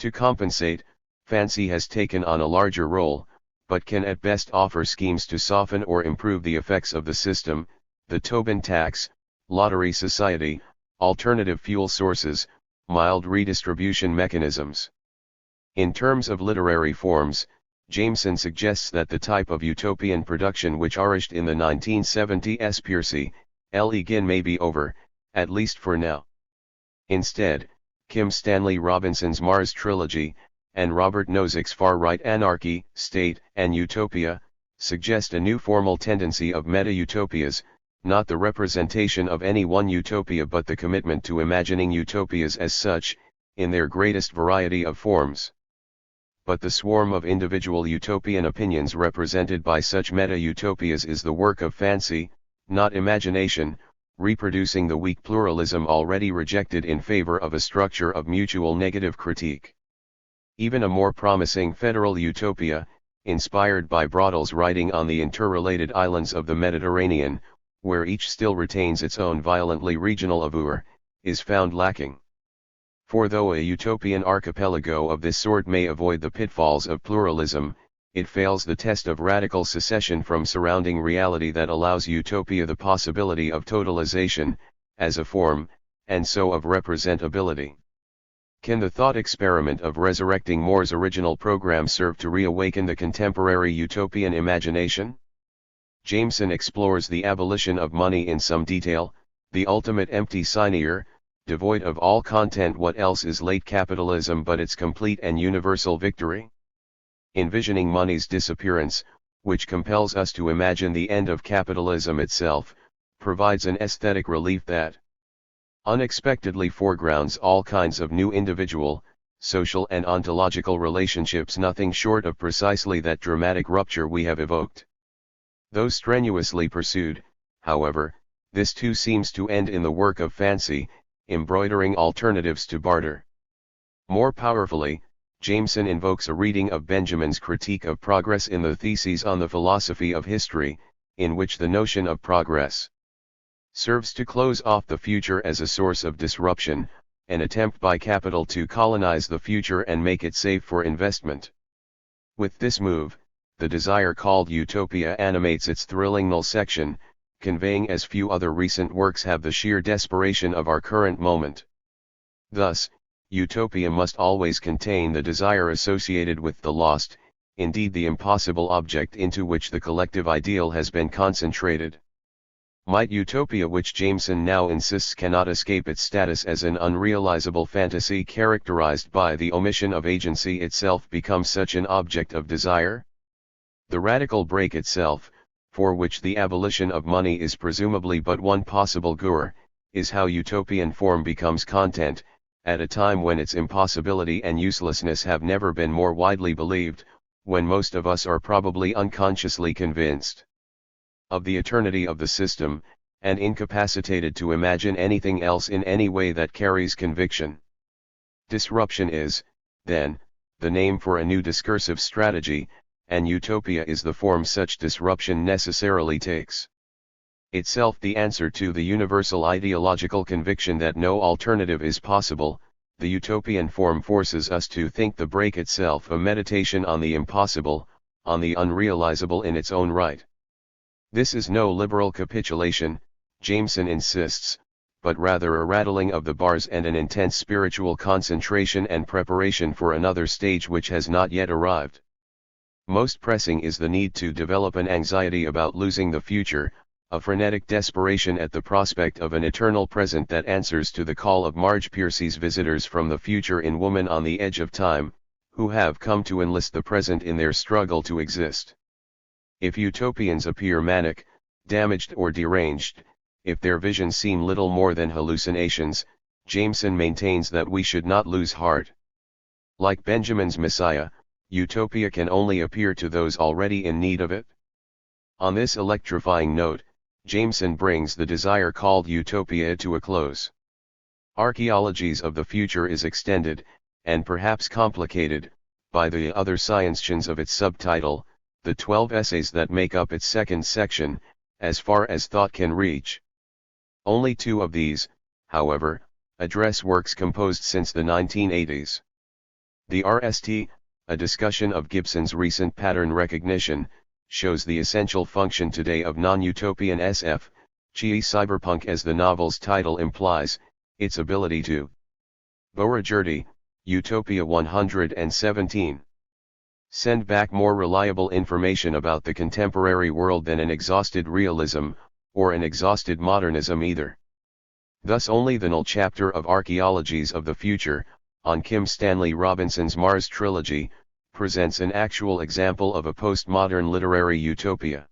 To compensate, fancy has taken on a larger role, but can at best offer schemes to soften or improve the effects of the system, the Tobin tax, lottery society, alternative fuel sources, mild redistribution mechanisms. In terms of literary forms, Jameson suggests that the type of utopian production which flourished in the 1970s Piercy, L. Egan may be over, at least for now. Instead, Kim Stanley Robinson's Mars trilogy, and Robert Nozick's far-right Anarchy, State, and Utopia, suggest a new formal tendency of meta-utopias, not the representation of any one utopia but the commitment to imagining utopias as such, in their greatest variety of forms. But the swarm of individual utopian opinions represented by such meta-utopias is the work of fancy, not imagination, reproducing the weak pluralism already rejected in favor of a structure of mutual negative critique. Even a more promising federal utopia, inspired by Braudel's writing on the interrelated islands of the Mediterranean, where each still retains its own violently regional avur, is found lacking. For though a utopian archipelago of this sort may avoid the pitfalls of pluralism, it fails the test of radical secession from surrounding reality that allows utopia the possibility of totalization, as a form, and so of representability. Can the thought experiment of resurrecting Moore's original program serve to reawaken the contemporary utopian imagination? Jameson explores the abolition of money in some detail, the ultimate empty cynier, devoid of all content. What else is late capitalism but its complete and universal victory? Envisioning money's disappearance, which compels us to imagine the end of capitalism itself, provides an aesthetic relief that unexpectedly foregrounds all kinds of new individual, social and ontological relationships, nothing short of precisely that dramatic rupture we have evoked. Though strenuously pursued, however, this too seems to end in the work of fancy, embroidering alternatives to barter. More powerfully, Jameson invokes a reading of Benjamin's critique of progress in the Theses on the Philosophy of History, in which the notion of progress serves to close off the future as a source of disruption, an attempt by capital to colonize the future and make it safe for investment. With this move, the desire called utopia animates its thrilling null section, conveying as few other recent works have the sheer desperation of our current moment. Thus, utopia must always contain the desire associated with the lost, indeed the impossible object into which the collective ideal has been concentrated. Might utopia, which Jameson now insists cannot escape its status as an unrealizable fantasy characterized by the omission of agency itself, become such an object of desire? The radical break itself, for which the abolition of money is presumably but one possible gur, is how utopian form becomes content, at a time when its impossibility and uselessness have never been more widely believed, when most of us are probably unconsciously convinced of the eternity of the system, and incapacitated to imagine anything else in any way that carries conviction. Disruption is, then, the name for a new discursive strategy, and utopia is the form such disruption necessarily takes. Itself the answer to the universal ideological conviction that no alternative is possible, the utopian form forces us to think the break itself a meditation on the impossible, on the unrealizable in its own right. This is no liberal capitulation, Jameson insists, but rather a rattling of the bars and an intense spiritual concentration and preparation for another stage which has not yet arrived. Most pressing is the need to develop an anxiety about losing the future, a frenetic desperation at the prospect of an eternal present that answers to the call of Marge Piercy's visitors from the future in Woman on the Edge of Time, who have come to enlist the present in their struggle to exist. If utopians appear manic, damaged or deranged, if their visions seem little more than hallucinations, Jameson maintains that we should not lose heart. Like Benjamin's Messiah, utopia can only appear to those already in need of it. On this electrifying note, Jameson brings the desire called utopia to a close. Archaeologies of the future is extended, and perhaps complicated, by the other sciences of its subtitle, the 12 essays that make up its second section, as far as thought can reach. Only 2 of these, however, address works composed since the 1980s. The RST, a discussion of Gibson's recent pattern recognition, shows the essential function today of non-utopian SF, chi cyberpunk as the novel's title implies, its ability to. Boragerdi, Utopia 117. Send back more reliable information about the contemporary world than an exhausted realism, or an exhausted modernism either. Thus only the null chapter of Archaeologies of the Future, on Kim Stanley Robinson's Mars trilogy, presents an actual example of a postmodern literary utopia.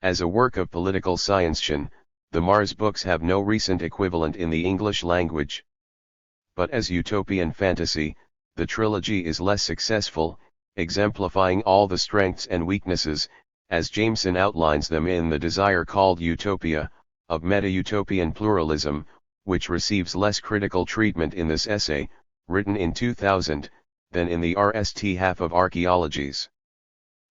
As a work of political science fiction, the Mars books have no recent equivalent in the English language. But as utopian fantasy, the trilogy is less successful, exemplifying all the strengths and weaknesses, as Jameson outlines them in The Desire Called Utopia, of meta-utopian pluralism, which receives less critical treatment in this essay, written in 2000, than in the RST half of Archaeologies.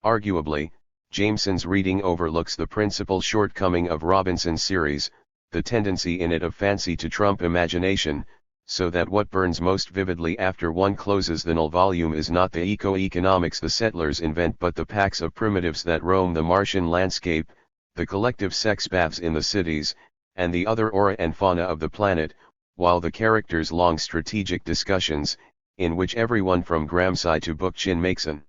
Arguably, Jameson's reading overlooks the principal shortcoming of Robinson's series, the tendency in it of fancy to trump imagination, so that what burns most vividly after one closes the null volume is not the eco-economics the settlers invent but the packs of primitives that roam the Martian landscape, the collective sex baths in the cities, and the other aura and fauna of the planet, while the characters' long strategic discussions, in which everyone from Gramsci to Bookchin makes an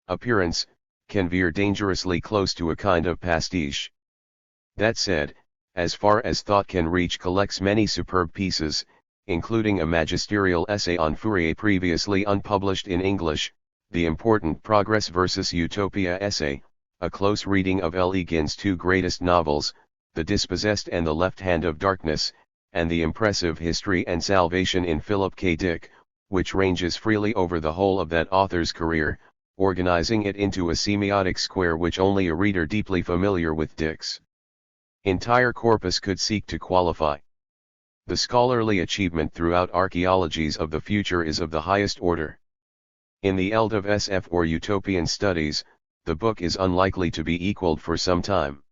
appearance, can veer dangerously close to a kind of pastiche. That said, as far as thought can reach collects many superb pieces, including a magisterial essay on Fourier previously unpublished in English, the important Progress versus Utopia essay, a close reading of L. E. Gin's 2 greatest novels, The Dispossessed and The Left Hand of Darkness, and the impressive History and Salvation in Philip K. Dick, which ranges freely over the whole of that author's career, organizing it into a semiotic square which only a reader deeply familiar with Dick's entire corpus could seek to qualify. The scholarly achievement throughout Archaeologies of the Future is of the highest order. In the eld of SF or utopian studies, the book is unlikely to be equaled for some time.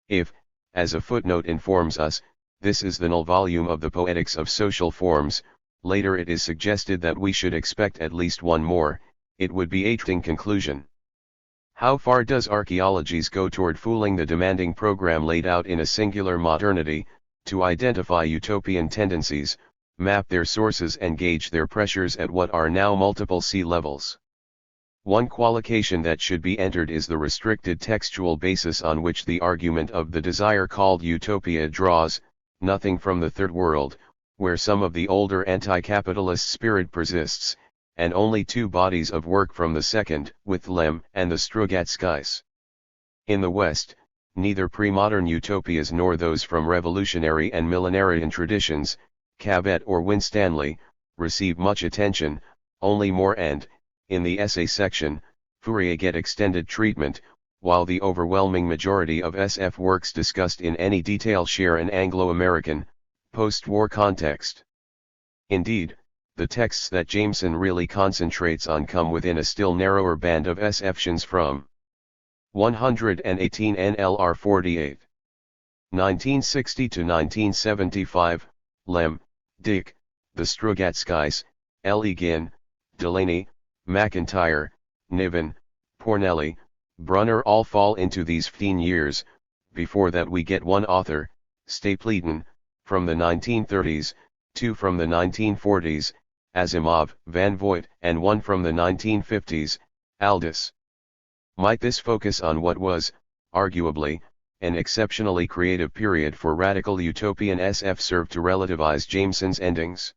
If, as a footnote informs us, this is the null volume of the Poetics of Social Forms, later it is suggested that we should expect at least one more, it would be a fitting conclusion. How far does Archaeologies go toward fooling the demanding program laid out in A Singular Modernity, to identify utopian tendencies, map their sources and gauge their pressures at what are now multiple sea levels? One qualification that should be entered is the restricted textual basis on which the argument of The Desire Called Utopia draws, nothing from the Third World, where some of the older anti-capitalist spirit persists, and only 2 bodies of work from the second, with Lem and the Strugatskys. In the West, neither pre-modern utopias nor those from revolutionary and millenarian traditions, Cabet or Winstanley, receive much attention, only Moore and, in the essay section, Fourier get extended treatment, while the overwhelming majority of SF works discussed in any detail share an Anglo-American, post-war context. Indeed, the texts that Jameson really concentrates on come within a still narrower band of SFians from 118 NLR 48. 1960 to 1975, Lem, Dick, the Strugatskys, L. E. Gin, Delaney, McIntyre, Niven, Pornelli, Brunner all fall into these 15 years. Before that we get one author, Stapleton, from the 1930s, 2 from the 1940s, Asimov, Van Voigt, and 1 from the 1950s, Aldous. Might this focus on what was, arguably, an exceptionally creative period for radical utopian SF serve to relativize Jameson's endings?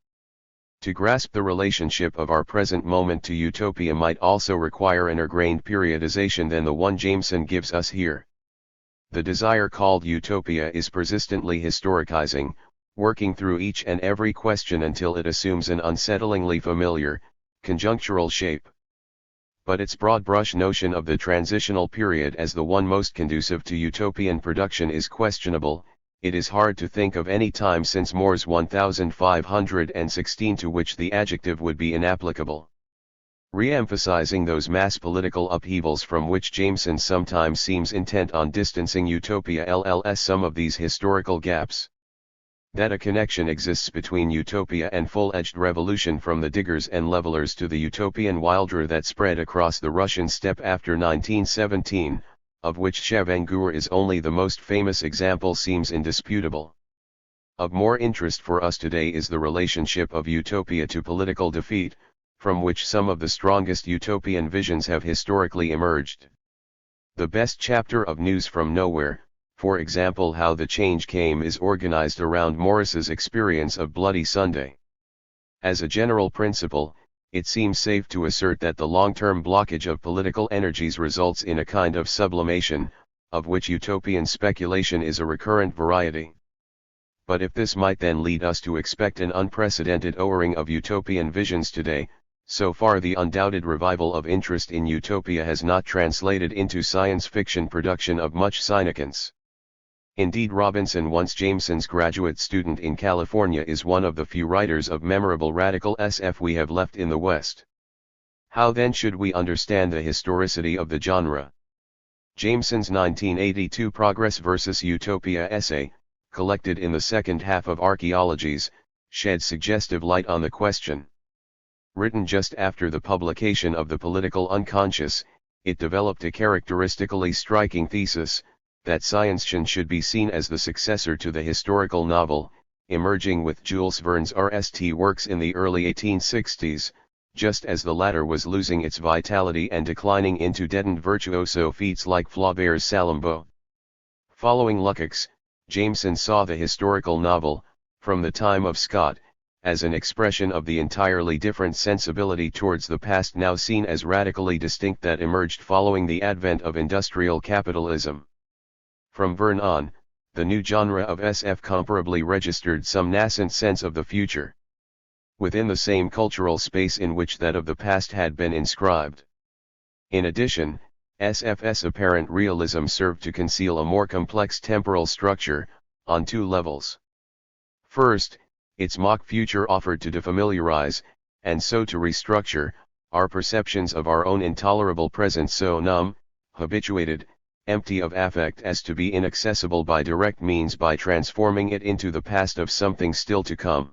To grasp the relationship of our present moment to utopia might also require an ingrained periodization than the one Jameson gives us here. The Desire Called Utopia is persistently historicizing, working through each and every question until it assumes an unsettlingly familiar, conjunctural shape. But its broad-brush notion of the transitional period as the one most conducive to utopian production is questionable. It is hard to think of any time since More's 1516 to which the adjective would be inapplicable. Re-emphasizing those mass political upheavals from which Jameson sometimes seems intent on distancing utopia LLS some of these historical gaps. That a connection exists between utopia and full-edged revolution from the diggers and levelers to the utopian wilder that spread across the Russian steppe after 1917, of which Chevangur is only the most famous example, seems indisputable. Of more interest for us today is the relationship of utopia to political defeat, from which some of the strongest utopian visions have historically emerged. The best chapter of News from Nowhere, for example, How the Change Came, is organized around Morris's experience of Bloody Sunday. As a general principle, it seems safe to assert that the long-term blockage of political energies results in a kind of sublimation, of which utopian speculation is a recurrent variety. But if this might then lead us to expect an unprecedented owering of utopian visions today, so far the undoubted revival of interest in utopia has not translated into science fiction production of much significance. Indeed, Robinson, once Jameson's graduate student in California, is one of the few writers of memorable radical SF we have left in the West. How then should we understand the historicity of the genre? Jameson's 1982 Progress versus Utopia essay, collected in the second half of Archaeologies, sheds suggestive light on the question. Written just after the publication of The Political Unconscious, it developed a characteristically striking thesis, that science fiction should be seen as the successor to the historical novel, emerging with Jules Verne's RST works in the early 1860s, just as the latter was losing its vitality and declining into deadened virtuoso feats like Flaubert's Salammbô. Following Lukács, Jameson saw the historical novel, from the time of Scott, as an expression of the entirely different sensibility towards the past now seen as radically distinct that emerged following the advent of industrial capitalism. From Verne on, the new genre of SF comparably registered some nascent sense of the future, within the same cultural space in which that of the past had been inscribed. In addition, SF's apparent realism served to conceal a more complex temporal structure, on two levels. First, its mock future offered to defamiliarize, and so to restructure, our perceptions of our own intolerable present, so numb, habituated, empty of affect as to be inaccessible by direct means, by transforming it into the past of something still to come.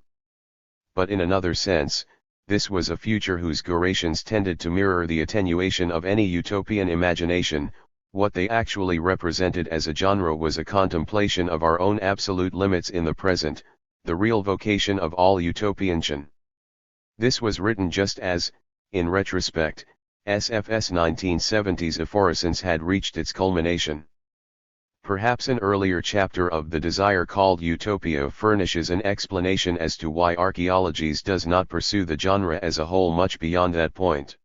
But in another sense, this was a future whose durations tended to mirror the attenuation of any utopian imagination. What they actually represented as a genre was a contemplation of our own absolute limits in the present, the real vocation of all utopianism. This was written just as, in retrospect, SF's 1970s efflorescence had reached its culmination. Perhaps an earlier chapter of The Desire called Utopia furnishes an explanation as to why Archaeologies does not pursue the genre as a whole much beyond that point.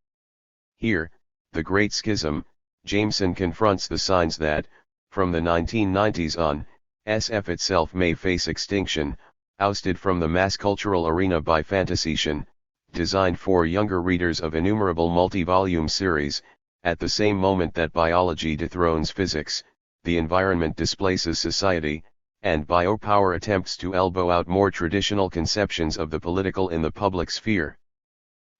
Here, The Great Schism, Jameson confronts the signs that, from the 1990s on, SF itself may face extinction, ousted from the mass cultural arena by fantasy fiction, designed for younger readers of innumerable multi-volume series, at the same moment that biology dethrones physics, the environment displaces society, and biopower attempts to elbow out more traditional conceptions of the political in the public sphere.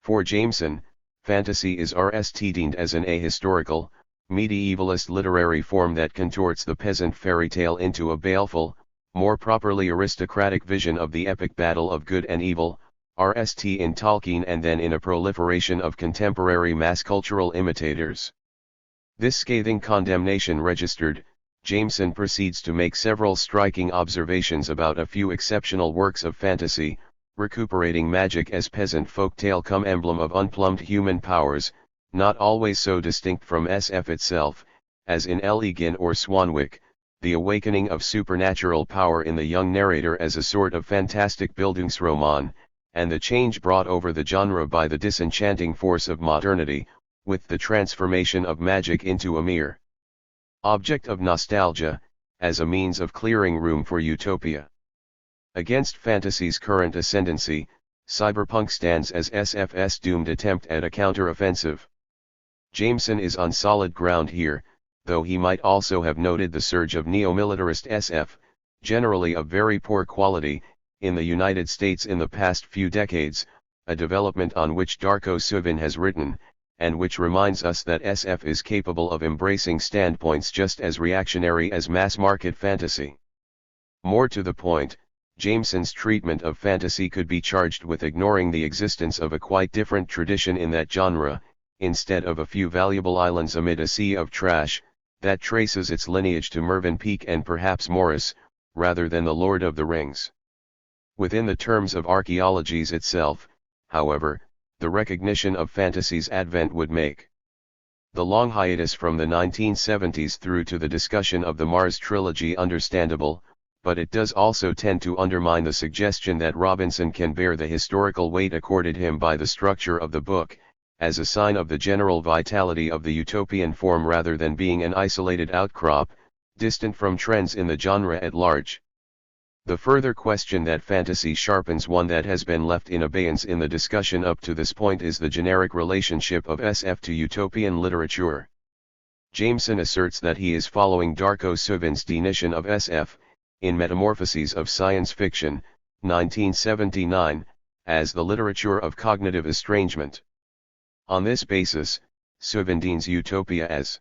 For Jameson, fantasy is deemed as an ahistorical, medievalist literary form that contorts the peasant fairy tale into a baleful, more properly aristocratic vision of the epic battle of good and evil, in Tolkien and then in a proliferation of contemporary mass cultural imitators. This scathing condemnation registered, Jameson proceeds to make several striking observations about a few exceptional works of fantasy, recuperating magic as peasant folktale come emblem of unplumbed human powers, not always so distinct from SF itself, as in Elegin or Swanwick, the awakening of supernatural power in the young narrator as a sort of fantastic Bildungsroman, and the change brought over the genre by the disenchanting force of modernity, with the transformation of magic into a mere object of nostalgia, as a means of clearing room for utopia. Against fantasy's current ascendancy, cyberpunk stands as SF's doomed attempt at a counter-offensive. Jameson is on solid ground here, though he might also have noted the surge of neo-militarist SF, generally of very poor quality, in the United States in the past few decades, a development on which Darko Suvin has written, and which reminds us that SF is capable of embracing standpoints just as reactionary as mass-market fantasy. More to the point, Jameson's treatment of fantasy could be charged with ignoring the existence of a quite different tradition in that genre, instead of a few valuable islands amid a sea of trash, that traces its lineage to Mervyn Peake and perhaps Morris, rather than the Lord of the Rings. Within the terms of archaeologies itself, however, the recognition of fantasy's advent would make the long hiatus from the 1970s through to the discussion of the Mars trilogy understandable, but it does also tend to undermine the suggestion that Robinson can bear the historical weight accorded him by the structure of the book, as a sign of the general vitality of the utopian form rather than being an isolated outcrop, distant from trends in the genre at large. The further question that fantasy sharpens one that has been left in abeyance in the discussion up to this point is the generic relationship of SF to utopian literature. Jameson asserts that he is following Darko Suvin's definition of SF, in Metamorphoses of Science Fiction, 1979, as the literature of cognitive estrangement. On this basis, Suvin deems utopia as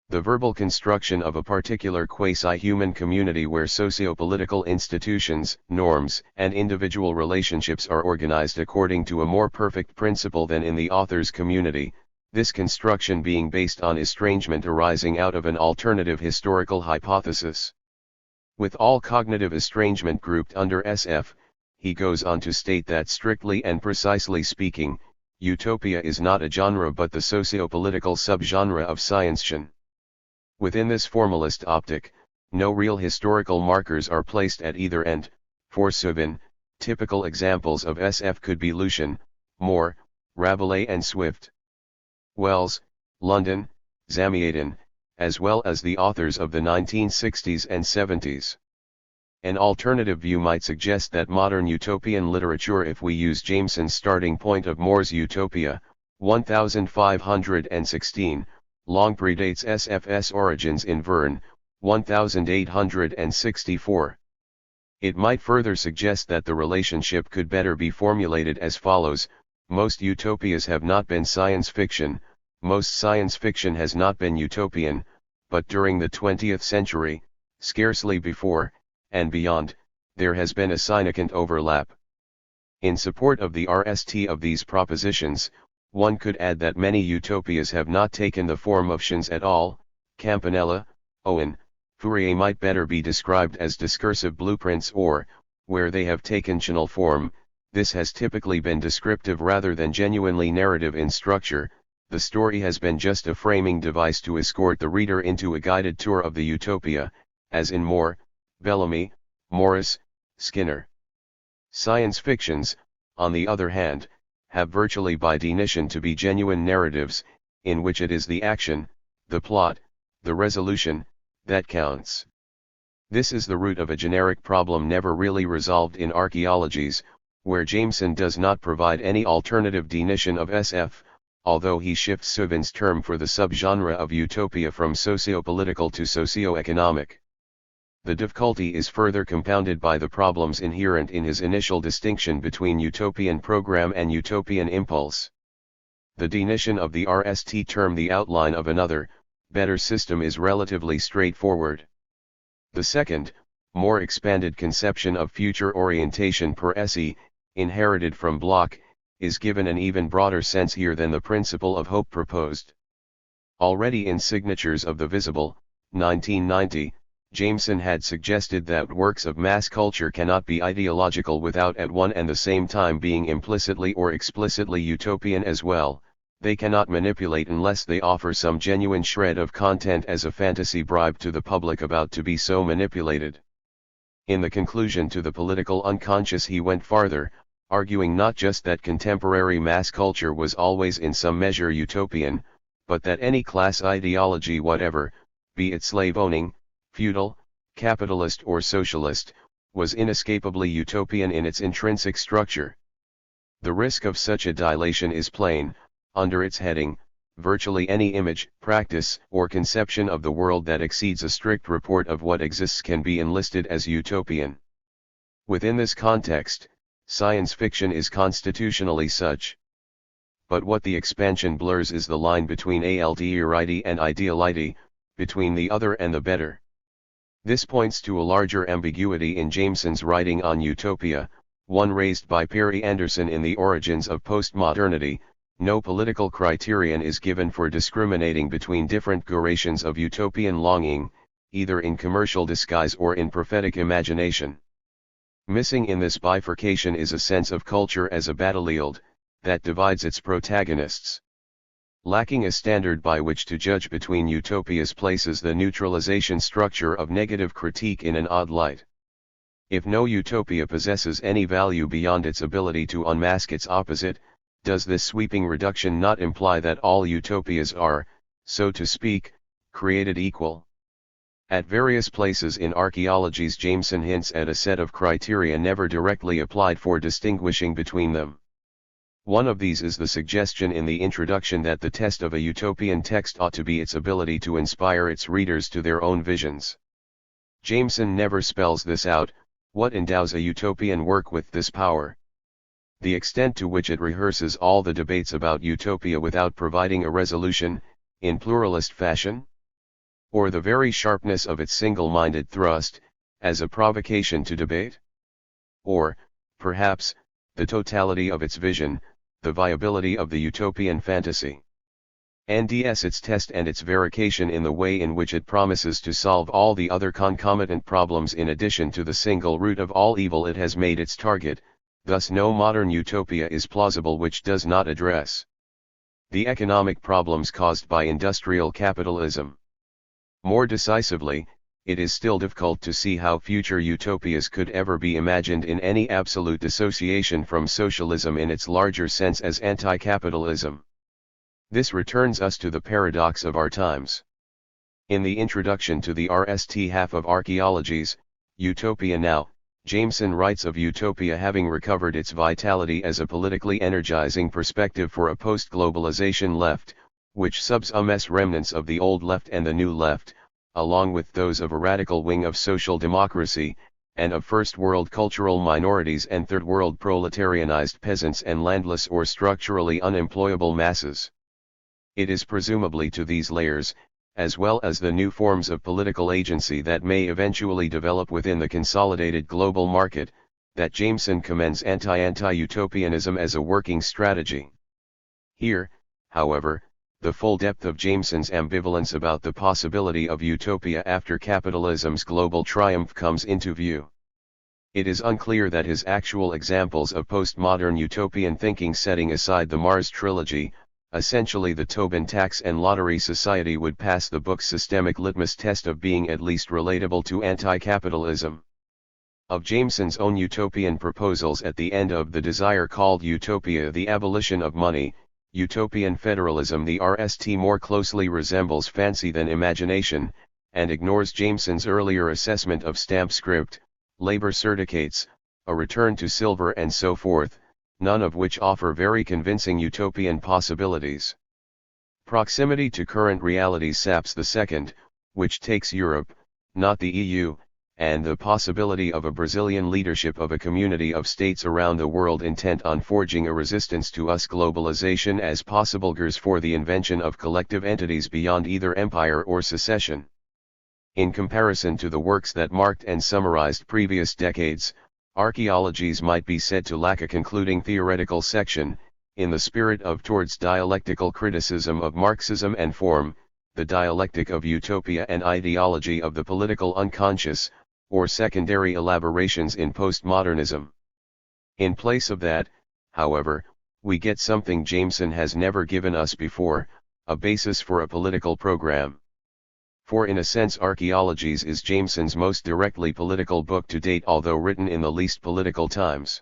the verbal construction of a particular quasi-human community where socio-political institutions, norms, and individual relationships are organized according to a more perfect principle than in the author's community, this construction being based on estrangement arising out of an alternative historical hypothesis. With all cognitive estrangement grouped under SF, he goes on to state that strictly and precisely speaking, utopia is not a genre but the socio-political subgenre of science fiction. Within this formalist optic, no real historical markers are placed at either end. For Suvin, typical examples of SF could be Lucian, Moore, Rabelais and Swift. Wells, London, Zamiatin, as well as the authors of the 1960s and 70s. An alternative view might suggest that modern utopian literature, if we use Jameson's starting point of Moore's Utopia, 1516, long predates SF's origins in Verne, 1864. It might further suggest that the relationship could better be formulated as follows: most utopias have not been science fiction, most science fiction has not been utopian, but during the 20th century, scarcely before, and beyond, there has been a significant overlap. In support of the RST of these propositions, one could add that many utopias have not taken the form of fictions at all. Campanella, Owen, Fourier might better be described as discursive blueprints, or, where they have taken fictional form, this has typically been descriptive rather than genuinely narrative in structure. The story has been just a framing device to escort the reader into a guided tour of the utopia, as in Moore, Bellamy, Morris, Skinner. Science fictions, on the other hand, have virtually by definition to be genuine narratives, in which it is the action, the plot, the resolution, that counts. This is the root of a generic problem never really resolved in archaeologies, where Jameson does not provide any alternative definition of SF, although he shifts Suvin's term for the subgenre of utopia from socio-political to socio-economic. The difficulty is further compounded by the problems inherent in his initial distinction between utopian program and utopian impulse. The definition of the RST term, the outline of another, better system, is relatively straightforward. The second, more expanded conception of future orientation per se, inherited from Bloch, is given an even broader sense here than the principle of hope proposed. Already in Signatures of the Visible, 1990, Jameson had suggested that works of mass culture cannot be ideological without at one and the same time being implicitly or explicitly utopian as well. They cannot manipulate unless they offer some genuine shred of content as a fantasy bribe to the public about to be so manipulated. In the conclusion to The Political Unconscious, he went farther, arguing not just that contemporary mass culture was always in some measure utopian, but that any class ideology whatever, be it slave-owning, feudal, capitalist or socialist, was inescapably utopian in its intrinsic structure. The risk of such a dilation is plain. Under its heading, virtually any image, practice, or conception of the world that exceeds a strict report of what exists can be enlisted as utopian. Within this context, science fiction is constitutionally such. But what the expansion blurs is the line between alterity and ideality, between the other and the better. This points to a larger ambiguity in Jameson's writing on utopia, one raised by Perry Anderson in The Origins of Postmodernity. No political criterion is given for discriminating between different gradations of utopian longing, either in commercial disguise or in prophetic imagination. Missing in this bifurcation is a sense of culture as a battlefield that divides its protagonists. Lacking a standard by which to judge between utopias places the neutralization structure of negative critique in an odd light. If no utopia possesses any value beyond its ability to unmask its opposite, does this sweeping reduction not imply that all utopias are, so to speak, created equal? At various places in archaeologies Jameson hints at a set of criteria never directly applied for distinguishing between them. One of these is the suggestion in the introduction that the test of a utopian text ought to be its ability to inspire its readers to their own visions. Jameson never spells this out. What endows a utopian work with this power? The extent to which it rehearses all the debates about utopia without providing a resolution, in pluralist fashion? Or the very sharpness of its single-minded thrust, as a provocation to debate? Or, perhaps, the totality of its vision, the viability of the utopian fantasy? NDS its test and its verification in the way in which it promises to solve all the other concomitant problems in addition to the single root of all evil it has made its target. Thus no modern utopia is plausible which does not address the economic problems caused by industrial capitalism. More decisively, it is still difficult to see how future utopias could ever be imagined in any absolute dissociation from socialism in its larger sense as anti-capitalism. This returns us to the paradox of our times. In the introduction to the RST half of Archaeologies, Utopia Now, Jameson writes of utopia having recovered its vitality as a politically energizing perspective for a post-globalization left, which subsumes remnants of the old left and the new left, along with those of a radical wing of social democracy, and of first-world cultural minorities and third-world proletarianized peasants and landless or structurally unemployable masses. It is presumably to these layers, as well as the new forms of political agency that may eventually develop within the consolidated global market, that Jameson commends anti-utopianism as a working strategy. Here, however, the full depth of Jameson's ambivalence about the possibility of utopia after capitalism's global triumph comes into view. It is unclear that his actual examples of postmodern utopian thinking, setting aside the Mars trilogy, essentially the Tobin tax and lottery society, would pass the book's systemic litmus test of being at least relatable to anti-capitalism. Of Jameson's own utopian proposals at the end of The Desire called Utopia the Abolition of Money, Utopian Federalism, the RST more closely resembles fancy than imagination, and ignores Jameson's earlier assessment of stamp script, labor certificates, a return to silver and so forth, none of which offer very convincing utopian possibilities. Proximity to current realities saps the second, which takes Europe, not the EU, and the possibility of a Brazilian leadership of a community of states around the world intent on forging a resistance to US globalization as possible gears for the invention of collective entities beyond either empire or secession. In comparison to the works that marked and summarized previous decades, Archaeologies might be said to lack a concluding theoretical section, in the spirit of towards dialectical criticism of Marxism and form, the dialectic of utopia and ideology of the political unconscious, or secondary elaborations in postmodernism. In place of that, however, we get something Jameson has never given us before, a basis for a political program. For in a sense Archaeologies is Jameson's most directly political book to date, although written in the least political times.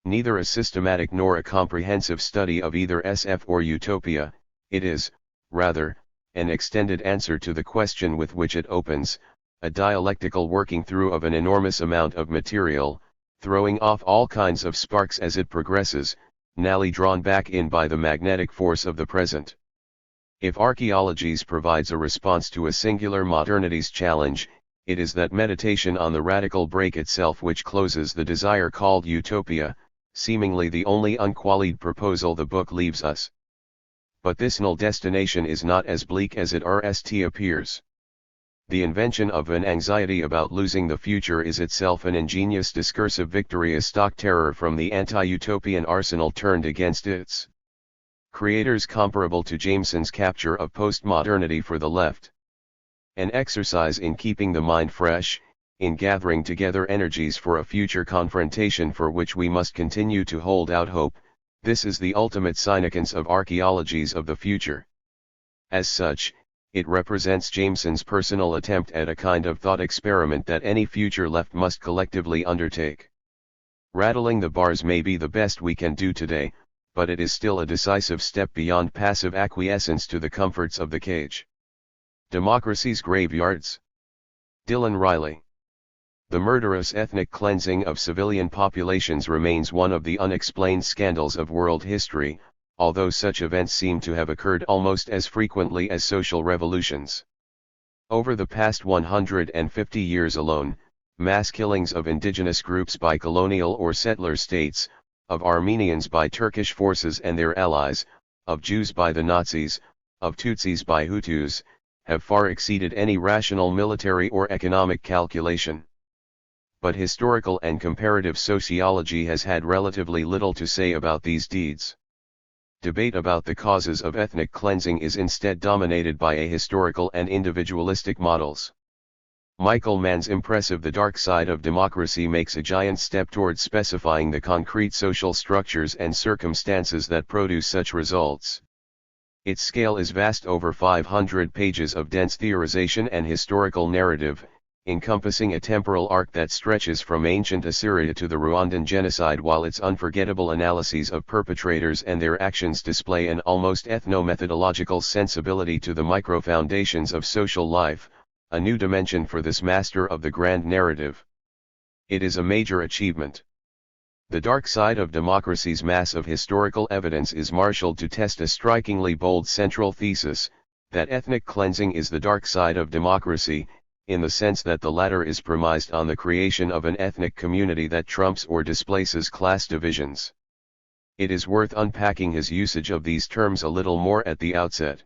Neither a systematic nor a comprehensive study of either SF or utopia, it is, rather, an extended answer to the question with which it opens, a dialectical working through of an enormous amount of material, throwing off all kinds of sparks as it progresses, nally drawn back in by the magnetic force of the present. If archaeologies provides a response to a singular modernity's challenge, it is that meditation on the radical break itself which closes the desire called utopia, seemingly the only unqualified proposal the book leaves us. But this null destination is not as bleak as it appears. The invention of an anxiety about losing the future is itself an ingenious discursive victory, a stock terror from the anti-utopian arsenal turned against its creators, comparable to Jameson's capture of postmodernity for the left. An exercise in keeping the mind fresh, in gathering together energies for a future confrontation for which we must continue to hold out hope. This is the ultimate significance of archaeologies of the future. As such, it represents Jameson's personal attempt at a kind of thought experiment that any future left must collectively undertake. Rattling the bars may be the best we can do today, but it is still a decisive step beyond passive acquiescence to the comforts of the cage. Democracy's Graveyards. Dylan Riley. The murderous ethnic cleansing of civilian populations remains one of the unexplained scandals of world history, although such events seem to have occurred almost as frequently as social revolutions. Over the past 150 years alone, mass killings of indigenous groups by colonial or settler states, of Armenians by Turkish forces and their allies, of Jews by the Nazis, of Tutsis by Hutus, have far exceeded any rational military or economic calculation. But historical and comparative sociology has had relatively little to say about these deeds. Debate about the causes of ethnic cleansing is instead dominated by ahistorical and individualistic models. Michael Mann's impressive The Dark Side of Democracy makes a giant step towards specifying the concrete social structures and circumstances that produce such results. Its scale is vast, over 500 pages of dense theorization and historical narrative, encompassing a temporal arc that stretches from ancient Assyria to the Rwandan genocide, while its unforgettable analyses of perpetrators and their actions display an almost ethno-methodological sensibility to the micro-foundations of social life, a new dimension for this master of the grand narrative. It is a major achievement. The Dark Side of Democracy's mass of historical evidence is marshaled to test a strikingly bold central thesis, that ethnic cleansing is the dark side of democracy, in the sense that the latter is premised on the creation of an ethnic community that trumps or displaces class divisions. It is worth unpacking his usage of these terms a little more at the outset.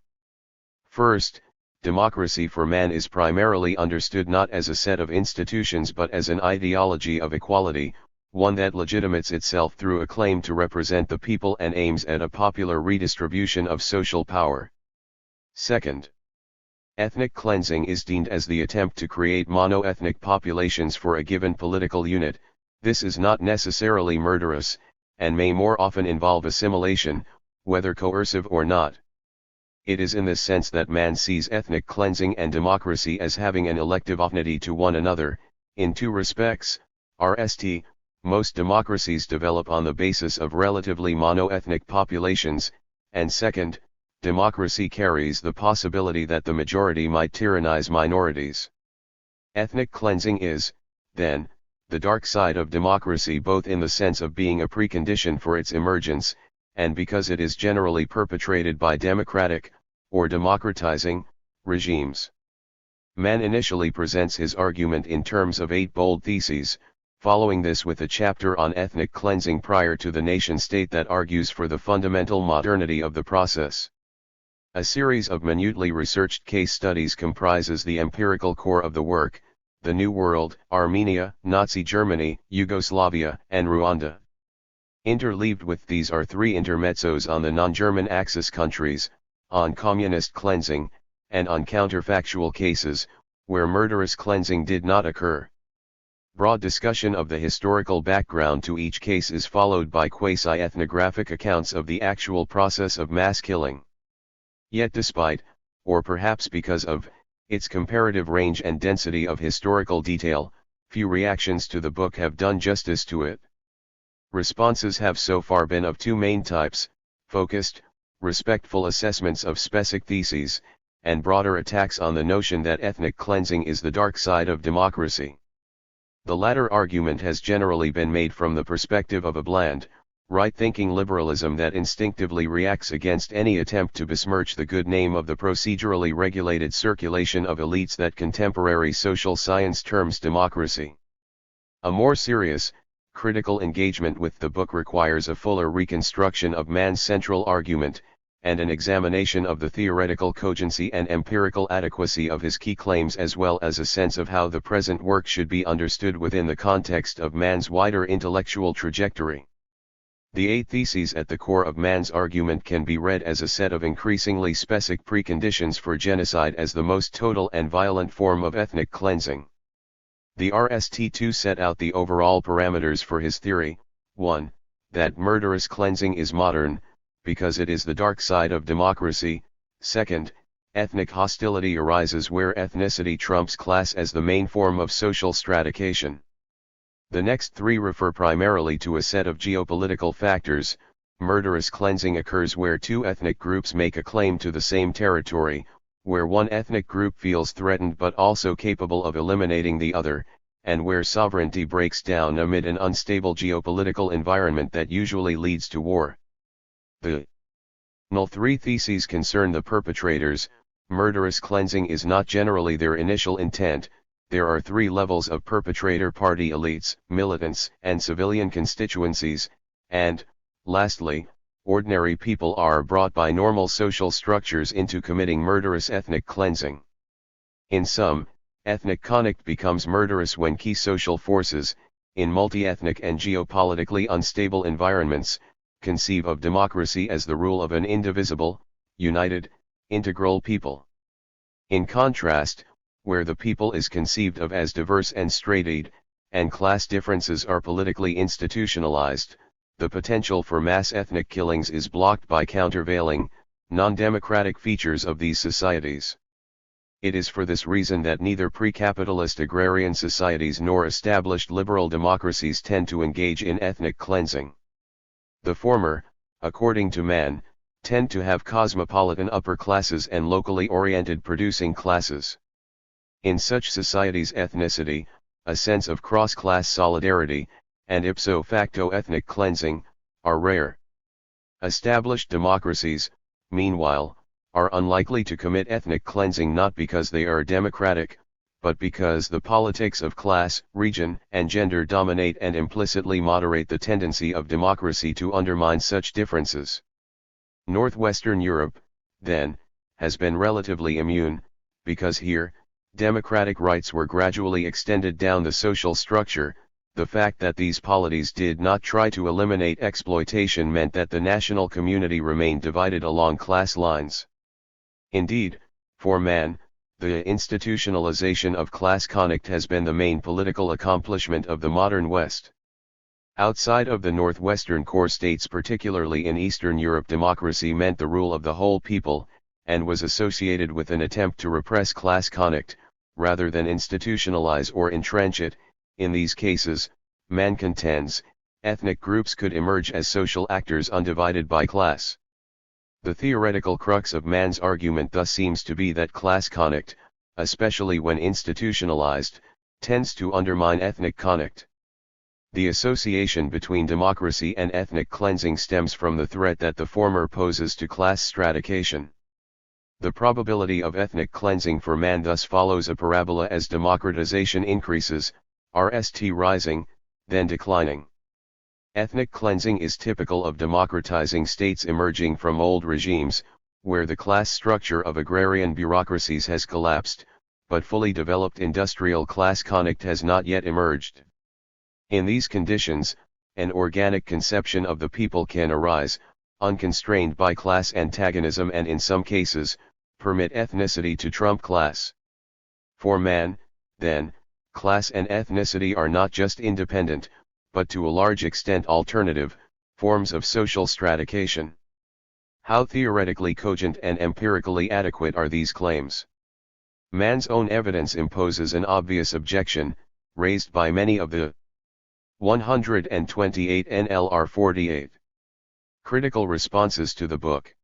First, democracy for Mann is primarily understood not as a set of institutions but as an ideology of equality, one that legitimates itself through a claim to represent the people and aims at a popular redistribution of social power. Second, ethnic cleansing is deemed as the attempt to create mono-ethnic populations for a given political unit. This is not necessarily murderous, and may more often involve assimilation, whether coercive or not. It is in this sense that Mann sees ethnic cleansing and democracy as having an elective affinity to one another, in two respects. Rst, most democracies develop on the basis of relatively mono-ethnic populations, and second, democracy carries the possibility that the majority might tyrannize minorities. Ethnic cleansing is, then, the dark side of democracy, both in the sense of being a precondition for its emergence, and because it is generally perpetrated by democratic, or democratizing, regimes. Mann initially presents his argument in terms of 8 bold theses, following this with a chapter on ethnic cleansing prior to the nation-state that argues for the fundamental modernity of the process. A series of minutely researched case studies comprises the empirical core of the work: the New World, Armenia, Nazi Germany, Yugoslavia, and Rwanda. Interleaved with these are 3 intermezzos on the non-German Axis countries, on communist cleansing, and on counterfactual cases, where murderous cleansing did not occur. Broad discussion of the historical background to each case is followed by quasi-ethnographic accounts of the actual process of mass killing. Yet despite, or perhaps because of, its comparative range and density of historical detail, few reactions to the book have done justice to it. Responses have so far been of 2 main types: focused, respectful assessments of specific theses, and broader attacks on the notion that ethnic cleansing is the dark side of democracy. The latter argument has generally been made from the perspective of a bland, right-thinking liberalism that instinctively reacts against any attempt to besmirch the good name of the procedurally regulated circulation of elites that contemporary social science terms democracy. A more serious, critical engagement with the book requires a fuller reconstruction of Mann's central argument, and an examination of the theoretical cogency and empirical adequacy of his key claims, as well as a sense of how the present work should be understood within the context of Mann's wider intellectual trajectory. The 8 theses at the core of Mann's argument can be read as a set of increasingly specific preconditions for genocide as the most total and violent form of ethnic cleansing. The RST2 set out the overall parameters for his theory: 1. That murderous cleansing is modern, because it is the dark side of democracy. 2. Ethnic hostility arises where ethnicity trumps class as the main form of social stratification. The next 3 refer primarily to a set of geopolitical factors. Murderous cleansing occurs where 2 ethnic groups make a claim to the same territory, where one ethnic group feels threatened but also capable of eliminating the other, and where sovereignty breaks down amid an unstable geopolitical environment that usually leads to war. The final 3 theses concern the perpetrators. Murderous cleansing is not generally their initial intent. There are 3 levels of perpetrator: party elites, militants, and civilian constituencies, and, lastly, ordinary people are brought by normal social structures into committing murderous ethnic cleansing. In sum, ethnic conflict becomes murderous when key social forces, in multi-ethnic and geopolitically unstable environments, conceive of democracy as the rule of an indivisible, united, integral people. In contrast, where the people is conceived of as diverse and stratified, and class differences are politically institutionalized, the potential for mass ethnic killings is blocked by countervailing, non-democratic features of these societies. It is for this reason that neither pre-capitalist agrarian societies nor established liberal democracies tend to engage in ethnic cleansing. The former, according to Mann, tend to have cosmopolitan upper classes and locally oriented producing classes. In such societies, ethnicity, a sense of cross-class solidarity, and ipso facto ethnic cleansing, are rare. Established democracies, meanwhile, are unlikely to commit ethnic cleansing not because they are democratic, but because the politics of class, region, and gender dominate and implicitly moderate the tendency of democracy to undermine such differences. Northwestern Europe, then, has been relatively immune, because here, democratic rights were gradually extended down the social structure. The fact that these polities did not try to eliminate exploitation meant that the national community remained divided along class lines. Indeed, for Mann, the institutionalization of class conflict has been the main political accomplishment of the modern West. Outside of the Northwestern core states, particularly in Eastern Europe, democracy meant the rule of the whole people, and was associated with an attempt to repress class conflict, rather than institutionalize or entrench it. In these cases, Mann contends, ethnic groups could emerge as social actors undivided by class. The theoretical crux of Mann's argument thus seems to be that class conflict, especially when institutionalized, tends to undermine ethnic conflict. The association between democracy and ethnic cleansing stems from the threat that the former poses to class stratification. The probability of ethnic cleansing for Mann thus follows a parabola: as democratization increases, RST rising, then declining. Ethnic cleansing is typical of democratizing states emerging from old regimes, where the class structure of agrarian bureaucracies has collapsed, but fully developed industrial class conflict has not yet emerged. In these conditions, an organic conception of the people can arise, unconstrained by class antagonism, and in some cases, permit ethnicity to trump class. For Mann, then, class and ethnicity are not just independent, but to a large extent alternative, forms of social stratification. How theoretically cogent and empirically adequate are these claims? Mann's own evidence imposes an obvious objection, raised by many of the 128 NLR 48 critical responses to the book.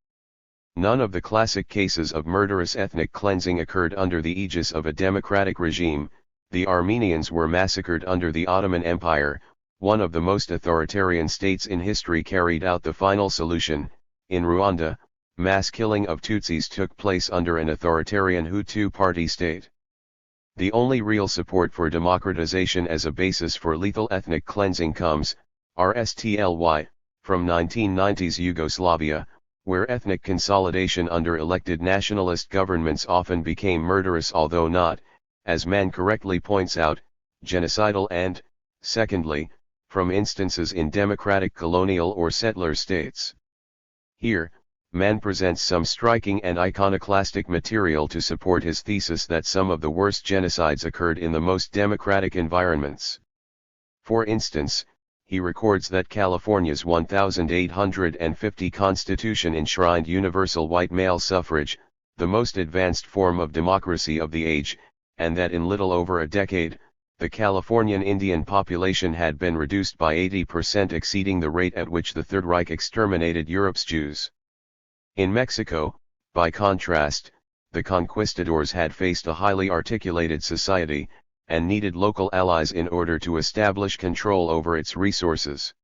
None of the classic cases of murderous ethnic cleansing occurred under the aegis of a democratic regime. The Armenians were massacred under the Ottoman Empire, one of the most authoritarian states in history carried out the final solution. In Rwanda, mass killing of Tutsis took place under an authoritarian Hutu party state. The only real support for democratization as a basis for lethal ethnic cleansing comes, RSTLY, from 1990s Yugoslavia, where ethnic consolidation under elected nationalist governments often became murderous, although not, as Mann correctly points out, genocidal, and, secondly, from instances in democratic colonial or settler states. Here, Mann presents some striking and iconoclastic material to support his thesis that some of the worst genocides occurred in the most democratic environments. For instance, he records that California's 1850 Constitution enshrined universal white male suffrage, the most advanced form of democracy of the age, and that in little over a decade, the Californian Indian population had been reduced by 80%, exceeding the rate at which the Third Reich exterminated Europe's Jews. In Mexico, by contrast, the conquistadors had faced a highly articulated society, and needed local allies in order to establish control over its resources.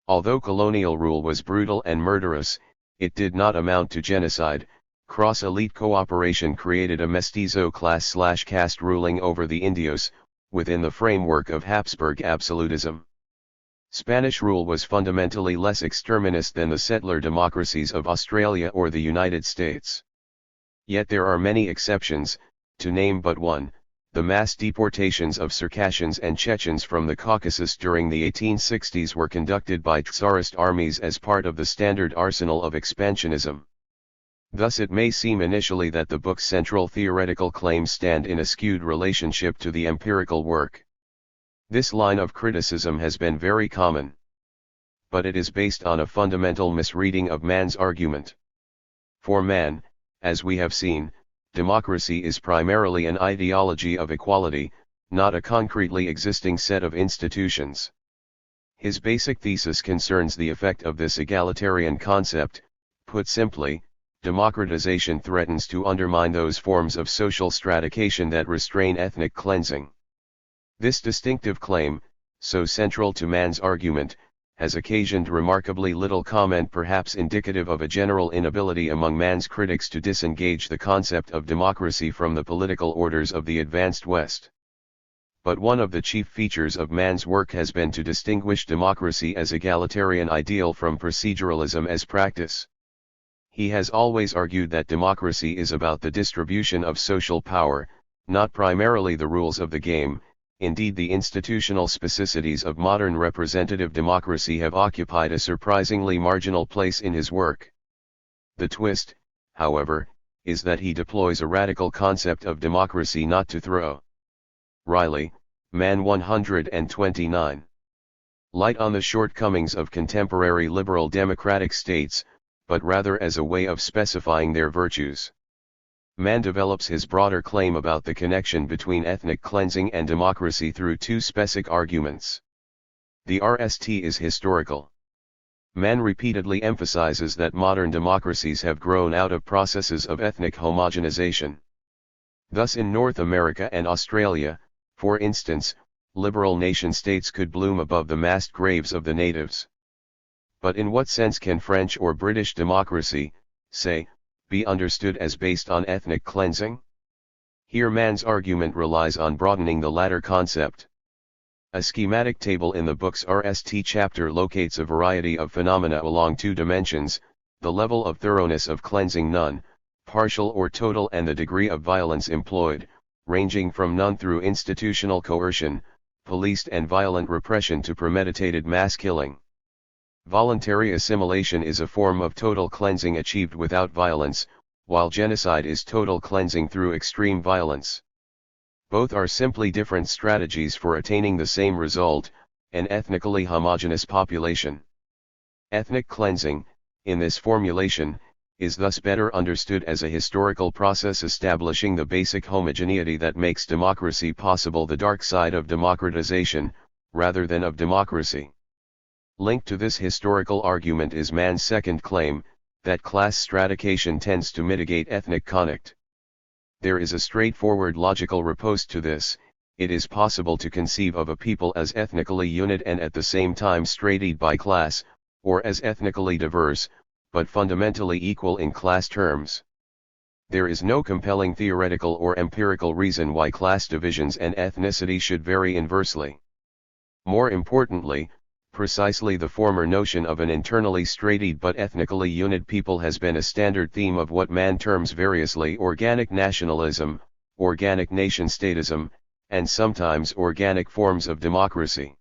Although colonial rule was brutal and murderous, it did not amount to genocide. Cross-elite cooperation created a mestizo class/caste ruling over the Indios, within the framework of Habsburg absolutism. Spanish rule was fundamentally less exterminist than the settler democracies of Australia or the United States. Yet there are many exceptions, to name but one. The mass deportations of Circassians and Chechens from the Caucasus during the 1860s were conducted by Tsarist armies as part of the standard arsenal of expansionism. Thus it may seem initially that the book's central theoretical claims stand in a skewed relationship to the empirical work. This line of criticism has been very common. But it is based on a fundamental misreading of Mann's argument. For Mann, as we have seen, democracy is primarily an ideology of equality, not a concretely existing set of institutions. His basic thesis concerns the effect of this egalitarian concept. Put simply, democratization threatens to undermine those forms of social stratification that restrain ethnic cleansing. This distinctive claim, so central to Mann's argument, has occasioned remarkably little comment, perhaps indicative of a general inability among Mann's critics to disengage the concept of democracy from the political orders of the advanced West. But one of the chief features of Mann's work has been to distinguish democracy as egalitarian ideal from proceduralism as practice. He has always argued that democracy is about the distribution of social power, not primarily the rules of the game. Indeed, the institutional specificities of modern representative democracy have occupied a surprisingly marginal place in his work. The twist, however, is that he deploys a radical concept of democracy not to throw Riley, Mann 129. Light on the shortcomings of contemporary liberal democratic states, but rather as a way of specifying their virtues. Mann develops his broader claim about the connection between ethnic cleansing and democracy through two specific arguments. The RST is historical. Mann repeatedly emphasizes that modern democracies have grown out of processes of ethnic homogenization. Thus in North America and Australia, for instance, liberal nation-states could bloom above the massed graves of the natives. But in what sense can French or British democracy, say, be understood as based on ethnic cleansing? Here Mann's argument relies on broadening the latter concept. A schematic table in the book's RST chapter locates a variety of phenomena along two dimensions: the level of thoroughness of cleansing, none, partial or total, and the degree of violence employed, ranging from none through institutional coercion, policed and violent repression, to premeditated mass killing. Voluntary assimilation is a form of total cleansing achieved without violence, while genocide is total cleansing through extreme violence. Both are simply different strategies for attaining the same result: an ethnically homogeneous population. Ethnic cleansing, in this formulation, is thus better understood as a historical process establishing the basic homogeneity that makes democracy possible, the dark side of democratization, rather than of democracy. Linked to this historical argument is Mann's second claim, that class stratification tends to mitigate ethnic conflict. There is a straightforward logical riposte to this. it is possible to conceive of a people as ethnically unit and at the same time stratified by class, or as ethnically diverse, but fundamentally equal in class terms. There is no compelling theoretical or empirical reason why class divisions and ethnicity should vary inversely. More importantly, precisely the former notion of an internally stratified but ethnically unit people has been a standard theme of what Mann terms variously organic nationalism, organic nation-statism, and sometimes organic forms of democracy.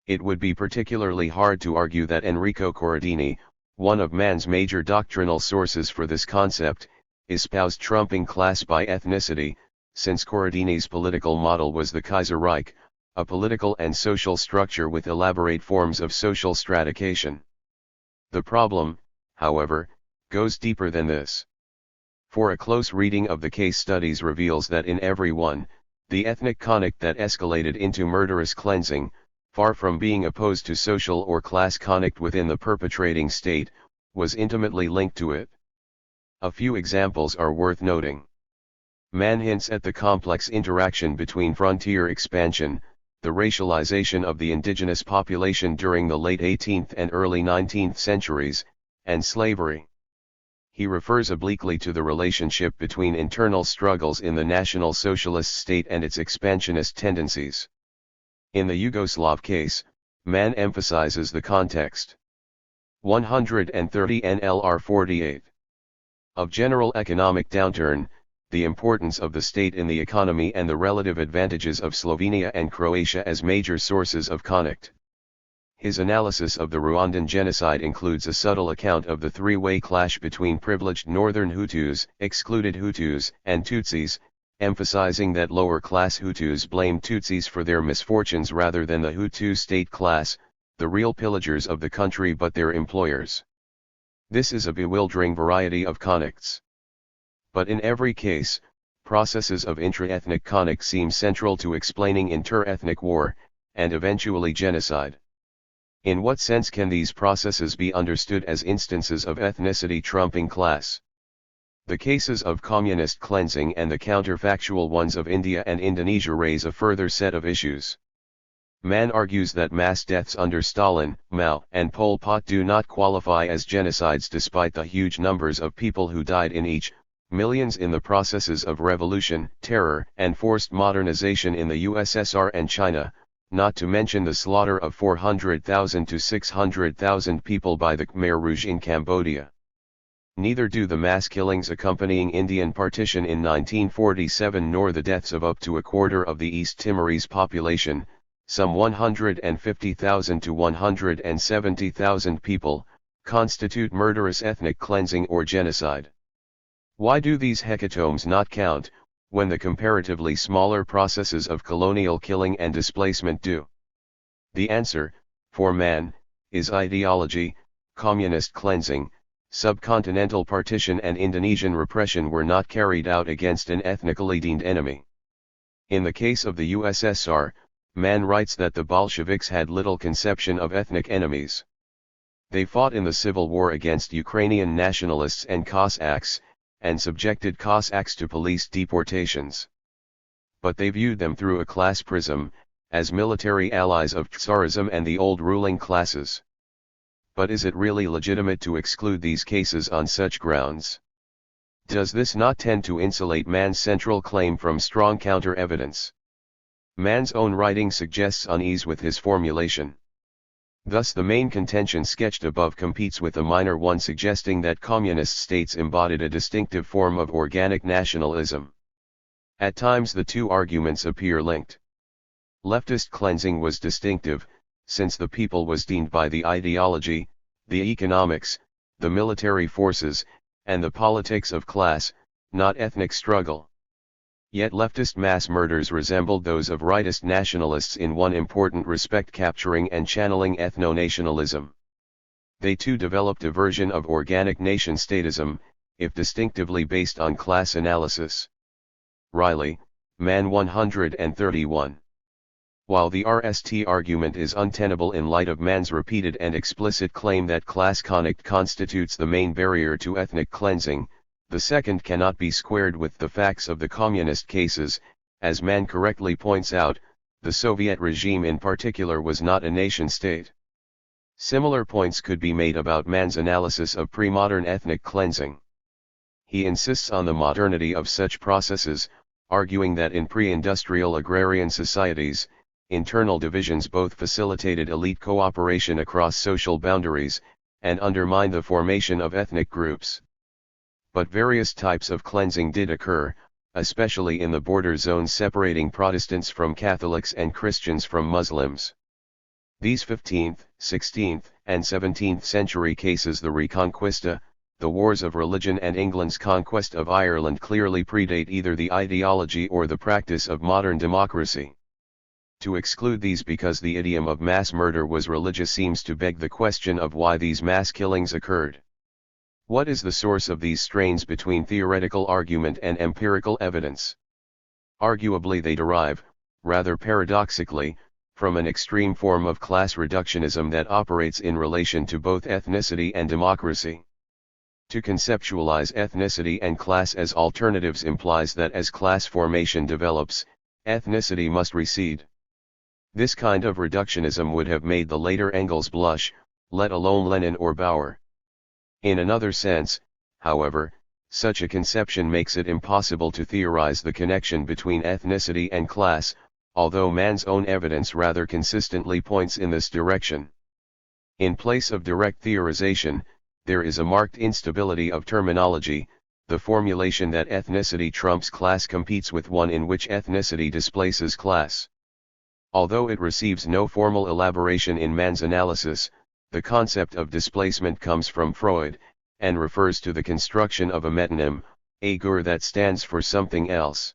It would be particularly hard to argue that Enrico Corradini, one of Mann's major doctrinal sources for this concept, espoused trumping class by ethnicity, since Corradini's political model was the Kaiserreich, a political and social structure with elaborate forms of social stratification. The problem, however, goes deeper than this. For a close reading of the case studies reveals that in every one, the ethnic conflict that escalated into murderous cleansing, far from being opposed to social or class conflict within the perpetrating state, was intimately linked to it. A few examples are worth noting. Mann hints at the complex interaction between frontier expansion, the racialization of the indigenous population during the late 18th and early 19th centuries, and slavery. He refers obliquely to the relationship between internal struggles in the National Socialist state and its expansionist tendencies. In the Yugoslav case, Mann emphasizes the context. 130 NLR 48. Of general economic downturn, the importance of the state in the economy and the relative advantages of Slovenia and Croatia as major sources of conflict. His analysis of the Rwandan genocide includes a subtle account of the three-way clash between privileged northern Hutus, excluded Hutus, and Tutsis, emphasizing that lower-class Hutus blamed Tutsis for their misfortunes rather than the Hutu state class, the real pillagers of the country but their employers. This is a bewildering variety of conflicts. But in every case, processes of intra-ethnic conflict seem central to explaining inter-ethnic war, and eventually genocide. In what sense can these processes be understood as instances of ethnicity trumping class? The cases of communist cleansing and the counterfactual ones of India and Indonesia raise a further set of issues. Mann argues that mass deaths under Stalin, Mao, and Pol Pot do not qualify as genocides despite the huge numbers of people who died in each, millions in the processes of revolution, terror, and forced modernization in the USSR and China, not to mention the slaughter of 400,000 to 600,000 people by the Khmer Rouge in Cambodia. Neither do the mass killings accompanying Indian partition in 1947 nor the deaths of up to a quarter of the East Timorese population, some 150,000 to 170,000 people, constitute murderous ethnic cleansing or genocide. Why do these hecatombs not count, when the comparatively smaller processes of colonial killing and displacement do? The answer, for Mann, is ideology. Communist cleansing, subcontinental partition and Indonesian repression were not carried out against an ethnically deemed enemy. In the case of the USSR, Mann writes that the Bolsheviks had little conception of ethnic enemies. They fought in the civil war against Ukrainian nationalists and Cossacks, and subjected Cossacks to police deportations. But they viewed them through a class prism, as military allies of Tsarism and the old ruling classes. But is it really legitimate to exclude these cases on such grounds? Does this not tend to insulate Mann's central claim from strong counter-evidence? Mann's own writing suggests unease with his formulation. Thus the main contention sketched above competes with a minor one suggesting that communist states embodied a distinctive form of organic nationalism. At times the two arguments appear linked. Leftist cleansing was distinctive, since the people was deemed by the ideology, the economics, the military forces, and the politics of class, not ethnic struggle. Yet leftist mass murders resembled those of rightist nationalists in one important respect, capturing and channeling ethno-nationalism. They too developed a version of organic nation-statism, if distinctively based on class analysis. Riley, Mann 131. While the RST argument is untenable in light of Mann's repeated and explicit claim that class conflict constitutes the main barrier to ethnic cleansing, the second cannot be squared with the facts of the communist cases, As Mann correctly points out, the Soviet regime in particular was not a nation-state. Similar points could be made about Mann's analysis of pre-modern ethnic cleansing. He insists on the modernity of such processes, arguing that in pre-industrial agrarian societies, internal divisions both facilitated elite cooperation across social boundaries, and undermined the formation of ethnic groups. But various types of cleansing did occur, especially in the border zones separating Protestants from Catholics and Christians from Muslims. These 15th, 16th, and 17th century cases, the Reconquista, the Wars of Religion and England's conquest of Ireland, clearly predate either the ideology or the practice of modern democracy. To exclude these because the idiom of mass murder was religious seems to beg the question of why these mass killings occurred. What is the source of these strains between theoretical argument and empirical evidence? Arguably they derive, rather paradoxically, from an extreme form of class reductionism that operates in relation to both ethnicity and democracy. To conceptualize ethnicity and class as alternatives implies that as class formation develops, ethnicity must recede. This kind of reductionism would have made the later Engels blush, let alone Lenin or Bauer. In another sense, however, such a conception makes it impossible to theorize the connection between ethnicity and class, although Mann's own evidence rather consistently points in this direction. In place of direct theorization, there is a marked instability of terminology, the formulation that ethnicity trumps class competes with one in which ethnicity displaces class. Although it receives no formal elaboration in Mann's analysis, the concept of displacement comes from Freud, and refers to the construction of a metonym, a gur that stands for something else.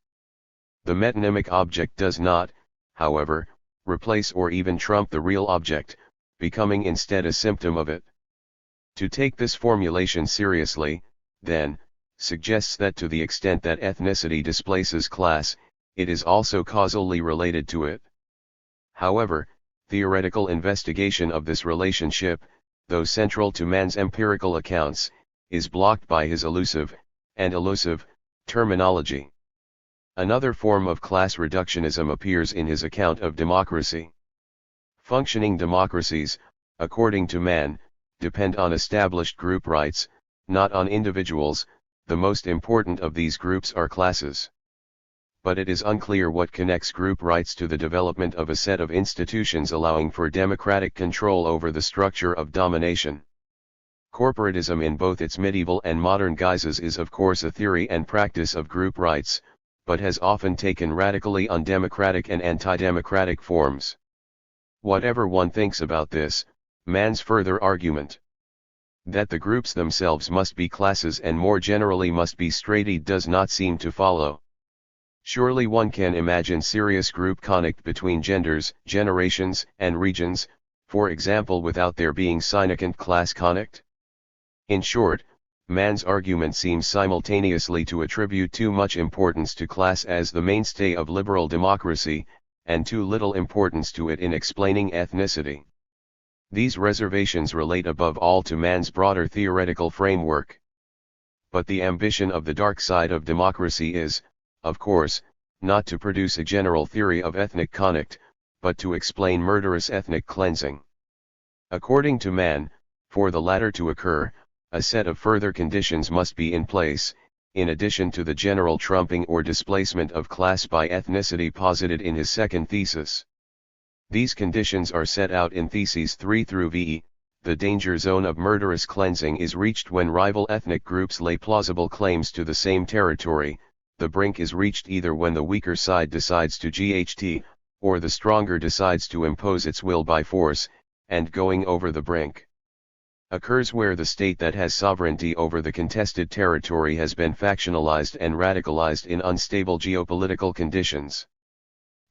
The metonymic object does not, however, replace or even trump the real object, becoming instead a symptom of it. To take this formulation seriously, then, suggests that to the extent that ethnicity displaces class, it is also causally related to it. However, theoretical investigation of this relationship, though central to Mann's empirical accounts, is blocked by his elusive terminology. Another form of class reductionism appears in his account of democracy. Functioning democracies, according to Mann, depend on established group rights, not on individuals. The most important of these groups are classes. But it is unclear what connects group rights to the development of a set of institutions allowing for democratic control over the structure of domination. Corporatism in both its medieval and modern guises is of course a theory and practice of group rights, but has often taken radically undemocratic and anti-democratic forms. Whatever one thinks about this, Mann's further argument that the groups themselves must be classes and more generally must be straighted does not seem to follow. Surely one can imagine serious group conflict between genders, generations, and regions, for example, without there being significant class conflict? In short, Mann's argument seems simultaneously to attribute too much importance to class as the mainstay of liberal democracy, and too little importance to it in explaining ethnicity. These reservations relate above all to Mann's broader theoretical framework. But the ambition of the dark side of democracy is, of course, not to produce a general theory of ethnic conflict, but to explain murderous ethnic cleansing. According to Mann, for the latter to occur, a set of further conditions must be in place, in addition to the general trumping or displacement of class by ethnicity posited in his second thesis. These conditions are set out in Theses 3 through VE. The danger zone of murderous cleansing is reached when rival ethnic groups lay plausible claims to the same territory. The brink is reached either when the weaker side decides to GHT, or the stronger decides to impose its will by force, and going over the brink occurs where the state that has sovereignty over the contested territory has been factionalized and radicalized in unstable geopolitical conditions.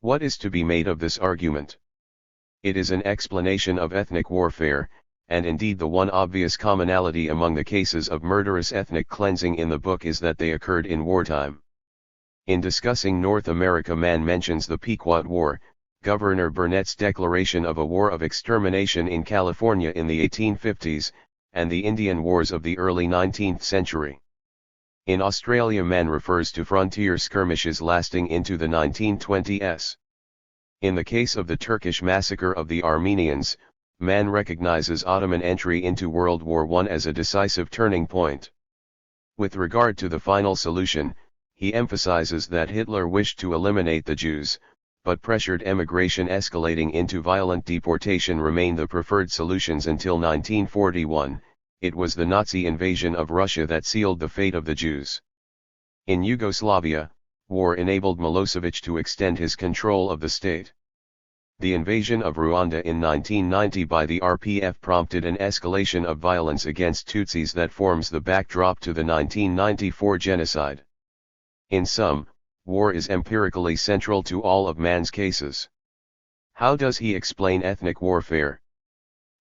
What is to be made of this argument? It is an explanation of ethnic warfare, and indeed the one obvious commonality among the cases of murderous ethnic cleansing in the book is that they occurred in wartime. In discussing North America, Mann mentions the Pequot War, Governor Burnett's declaration of a war of extermination in California in the 1850s, and the Indian Wars of the early 19th century. In Australia, man refers to frontier skirmishes lasting into the 1920s. In the case of the Turkish massacre of the Armenians, man recognizes Ottoman entry into World War I as a decisive turning point. With regard to the final solution, he emphasizes that Hitler wished to eliminate the Jews, but pressured emigration escalating into violent deportation remained the preferred solutions until 1941. It was the Nazi invasion of Russia that sealed the fate of the Jews. In Yugoslavia, war enabled Milosevic to extend his control of the state. The invasion of Rwanda in 1990 by the RPF prompted an escalation of violence against Tutsis that forms the backdrop to the 1994 genocide. In sum, war is empirically central to all of man's cases. How does he explain ethnic warfare?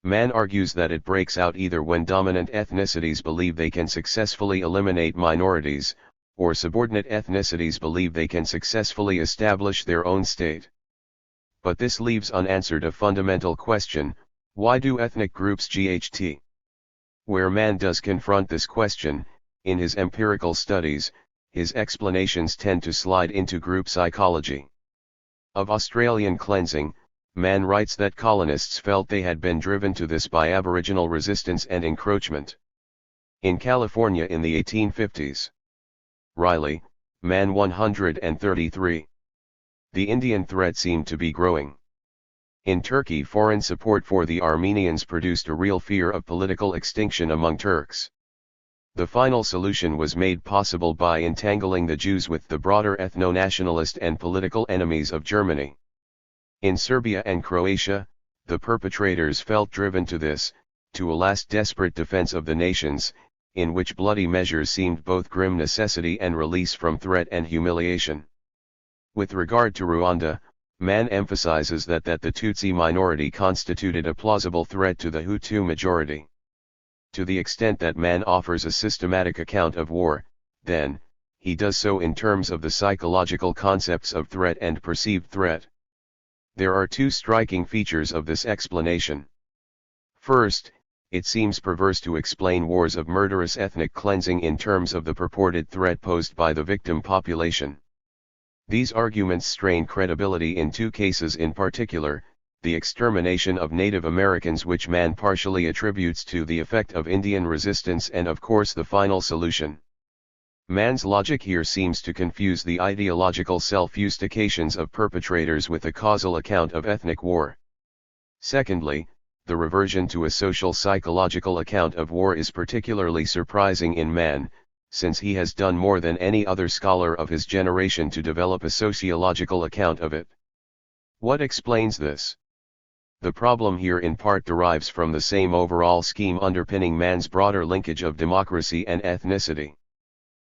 Man argues that it breaks out either when dominant ethnicities believe they can successfully eliminate minorities, or subordinate ethnicities believe they can successfully establish their own state. But this leaves unanswered a fundamental question: why do ethnic groups GHT? Where man does confront this question, in his empirical studies, his explanations tend to slide into group psychology. Of Australian cleansing, man writes that colonists felt they had been driven to this by Aboriginal resistance and encroachment. In California in the 1850s. Riley, Man 133. The Indian threat seemed to be growing. In Turkey, foreign support for the Armenians produced a real fear of political extinction among Turks. The final solution was made possible by entangling the Jews with the broader ethno-nationalist and political enemies of Germany. In Serbia and Croatia, the perpetrators felt driven to this, to a last desperate defense of the nations, in which bloody measures seemed both grim necessity and release from threat and humiliation. With regard to Rwanda, man emphasizes that the Tutsi minority constituted a plausible threat to the Hutu majority. To the extent that man offers a systematic account of war, then, he does so in terms of the psychological concepts of threat and perceived threat. There are two striking features of this explanation. First, it seems perverse to explain wars of murderous ethnic cleansing in terms of the purported threat posed by the victim population. These arguments strain credibility in two cases in particular: the extermination of Native Americans, which man partially attributes to the effect of Indian resistance, and of course the final solution. Man's logic here seems to confuse the ideological self-justifications of perpetrators with a causal account of ethnic war. Secondly, the reversion to a social psychological account of war is particularly surprising in man, since he has done more than any other scholar of his generation to develop a sociological account of it. What explains this? The problem here in part derives from the same overall scheme underpinning man's broader linkage of democracy and ethnicity.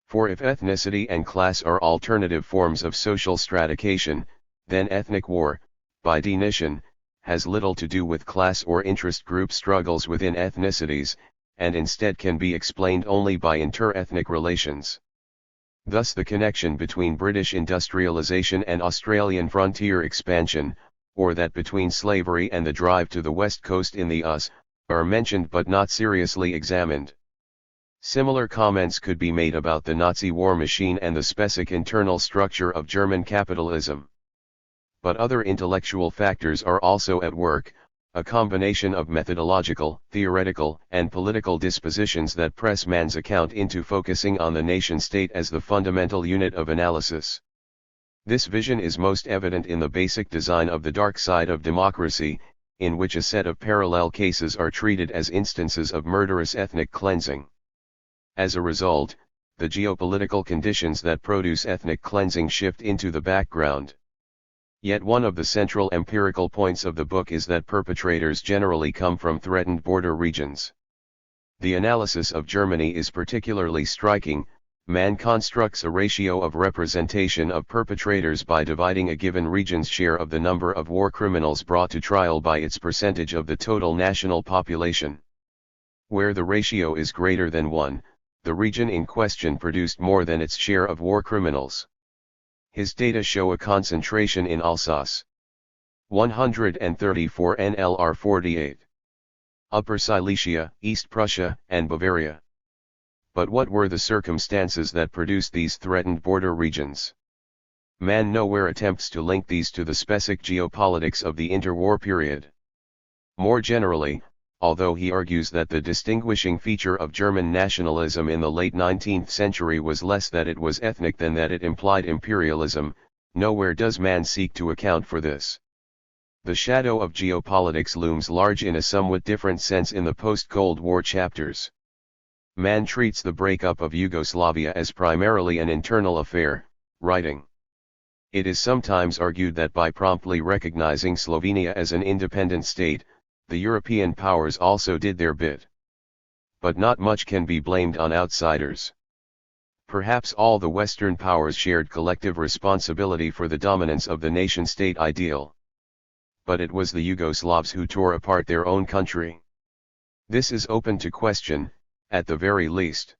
For if ethnicity and class are alternative forms of social stratification, then ethnic war, by definition, has little to do with class or interest group struggles within ethnicities, and instead can be explained only by inter-ethnic relations. Thus the connection between British industrialization and Australian frontier expansion, or that between slavery and the drive to the west coast in the US, are mentioned but not seriously examined. Similar comments could be made about the Nazi war machine and the specific internal structure of German capitalism. But other intellectual factors are also at work, a combination of methodological, theoretical, and political dispositions that press man's account into focusing on the nation-state as the fundamental unit of analysis. This vision is most evident in the basic design of the dark side of democracy, in which a set of parallel cases are treated as instances of murderous ethnic cleansing. As a result, the geopolitical conditions that produce ethnic cleansing shift into the background. Yet one of the central empirical points of the book is that perpetrators generally come from threatened border regions. The analysis of Germany is particularly striking. Man constructs a ratio of representation of perpetrators by dividing a given region's share of the number of war criminals brought to trial by its percentage of the total national population. Where the ratio is greater than 1, the region in question produced more than its share of war criminals. His data show a concentration in Alsace. 134 NLR 48. Upper Silesia, East Prussia, and Bavaria. But what were the circumstances that produced these threatened border regions? Man nowhere attempts to link these to the specific geopolitics of the interwar period. More generally, although he argues that the distinguishing feature of German nationalism in the late 19th century was less that it was ethnic than that it implied imperialism, nowhere does man seek to account for this. The shadow of geopolitics looms large in a somewhat different sense in the post-Cold War chapters. Man treats the breakup of Yugoslavia as primarily an internal affair, writing, "It is sometimes argued that by promptly recognizing Slovenia as an independent state, the European powers also did their bit. But not much can be blamed on outsiders. Perhaps all the Western powers shared collective responsibility for the dominance of the nation-state ideal. But it was the Yugoslavs who tore apart their own country. This is open to question, at the very least.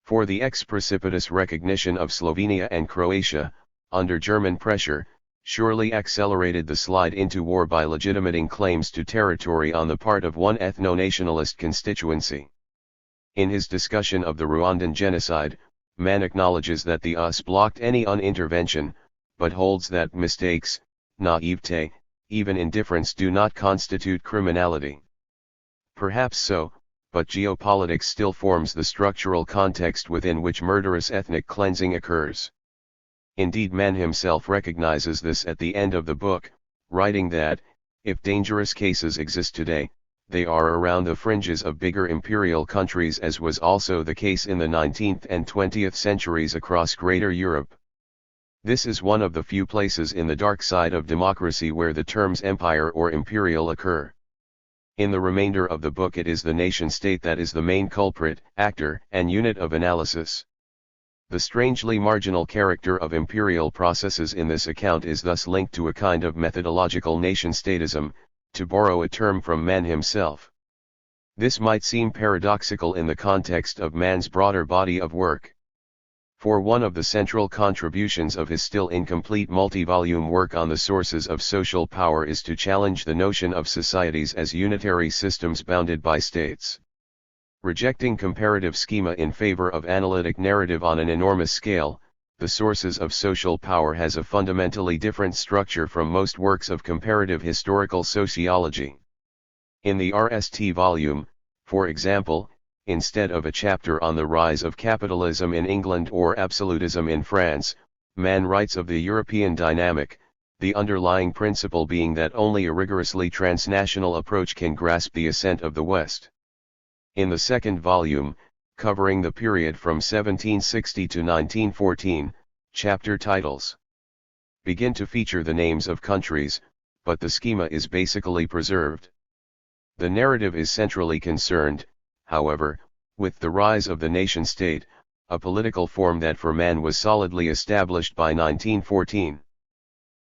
For the ex-precipitous recognition of Slovenia and Croatia, under German pressure, surely accelerated the slide into war by legitimating claims to territory on the part of one ethno-nationalist constituency." In his discussion of the Rwandan genocide, Mann acknowledges that the US blocked any unintervention, but holds that mistakes, naivete, even indifference do not constitute criminality. Perhaps so, but geopolitics still forms the structural context within which murderous ethnic cleansing occurs. Indeed, Mann himself recognizes this at the end of the book, writing that, if dangerous cases exist today, they are around the fringes of bigger imperial countries, as was also the case in the 19th and 20th centuries across Greater Europe. This is one of the few places in the dark side of democracy where the terms empire or imperial occur. In the remainder of the book it is the nation-state that is the main culprit, actor, and unit of analysis. The strangely marginal character of imperial processes in this account is thus linked to a kind of methodological nation-statism, to borrow a term from Mann himself. This might seem paradoxical in the context of Mann's broader body of work. For one of the central contributions of his still incomplete multi-volume work on the sources of social power is to challenge the notion of societies as unitary systems bounded by states. Rejecting comparative schema in favor of analytic narrative on an enormous scale, The Sources of Social Power has a fundamentally different structure from most works of comparative historical sociology. In the RST volume, for example, instead of a chapter on the rise of capitalism in England or absolutism in France, Mann writes of the European dynamic, the underlying principle being that only a rigorously transnational approach can grasp the ascent of the West. In the second volume, covering the period from 1760 to 1914, chapter titles begin to feature the names of countries, but the schema is basically preserved. The narrative is centrally concerned, however, with the rise of the nation-state, a political form that for Mann was solidly established by 1914.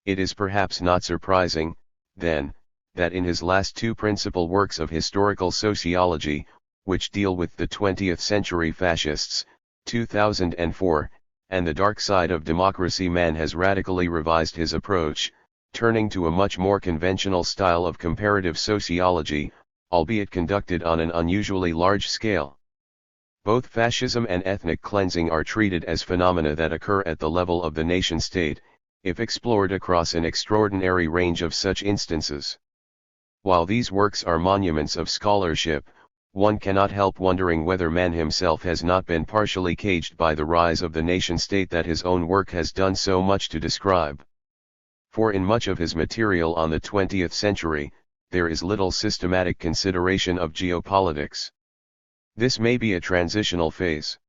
It is perhaps not surprising, then, that in his last two principal works of historical sociology, which deal with the 20th century fascists, 2004, and the dark side of democracy, Mann has radically revised his approach, turning to a much more conventional style of comparative sociology, albeit conducted on an unusually large scale. Both fascism and ethnic cleansing are treated as phenomena that occur at the level of the nation-state, if explored across an extraordinary range of such instances. While these works are monuments of scholarship, one cannot help wondering whether Mann himself has not been partially caged by the rise of the nation-state that his own work has done so much to describe. For in much of his material on the 20th century, there is little systematic consideration of geopolitics. This may be a transitional phase.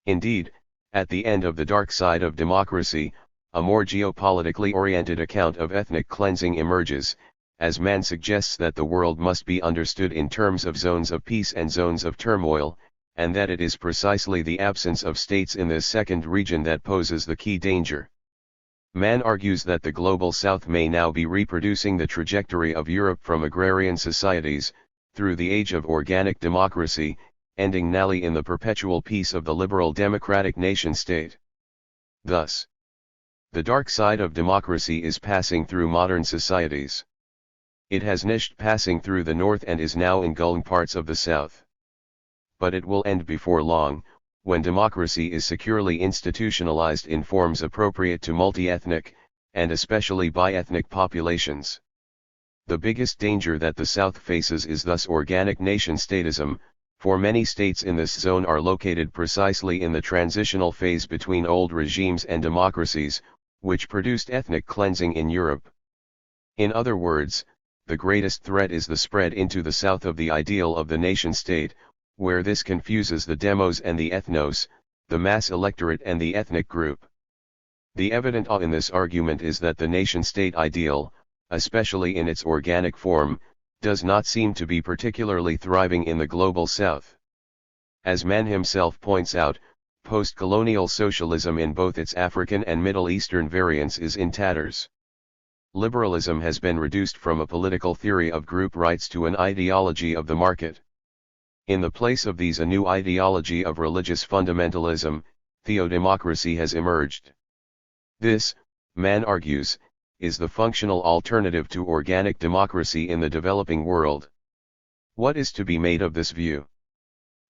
Indeed, at the end of the dark side of democracy, a more geopolitically oriented account of ethnic cleansing emerges, as Mann suggests that the world must be understood in terms of zones of peace and zones of turmoil, and that it is precisely the absence of states in this second region that poses the key danger. Mann argues that the global south may now be reproducing the trajectory of Europe from agrarian societies, through the age of organic democracy, ending nally in the perpetual peace of the liberal democratic nation-state. Thus, the dark side of democracy is passing through modern societies. It has niched passing through the north and is now engulfing parts of the south. but it will end before long, when democracy is securely institutionalized in forms appropriate to multi-ethnic, and especially bi-ethnic populations. The biggest danger that the South faces is thus organic nation-statism, for many states in this zone are located precisely in the transitional phase between old regimes and democracies, which produced ethnic cleansing in Europe. In other words, the greatest threat is the spread into the South of the ideal of the nation-state, where this confuses the demos and the ethnos, the mass electorate and the ethnic group. The evident in this argument is that the nation-state ideal, especially in its organic form, does not seem to be particularly thriving in the global South. As Mann himself points out, post-colonial socialism in both its African and Middle Eastern variants is in tatters. Liberalism has been reduced from a political theory of group rights to an ideology of the market. In the place of these, a new ideology of religious fundamentalism, theodemocracy, has emerged. This, Mann argues, is the functional alternative to organic democracy in the developing world. What is to be made of this view?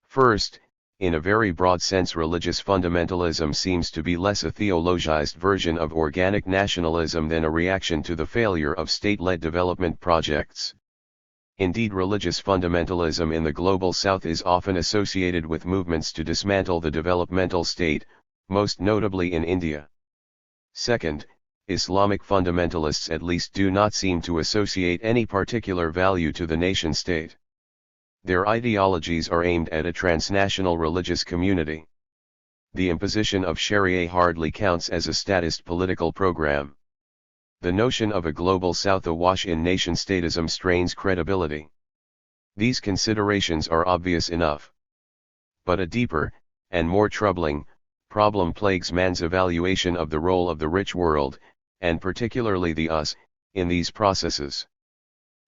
First, in a very broad sense, religious fundamentalism seems to be less a theologized version of organic nationalism than a reaction to the failure of state-led development projects. Indeed, religious fundamentalism in the global South is often associated with movements to dismantle the developmental state, most notably in India. Second, Islamic fundamentalists at least do not seem to associate any particular value to the nation-state. Their ideologies are aimed at a transnational religious community. The imposition of Sharia hardly counts as a statist political program. The notion of a global South awash in nation-statism strains credibility. These considerations are obvious enough. But a deeper, and more troubling, problem plagues Mann's evaluation of the role of the rich world, and particularly the us, in these processes.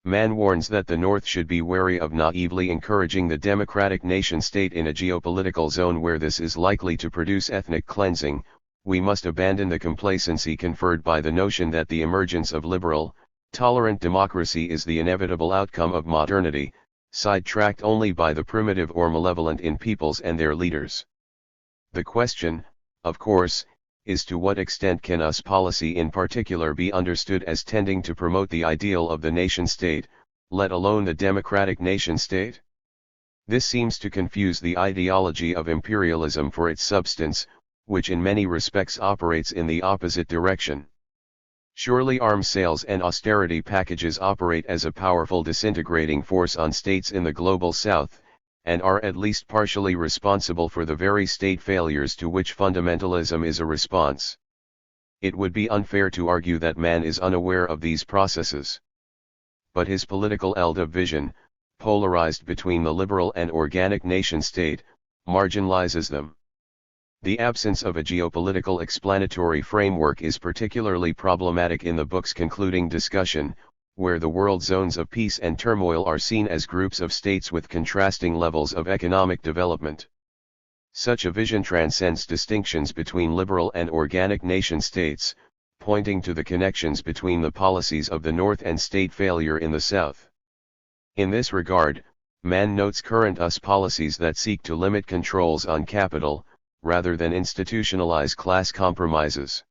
Mann warns that the North should be wary of naively encouraging the democratic nation-state in a geopolitical zone where this is likely to produce ethnic cleansing. We must abandon the complacency conferred by the notion that the emergence of liberal, tolerant democracy is the inevitable outcome of modernity, sidetracked only by the primitive or malevolent in peoples and their leaders. The question, of course, is to what extent can US policy in particular be understood as tending to promote the ideal of the nation-state, let alone the democratic nation-state? This seems to confuse the ideology of imperialism for its substance, which in many respects operates in the opposite direction. Surely arms sales and austerity packages operate as a powerful disintegrating force on states in the global South, and are at least partially responsible for the very state failures to which fundamentalism is a response. It would be unfair to argue that Mann is unaware of these processes. But his political ELDA vision, polarized between the liberal and organic nation-state, marginalizes them. The absence of a geopolitical explanatory framework is particularly problematic in the book's concluding discussion, where the world zones of peace and turmoil are seen as groups of states with contrasting levels of economic development. Such a vision transcends distinctions between liberal and organic nation-states, pointing to the connections between the policies of the North and state failure in the South. In this regard, Mann notes current US policies that seek to limit controls on capital, rather than institutionalize class compromises.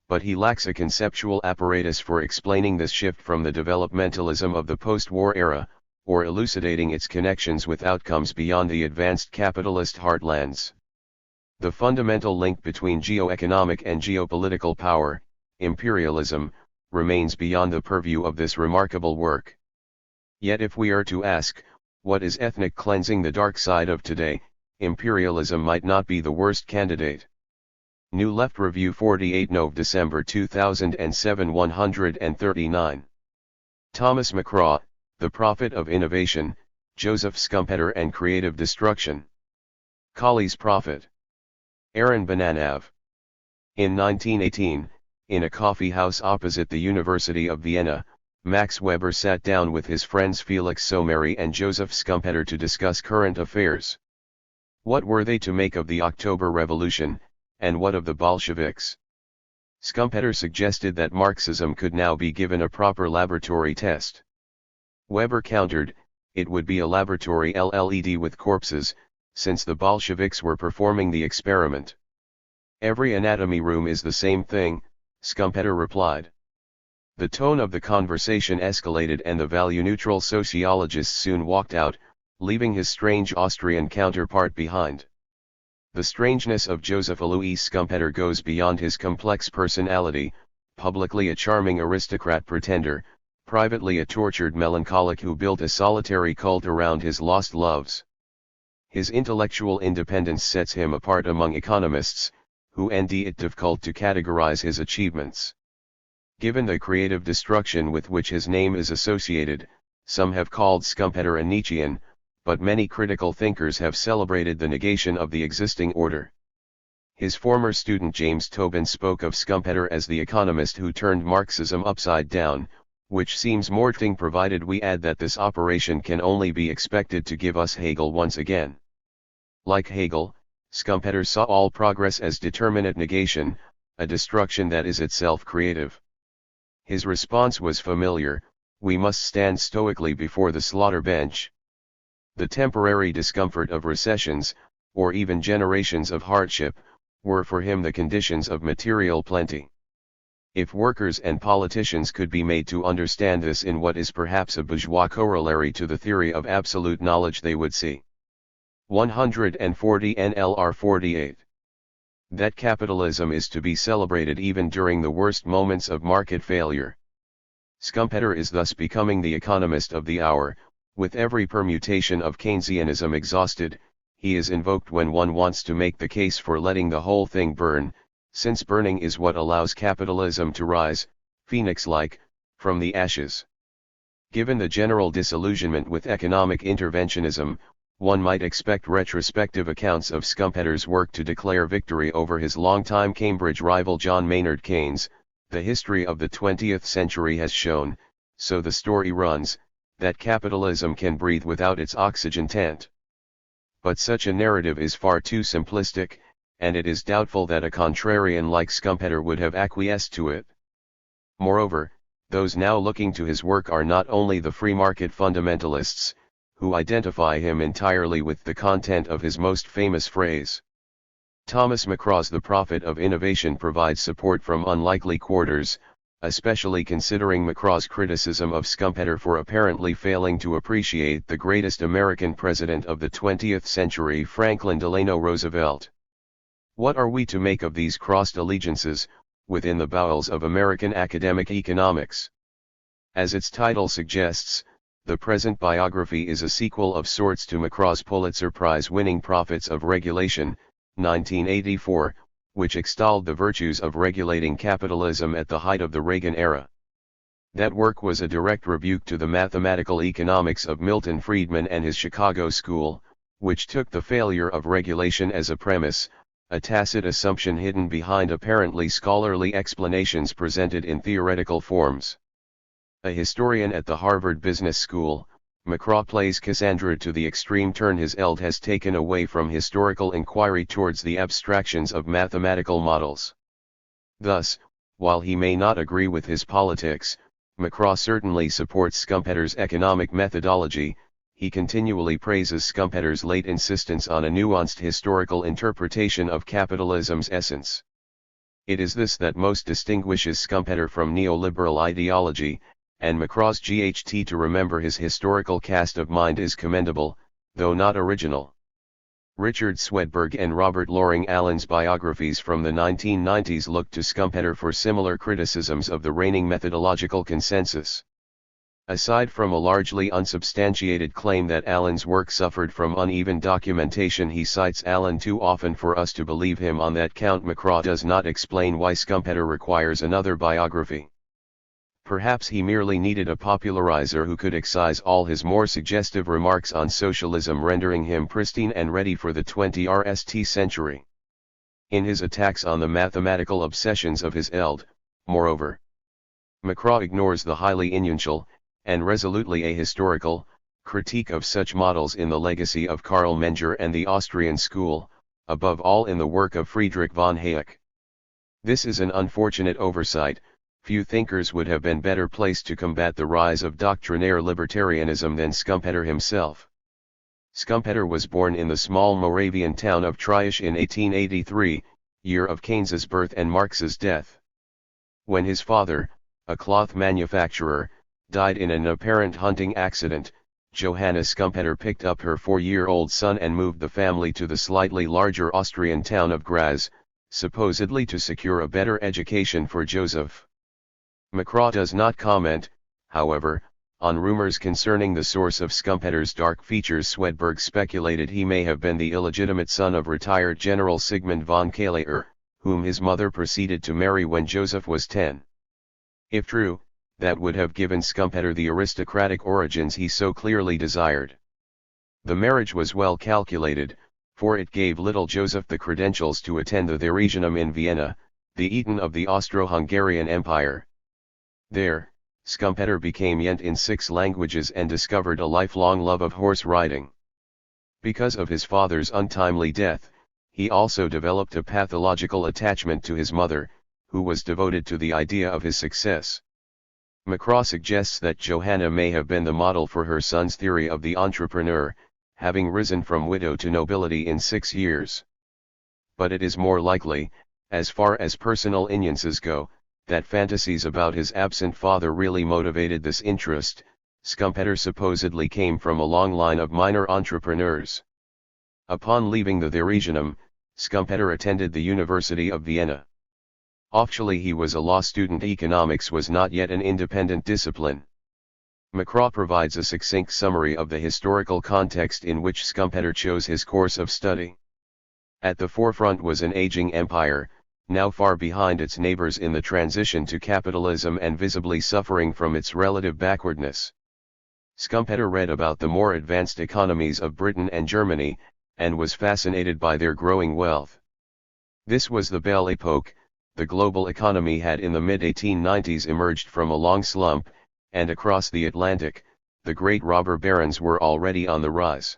But he lacks a conceptual apparatus for explaining this shift from the developmentalism of the post-war era, or elucidating its connections with outcomes beyond the advanced capitalist heartlands. The fundamental link between geoeconomic and geopolitical power, imperialism, remains beyond the purview of this remarkable work. Yet if we are to ask, what is ethnic cleansing the dark side of today, imperialism might not be the worst candidate. New Left Review 48 Nov December 2007 139. Thomas McCraw, The Prophet of Innovation, Joseph Schumpeter and Creative Destruction. Kali's Prophet. Aaron Bananav. In 1918, in a coffee house opposite the University of Vienna, Max Weber sat down with his friends Felix Someri and Joseph Schumpeter to discuss current affairs. What were they to make of the October Revolution, and what of the Bolsheviks? Schumpeter suggested that Marxism could now be given a proper laboratory test. Weber countered, it would be a laboratory LLED with corpses, since the Bolsheviks were performing the experiment. Every anatomy room is the same thing, Schumpeter replied. The tone of the conversation escalated and the value-neutral sociologist soon walked out, leaving his strange Austrian counterpart behind. The strangeness of Joseph Louis Schumpeter goes beyond his complex personality, publicly a charming aristocrat pretender, privately a tortured melancholic who built a solitary cult around his lost loves. His intellectual independence sets him apart among economists, who find it difficult to categorize his achievements. Given the creative destruction with which his name is associated, some have called Schumpeter a Nietzschean, but many critical thinkers have celebrated the negation of the existing order. His former student James Tobin spoke of Schumpeter as the economist who turned Marxism upside down, which seems more fitting provided we add that this operation can only be expected to give us Hegel once again. Like Hegel, Schumpeter saw all progress as determinate negation, a destruction that is itself creative. His response was familiar: we must stand stoically before the slaughter bench. The temporary discomfort of recessions, or even generations of hardship, were for him the conditions of material plenty. If workers and politicians could be made to understand this in what is perhaps a bourgeois corollary to the theory of absolute knowledge, they would see. 140 NLR 48. That capitalism is to be celebrated even during the worst moments of market failure. Schumpeter is thus becoming the economist of the hour. With every permutation of Keynesianism exhausted, he is invoked when one wants to make the case for letting the whole thing burn, since burning is what allows capitalism to rise, phoenix-like, from the ashes. Given the general disillusionment with economic interventionism, one might expect retrospective accounts of Schumpeter's work to declare victory over his longtime Cambridge rival John Maynard Keynes. The history of the 20th century has shown, so the story runs, that capitalism can breathe without its oxygen tent. But such a narrative is far too simplistic, and it is doubtful that a contrarian like Schumpeter would have acquiesced to it. Moreover, those now looking to his work are not only the free market fundamentalists, who identify him entirely with the content of his most famous phrase. Thomas Macraw's The Profit of Innovation provides support from unlikely quarters, especially considering Macraw's criticism of Schumpeter for apparently failing to appreciate the greatest American president of the 20th century, Franklin Delano Roosevelt. What are we to make of these crossed allegiances, within the bowels of American academic economics? As its title suggests, the present biography is a sequel of sorts to Macraw's Pulitzer Prize-winning Profits of Regulation, 1984, which extolled the virtues of regulating capitalism at the height of the Reagan era. That work was a direct rebuke to the mathematical economics of Milton Friedman and his Chicago school, which took the failure of regulation as a premise, a tacit assumption hidden behind apparently scholarly explanations presented in theoretical forms. A historian at the Harvard Business School, Macraw plays Cassandra to the extreme turn his eld has taken away from historical inquiry towards the abstractions of mathematical models. Thus, while he may not agree with his politics, Macraw certainly supports Schumpeter's economic methodology. He continually praises Schumpeter's late insistence on a nuanced historical interpretation of capitalism's essence. It is this that most distinguishes Schumpeter from neoliberal ideology, and Macraw's GHT to remember his historical cast of mind is commendable, though not original. Richard Swedberg and Robert Loring Allen's biographies from the 1990s looked to Schumpeter for similar criticisms of the reigning methodological consensus. Aside from a largely unsubstantiated claim that Allen's work suffered from uneven documentation, he cites Allen too often for us to believe him on that count. Macraw does not explain why Schumpeter requires another biography. Perhaps he merely needed a popularizer who could excise all his more suggestive remarks on socialism, rendering him pristine and ready for the 20th century. In his attacks on the mathematical obsessions of his eld, moreover, Macraw ignores the highly influential, and resolutely ahistorical, critique of such models in the legacy of Karl Menger and the Austrian school, above all in the work of Friedrich von Hayek. This is an unfortunate oversight. Few thinkers would have been better placed to combat the rise of doctrinaire libertarianism than Schumpeter himself. Schumpeter was born in the small Moravian town of Triush in 1883, year of Keynes's birth and Marx's death. When his father, a cloth manufacturer, died in an apparent hunting accident, Johanna Schumpeter picked up her 4-year-old son and moved the family to the slightly larger Austrian town of Graz, supposedly to secure a better education for Joseph. McCraw does not comment, however, on rumors concerning the source of Schumpeter's dark features. Swedberg speculated he may have been the illegitimate son of retired General Sigmund von Kaleir, whom his mother proceeded to marry when Joseph was 10. If true, that would have given Schumpeter the aristocratic origins he so clearly desired. The marriage was well calculated, for it gave little Joseph the credentials to attend the Theatrum in Vienna, the Eton of the Austro-Hungarian Empire. There, Schumpeter became Yent in 6 languages and discovered a lifelong love of horse riding. Because of his father's untimely death, he also developed a pathological attachment to his mother, who was devoted to the idea of his success. McCraw suggests that Johanna may have been the model for her son's theory of the entrepreneur, having risen from widow to nobility in 6 years. But it is more likely, as far as personal instances go, that fantasies about his absent father really motivated this interest. Schumpeter supposedly came from a long line of minor entrepreneurs. Upon leaving the Theatrum, Schumpeter attended the University of Vienna. Officially he was a law student. Economics was not yet an independent discipline. McCraw provides a succinct summary of the historical context in which Schumpeter chose his course of study. At the forefront was an aging empire, now far behind its neighbors in the transition to capitalism and visibly suffering from its relative backwardness. Schumpeter read about the more advanced economies of Britain and Germany, and was fascinated by their growing wealth. This was the Belle Epoque. The global economy had in the mid-1890s emerged from a long slump, and across the Atlantic, the great robber barons were already on the rise.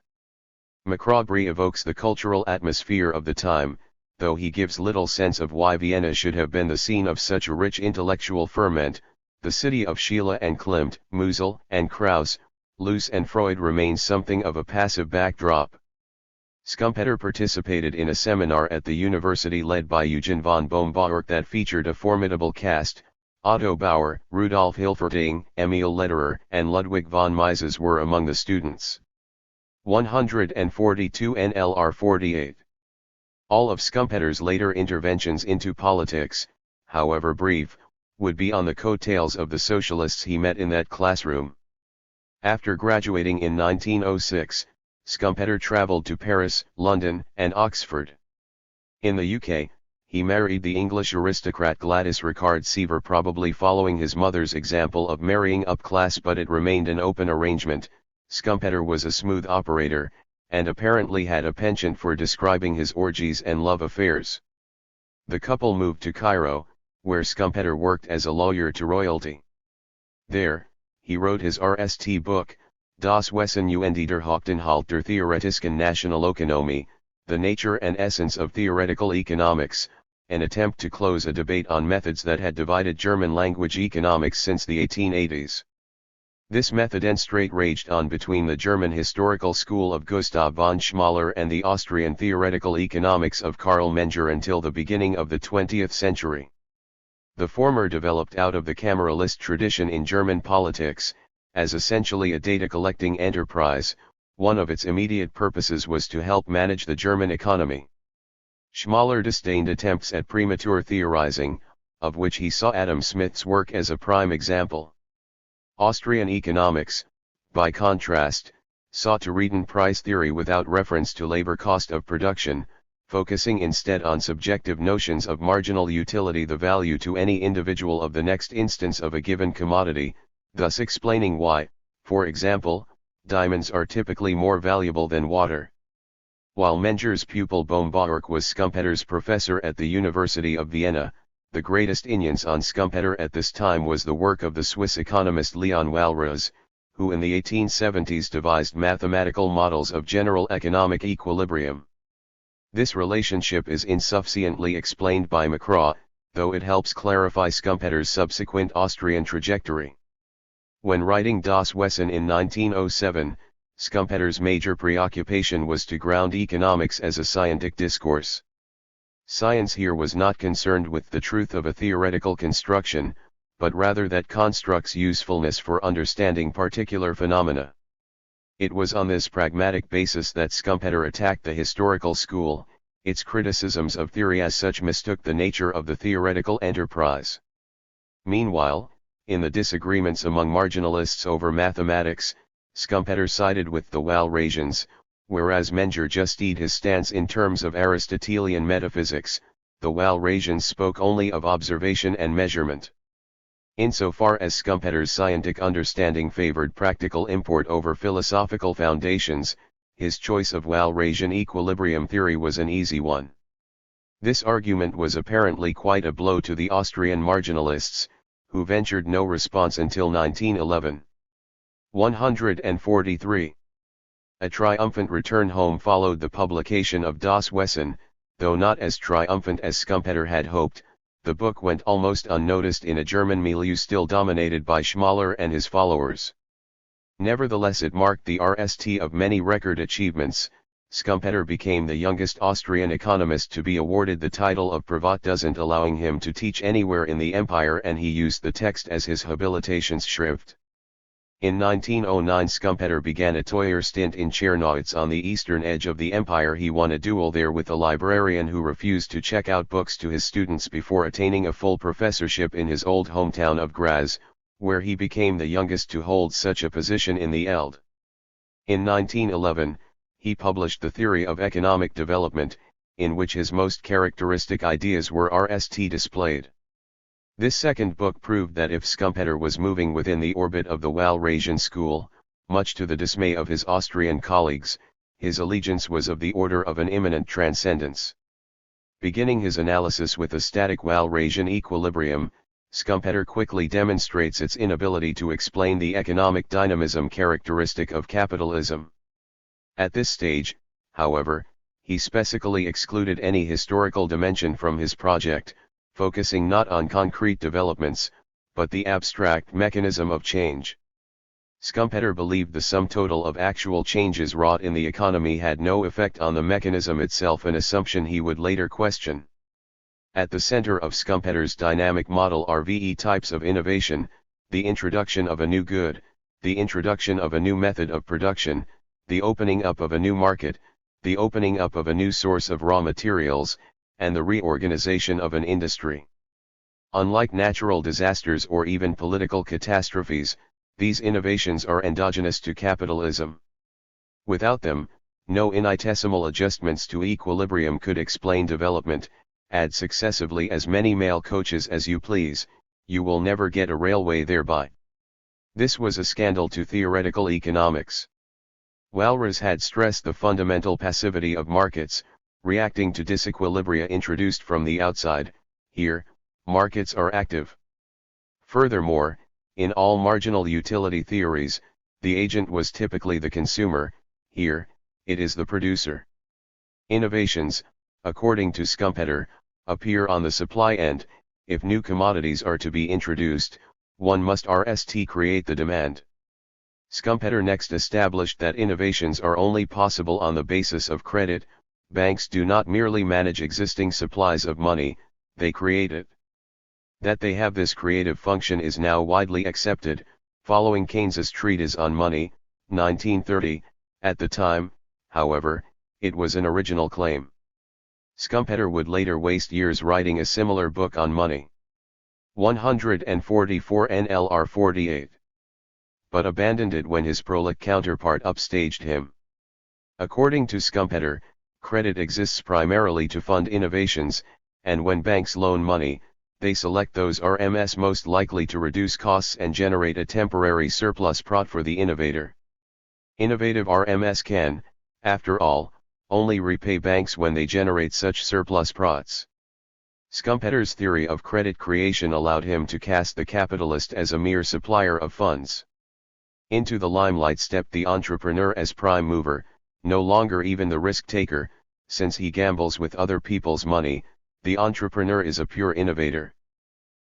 McCraw evokes the cultural atmosphere of the time, though he gives little sense of why Vienna should have been the scene of such a rich intellectual ferment. The city of Schiele and Klimt, Musil and Krauss, Luce and Freud remains something of a passive backdrop. Schumpeter participated in a seminar at the university led by Eugen von Bohm-Bawerk that featured a formidable cast. Otto Bauer, Rudolf Hilferding, Emil Lederer, and Ludwig von Mises were among the students. 142 NLR 48. All of Schumpeter's later interventions into politics, however brief, would be on the coattails of the socialists he met in that classroom. After graduating in 1906, Schumpeter traveled to Paris, London, and Oxford. In the UK, he married the English aristocrat Gladys Rickard Seaver, probably following his mother's example of marrying up class, but it remained an open arrangement. Schumpeter was a smooth operator, and apparently had a penchant for describing his orgies and love affairs. The couple moved to Cairo, where Schumpeter worked as a lawyer to royalty. There, he wrote his RST book, Das Wesen und der Hauptinhalt der Theoretischen Nationalökonomie, The Nature and Essence of Theoretical Economics, an attempt to close a debate on methods that had divided German language economics since the 1880s. This method and straight raged on between the German historical school of Gustav von Schmoller and the Austrian theoretical economics of Karl Menger until the beginning of the 20th century. The former developed out of the Cameralist tradition in German politics, as essentially a data-collecting enterprise. One of its immediate purposes was to help manage the German economy. Schmoller disdained attempts at premature theorizing, of which he saw Adam Smith's work as a prime example. Austrian economics, by contrast, sought to reason price theory without reference to labor cost of production, focusing instead on subjective notions of marginal utility, the value to any individual of the next instance of a given commodity, thus explaining why, for example, diamonds are typically more valuable than water. While Menger's pupil Bohm-Bawerk was Schumpeter's professor at the University of Vienna, the greatest influence on Schumpeter at this time was the work of the Swiss economist Leon Walras, who in the 1870s devised mathematical models of general economic equilibrium. This relationship is insufficiently explained by McCraw, though it helps clarify Schumpeter's subsequent Austrian trajectory. When writing Das Wesen in 1907, Schumpeter's major preoccupation was to ground economics as a scientific discourse. Science here was not concerned with the truth of a theoretical construction, but rather that construct's usefulness for understanding particular phenomena. It was on this pragmatic basis that Schumpeter attacked the historical school. Its criticisms of theory as such mistook the nature of the theoretical enterprise. Meanwhile, in the disagreements among marginalists over mathematics, Schumpeter sided with the Walrasians, whereas Menger justified his stance in terms of Aristotelian metaphysics. The Walrasians spoke only of observation and measurement. Insofar as Schumpeter's scientific understanding favored practical import over philosophical foundations, his choice of Walrasian equilibrium theory was an easy one. This argument was apparently quite a blow to the Austrian marginalists, who ventured no response until 1911. 143. A triumphant return home followed the publication of Das Wesen, though not as triumphant as Schumpeter had hoped. The book went almost unnoticed in a German milieu still dominated by Schmaler and his followers. Nevertheless, it marked the RST of many record achievements. Schumpeter became the youngest Austrian economist to be awarded the title of Privatdozent, allowing him to teach anywhere in the empire, and he used the text as his Habilitationsschrift. In 1909 Schumpeter began a 2-year stint in Czernowitz on the eastern edge of the empire. He won a duel there with a librarian who refused to check out books to his students before attaining a full professorship in his old hometown of Graz, where he became the youngest to hold such a position in the ELD. In 1911, he published The Theory of Economic Development, in which his most characteristic ideas were RST displayed. This second book proved that if Schumpeter was moving within the orbit of the Walrasian school, much to the dismay of his Austrian colleagues, his allegiance was of the order of an immanent transcendence. Beginning his analysis with a static Walrasian equilibrium, Schumpeter quickly demonstrates its inability to explain the economic dynamism characteristic of capitalism. At this stage, however, he specifically excluded any historical dimension from his project, focusing not on concrete developments, but the abstract mechanism of change. Schumpeter believed the sum total of actual changes wrought in the economy had no effect on the mechanism itself, an assumption he would later question. At the center of Schumpeter's dynamic model are VE types of innovation: the introduction of a new good, the introduction of a new method of production, the opening up of a new market, the opening up of a new source of raw materials, and the reorganization of an industry. Unlike natural disasters or even political catastrophes, these innovations are endogenous to capitalism. Without them, no infinitesimal adjustments to equilibrium could explain development. Add successively as many mail coaches as you please, you will never get a railway thereby. This was a scandal to theoretical economics. Walras had stressed the fundamental passivity of markets, reacting to disequilibria introduced from the outside. Here, markets are active. Furthermore, in all marginal utility theories, the agent was typically the consumer. Here, it is the producer. Innovations, according to Schumpeter, appear on the supply end. If new commodities are to be introduced, one must create the demand. Schumpeter next established that innovations are only possible on the basis of credit. Banks do not merely manage existing supplies of money, they create it. That they have this creative function is now widely accepted, following Keynes's treatise on money, 1930. At the time, however, it was an original claim. Schumpeter would later waste years writing a similar book on money. 144 NLR 48. But abandoned it when his prolix counterpart upstaged him. According to Schumpeter, credit exists primarily to fund innovations, and when banks loan money, they select those RMS most likely to reduce costs and generate a temporary surplus prot for the innovator. Innovative RMS can, after all, only repay banks when they generate such surplus prots. Schumpeter's theory of credit creation allowed him to cast the capitalist as a mere supplier of funds. Into the limelight stepped the entrepreneur as prime mover, no longer even the risk-taker. Since he gambles with other people's money, the entrepreneur is a pure innovator.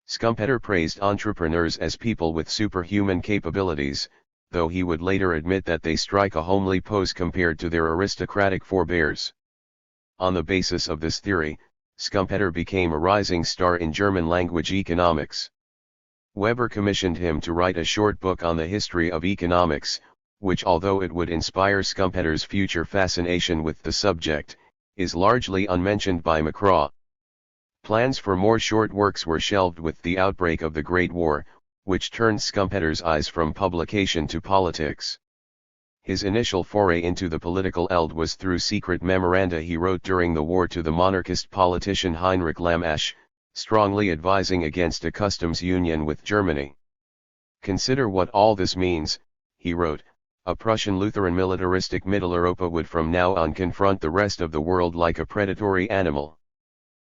Schumpeter praised entrepreneurs as people with superhuman capabilities. though he would later admit that they strike a homely pose compared to their aristocratic forebears. On the basis of this theory, Schumpeter became a rising star in German-language economics. Weber commissioned him to write a short book on the history of economics, which, although it would inspire Schumpeter's future fascination with the subject, is largely unmentioned by Macraw. Plans for more short works were shelved with the outbreak of the Great War, which turned Schumpeter's eyes from publication to politics. His initial foray into the political eld was through secret memoranda he wrote during the war to the monarchist politician Heinrich Lammasch, strongly advising against a customs union with Germany. "Consider what all this means," he wrote. "A Prussian Lutheran militaristic Mitteleuropa would from now on confront the rest of the world like a predatory animal."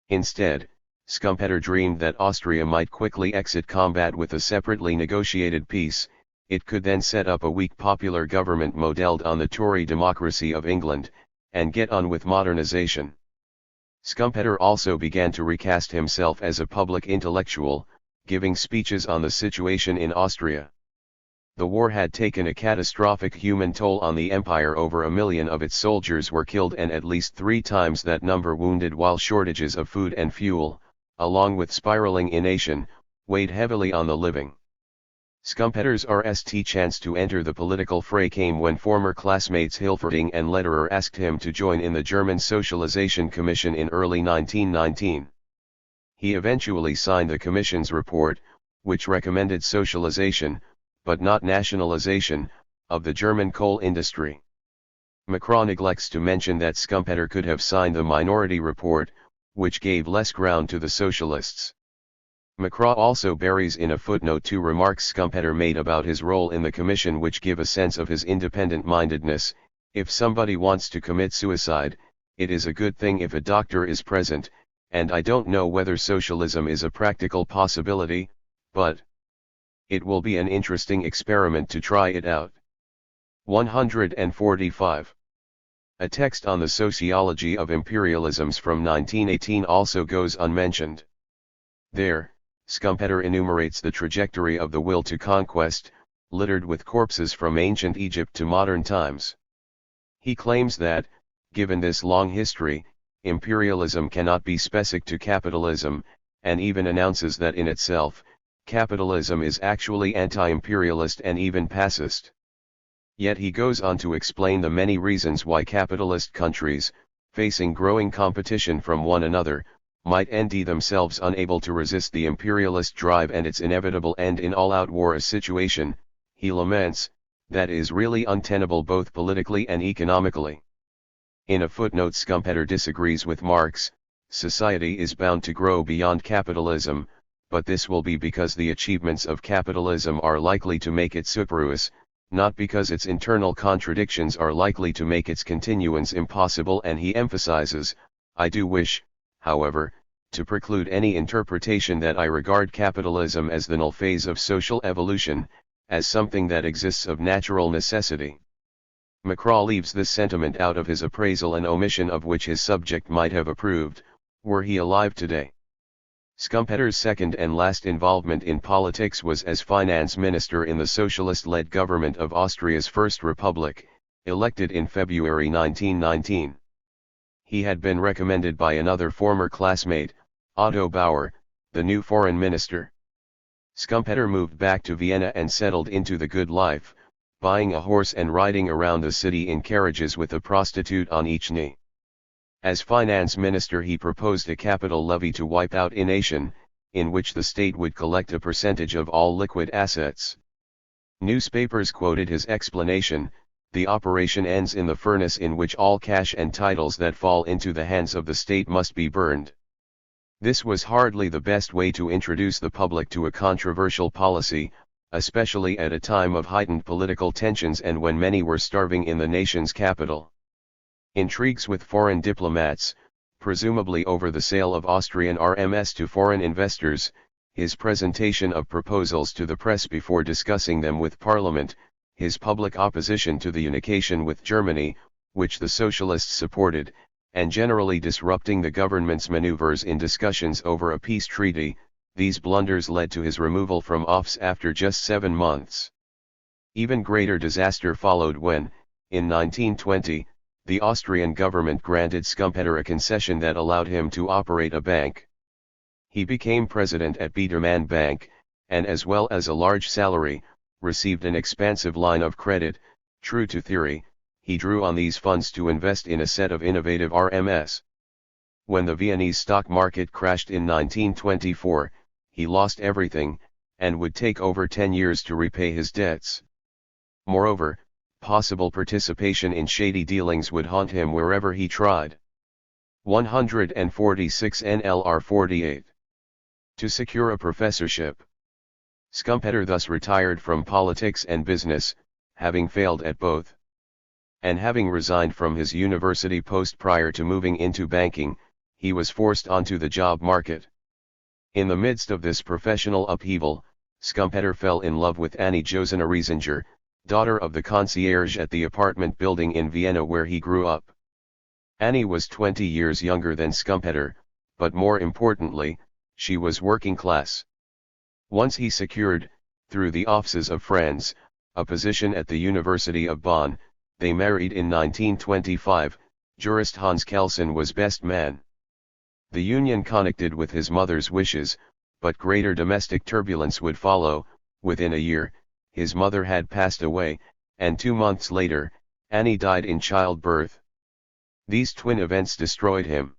Instead, Schumpeter dreamed that Austria might quickly exit combat with a separately negotiated peace. It could then set up a weak popular government modelled on the Tory democracy of England, and get on with modernization. Schumpeter also began to recast himself as a public intellectual, giving speeches on the situation in Austria. The war had taken a catastrophic human toll on the empire. Over 1 million of its soldiers were killed and at least 3 times that number wounded, while shortages of food and fuel, along with spiraling ination, weighed heavily on the living. Schumpeter's RST chance to enter the political fray came when former classmates Hilferding and Lederer asked him to join in the German Socialization Commission in early 1919. He eventually signed the commission's report, which recommended socialization, but not nationalization, of the German coal industry. Macraw neglects to mention that Schumpeter could have signed the minority report, which gave less ground to the socialists. Macraw also buries in a footnote 2 remarks Schumpeter made about his role in the commission which give a sense of his independent-mindedness. "If somebody wants to commit suicide, it is a good thing if a doctor is present, and I don't know whether socialism is a practical possibility, but it will be an interesting experiment to try it out." 145. A text on the sociology of imperialisms from 1918 also goes unmentioned. There, Schumpeter enumerates the trajectory of the will to conquest, littered with corpses from ancient Egypt to modern times. He claims that, given this long history, imperialism cannot be specific to capitalism, and even announces that in itself, capitalism is actually anti-imperialist and even pacifist. Yet he goes on to explain the many reasons why capitalist countries, facing growing competition from one another, might end themselves unable to resist the imperialist drive and its inevitable end in all-out war, a situation, he laments, that is really untenable both politically and economically. In a footnote, Schumpeter disagrees with Marx. "Society is bound to grow beyond capitalism, but this will be because the achievements of capitalism are likely to make it superfluous, not because its internal contradictions are likely to make its continuance impossible." And he emphasizes, "I do wish, however, to preclude any interpretation that I regard capitalism as the null phase of social evolution, as something that exists of natural necessity." Macraw leaves this sentiment out of his appraisal, an omission of which his subject might have approved, were he alive today. Schumpeter's second and last involvement in politics was as finance minister in the socialist-led government of Austria's First Republic, elected in February 1919. He had been recommended by another former classmate, Otto Bauer, the new foreign minister. Schumpeter moved back to Vienna and settled into the good life, buying a horse and riding around the city in carriages with a prostitute on each knee. As finance minister, he proposed a capital levy to wipe out ination, in which the state would collect a percentage of all liquid assets. Newspapers quoted his explanation: "The operation ends in the furnace in which all cash and titles that fall into the hands of the state must be burned." This was hardly the best way to introduce the public to a controversial policy, especially at a time of heightened political tensions and when many were starving in the nation's capital. Intrigues with foreign diplomats, presumably over the sale of Austrian RMS to foreign investors, his presentation of proposals to the press before discussing them with Parliament, his public opposition to the unification with Germany, which the socialists supported, and generally disrupting the government's maneuvers in discussions over a peace treaty, these blunders led to his removal from office after just 7 months. Even greater disaster followed when, in 1920, the Austrian government granted Schumpeter a concession that allowed him to operate a bank. He became president at Biedermann Bank, and as well as a large salary, received an expansive line of credit. True to theory, he drew on these funds to invest in a set of innovative RMS. When the Viennese stock market crashed in 1924, he lost everything, and would take over 10 years to repay his debts. Moreover, possible participation in shady dealings would haunt him wherever he tried. 146 NLR 48. To secure a professorship. Schumpeter thus retired from politics and business, having failed at both. And having resigned from his university post prior to moving into banking, he was forced onto the job market. In the midst of this professional upheaval, Schumpeter fell in love with Annie Josina Riesinger, daughter of the concierge at the apartment building in Vienna where he grew up. Annie was 20 years younger than Schumpeter, but more importantly, she was working class. Once he secured, through the offices of friends, a position at the University of Bonn, they married in 1925. Jurist Hans Kelsen was best man. The union connected with his mother's wishes, but greater domestic turbulence would follow. Within a year, his mother had passed away, and 2 months later, Annie died in childbirth. These twin events destroyed him.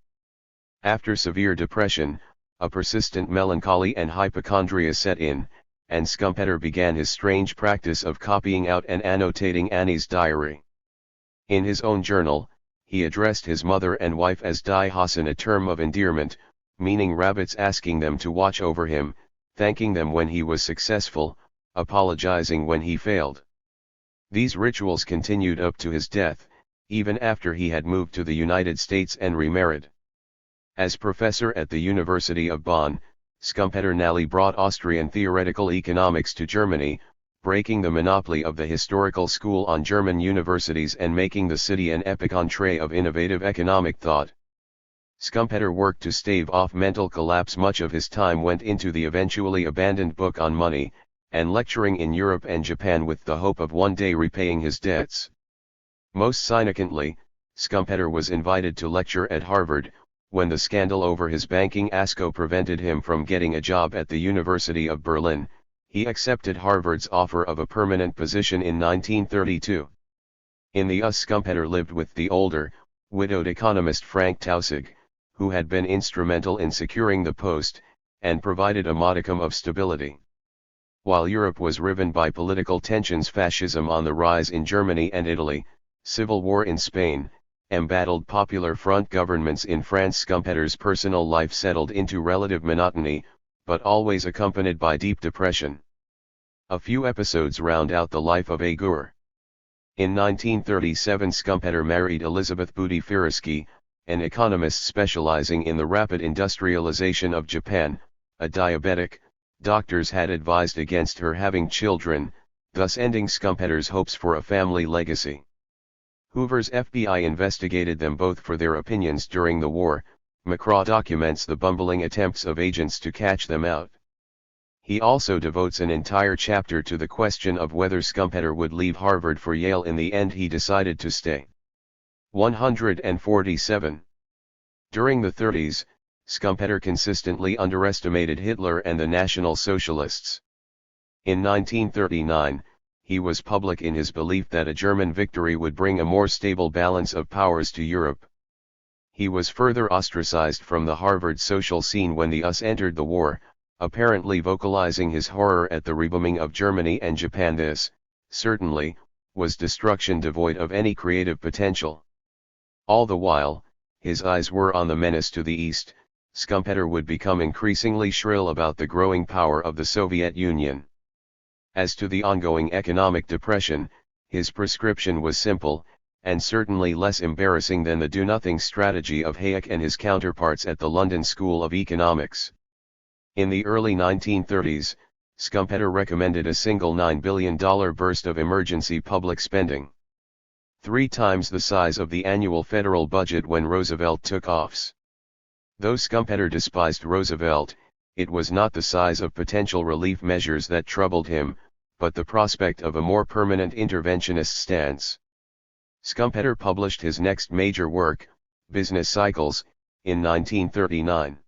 After severe depression, a persistent melancholy and hypochondria set in, and Schumpeter began his strange practice of copying out and annotating Annie's diary. In his own journal, he addressed his mother and wife as Die Hasen, a term of endearment, meaning rabbits, asking them to watch over him, thanking them when he was successful, apologizing when he failed. These rituals continued up to his death, even after he had moved to the United States and remarried. As professor at the University of Bonn, Schumpeter narrowly brought Austrian theoretical economics to Germany, breaking the monopoly of the historical school on German universities and making the city an epicentrum of innovative economic thought. Schumpeter worked to stave off mental collapse. Much of his time went into the eventually abandoned book on money, and lecturing in Europe and Japan with the hope of one day repaying his debts. Most significantly, Schumpeter was invited to lecture at Harvard. When the scandal over his banking fiasco prevented him from getting a job at the University of Berlin, he accepted Harvard's offer of a permanent position in 1932. In the US, Schumpeter lived with the older, widowed economist Frank Taussig, who had been instrumental in securing the post, and provided a modicum of stability. While Europe was riven by political tensions, fascism on the rise in Germany and Italy, civil war in Spain, embattled Popular Front governments in France, Schumpeter's personal life settled into relative monotony, but always accompanied by deep depression. A few episodes round out the life of Agur. In 1937, Schumpeter married Elizabeth Budi-Firisky, an economist specializing in the rapid industrialization of Japan. A diabetic, doctors had advised against her having children, thus ending Schumpeter's hopes for a family legacy. Hoover's FBI investigated them both for their opinions during the war. McCraw documents the bumbling attempts of agents to catch them out. He also devotes an entire chapter to the question of whether Schumpeter would leave Harvard for Yale. In the end, he decided to stay. 147. During the 30s, Schumpeter consistently underestimated Hitler and the National Socialists. In 1939, he was public in his belief that a German victory would bring a more stable balance of powers to Europe. He was further ostracized from the Harvard social scene when the US entered the war, apparently vocalizing his horror at the rebooming of Germany and Japan. This, certainly, was destruction devoid of any creative potential. All the while, his eyes were on the menace to the east. Schumpeter would become increasingly shrill about the growing power of the Soviet Union. As to the ongoing economic depression, his prescription was simple, and certainly less embarrassing than the do-nothing strategy of Hayek and his counterparts at the London School of Economics. In the early 1930s, Schumpeter recommended a single $9 billion burst of emergency public spending. 3 times the size of the annual federal budget when Roosevelt took office. Though Schumpeter despised Roosevelt, it was not the size of potential relief measures that troubled him, but the prospect of a more permanent interventionist stance. Schumpeter published his next major work, Business Cycles, in 1939.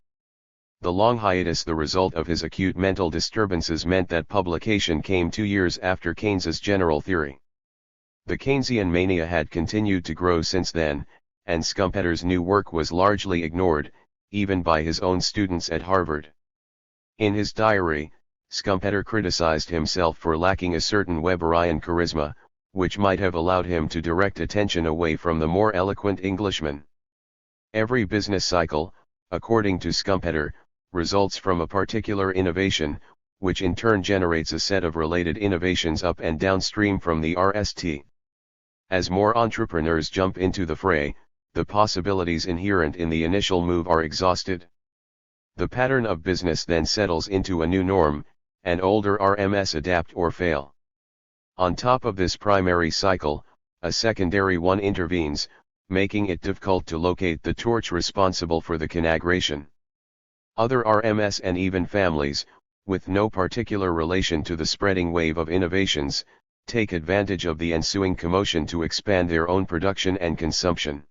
The long hiatus, the result of his acute mental disturbances, meant that publication came 2 years after Keynes's general theory. The Keynesian mania had continued to grow since then, and Schumpeter's new work was largely ignored, even by his own students at Harvard. In his diary, Schumpeter criticized himself for lacking a certain Weberian charisma, which might have allowed him to direct attention away from the more eloquent Englishman. Every business cycle, according to Schumpeter, results from a particular innovation, which in turn generates a set of related innovations up and downstream from the RST. As more entrepreneurs jump into the fray, the possibilities inherent in the initial move are exhausted. The pattern of business then settles into a new norm, and older RMS adapt or fail. On top of this primary cycle, a secondary one intervenes, making it difficult to locate the torch responsible for the conflagration. Other RMS and even families, with no particular relation to the spreading wave of innovations, take advantage of the ensuing commotion to expand their own production and consumption.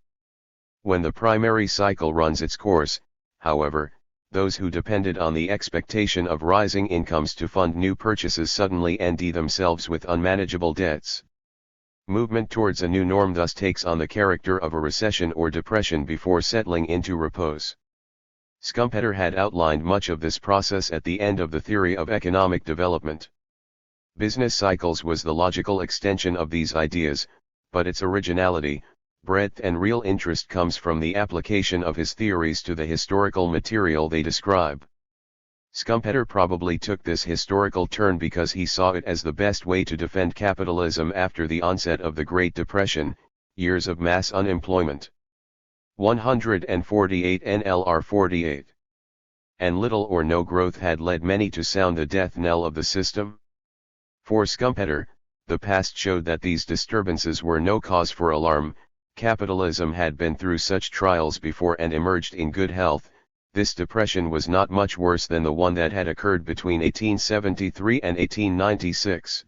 When the primary cycle runs its course, however, those who depended on the expectation of rising incomes to fund new purchases suddenly end themselves with unmanageable debts. Movement towards a new norm thus takes on the character of a recession or depression before settling into repose. Schumpeter had outlined much of this process at the end of the theory of economic development. Business Cycles was the logical extension of these ideas, but its originality, breadth and real interest comes from the application of his theories to the historical material they describe. Schumpeter probably took this historical turn because he saw it as the best way to defend capitalism after the onset of the Great Depression, years of mass unemployment. 148 NLR 48. And little or no growth had led many to sound the death knell of the system. For Schumpeter, the past showed that these disturbances were no cause for alarm. Capitalism had been through such trials before and emerged in good health. This depression was not much worse than the one that had occurred between 1873 and 1896.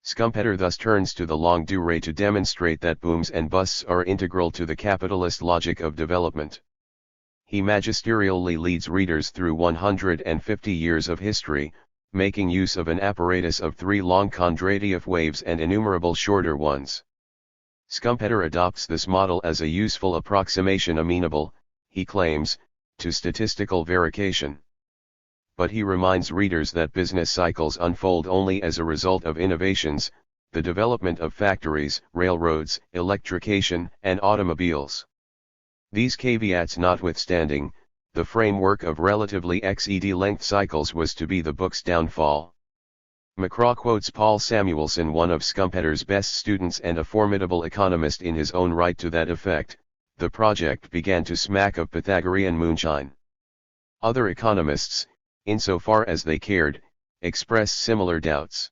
Schumpeter thus turns to the longue durée to demonstrate that booms and busts are integral to the capitalist logic of development. He magisterially leads readers through 150 years of history, making use of an apparatus of 3 long Kondratiev waves and innumerable shorter ones. Schumpeter adopts this model as a useful approximation amenable, he claims, to statistical verification. But he reminds readers that business cycles unfold only as a result of innovations, the development of factories, railroads, electrification, and automobiles. These caveats notwithstanding, the framework of relatively XED-length cycles was to be the book's downfall. McCraw quotes Paul Samuelson, one of Schumpeter's best students and a formidable economist in his own right, to that effect. The project began to smack of Pythagorean moonshine. Other economists, insofar as they cared, expressed similar doubts.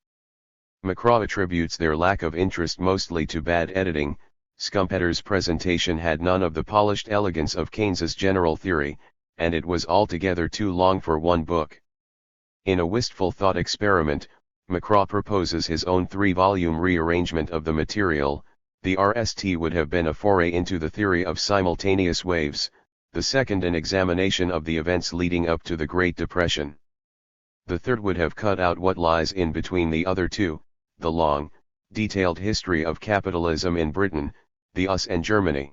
McCraw attributes their lack of interest mostly to bad editing. Schumpeter's presentation had none of the polished elegance of Keynes's general theory, and it was altogether too long for one book. In a wistful thought experiment, McCraw proposes his own 3-volume rearrangement of the material. The RST would have been a foray into the theory of simultaneous waves, the second an examination of the events leading up to the Great Depression. The third would have cut out what lies in between the other two, the long, detailed history of capitalism in Britain, the US and Germany.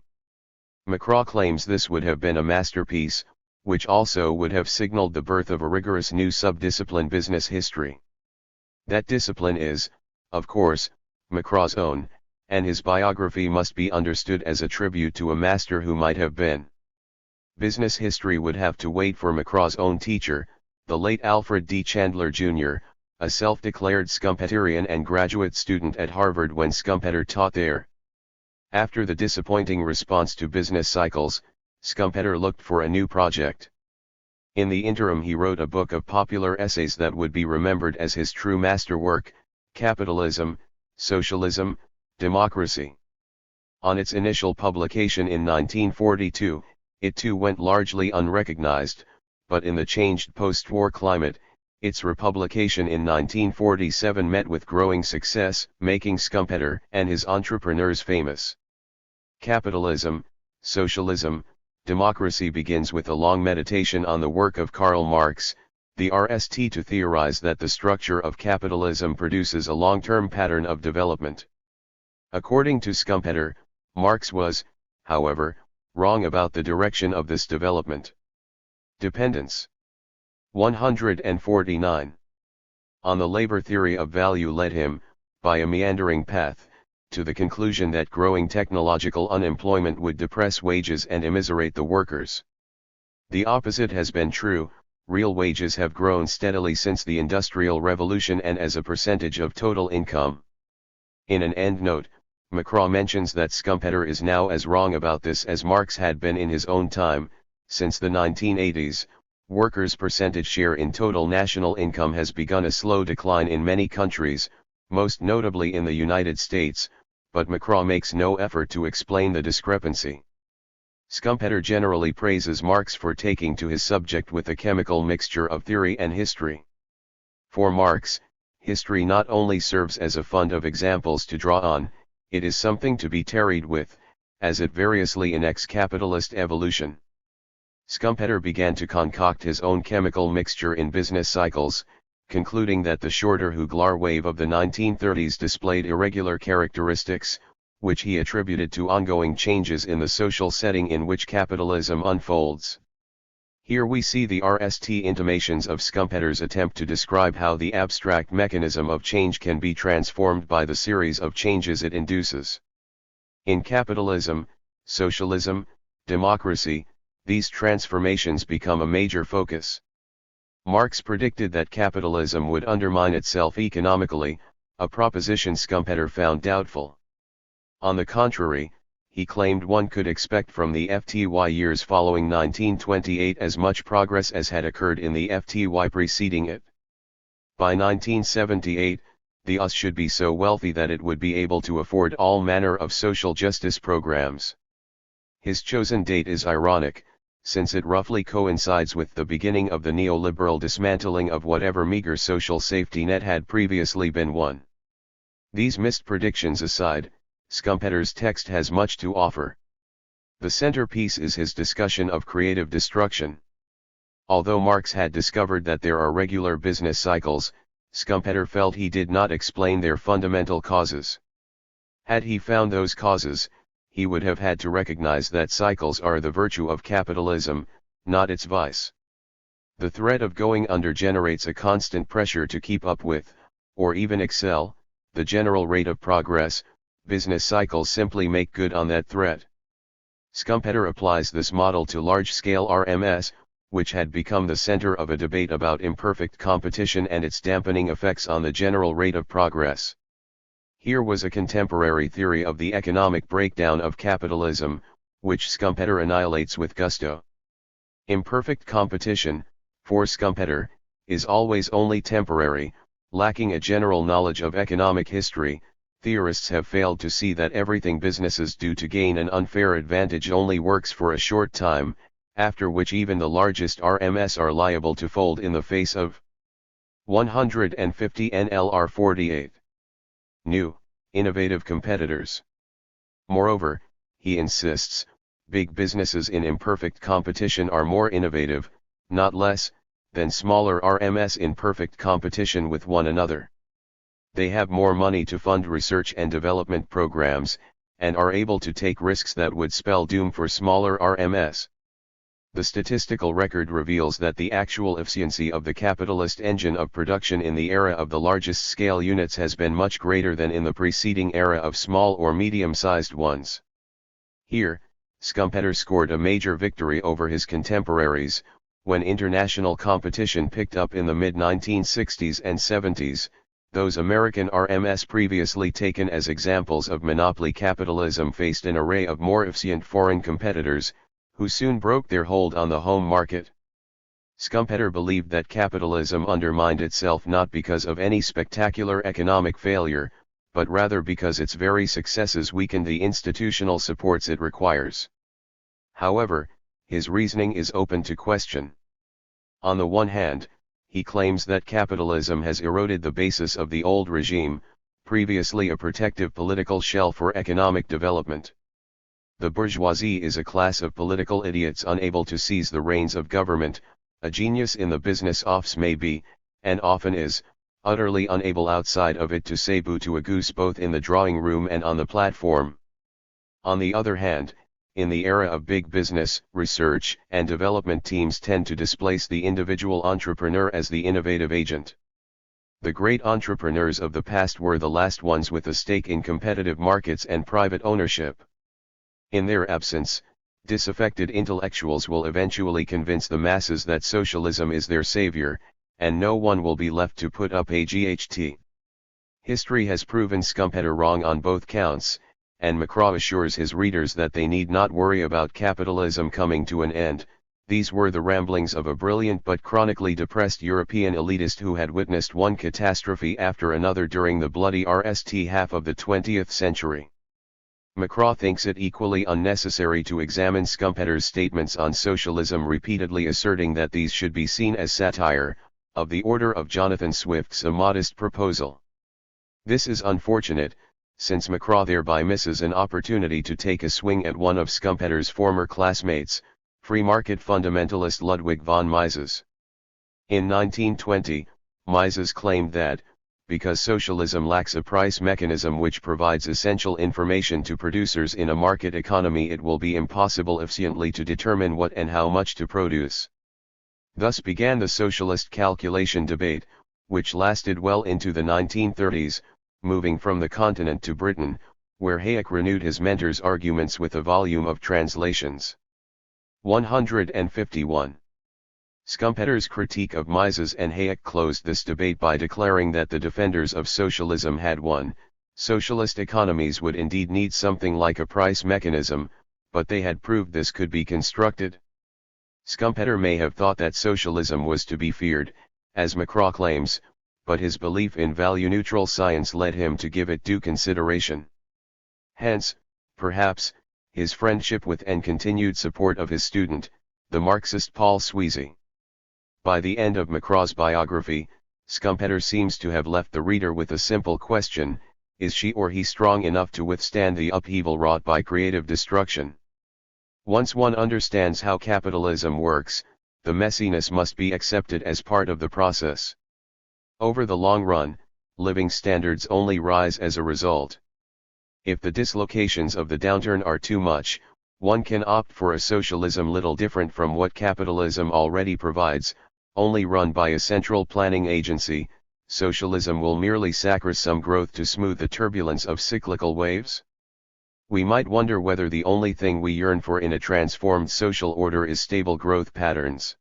McCraw claims this would have been a masterpiece, which also would have signaled the birth of a rigorous new subdiscipline, business history. That discipline is, of course, McCraw's own, and his biography must be understood as a tribute to a master who might have been. Business history would have to wait for McCraw's own teacher, the late Alfred D. Chandler Jr., a self-declared Schumpeterian and graduate student at Harvard when Schumpeter taught there. After the disappointing response to Business Cycles, Schumpeter looked for a new project. In the interim he wrote a book of popular essays that would be remembered as his true masterwork, Capitalism, Socialism, Democracy. On its initial publication in 1942, it too went largely unrecognized, but in the changed post-war climate, Its republication in 1947 met with growing success, making Schumpeter and his entrepreneurs famous. Capitalism, socialism, democracy begins with a long meditation on the work of Karl Marx, the RST, to theorize that the structure of capitalism produces a long-term pattern of development. According to Schumpeter, Marx was, however, wrong about the direction of this development. Dependence. 149. On the labor theory of value led him, by a meandering path, to the conclusion that growing technological unemployment would depress wages and immiserate the workers. The opposite has been true. Real wages have grown steadily since the Industrial Revolution and as a percentage of total income. In an endnote, Macraw mentions that Schumpeter is now as wrong about this as Marx had been in his own time. Since the 1980s, workers' percentage share in total national income has begun a slow decline in many countries, most notably in the United States, but Macraw makes no effort to explain the discrepancy. Schumpeter generally praises Marx for taking to his subject with a chemical mixture of theory and history. For Marx, history not only serves as a fund of examples to draw on, it is something to be tarried with, as it variously enacts capitalist evolution. Schumpeter began to concoct his own chemical mixture in business cycles, concluding that the shorter Huglar wave of the 1930s displayed irregular characteristics, which he attributed to ongoing changes in the social setting in which capitalism unfolds. Here we see the RST intimations of Schumpeter's attempt to describe how the abstract mechanism of change can be transformed by the series of changes it induces. In capitalism, socialism, democracy, these transformations become a major focus. Marx predicted that capitalism would undermine itself economically, a proposition Schumpeter found doubtful. On the contrary, he claimed one could expect from the FTY years following 1928 as much progress as had occurred in the FTY preceding it. By 1978, the US should be so wealthy that it would be able to afford all manner of social justice programs. His chosen date is ironic, since it roughly coincides with the beginning of the neoliberal dismantling of whatever meager social safety net had previously been won. These missed predictions aside, Schumpeter's text has much to offer. The centerpiece is his discussion of creative destruction. Although Marx had discovered that there are regular business cycles, Schumpeter felt he did not explain their fundamental causes. Had he found those causes, he would have had to recognize that cycles are the virtue of capitalism, not its vice. The threat of going under generates a constant pressure to keep up with, or even excel, the general rate of progress. Business cycles simply make good on that threat. Schumpeter applies this model to large-scale RMS, which had become the center of a debate about imperfect competition and its dampening effects on the general rate of progress. Here was a contemporary theory of the economic breakdown of capitalism, which Schumpeter annihilates with gusto. Imperfect competition, for Schumpeter, is always only temporary. Lacking a general knowledge of economic history, theorists have failed to see that everything businesses do to gain an unfair advantage only works for a short time, after which even the largest RMS are liable to fold in the face of 150 NLR 48. New, innovative competitors. Moreover, he insists, big businesses in imperfect competition are more innovative, not less, than smaller RMS in perfect competition with one another. They have more money to fund research and development programs, and are able to take risks that would spell doom for smaller RMS. The statistical record reveals that the actual efficiency of the capitalist engine of production in the era of the largest scale units has been much greater than in the preceding era of small or medium-sized ones. Here, Schumpeter scored a major victory over his contemporaries. When international competition picked up in the mid-1960s and 70s, those American RMS previously taken as examples of monopoly capitalism faced an array of more efficient foreign competitors, who soon broke their hold on the home market. Schumpeter believed that capitalism undermined itself not because of any spectacular economic failure, but rather because its very successes weakened the institutional supports it requires. However, his reasoning is open to question. On the one hand, he claims that capitalism has eroded the basis of the old regime, previously a protective political shell for economic development. The bourgeoisie is a class of political idiots unable to seize the reins of government, a genius in the business office may be, and often is, utterly unable outside of it to say boo to a goose both in the drawing room and on the platform. On the other hand, in the era of big business, research and development teams tend to displace the individual entrepreneur as the innovative agent. The great entrepreneurs of the past were the last ones with a stake in competitive markets and private ownership. In their absence, disaffected intellectuals will eventually convince the masses that socialism is their savior, and no one will be left to put up a GHT. History has proven Schumpeter wrong on both counts, and Macraw assures his readers that they need not worry about capitalism coming to an end. These were the ramblings of a brilliant but chronically depressed European elitist who had witnessed one catastrophe after another during the bloody RST half of the 20th century. Macraw thinks it equally unnecessary to examine Schumpeter's statements on socialism, repeatedly asserting that these should be seen as satire, of the order of Jonathan Swift's A Modest Proposal. This is unfortunate, since Macraw thereby misses an opportunity to take a swing at one of Schumpeter's former classmates, free market fundamentalist Ludwig von Mises. In 1920, Mises claimed that, because socialism lacks a price mechanism which provides essential information to producers in a market economy, it will be impossible efficiently to determine what and how much to produce. Thus began the socialist calculation debate, which lasted well into the 1930s, moving from the continent to Britain, where Hayek renewed his mentor's arguments with a volume of translations. 151. Schumpeter's critique of Mises and Hayek closed this debate by declaring that the defenders of socialism had won. Socialist economies would indeed need something like a price mechanism, but they had proved this could be constructed. Schumpeter may have thought that socialism was to be feared, as Macraw claims, but his belief in value-neutral science led him to give it due consideration. Hence, perhaps, his friendship with and continued support of his student, the Marxist Paul Sweezy. By the end of Macraw's biography, Schumpeter seems to have left the reader with a simple question: is she or he strong enough to withstand the upheaval wrought by creative destruction? Once one understands how capitalism works, the messiness must be accepted as part of the process. Over the long run, living standards only rise as a result. If the dislocations of the downturn are too much, one can opt for a socialism little different from what capitalism already provides, only run by a central planning agency. Socialism will merely sacrifice some growth to smooth the turbulence of cyclical waves. We might wonder whether the only thing we yearn for in a transformed social order is stable growth patterns.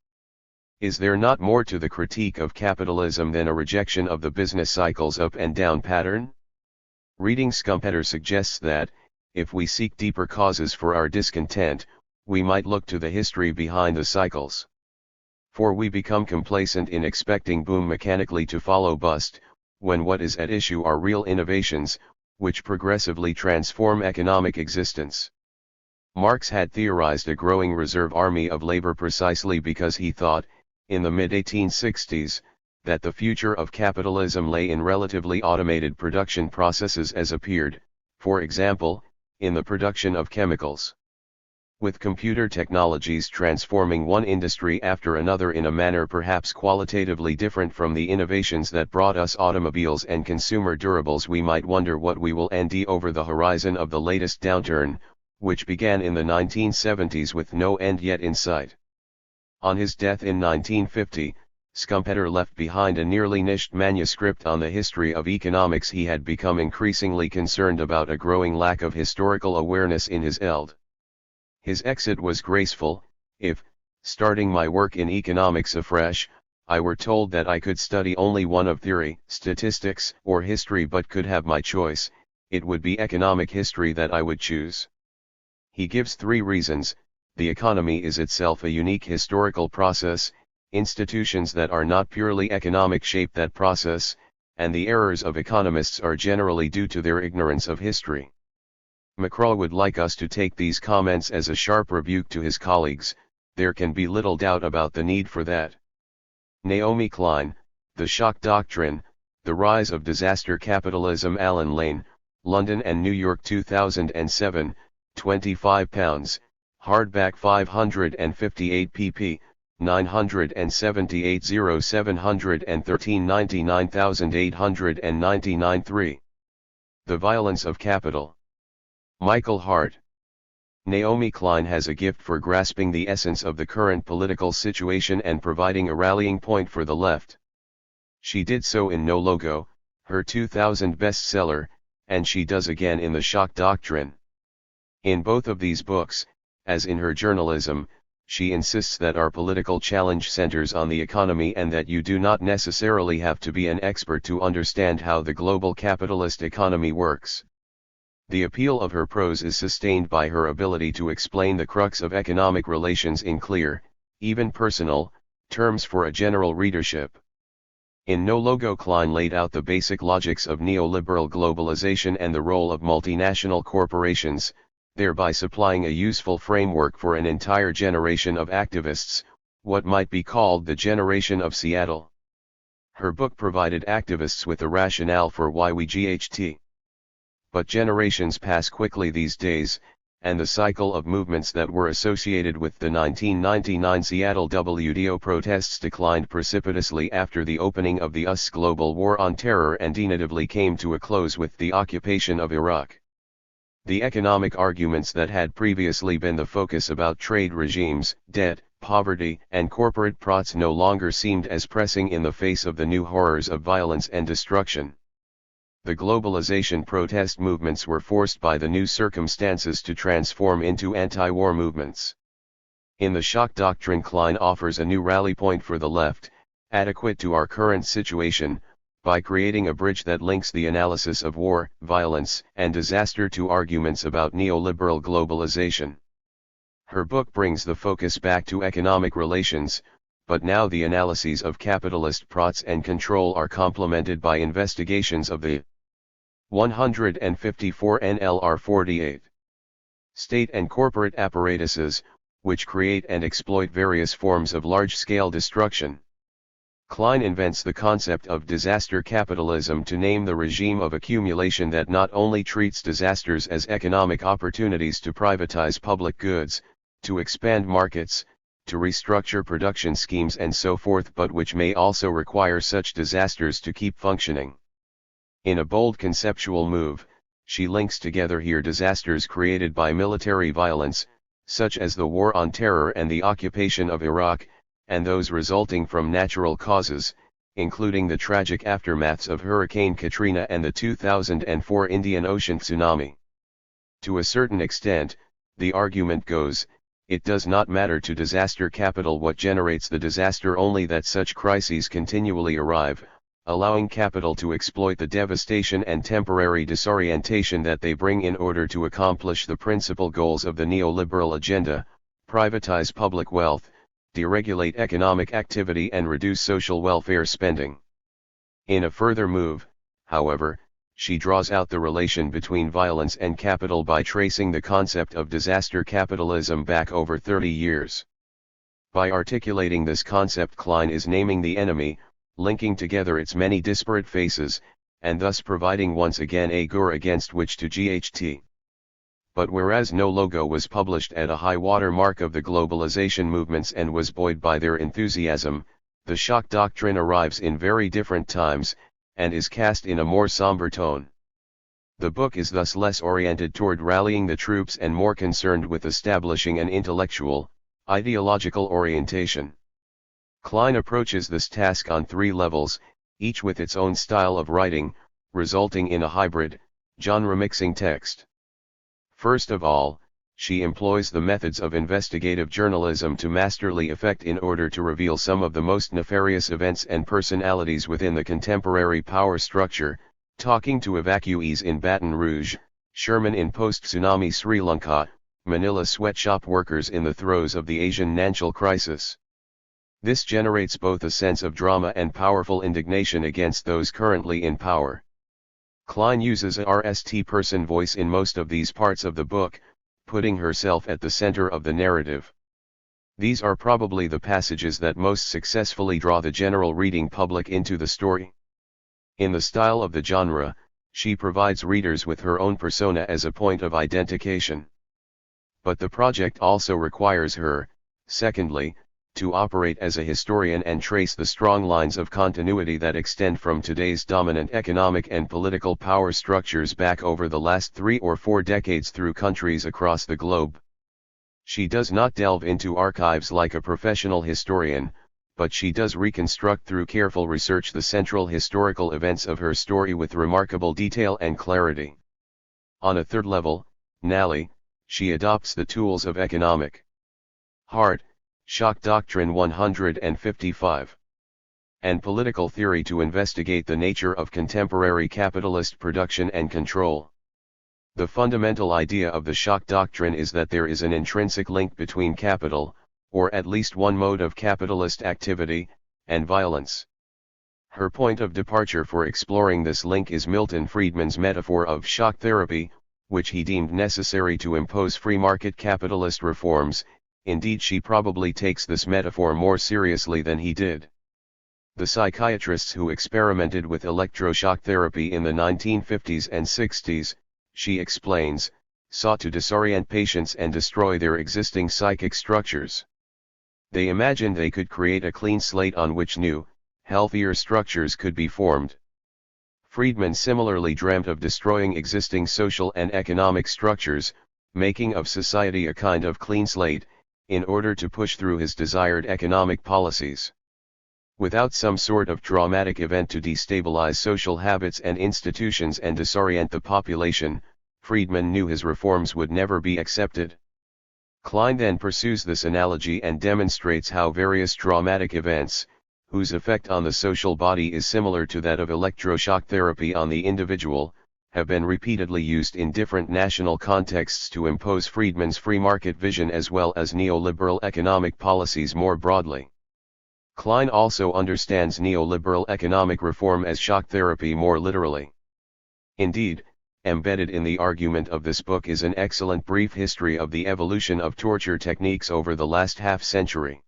Is there not more to the critique of capitalism than a rejection of the business cycle's up and down pattern? Reading Schumpeter suggests that, if we seek deeper causes for our discontent, we might look to the history behind the cycles. For we become complacent in expecting boom mechanically to follow bust, when what is at issue are real innovations, which progressively transform economic existence. Marx had theorized a growing reserve army of labor precisely because he thought, in the mid-1860s, that the future of capitalism lay in relatively automated production processes as appeared, for example, in the production of chemicals. With computer technologies transforming one industry after another in a manner perhaps qualitatively different from the innovations that brought us automobiles and consumer durables, we might wonder what we will end over the horizon of the latest downturn, which began in the 1970s with no end yet in sight. On his death in 1950, Schumpeter left behind a nearly niched manuscript on the history of economics. He had become increasingly concerned about a growing lack of historical awareness in his eld. His exit was graceful: if, starting my work in economics afresh, I were told that I could study only one of theory, statistics, or history but could have my choice, it would be economic history that I would choose. He gives 3 reasons. The economy is itself a unique historical process, institutions that are not purely economic shape that process, and the errors of economists are generally due to their ignorance of history. Macraw would like us to take these comments as a sharp rebuke to his colleagues. There can be little doubt about the need for that. Naomi Klein, The Shock Doctrine, The Rise of Disaster Capitalism. Alan Lane, London and New York 2007, £25, hardback 558 pp. 978 0713 99899 3. The Violence of Capital. Michael Hart. Naomi Klein has a gift for grasping the essence of the current political situation and providing a rallying point for the left. She did so in No Logo, her 2000 bestseller, and she does again in The Shock Doctrine. In both of these books, as in her journalism, she insists that our political challenge centers on the economy and that you do not necessarily have to be an expert to understand how the global capitalist economy works. The appeal of her prose is sustained by her ability to explain the crux of economic relations in clear, even personal, terms for a general readership. In No Logo, Klein laid out the basic logics of neoliberal globalization and the role of multinational corporations, thereby supplying a useful framework for an entire generation of activists, what might be called the generation of Seattle. Her book provided activists with a rationale for why we GHT. But generations pass quickly these days, and the cycle of movements that were associated with the 1999 Seattle WTO protests declined precipitously after the opening of the US global war on terror and inevitably came to a close with the occupation of Iraq. The economic arguments that had previously been the focus about trade regimes, debt, poverty, and corporate prots no longer seemed as pressing in the face of the new horrors of violence and destruction. The globalization protest movements were forced by the new circumstances to transform into anti-war movements. In The Shock Doctrine, Klein offers a new rally point for the left, adequate to our current situation, by creating a bridge that links the analysis of war, violence, and disaster to arguments about neoliberal globalization. Her book brings the focus back to economic relations, but now the analyses of capitalist prots and control are complemented by investigations of the 154 NLR 48 state and corporate apparatuses, which create and exploit various forms of large-scale destruction. Klein invents the concept of disaster capitalism to name the regime of accumulation that not only treats disasters as economic opportunities to privatize public goods, to expand markets, to restructure production schemes and so forth, but which may also require such disasters to keep functioning. In a bold conceptual move, she links together here disasters created by military violence, such as the War on Terror and the occupation of Iraq, and those resulting from natural causes, including the tragic aftermaths of Hurricane Katrina and the 2004 Indian Ocean tsunami. To a certain extent, the argument goes, it does not matter to disaster capital what generates the disaster, only that such crises continually arrive, allowing capital to exploit the devastation and temporary disorientation that they bring in order to accomplish the principal goals of the neoliberal agenda: privatize public wealth, deregulate economic activity and reduce social welfare spending. In a further move, however, she draws out the relation between violence and capital by tracing the concept of disaster capitalism back over 30 years. By articulating this concept, Klein is naming the enemy, linking together its many disparate faces, and thus providing once again a gore against which to GHT. But whereas No Logo was published at a high water mark of the globalization movements and was buoyed by their enthusiasm, The Shock Doctrine arrives in very different times, and is cast in a more somber tone. The book is thus less oriented toward rallying the troops and more concerned with establishing an intellectual, ideological orientation. Klein approaches this task on 3 levels, each with its own style of writing, resulting in a hybrid, genre-mixing text. First of all, she employs the methods of investigative journalism to masterly effect in order to reveal some of the most nefarious events and personalities within the contemporary power structure, talking to evacuees in Baton Rouge, Sherman in post-tsunami Sri Lanka, Manila sweatshop workers in the throes of the Asian Nanchal crisis. This generates both a sense of drama and powerful indignation against those currently in power. Klein uses a first-person voice in most of these parts of the book, putting herself at the center of the narrative. These are probably the passages that most successfully draw the general reading public into the story. In the style of the genre, she provides readers with her own persona as a point of identification. But the project also requires her, secondly, to operate as a historian and trace the strong lines of continuity that extend from today's dominant economic and political power structures back over the last 3 or 4 decades through countries across the globe. She does not delve into archives like a professional historian, but she does reconstruct through careful research the central historical events of her story with remarkable detail and clarity. On a third level, Nally, she adopts the tools of economic heart, shock doctrine 155, and political theory to investigate the nature of contemporary capitalist production and control. The fundamental idea of the shock doctrine is that there is an intrinsic link between capital, or at least one mode of capitalist activity, and violence. Her point of departure for exploring this link is Milton Friedman's metaphor of shock therapy, which he deemed necessary to impose free market capitalist reforms. Indeed, she probably takes this metaphor more seriously than he did. The psychiatrists who experimented with electroshock therapy in the 1950s and 60s, she explains, sought to disorient patients and destroy their existing psychic structures. They imagined they could create a clean slate on which new, healthier structures could be formed. Friedman similarly dreamt of destroying existing social and economic structures, making of society a kind of clean slate, in order to push through his desired economic policies. Without some sort of traumatic event to destabilize social habits and institutions and disorient the population, Friedman knew his reforms would never be accepted. Klein then pursues this analogy and demonstrates how various traumatic events, whose effect on the social body is similar to that of electroshock therapy on the individual, have been repeatedly used in different national contexts to impose Friedman's free market vision as well as neoliberal economic policies more broadly. Klein also understands neoliberal economic reform as shock therapy more literally. Indeed, embedded in the argument of this book is an excellent brief history of the evolution of torture techniques over the last half-century.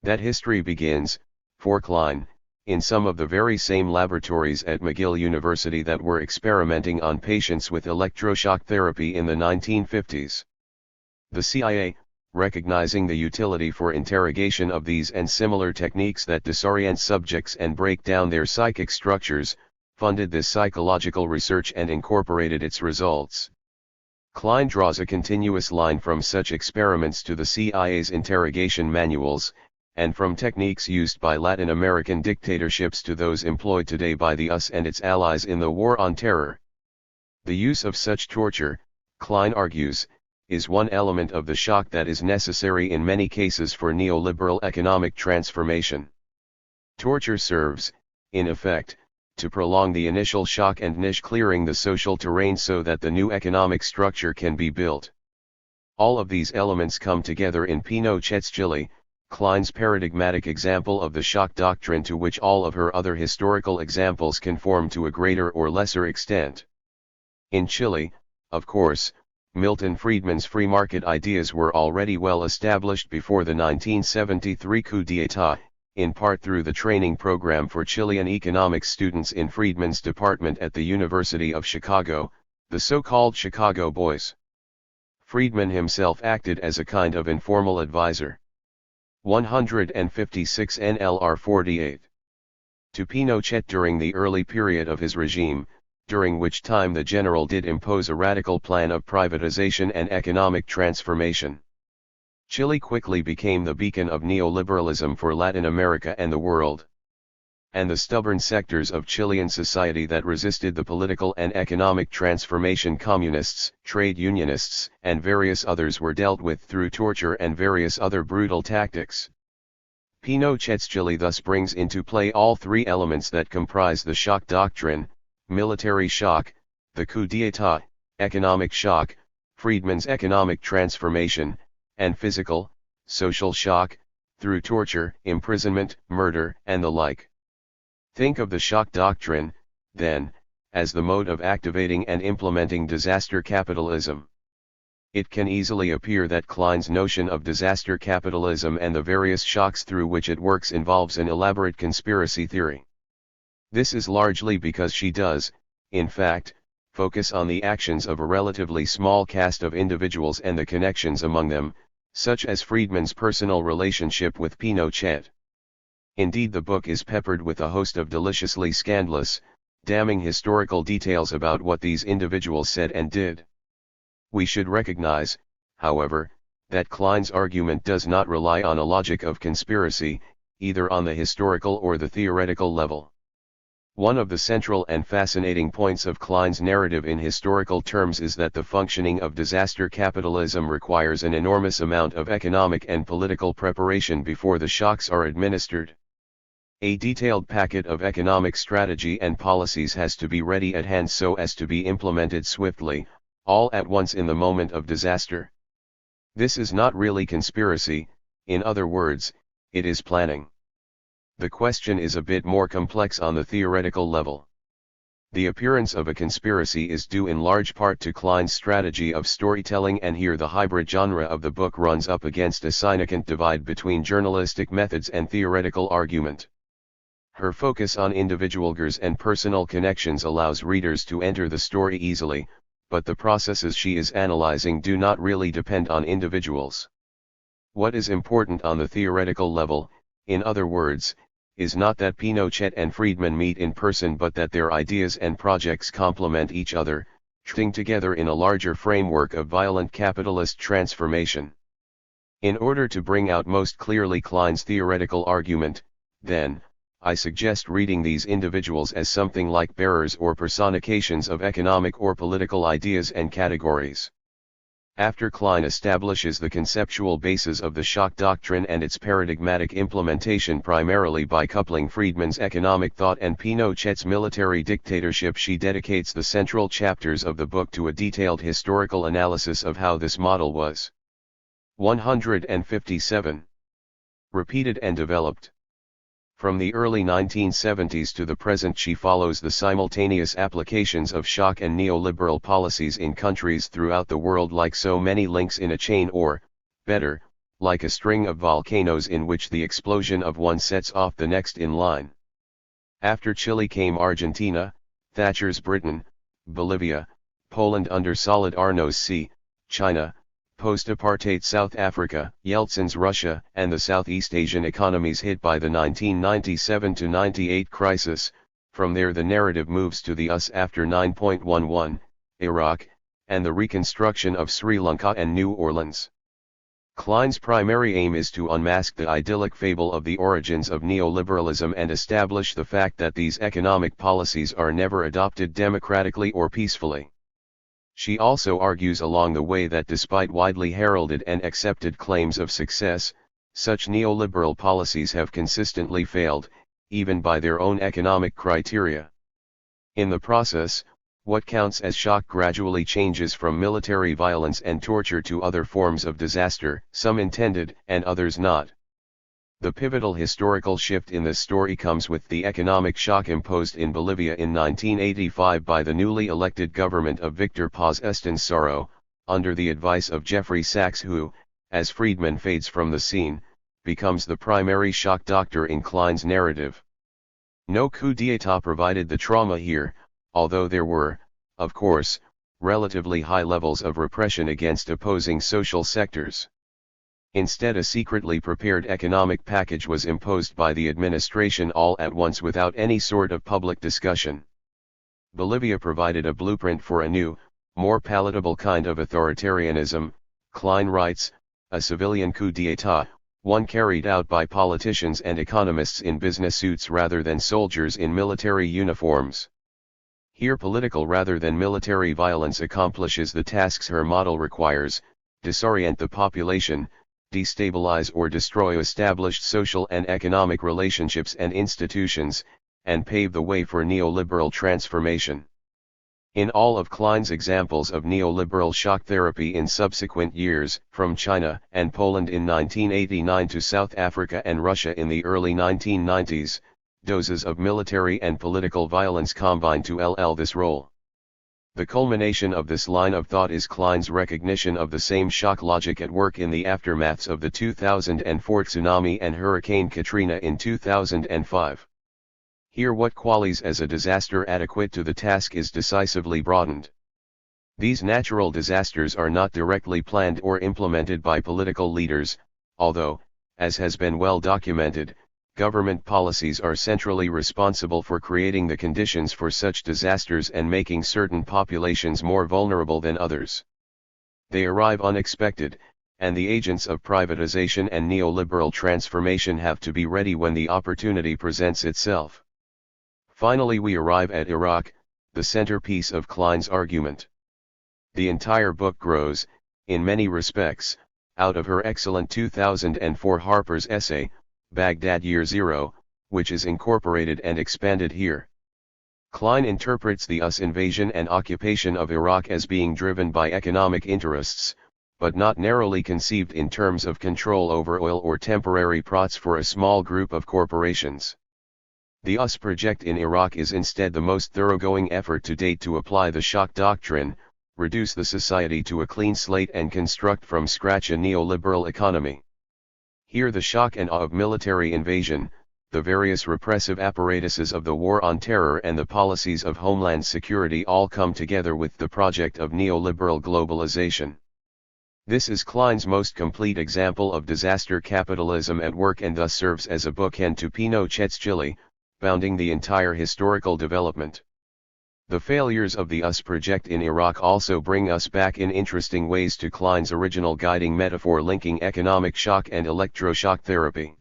That history begins, for Klein, in some of the very same laboratories at McGill University that were experimenting on patients with electroshock therapy in the 1950s. The CIA, recognizing the utility for interrogation of these and similar techniques that disorient subjects and break down their psychic structures, funded this psychological research and incorporated its results. Klein draws a continuous line from such experiments to the CIA's interrogation manuals, and from techniques used by Latin American dictatorships to those employed today by the US and its allies in the War on Terror. The use of such torture, Klein argues, is one element of the shock that is necessary in many cases for neoliberal economic transformation. Torture serves, in effect, to prolong the initial shock and niche clearing the social terrain so that the new economic structure can be built. All of these elements come together in Pinochet's Chile, Klein's paradigmatic example of the shock doctrine to which all of her other historical examples conform to a greater or lesser extent. In Chile, of course, Milton Friedman's free market ideas were already well established before the 1973 coup d'état, in part through the training program for Chilean economics students in Friedman's department at the University of Chicago, the so-called Chicago Boys. Friedman himself acted as a kind of informal advisor. 156 NLR 48. To Pinochet during the early period of his regime, during which time the general did impose a radical plan of privatization and economic transformation. Chile quickly became the beacon of neoliberalism for Latin America and the world. And the stubborn sectors of Chilean society that resisted the political and economic transformation, communists, trade unionists, and various others, were dealt with through torture and various other brutal tactics. Pinochet's Chile thus brings into play all three elements that comprise the shock doctrine: military shock, the coup d'état, economic shock, Friedman's economic transformation, and physical, social shock, through torture, imprisonment, murder, and the like. Think of the shock doctrine, then, as the mode of activating and implementing disaster capitalism. It can easily appear that Klein's notion of disaster capitalism and the various shocks through which it works involves an elaborate conspiracy theory. This is largely because she does, in fact, focus on the actions of a relatively small cast of individuals and the connections among them, such as Friedman's personal relationship with Pinochet. Indeed, the book is peppered with a host of deliciously scandalous, damning historical details about what these individuals said and did. We should recognize, however, that Klein's argument does not rely on a logic of conspiracy, either on the historical or the theoretical level. One of the central and fascinating points of Klein's narrative in historical terms is that the functioning of disaster capitalism requires an enormous amount of economic and political preparation before the shocks are administered. A detailed packet of economic strategy and policies has to be ready at hand so as to be implemented swiftly, all at once in the moment of disaster. This is not really conspiracy, in other words, it is planning. The question is a bit more complex on the theoretical level. The appearance of a conspiracy is due in large part to Klein's strategy of storytelling, and here the hybrid genre of the book runs up against a significant divide between journalistic methods and theoretical argument. Her focus on individual figures and personal connections allows readers to enter the story easily, but the processes she is analyzing do not really depend on individuals. What is important on the theoretical level, in other words, is not that Pinochet and Friedman meet in person but that their ideas and projects complement each other, fitting together in a larger framework of violent capitalist transformation. In order to bring out most clearly Klein's theoretical argument, then, I suggest reading these individuals as something like bearers or personifications of economic or political ideas and categories. After Klein establishes the conceptual basis of the shock doctrine and its paradigmatic implementation primarily by coupling Friedman's economic thought and Pinochet's military dictatorship, she dedicates the central chapters of the book to a detailed historical analysis of how this model was 157 repeated and developed. From the early 1970s to the present, she follows the simultaneous applications of shock and neoliberal policies in countries throughout the world like so many links in a chain, or, better, like a string of volcanoes in which the explosion of one sets off the next in line. After Chile came Argentina, Thatcher's Britain, Bolivia, Poland under Solid Arno's C, China, post-apartheid South Africa, Yeltsin's Russia, and the Southeast Asian economies hit by the 1997-98 crisis. From there the narrative moves to the US after 9.11, Iraq, and the reconstruction of Sri Lanka and New Orleans. Klein's primary aim is to unmask the idyllic fable of the origins of neoliberalism and establish the fact that these economic policies are never adopted democratically or peacefully. She also argues along the way that despite widely heralded and accepted claims of success, such neoliberal policies have consistently failed, even by their own economic criteria. In the process, what counts as shock gradually changes from military violence and torture to other forms of disaster, some intended and others not. The pivotal historical shift in this story comes with the economic shock imposed in Bolivia in 1985 by the newly elected government of Victor Paz Estenssoro, under the advice of Jeffrey Sachs, who, as Friedman fades from the scene, becomes the primary shock doctor in Klein's narrative. No coup d'état provided the trauma here, although there were, of course, relatively high levels of repression against opposing social sectors. Instead, a secretly prepared economic package was imposed by the administration all at once without any sort of public discussion. Bolivia provided a blueprint for a new, more palatable kind of authoritarianism, Klein writes, a civilian coup d'état, one carried out by politicians and economists in business suits rather than soldiers in military uniforms. Here political rather than military violence accomplishes the tasks her model requires: disorient the population, destabilize or destroy established social and economic relationships and institutions, and pave the way for neoliberal transformation. In all of Klein's examples of neoliberal shock therapy in subsequent years, from China and Poland in 1989 to South Africa and Russia in the early 1990s, doses of military and political violence combine to LL this role. The culmination of this line of thought is Klein's recognition of the same shock logic at work in the aftermaths of the 2004 tsunami and Hurricane Katrina in 2005. Here what qualities as a disaster adequate to the task is decisively broadened. These natural disasters are not directly planned or implemented by political leaders, although, as has been well documented, government policies are centrally responsible for creating the conditions for such disasters and making certain populations more vulnerable than others. They arrive unexpected, and the agents of privatization and neoliberal transformation have to be ready when the opportunity presents itself. Finally, we arrive at Iraq, the centerpiece of Klein's argument. The entire book grows, in many respects, out of her excellent 2004 Harper's essay, Baghdad Year Zero, which is incorporated and expanded here. Klein interprets the US invasion and occupation of Iraq as being driven by economic interests, but not narrowly conceived in terms of control over oil or temporary prots for a small group of corporations. The US project in Iraq is instead the most thoroughgoing effort to date to apply the shock doctrine, reduce the society to a clean slate and construct from scratch a neoliberal economy. Here the shock and awe of military invasion, the various repressive apparatuses of the war on terror and the policies of homeland security all come together with the project of neoliberal globalization. This is Klein's most complete example of disaster capitalism at work and thus serves as a bookend to Pinochet's Chile, bounding the entire historical development. The failures of the US project in Iraq also bring us back in interesting ways to Klein's original guiding metaphor linking economic shock and electroshock therapy.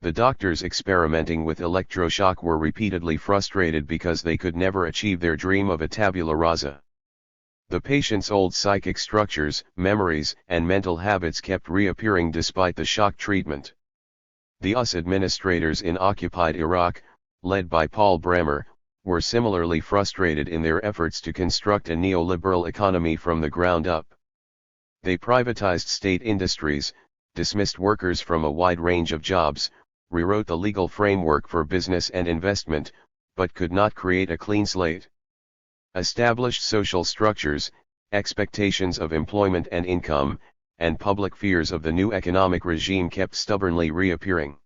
The doctors experimenting with electroshock were repeatedly frustrated because they could never achieve their dream of a tabula rasa. The patient's old psychic structures, memories, and mental habits kept reappearing despite the shock treatment. The US administrators in occupied Iraq, led by Paul Bremer, were similarly frustrated in their efforts to construct a neoliberal economy from the ground up. They privatized state industries, dismissed workers from a wide range of jobs, rewrote the legal framework for business and investment, but could not create a clean slate. Established social structures, expectations of employment and income, and public fears of the new economic regime kept stubbornly reappearing.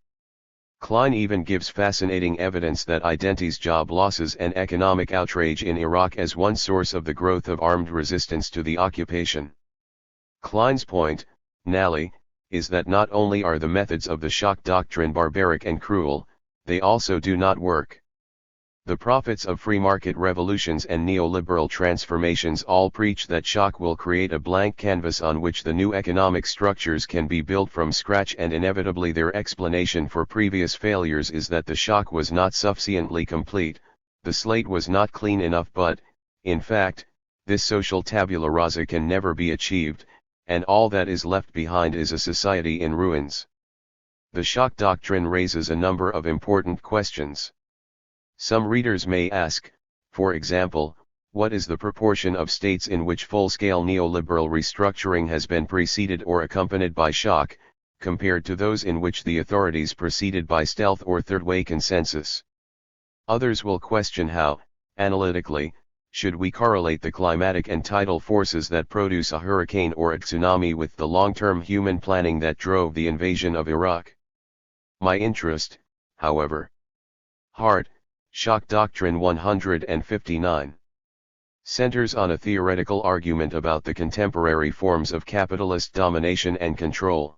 Klein even gives fascinating evidence that identities job losses and economic outrage in Iraq as one source of the growth of armed resistance to the occupation. Klein's point, Nally, is that not only are the methods of the shock doctrine barbaric and cruel, they also do not work. The prophets of free market revolutions and neoliberal transformations all preach that shock will create a blank canvas on which the new economic structures can be built from scratch, and inevitably their explanation for previous failures is that the shock was not sufficiently complete, the slate was not clean enough, but, in fact, this social tabula rasa can never be achieved, and all that is left behind is a society in ruins. The shock doctrine raises a number of important questions. Some readers may ask, for example, what is the proportion of states in which full-scale neoliberal restructuring has been preceded or accompanied by shock, compared to those in which the authorities proceeded by stealth or third-way consensus? Others will question how, analytically, should we correlate the climatic and tidal forces that produce a hurricane or a tsunami with the long-term human planning that drove the invasion of Iraq? My interest, however, Hart, Shock Doctrine 159, centers on a theoretical argument about the contemporary forms of capitalist domination and control.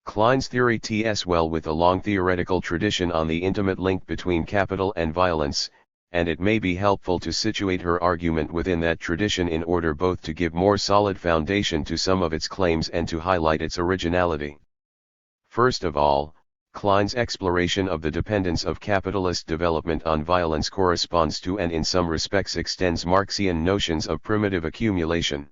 Klein's theory ties well with a long theoretical tradition on the intimate link between capital and violence, and it may be helpful to situate her argument within that tradition in order both to give more solid foundation to some of its claims and to highlight its originality. First of all, Klein's exploration of the dependence of capitalist development on violence corresponds to and in some respects extends Marxian notions of primitive accumulation.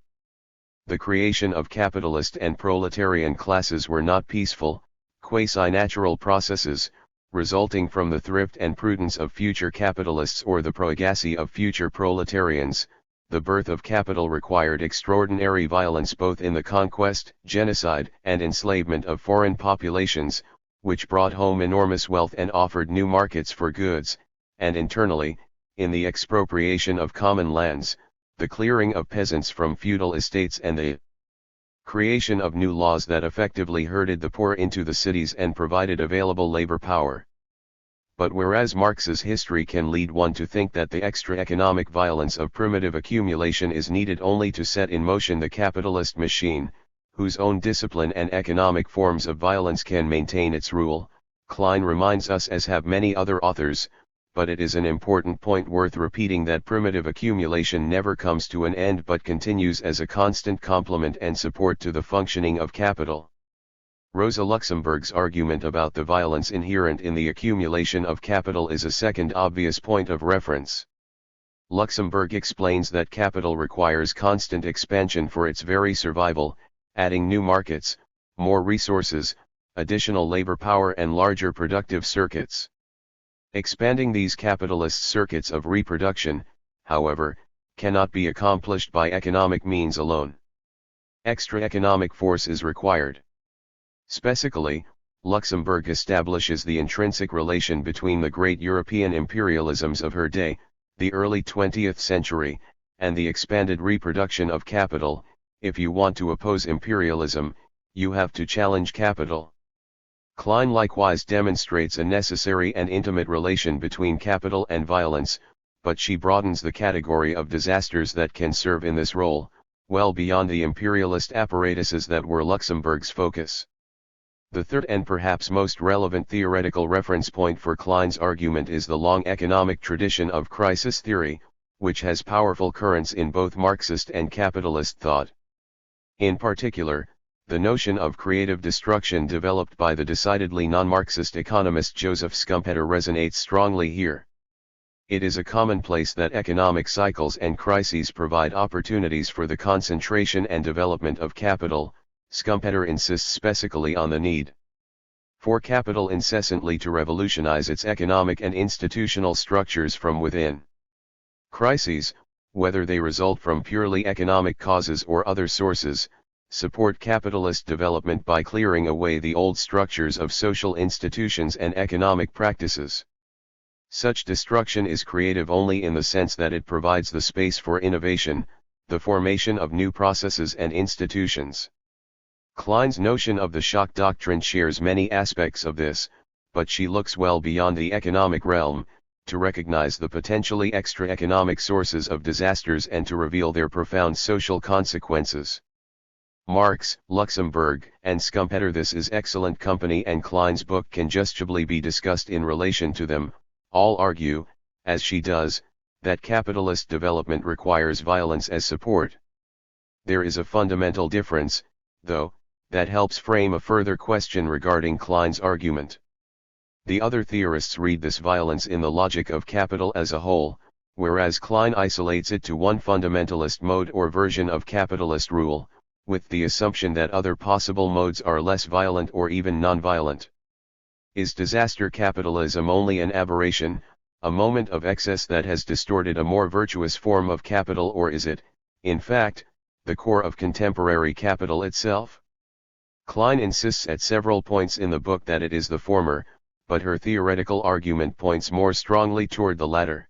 The creation of capitalist and proletarian classes were not peaceful, quasi-natural processes, resulting from the thrift and prudence of future capitalists or the profligacy of future proletarians. The birth of capital required extraordinary violence both in the conquest, genocide, and enslavement of foreign populations, which brought home enormous wealth and offered new markets for goods, and internally, in the expropriation of common lands, the clearing of peasants from feudal estates and the creation of new laws that effectively herded the poor into the cities and provided available labor power. But whereas Marx's history can lead one to think that the extra economic violence of primitive accumulation is needed only to set in motion the capitalist machine, whose own discipline and economic forms of violence can maintain its rule, Klein reminds us, as have many other authors, but it is an important point worth repeating, that primitive accumulation never comes to an end but continues as a constant complement and support to the functioning of capital. Rosa Luxemburg's argument about the violence inherent in the accumulation of capital is a second obvious point of reference. Luxemburg explains that capital requires constant expansion for its very survival, adding new markets, more resources, additional labor power and larger productive circuits. Expanding these capitalist circuits of reproduction, however, cannot be accomplished by economic means alone. Extra economic force is required. Specifically, Luxemburg establishes the intrinsic relation between the great European imperialisms of her day, the early 20th century, and the expanded reproduction of capital. If you want to oppose imperialism, you have to challenge capital. Klein likewise demonstrates a necessary and intimate relation between capital and violence, but she broadens the category of disasters that can serve in this role, well beyond the imperialist apparatuses that were Luxemburg's focus. The third and perhaps most relevant theoretical reference point for Klein's argument is the long economic tradition of crisis theory, which has powerful currents in both Marxist and capitalist thought. In particular, the notion of creative destruction developed by the decidedly non-Marxist economist Joseph Schumpeter resonates strongly here. It is a commonplace that economic cycles and crises provide opportunities for the concentration and development of capital. Schumpeter insists specifically on the need for capital incessantly to revolutionize its economic and institutional structures from within. Crises, whether they result from purely economic causes or other sources, support capitalist development by clearing away the old structures of social institutions and economic practices. Such destruction is creative only in the sense that it provides the space for innovation, the formation of new processes and institutions. Klein's notion of the shock doctrine shares many aspects of this, but she looks well beyond the economic realm, to recognize the potentially extra economic sources of disasters and to reveal their profound social consequences. Marx, Luxemburg, and Schumpeter. This is excellent company, and Klein's book can justly be discussed in relation to them. All argue, as she does, that capitalist development requires violence as support. There is a fundamental difference, though, that helps frame a further question regarding Klein's argument. The other theorists read this violence in the logic of capital as a whole, whereas Klein isolates it to one fundamentalist mode or version of capitalist rule, with the assumption that other possible modes are less violent or even non-violent. Is disaster capitalism only an aberration, a moment of excess that has distorted a more virtuous form of capital, or is it, in fact, the core of contemporary capital itself? Klein insists at several points in the book that it is the former, but her theoretical argument points more strongly toward the latter.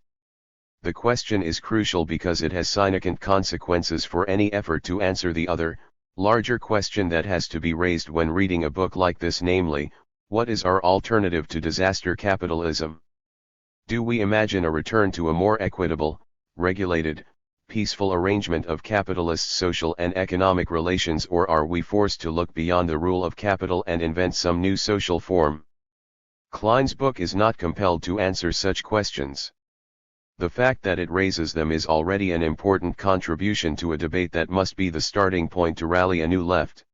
The question is crucial because it has significant consequences for any effort to answer the other, larger question that has to be raised when reading a book like this, namely, what is our alternative to disaster capitalism? Do we imagine a return to a more equitable, regulated, peaceful arrangement of capitalist social and economic relations, or are we forced to look beyond the rule of capital and invent some new social form? Klein's book is not compelled to answer such questions. The fact that it raises them is already an important contribution to a debate that must be the starting point to rally a new left.